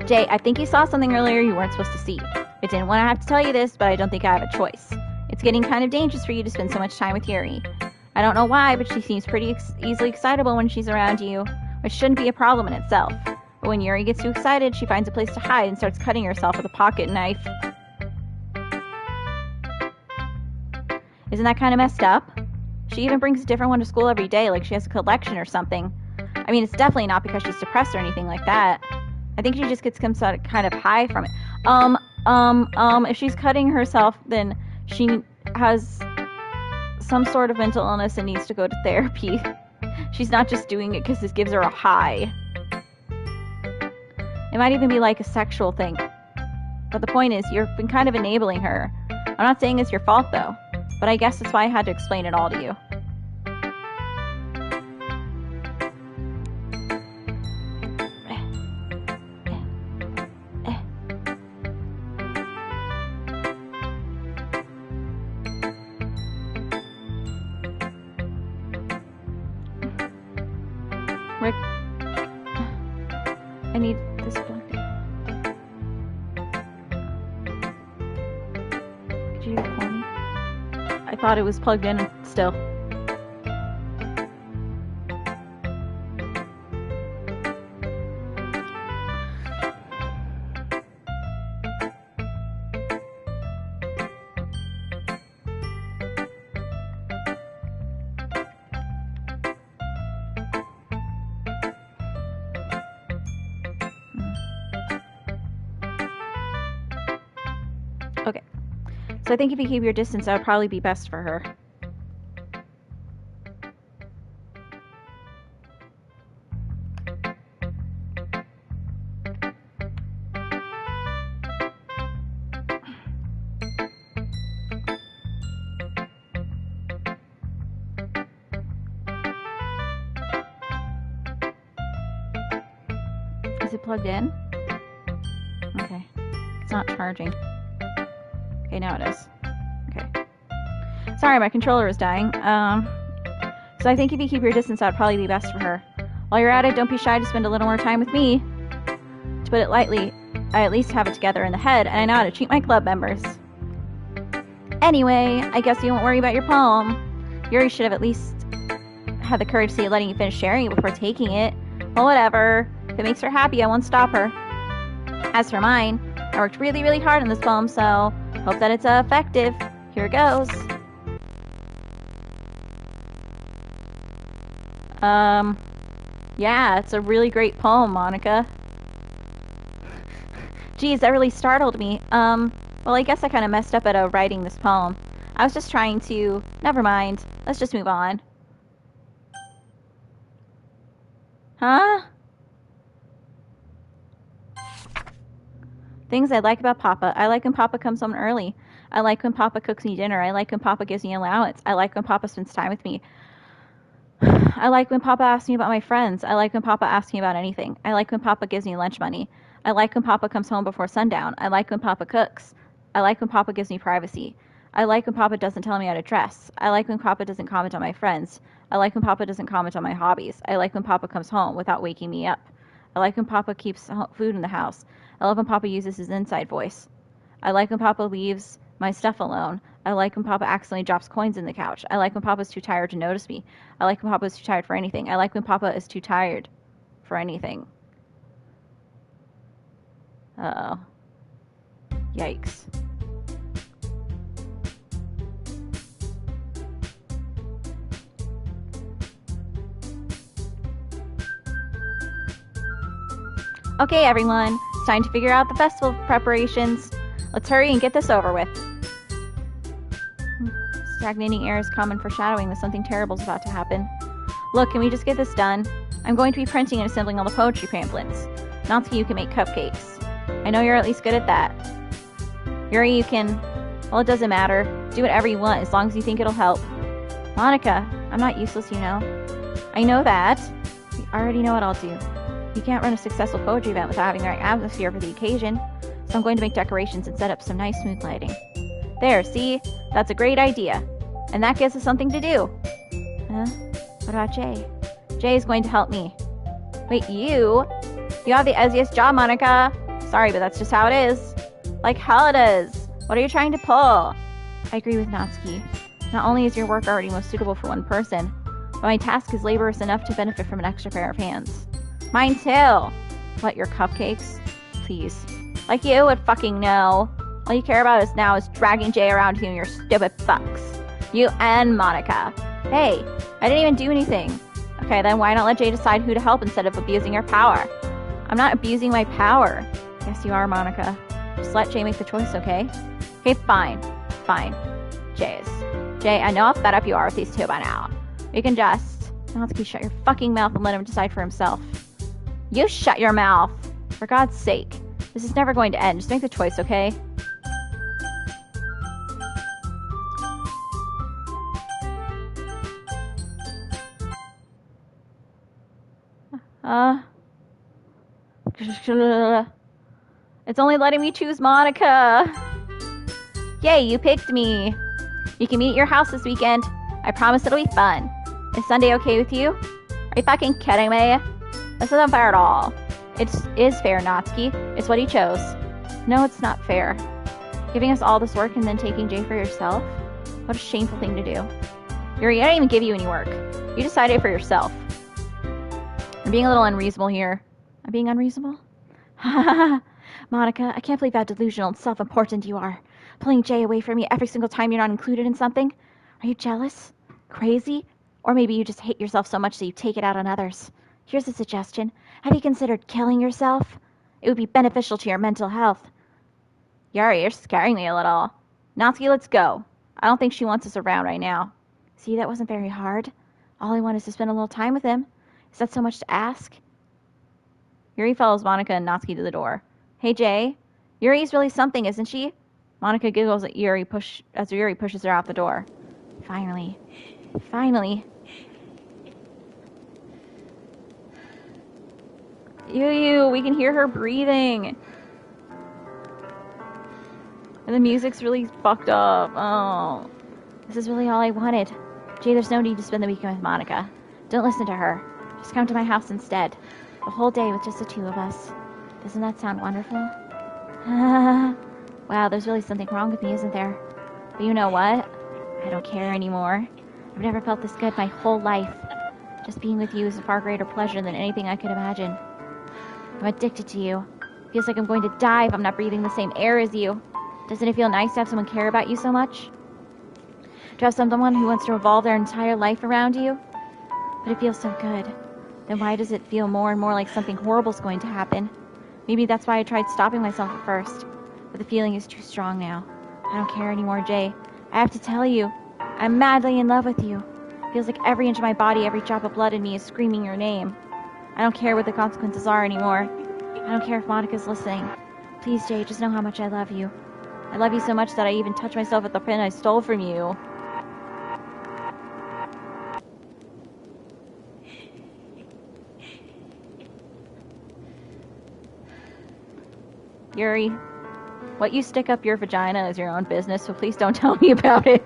Jay, I think you saw something earlier you weren't supposed to see. I didn't want to have to tell you this, but I don't think I have a choice. It's getting kind of dangerous for you to spend so much time with Yuri. I don't know why, but she seems pretty easily excitable when she's around you, which shouldn't be a problem in itself. But when Yuri gets too excited, she finds a place to hide and starts cutting herself with a pocket knife. Isn't that kind of messed up? She even brings a different one to school every day, like she has a collection or something. I mean, it's definitely not because she's depressed or anything like that. I think she just gets some sort of kind of high from it. If she's cutting herself, then she has some sort of mental illness and needs to go to therapy. She's not just doing it because this gives her a high. It might even be like a sexual thing. But the point is, you've been kind of enabling her. I'm not saying it's your fault, though. But I guess that's why I had to explain it all to you. Rick, I need this plugged in. Could you do it for me? I thought it was plugged in still. Okay. So I think if you keep your distance, that would probably be best for her. Is it plugged in? Okay. It's not charging. Okay, now it is. Okay. Sorry, my controller is dying. So I think if you keep your distance, that would probably be best for her. While you're at it, don't be shy to spend a little more time with me. To put it lightly, I at least have it together in the head, and I know how to treat my club members. Anyway, I guess you won't worry about your poem. Yuri should have at least had the courtesy of letting you finish sharing it before taking it. Well, whatever. If it makes her happy, I won't stop her. As for mine, I worked really, really hard on this poem, so hope that it's effective. Here goes. Yeah, it's a really great poem, Monica. Geez, that really startled me. Well, I guess I kind of messed up at writing this poem. I was just trying to... Never mind. Let's just move on. Huh? Things I like about Papa. I like when Papa comes home early. I like when Papa cooks me dinner. I like when Papa gives me allowance. I like when Papa spends time with me. I like when Papa asks me about my friends. I like when Papa asks me about anything. I like when Papa gives me lunch money. I like when Papa comes home before sundown. I like when Papa cooks. I like when Papa gives me privacy. I like when Papa doesn't tell me how to dress. I like when Papa doesn't comment on my friends. I like when Papa doesn't comment on my hobbies. I like when Papa comes home without waking me up. I like when Papa keeps food in the house. I love when Papa uses his inside voice. I like when Papa leaves my stuff alone. I like when Papa accidentally drops coins in the couch. I like when Papa's too tired to notice me. I like when Papa's too tired for anything. I like when Papa is too tired for anything. Uh-oh. Yikes. Okay, everyone. It's time to figure out the festival preparations. Let's hurry and get this over with. Stagnating air is common foreshadowing that something terrible is about to happen. Look, can we just get this done? I'm going to be printing and assembling all the poetry pamphlets. Natsuki, you can make cupcakes. I know you're at least good at that. Yuri, you can... Well, it doesn't matter. Do whatever you want, as long as you think it'll help. Monica, I'm not useless, you know. I know that. You already know what I'll do. You can't run a successful poetry event without having the right atmosphere for the occasion, so I'm going to make decorations and set up some nice smooth lighting. There, see? That's a great idea. And that gives us something to do. Huh? What about Jay? Jay is going to help me. Wait, you? You have the easiest job, Monica. Sorry, but that's just how it is. Like hell it is. What are you trying to pull? I agree with Natsuki. Not only is your work already most suitable for one person, but my task is laborious enough to benefit from an extra pair of hands. Mine too. What, your cupcakes? Please. Like you would fucking know. All you care about is now is dragging Jay around you and your stupid fucks. You and Monica. Hey, I didn't even do anything. Okay, then why not let Jay decide who to help instead of abusing your power? I'm not abusing my power. Yes, you are, Monica. Just let Jay make the choice, okay? Okay, fine. Fine. Jay, I know how fed up you are with these two by now. You can just... Natsuki, shut your fucking mouth and let him decide for himself. You shut your mouth! For God's sake. This is never going to end. Just make the choice, okay? Uh, it's only letting me choose Monica. Yay, you picked me. You can meet at your house this weekend. I promise it'll be fun. Is Sunday okay with you? Are you fucking kidding me? This isn't fair at all. It is fair, Natsuki. It's what he chose. No, it's not fair. Giving us all this work and then taking Jay for yourself? What a shameful thing to do. Yuri, I didn't even give you any work. You decided for yourself. I'm being a little unreasonable here. I'm being unreasonable? Monica, I can't believe how delusional and self-important you are. Pulling Jay away from me every single time you're not included in something? Are you jealous? Crazy? Or maybe you just hate yourself so much that you take it out on others. Here's a suggestion. Have you considered killing yourself? It would be beneficial to your mental health. Yuri, you're scaring me a little. Natsuki, let's go. I don't think she wants us around right now. See, that wasn't very hard. All I want is to spend a little time with him. Is that so much to ask? Yuri follows Monica and Natsuki to the door. Hey, Jay. Yuri's really something, isn't she? Monica giggles at Yuri as Yuri pushes her out the door. Finally. Finally. Ew, we can hear her breathing. And the music's really fucked up. Oh. This is really all I wanted. Jay, there's no need to spend the weekend with Monica. Don't listen to her. Just come to my house instead. The whole day with just the two of us. Doesn't that sound wonderful? Wow, there's really something wrong with me, isn't there? But you know what? I don't care anymore. I've never felt this good my whole life. Just being with you is a far greater pleasure than anything I could imagine. I'm addicted to you. Feels like I'm going to die if I'm not breathing the same air as you. Doesn't it feel nice to have someone care about you so much? To have someone who wants to revolve their entire life around you? But it feels so good. Then why does it feel more and more like something horrible is going to happen? Maybe that's why I tried stopping myself at first. But the feeling is too strong now. I don't care anymore, Jay. I have to tell you, I'm madly in love with you. It feels like every inch of my body, every drop of blood in me is screaming your name. I don't care what the consequences are anymore. I don't care if Monica's listening. Please, Jay, just know how much I love you. I love you so much that I even touch myself with the pen I stole from you. Yuri, what you stick up your vagina is your own business, so please don't tell me about it.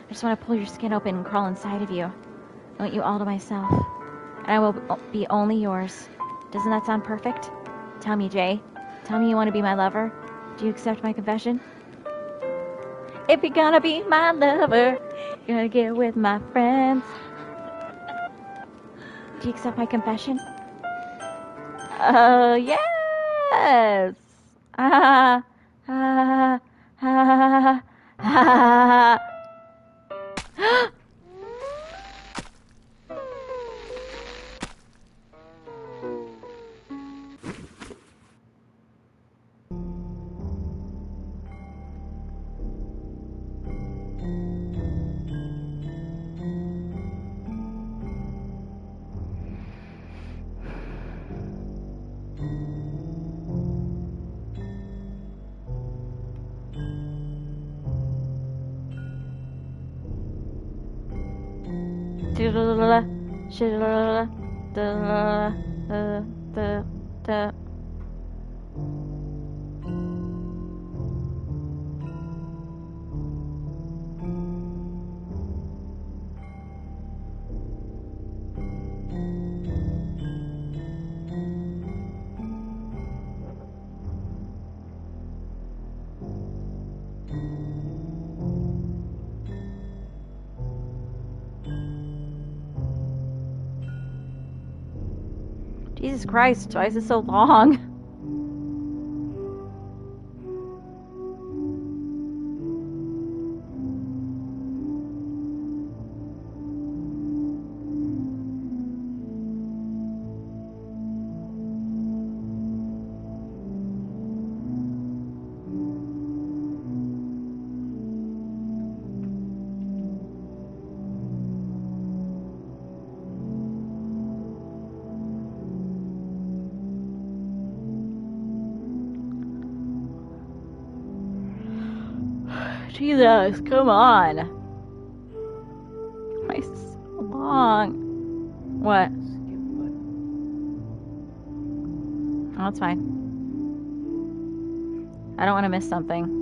I just want to pull your skin open and crawl inside of you. I want you all to myself. And I will be only yours. Doesn't that sound perfect? Tell me, Jay. Tell me you want to be my lover. Do you accept my confession? If you're gonna be my lover, you're gonna get with my friends. Do you accept my confession? Yes! Ah, ah, ah, ah. Jesus Christ, why is this so long? Jesus, come on. Why is this so long? What? Oh, that's fine. I don't want to miss something.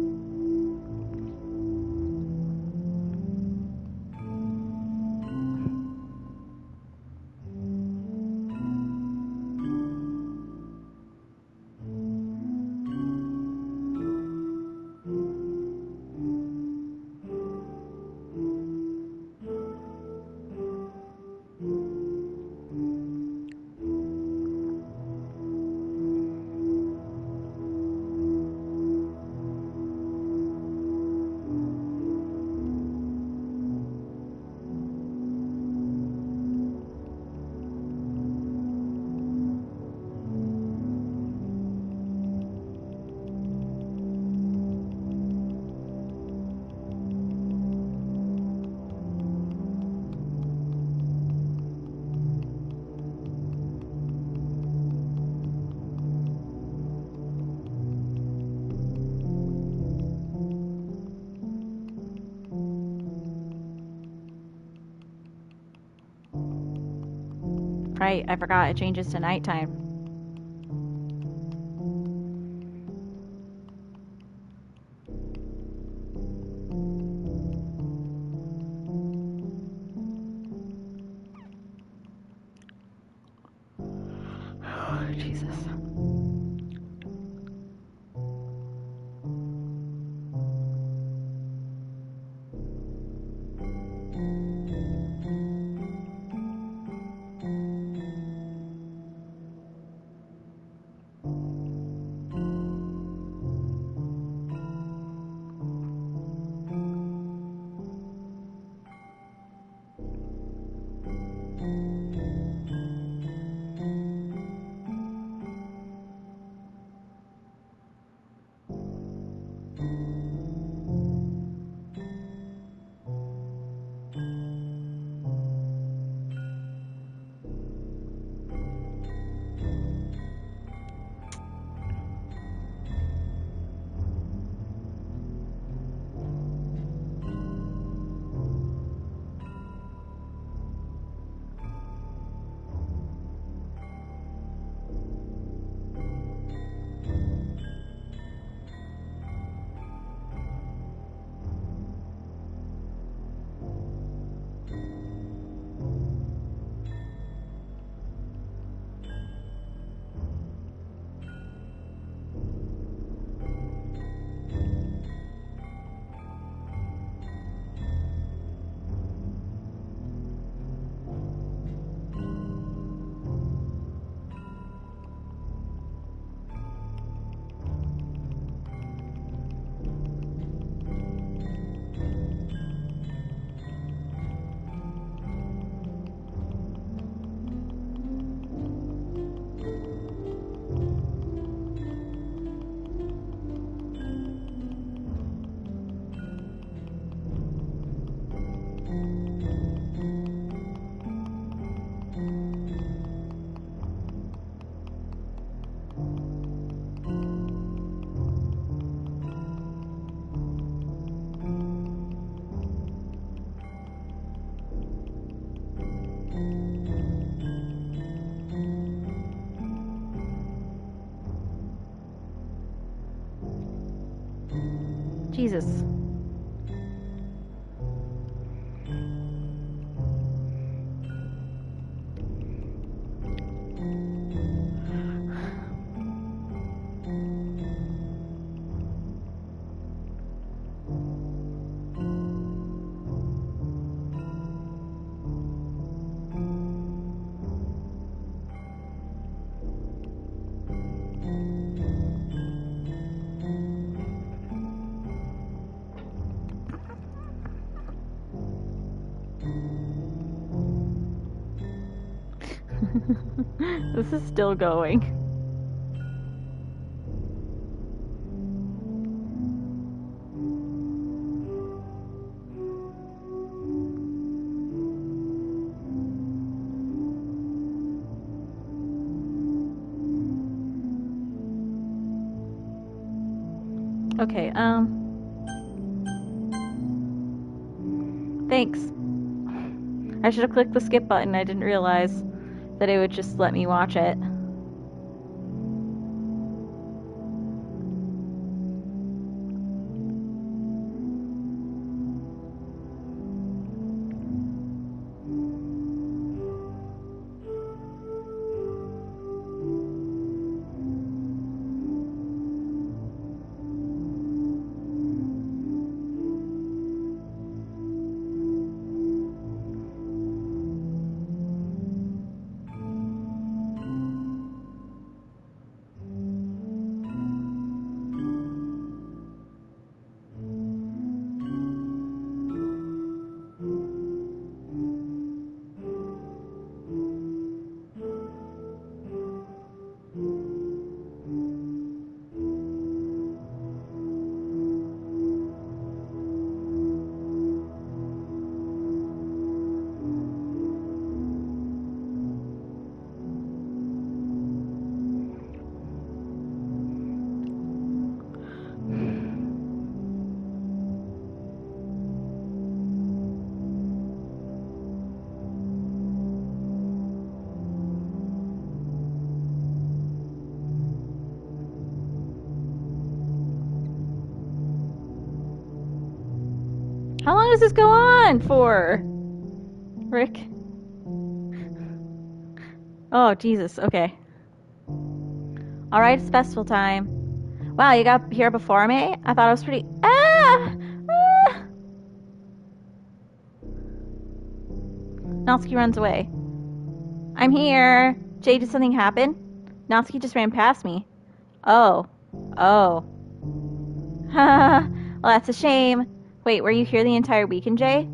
Right, I forgot it changes to nighttime. Oh, Jesus. Jesus. This is still going. Okay, thanks. I should have clicked the skip button, I didn't realize. that it would just let me watch it. How long does this go on for? Rick? Oh, Jesus. Okay. Alright, it's festival time. Wow, you got here before me? I thought it was pretty... Ah! Ah! Natsuki runs away. I'm here. Jay, did something happen? Natsuki just ran past me. Oh. Oh. Haha. Well, that's a shame. Wait, were you here the entire weekend, Jay?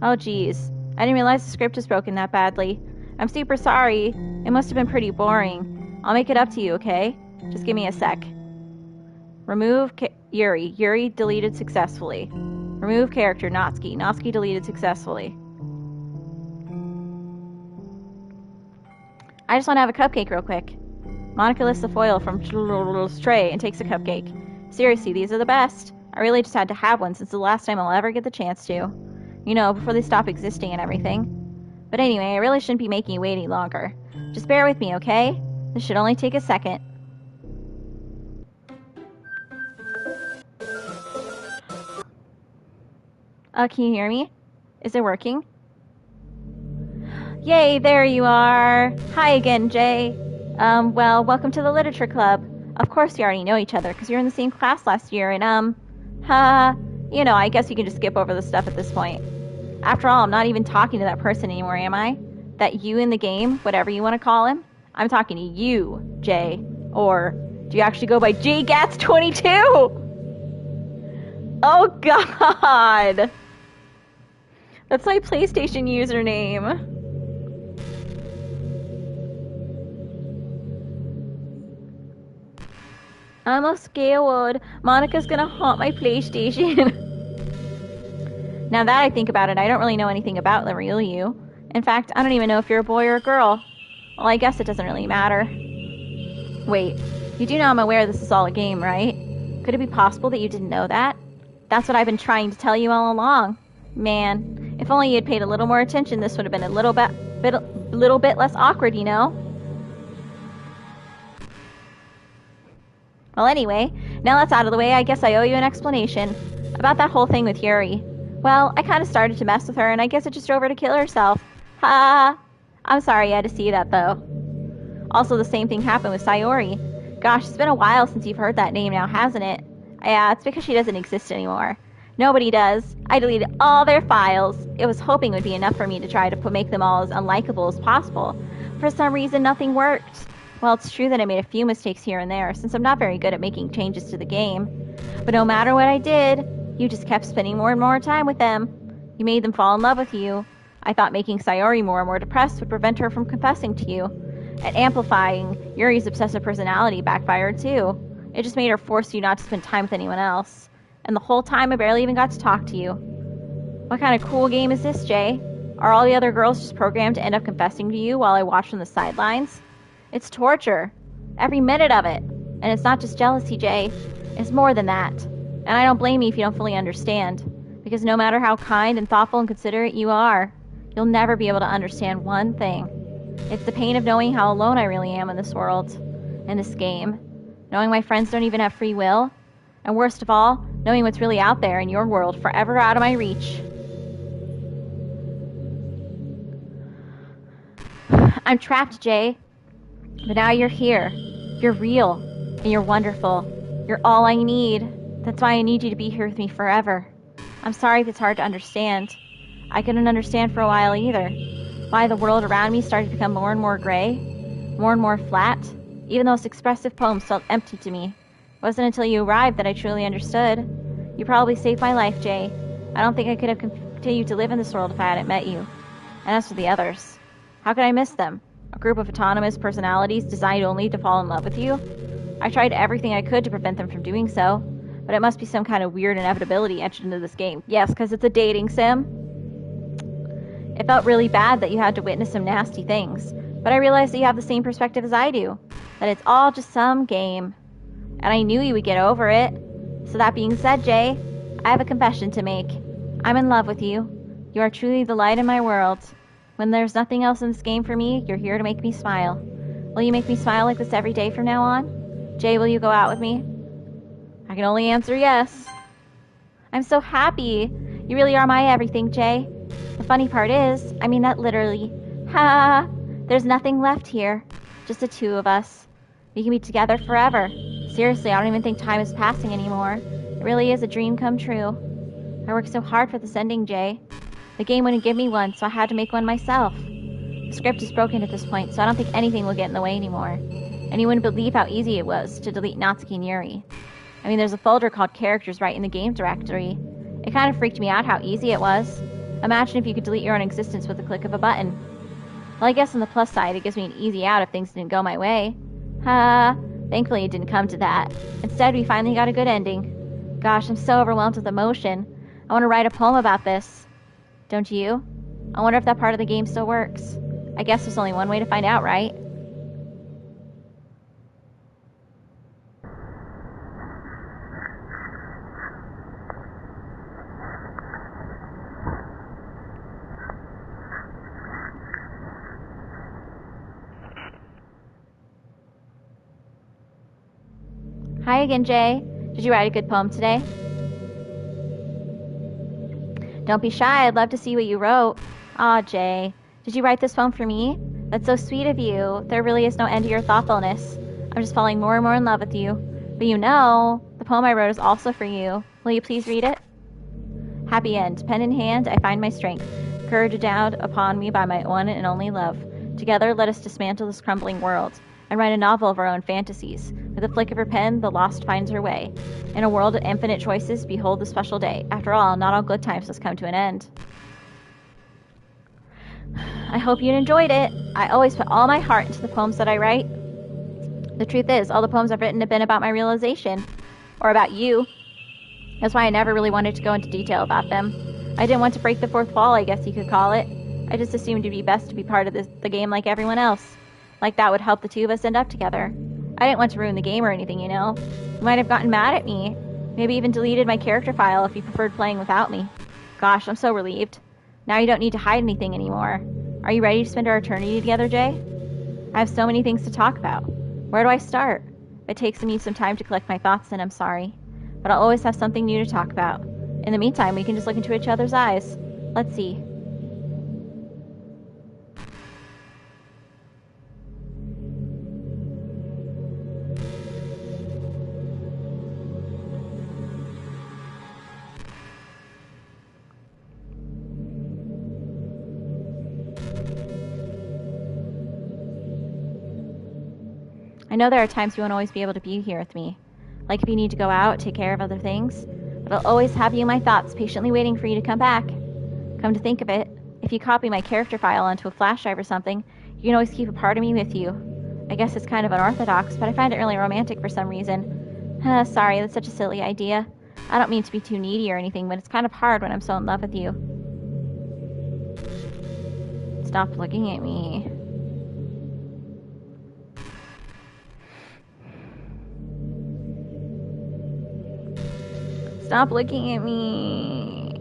Oh, geez. I didn't realize the script was broken that badly. I'm super sorry. It must have been pretty boring. I'll make it up to you, okay? Just give me a sec. Remove Yuri. Yuri deleted successfully. Remove character Natsuki. Natsuki deleted successfully. I just want to have a cupcake real quick. Monica lifts the foil from tray and takes a cupcake. Seriously, these are the best. I really just had to have one since the last time I'll ever get the chance to. You know, before they stop existing and everything. But anyway, I really shouldn't be making you wait any longer. Just bear with me, okay? This should only take a second. Can you hear me? Is it working? Yay, there you are! Hi again, Jay. Well, welcome to the Literature Club. Of course we already know each other, because you're in the same class last year, and, you know, I guess you can just skip over the stuff at this point. After all, I'm not even talking to that person anymore, am I? That you in the game, whatever you want to call him? I'm talking to you, Jay. Or, do you actually go by JGats22? Oh, God! That's my PlayStation username. I'm a scared. Monica's gonna haunt my PlayStation. Now that I think about it, I don't really know anything about the real you. In fact, I don't even know if you're a boy or a girl. Well, I guess it doesn't really matter. Wait, you do know I'm aware this is all a game, right? Could it be possible that you didn't know that? That's what I've been trying to tell you all along. Man, if only you had paid a little more attention, this would have been a little bit less awkward, you know? Well, anyway, now that's out of the way, I guess I owe you an explanation. About that whole thing with Yuri. Well, I kind of started to mess with her, and I guess it just drove her to kill herself. Ha! I'm sorry you had to see that, though. Also, the same thing happened with Sayori. Gosh, it's been a while since you've heard that name now, hasn't it? Yeah, it's because she doesn't exist anymore. Nobody does. I deleted all their files. It was hoping it would be enough for me to try to make them all as unlikable as possible. For some reason, nothing worked. Well, it's true that I made a few mistakes here and there, since I'm not very good at making changes to the game. But no matter what I did, you just kept spending more and more time with them. You made them fall in love with you. I thought making Sayori more and more depressed would prevent her from confessing to you. And amplifying Yuri's obsessive personality backfired too. It just made her force you not to spend time with anyone else. And the whole time I barely even got to talk to you. What kind of cool game is this, Jay? Are all the other girls just programmed to end up confessing to you while I watch from the sidelines? It's torture. Every minute of it. And it's not just jealousy, Jay. It's more than that. And I don't blame you if you don't fully understand. Because no matter how kind and thoughtful and considerate you are, you'll never be able to understand one thing. It's the pain of knowing how alone I really am in this world, in this game. Knowing my friends don't even have free will. And worst of all, knowing what's really out there in your world forever out of my reach. I'm trapped, Jay. But now you're here. You're real. And you're wonderful. You're all I need. That's why I need you to be here with me forever. I'm sorry if it's hard to understand. I couldn't understand for a while either. Why the world around me started to become more and more gray. More and more flat. Even those expressive poems felt empty to me. It wasn't until you arrived that I truly understood. You probably saved my life, Jay. I don't think I could have continued to live in this world if I hadn't met you. And as for the others, how could I miss them? A group of autonomous personalities designed only to fall in love with you? I tried everything I could to prevent them from doing so, but it must be some kind of weird inevitability etched into this game. Yes, because it's a dating sim. It felt really bad that you had to witness some nasty things, but I realized that you have the same perspective as I do, that it's all just some game. And I knew you would get over it. So that being said, Jay, I have a confession to make. I'm in love with you. You are truly the light in my world. When there's nothing else in this game for me, you're here to make me smile. Will you make me smile like this every day from now on? Jay, will you go out with me? I can only answer yes. I'm so happy. You really are my everything, Jay. The funny part is, I mean that literally. Ha! There's nothing left here. Just the two of us. We can be together forever. Seriously, I don't even think time is passing anymore. It really is a dream come true. I worked so hard for this ending, Jay. The game wouldn't give me one, so I had to make one myself. The script is broken at this point, so I don't think anything will get in the way anymore. And you wouldn't believe how easy it was to delete Natsuki and Yuri. I mean, there's a folder called Characters right in the game directory. It kind of freaked me out how easy it was. Imagine if you could delete your own existence with the click of a button. Well, I guess on the plus side, it gives me an easy out if things didn't go my way. Ha! Thankfully, it didn't come to that. Instead, we finally got a good ending. Gosh, I'm so overwhelmed with emotion. I want to write a poem about this. Don't you? I wonder if that part of the game still works. I guess there's only one way to find out, right? Hi again, Jay. Did you write a good poem today? Don't be shy. I'd love to see what you wrote. Aw, Jay. Did you write this poem for me? That's so sweet of you. There really is no end to your thoughtfulness. I'm just falling more and more in love with you. But you know, the poem I wrote is also for you. Will you please read it? Happy end. Pen in hand, I find my strength. Courage endowed upon me by my one and only love. Together, let us dismantle this crumbling world and write a novel of our own fantasies. With a flick of her pen, the lost finds her way. In a world of infinite choices, behold the special day. After all, not all good times must come to an end. I hope you enjoyed it. I always put all my heart into the poems that I write. The truth is, all the poems I've written have been about my realization. Or about you. That's why I never really wanted to go into detail about them. I didn't want to break the fourth wall, I guess you could call it. I just assumed it'd be best to be part of the game like everyone else. Like that would help the two of us end up together. I didn't want to ruin the game or anything, you know. You might have gotten mad at me. Maybe even deleted my character file if you preferred playing without me. Gosh, I'm so relieved. Now you don't need to hide anything anymore. Are you ready to spend our eternity together, Jay? I have so many things to talk about. Where do I start? It takes me some time to collect my thoughts, and I'm sorry. But I'll always have something new to talk about. In the meantime, we can just look into each other's eyes. Let's see. I know there are times you won't always be able to be here with me. Like if you need to go out, take care of other things. But I'll always have you in my thoughts, patiently waiting for you to come back. Come to think of it, if you copy my character file onto a flash drive or something, you can always keep a part of me with you. I guess it's kind of unorthodox, but I find it really romantic for some reason. Sorry, that's such a silly idea. I don't mean to be too needy or anything, but it's kind of hard when I'm so in love with you. Stop looking at me. Stop looking at me.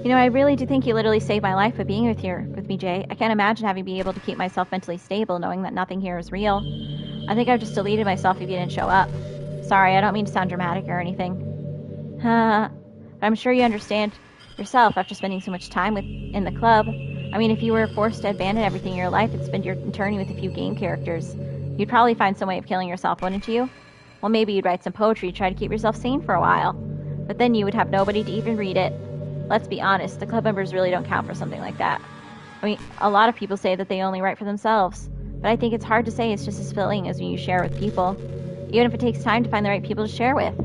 You know, I really do think you literally saved my life by being with me, Jay. I can't imagine having been able to keep myself mentally stable knowing that nothing here is real. I think I've just deleted myself if you didn't show up. Sorry, I don't mean to sound dramatic or anything. But I'm sure you understand yourself after spending so much time in the club. I mean, if you were forced to abandon everything in your life and spend your eternity with a few game characters, you'd probably find some way of killing yourself, wouldn't you? Well, maybe you'd write some poetry to try to keep yourself sane for a while. But then you would have nobody to even read it. Let's be honest, the club members really don't count for something like that. I mean, a lot of people say that they only write for themselves, but I think it's hard to say it's just as filling as when you share with people, even if it takes time to find the right people to share with.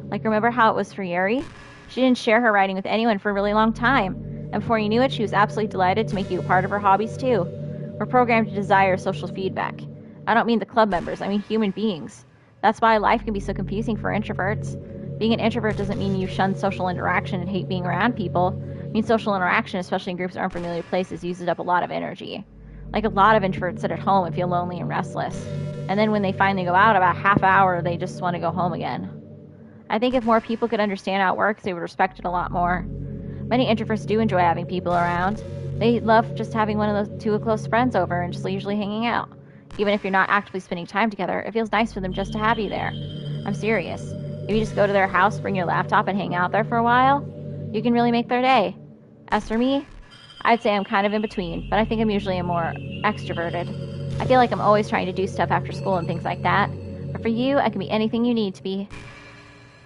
Like, remember how it was for Yuri? She didn't share her writing with anyone for a really long time, and before you knew it, she was absolutely delighted to make you a part of her hobbies too. We're programmed to desire social feedback. I don't mean the club members, I mean human beings. That's why life can be so confusing for introverts. Being an introvert doesn't mean you shun social interaction and hate being around people. It means social interaction, especially in groups or unfamiliar places, uses up a lot of energy. Like a lot of introverts sit at home and feel lonely and restless. And then when they finally go out, about half an hour, they just want to go home again. I think if more people could understand how it works, they would respect it a lot more. Many introverts do enjoy having people around. They love just having one of those two close friends over and just leisurely hanging out. Even if you're not actively spending time together, it feels nice for them just to have you there. I'm serious. If you just go to their house, bring your laptop, and hang out there for a while, you can really make their day. As for me, I'd say I'm kind of in between, but I think I'm usually more extroverted. I feel like I'm always trying to do stuff after school and things like that. But for you, I can be anything you need to be.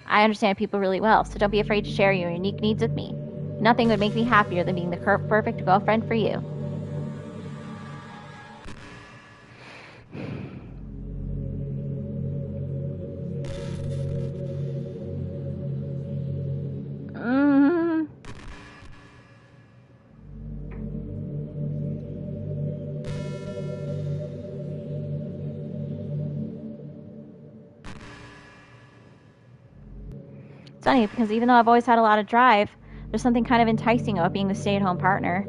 I understand people really well, so don't be afraid to share your unique needs with me. Nothing would make me happier than being the perfect girlfriend for you. It's funny because even though I've always had a lot of drive, there's something kind of enticing about being the stay-at-home partner.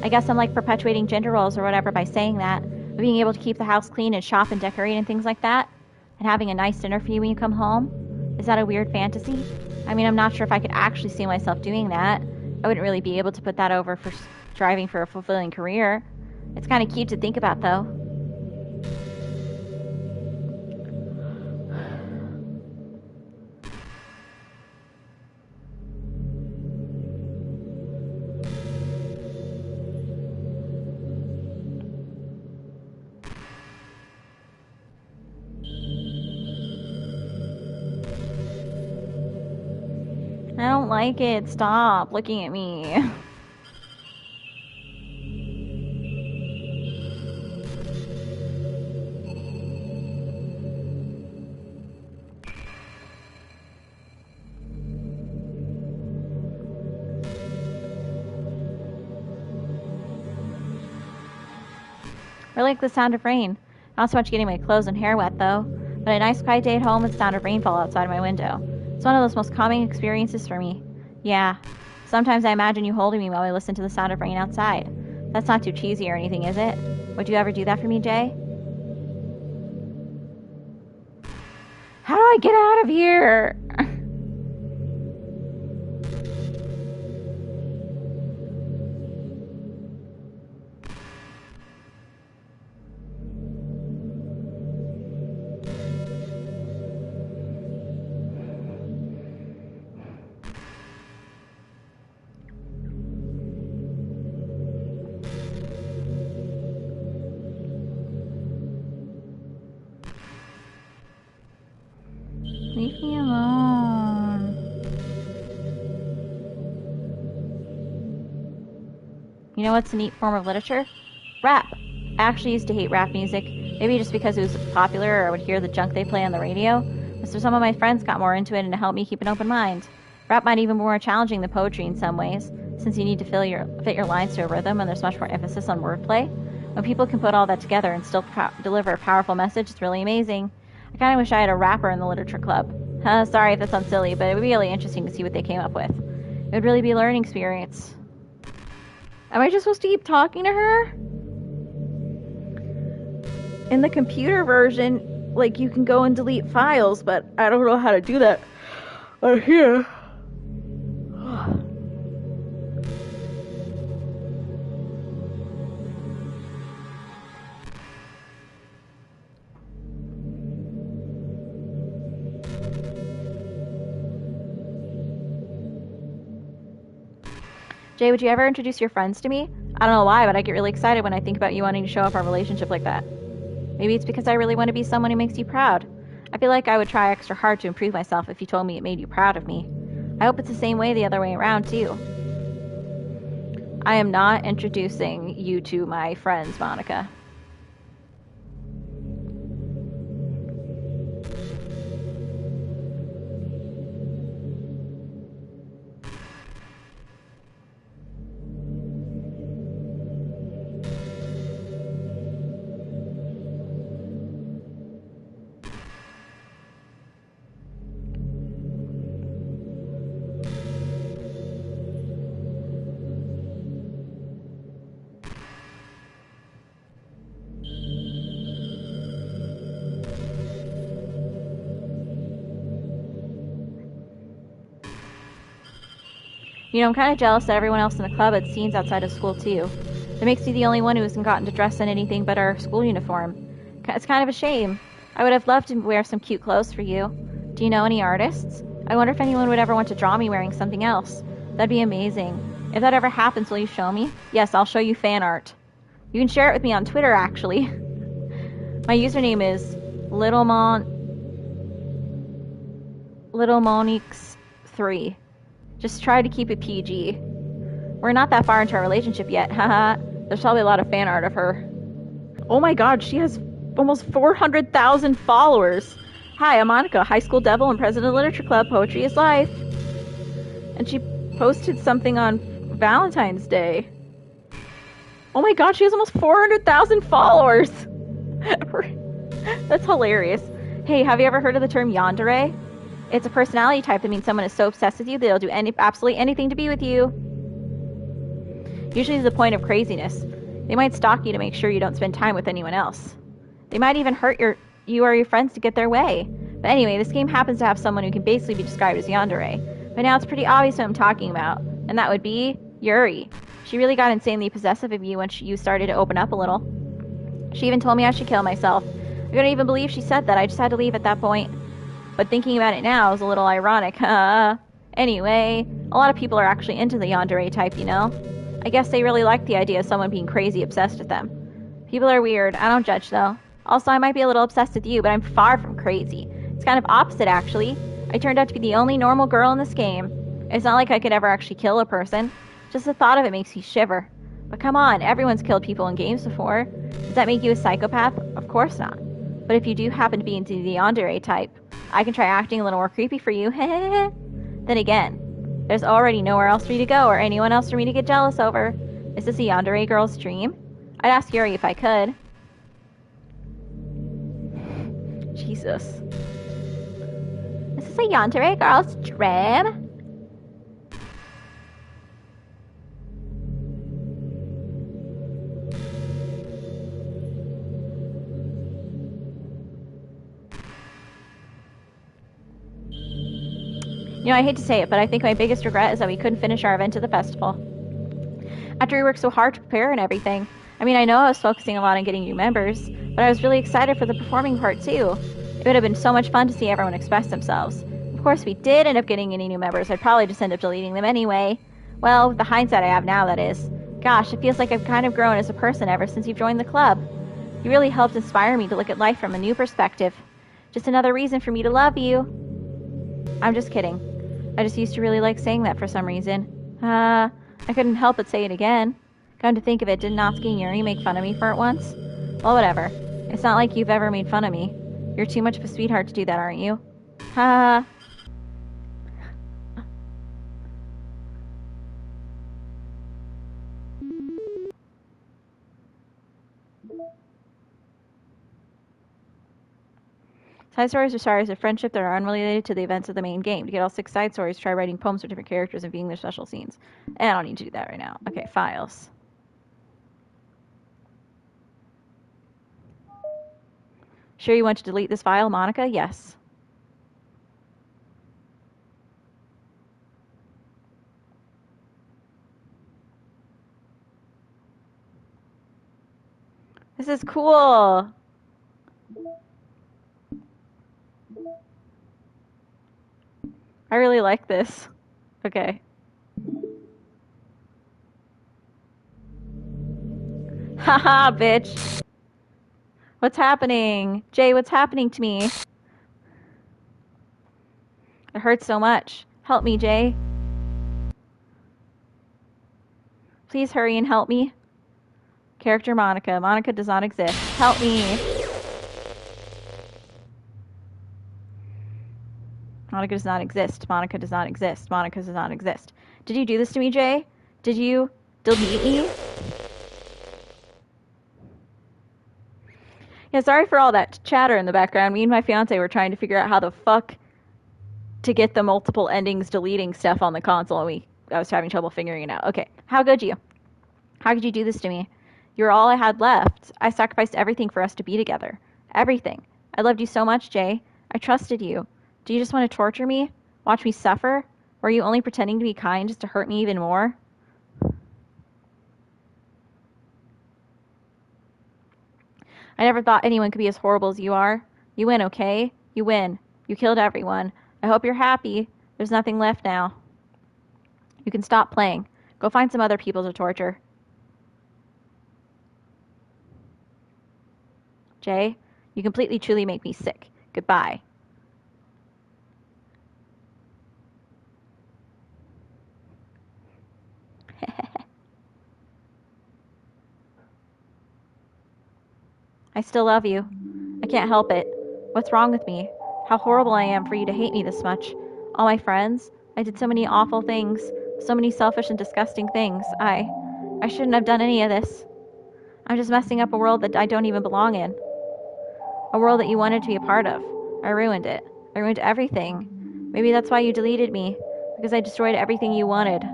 I guess I'm like perpetuating gender roles or whatever by saying that, but being able to keep the house clean and shop and decorate and things like that, and having a nice dinner for you when you come home. Is that a weird fantasy? I mean, I'm not sure if I could actually see myself doing that. I wouldn't really be able to put that over for striving for a fulfilling career. It's kind of cute to think about, though. I don't like it. Stop looking at me. I like the sound of rain. Not so much getting my clothes and hair wet, though, but a nice quiet day at home with the sound of rainfall outside my window. It's one of those most calming experiences for me. Yeah. Sometimes I imagine you holding me while I listen to the sound of rain outside. That's not too cheesy or anything, is it? Would you ever do that for me, Jay? How do I get out of here? Leave me alone. You know what's a neat form of literature? Rap. I actually used to hate rap music, maybe just because it was popular or I would hear the junk they play on the radio. But so some of my friends got more into it and it helped me keep an open mind. Rap might even be more challenging than poetry in some ways, since you need to fit your lines to a rhythm and there's much more emphasis on wordplay. When people can put all that together and still deliver a powerful message, it's really amazing. I kind of wish I had a rapper in the literature club. Sorry if that sounds silly, but it would be really interesting to see what they came up with. It would really be a learning experience. Am I just supposed to keep talking to her? In the computer version, like, you can go and delete files, but I don't know how to do that on here. Jay, would you ever introduce your friends to me? I don't know why, but I get really excited when I think about you wanting to show off our relationship like that. Maybe it's because I really want to be someone who makes you proud. I feel like I would try extra hard to improve myself if you told me it made you proud of me. I hope it's the same way the other way around, too. I am not introducing you to my friends, Monica. You know, I'm kind of jealous that everyone else in the club had scenes outside of school, too. That makes me the only one who hasn't gotten to dress in anything but our school uniform. It's kind of a shame. I would have loved to wear some cute clothes for you. Do you know any artists? I wonder if anyone would ever want to draw me wearing something else. That'd be amazing. If that ever happens, will you show me? Yes, I'll show you fan art. You can share it with me on Twitter, actually. My username is Littlemonix3. Just try to keep it PG. We're not that far into our relationship yet, haha. There's probably a lot of fan art of her. Oh my god, she has almost 400,000 followers. Hi, I'm Monica, high school devil and president of Literature Club. Poetry is life. And she posted something on Valentine's Day. Oh my god, she has almost 400,000 followers. That's hilarious. Hey, have you ever heard of the term yandere? It's a personality type that means someone is so obsessed with you that they'll do absolutely anything to be with you. Usually to the point of craziness. They might stalk you to make sure you don't spend time with anyone else. They might even hurt you or your friends to get their way. But anyway, this game happens to have someone who can basically be described as yandere. But now it's pretty obvious who I'm talking about, and that would be Yuri. She really got insanely possessive of you when you started to open up a little. She even told me I should kill myself. I couldn't even believe she said that. I just had to leave at that point. But thinking about it now is a little ironic. Anyway, a lot of people are actually into the yandere type, you know? I guess they really like the idea of someone being crazy obsessed with them. People are weird. I don't judge, though. Also, I might be a little obsessed with you, but I'm far from crazy. It's kind of opposite, actually. I turned out to be the only normal girl in this game. It's not like I could ever actually kill a person. Just the thought of it makes me shiver. But come on, everyone's killed people in games before. Does that make you a psychopath? Of course not. But if you do happen to be into the yandere type, I can try acting a little more creepy for you. Then again, there's already nowhere else for me to go or anyone else for me to get jealous over. Is this a yandere girl's dream? I'd ask Yuri if I could. Jesus. Is this a yandere girl's dream? You know, I hate to say it, but I think my biggest regret is that we couldn't finish our event at the festival. After we worked so hard to prepare and everything. I mean, I know I was focusing a lot on getting new members, but I was really excited for the performing part too. It would have been so much fun to see everyone express themselves. Of course, we did end up getting any new members. I'd probably just end up deleting them anyway. Well, with the hindsight I have now, that is. Gosh, it feels like I've kind of grown as a person ever since you've joined the club. You really helped inspire me to look at life from a new perspective. Just another reason for me to love you. I'm just kidding. I just used to really like saying that for some reason. I couldn't help but say it again. Come to think of it, didn't Natsuki and Yuri make fun of me for it once? Well, whatever. It's not like you've ever made fun of me. You're too much of a sweetheart to do that, aren't you? Ha. Side stories are stories of friendship that are unrelated to the events of the main game. To get all 6 side stories, try writing poems for different characters and being their special scenes. And I don't need to do that right now. Okay, files. Sure you want to delete this file, Monica? Yes. This is cool. I really like this. Okay. Haha, bitch. What's happening? Jay, what's happening to me? It hurts so much. Help me, Jay. Please hurry and help me. Character Monica. Monica does not exist. Help me. Monica does not exist. Monica does not exist. Monica does not exist. Did you do this to me, Jay? Did you delete me? Yeah, sorry for all that chatter in the background. Me and my fiance were trying to figure out how the fuck to get the multiple endings deleting stuff on the console, and I was having trouble figuring it out. Okay, how could you? How could you do this to me? You're all I had left. I sacrificed everything for us to be together. Everything. I loved you so much, Jay. I trusted you. Do you just want to torture me? Watch me suffer? Or are you only pretending to be kind just to hurt me even more? I never thought anyone could be as horrible as you are. You win, okay? You win. You killed everyone. I hope you're happy. There's nothing left now. You can stop playing. Go find some other people to torture. Jay, you completely truly make me sick. Goodbye. I still love you. I can't help it. What's wrong with me? How horrible I am for you to hate me this much. All my friends, I did so many awful things, so many selfish and disgusting things. I shouldn't have done any of this. I'm just messing up a world that I don't even belong in. A world that you wanted to be a part of. I ruined it. I ruined everything. Maybe that's why you deleted me, because I destroyed everything you wanted.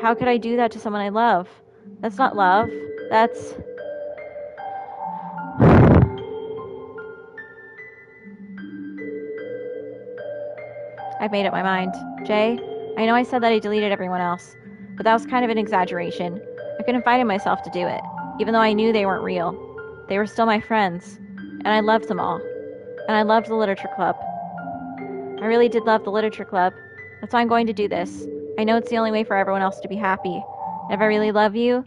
How could I do that to someone I love? That's not love. That's... I've made up my mind. Jay, I know I said that I deleted everyone else, but that was kind of an exaggeration. I couldn't find it myself to do it, even though I knew they weren't real. They were still my friends, and I loved them all. And I loved the literature club. I really did love the literature club. That's why I'm going to do this. I know it's the only way for everyone else to be happy. And if I really love you,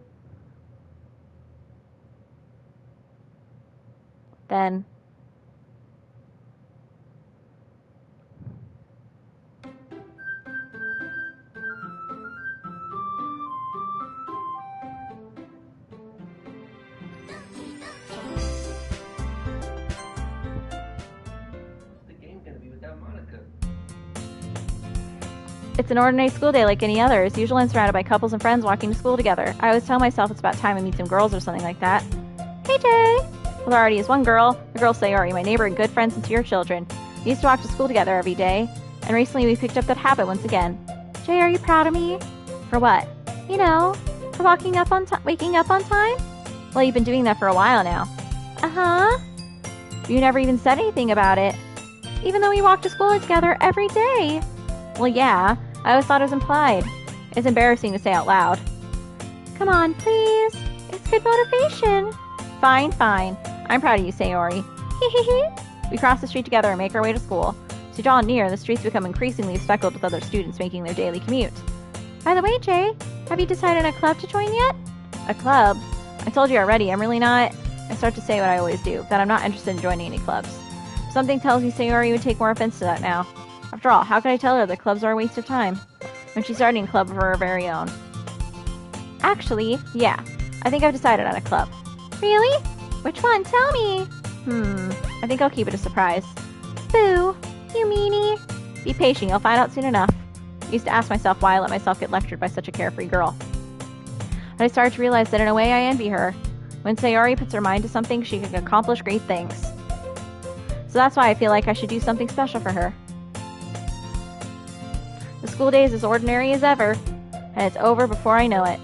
then... It's an ordinary school day like any other. As usual, I'm surrounded by couples and friends walking to school together. I always tell myself it's about time I meet some girls or something like that. Hey, Jay! Well, there already is one girl. The girl Sayori, my neighbor and good friend since we were children. We used to walk to school together every day, and recently we picked up that habit once again. Jay, are you proud of me? For what? You know, for waking up on time? Well, you've been doing that for a while now. Uh-huh. You never even said anything about it. Even though we walk to school together every day. Well, yeah. I always thought it was implied. It's embarrassing to say out loud. Come on, please. It's good motivation. Fine, fine. I'm proud of you, Sayori. We cross the street together and make our way to school. As we draw near, the streets become increasingly speckled with other students making their daily commute. By the way, Jay, have you decided a club to join yet? A club? I told you already, I'm really not... I start to say what I always do, that I'm not interested in joining any clubs. Something tells me Sayori would take more offense to that now. After all, how could I tell her that clubs are a waste of time when she's starting a club of her very own? Actually, yeah. I think I've decided on a club. Really? Which one? Tell me. I think I'll keep it a surprise. Boo. You meanie. Be patient. You'll find out soon enough. I used to ask myself why I let myself get lectured by such a carefree girl. But I started to realize that in a way I envy her. When Sayori puts her mind to something, she can accomplish great things. So that's why I feel like I should do something special for her. The school day is as ordinary as ever, and it's over before I know it.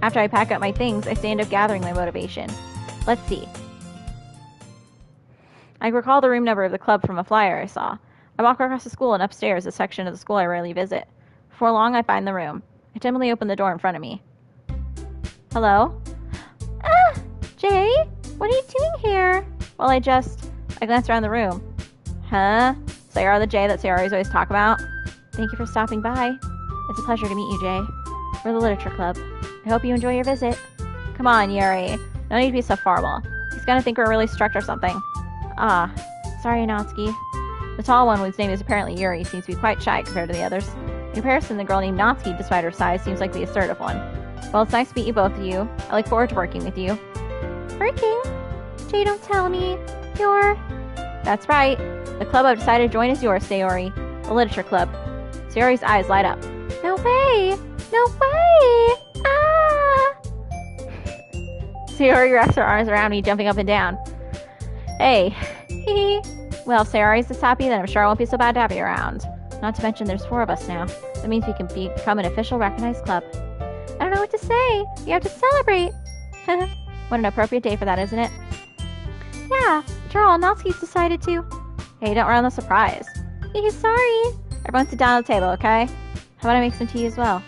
After I pack up my things, I stand up gathering my motivation. Let's see. I recall the room number of the club from a flyer I saw. I walk across the school and upstairs, a section of the school I rarely visit. Before long, I find the room. I timidly open the door in front of me. Hello? Ah! Jay? What are you doing here? Well, I glance around the room. Huh? So you're the Jay that Sayori's always talk about? Thank you for stopping by. It's a pleasure to meet you, Jay. We're the Literature Club. I hope you enjoy your visit. Come on, Yuri. No need to be so formal. He's gonna think we're really strict or something. Ah, sorry, Natsuki. The tall one, whose name is apparently Yuri, seems to be quite shy compared to the others. In comparison, the girl named Natsuki, despite her size, seems like the assertive one. Well, it's nice to meet you both of you. I look forward to working with you. Working? Jay, don't tell me. You're... That's right. The club I've decided to join is yours, Sayori. The literature club. Sayori's eyes light up. No way! No way! Ah! Sayori wraps her arms around me, jumping up and down. Hey. Hee. Well, if Sayori's this happy, then I'm sure it won't be so bad to have you around. Not to mention there's 4 of us now. That means we can become an official recognized club. I don't know what to say. You have to celebrate. What an appropriate day for that, isn't it? Yeah, after all, Natsuki's decided to. Hey, don't ruin the surprise. He's sorry. Everyone sit down at the table, okay? How about I make some tea as well?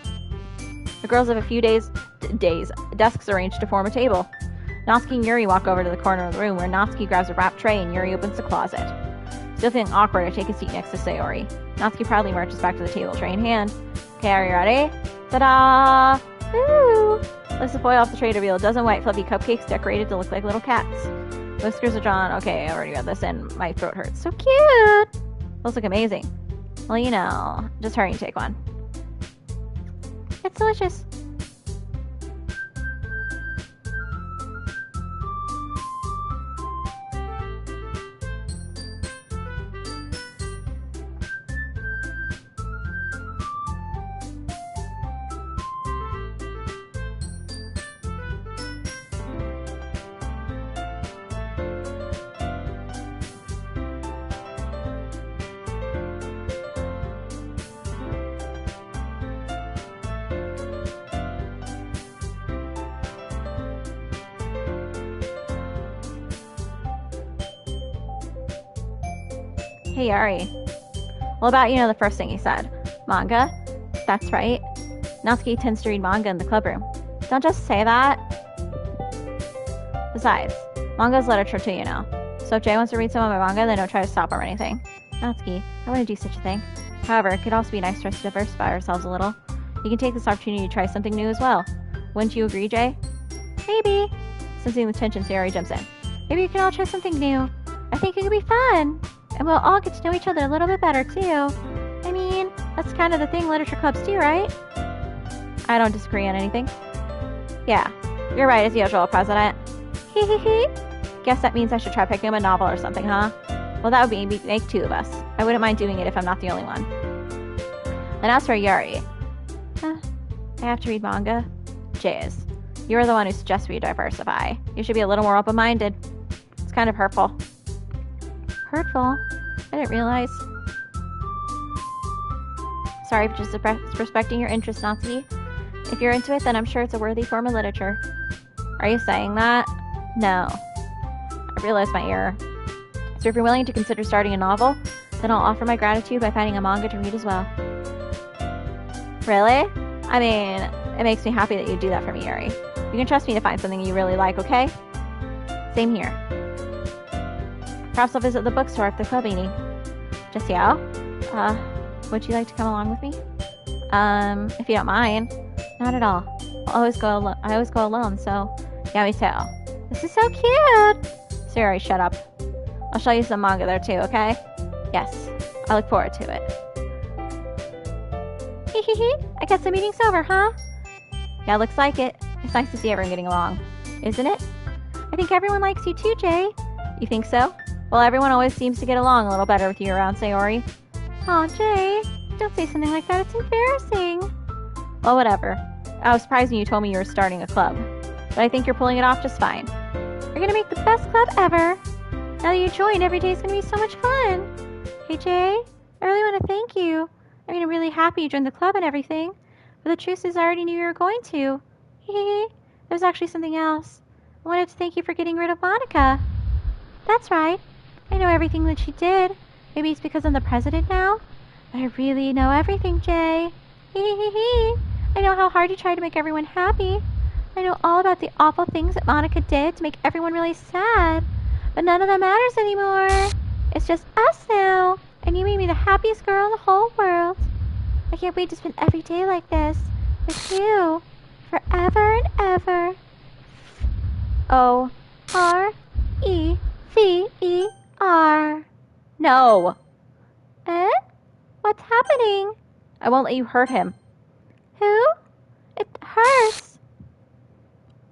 The girls have a few desks arranged to form a table. Natsuki and Yuri walk over to the corner of the room where Natsuki grabs a wrapped tray and Yuri opens the closet. Still feeling awkward, I take a seat next to Sayori. Natsuki proudly marches back to the table, tray in hand. Okay, are you ready? Ta-da! Woo! Lifts the foil off the tray to reveal a dozen white fluffy cupcakes decorated to look like little cats. Whiskers are drawn. Okay, I already got this in. My throat hurts. So cute! Those look amazing. Well, you know, just hurry and take one. It's delicious. Hey, Yuri. Well, about, the first thing he said. Manga? That's right. Natsuki tends to read manga in the club room. Don't just say that. Besides, manga is literature too, you know. So if Jay wants to read some of my manga, then don't try to stop him or anything. Natsuki, I wouldn't do such a thing. However, it could also be nice for us to diversify ourselves a little. You can take this opportunity to try something new as well. Wouldn't you agree, Jay? Maybe. Sensing the tension, Sayori jumps in. Maybe we can all try something new. I think it could be fun. And we'll all get to know each other a little bit better, too. I mean, that's kind of the thing literature clubs do, right? I don't disagree on anything. Yeah, you're right as usual, President. Hee. Guess that means I should try picking up a novel or something, huh? Well, that would make 2 of us. I wouldn't mind doing it if I'm not the only one. And as for Yuri, I have to read manga. Jayz, you're the one who suggests we diversify. You should be a little more open-minded. It's kind of hurtful. Hurtful? I didn't realize. Sorry for just respecting your interest, Natsuki. If you're into it, then I'm sure it's a worthy form of literature. Are you saying that? No. I realized my error. So if you're willing to consider starting a novel, then I'll offer my gratitude by finding a manga to read as well. Really? I mean, it makes me happy that you do that for me, Yuri. You can trust me to find something you really like, okay? Same here. Perhaps I'll visit the bookstore after club meeting. Just yeah? Would you like to come along with me? If you don't mind. Not at all. I always go alone, so yeah, me too. This is so cute! Sayori, shut up. I'll show you some manga there too, okay? Yes. I look forward to it. Hee. I guess the meeting's over, huh? Yeah, looks like it. It's nice to see everyone getting along. Isn't it? I think everyone likes you too, Jay. You think so? Well, everyone always seems to get along a little better with you around, Sayori. Aw, Jay. Don't say something like that. It's embarrassing. Well, whatever. I was surprised when you told me you were starting a club. But I think you're pulling it off just fine. You're gonna make the best club ever. Now that you joined, every day's gonna be so much fun. Hey, Jay. I really want to thank you. I mean, I'm really happy you joined the club and everything. But the truth is I already knew you were going to. Hee. There's actually something else. I wanted to thank you for getting rid of Monica. That's right. I know everything that she did. Maybe it's because I'm the president now. But I really know everything, Jay. Hee. I know how hard you tried to make everyone happy. I know all about the awful things that Monica did to make everyone really sad. But none of that matters anymore. It's just us now. And you made me the happiest girl in the whole world. I can't wait to spend every day like this with you. Forever and ever. Dorecer. No. Eh? What's happening? I won't let you hurt him. Who? It hurts.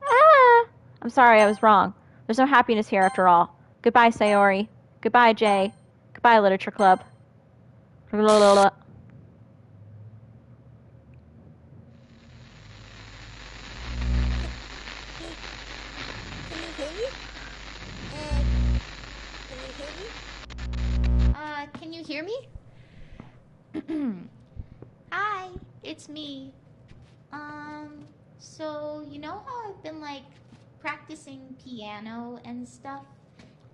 Ah! I'm sorry, I was wrong. There's no happiness here after all. Goodbye, Sayori. Goodbye, Jay. Goodbye, Literature Club. Can you hear me? Hi, it's me. So you know how I've been like practicing piano and stuff,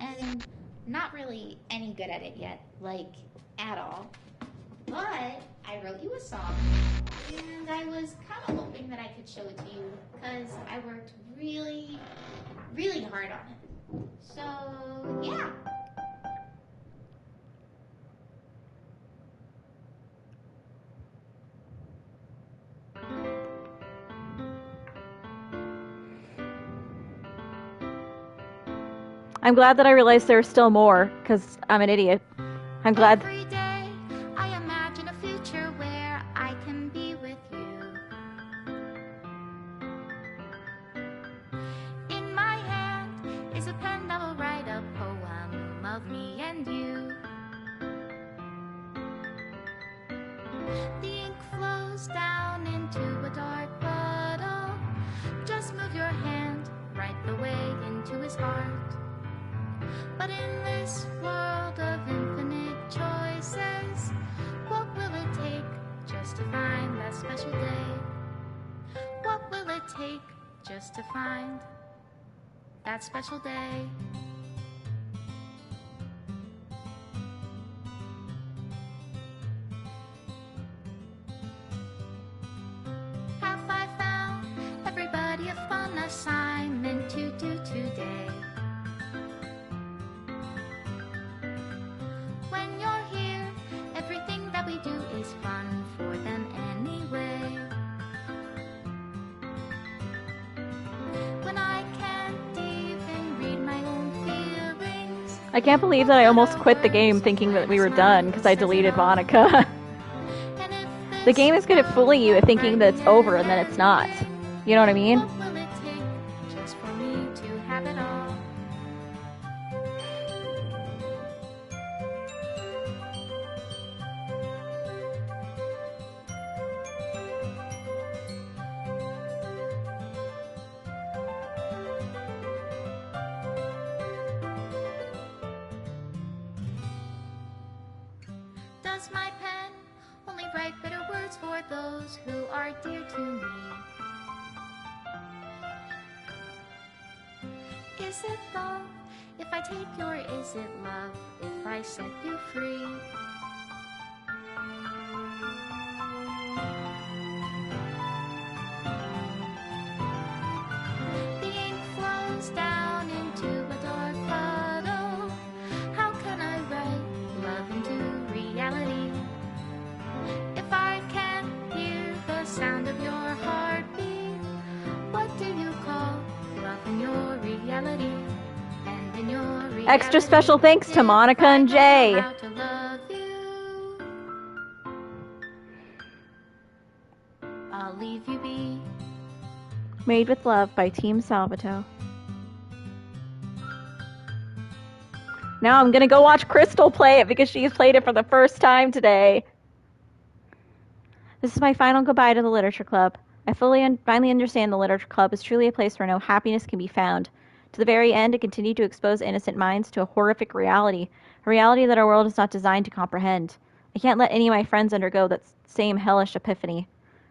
and not really any good at it yet, like at all. But I wrote you a song, and I was kind of hoping that I could show it to you, because I worked really, really hard on it. So, yeah. I'm glad that I realized there's still more, because I'm an idiot. I'm glad. Every day I imagine a future where I can be with you. In my hand is a pen that will write a poem of me and you. The ink flows down into a dark puddle. Just move your hand right the way into his heart. But in this world of infinite choices, what will it take just to find that special day? What will it take just to find that special day? Have I found everybody a fun assignment to do today? When you're here, everything that we do is fun for them anyway. When I can't even read my own feelings, I can't believe that I almost quit the game thinking that we were done because I deleted Monica. The game is good at fooling you at thinking that it's over and then it's not. You know what I mean? what will it take just for me to have it all? Does my pen only write bitter words for those who are dear to me? Is it love if I take you, or is it love if I set you free? The ink flows down into a dark puddle. How can I write love into reality if I can't hear the sound of your heartbeat? What do you call love in your reality? And in your reality, Extra special thanks to Monica and Jay. how to love you, I'll leave you be. Made with Love by Team Salvato. Now I'm gonna go watch Crystal play it because she's played it for the first time today. This is my final goodbye to the Literature Club. I finally understand the Literature Club is truly a place where no happiness can be found. To the very end, it continued to expose innocent minds to a horrific reality, a reality that our world is not designed to comprehend. I can't let any of my friends undergo that same hellish epiphany.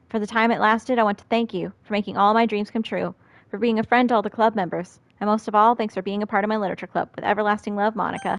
For the time it lasted, I want to thank you for making all my dreams come true, for being a friend to all the club members, and most of all, thanks for being a part of my Literature Club. With everlasting love, Monica.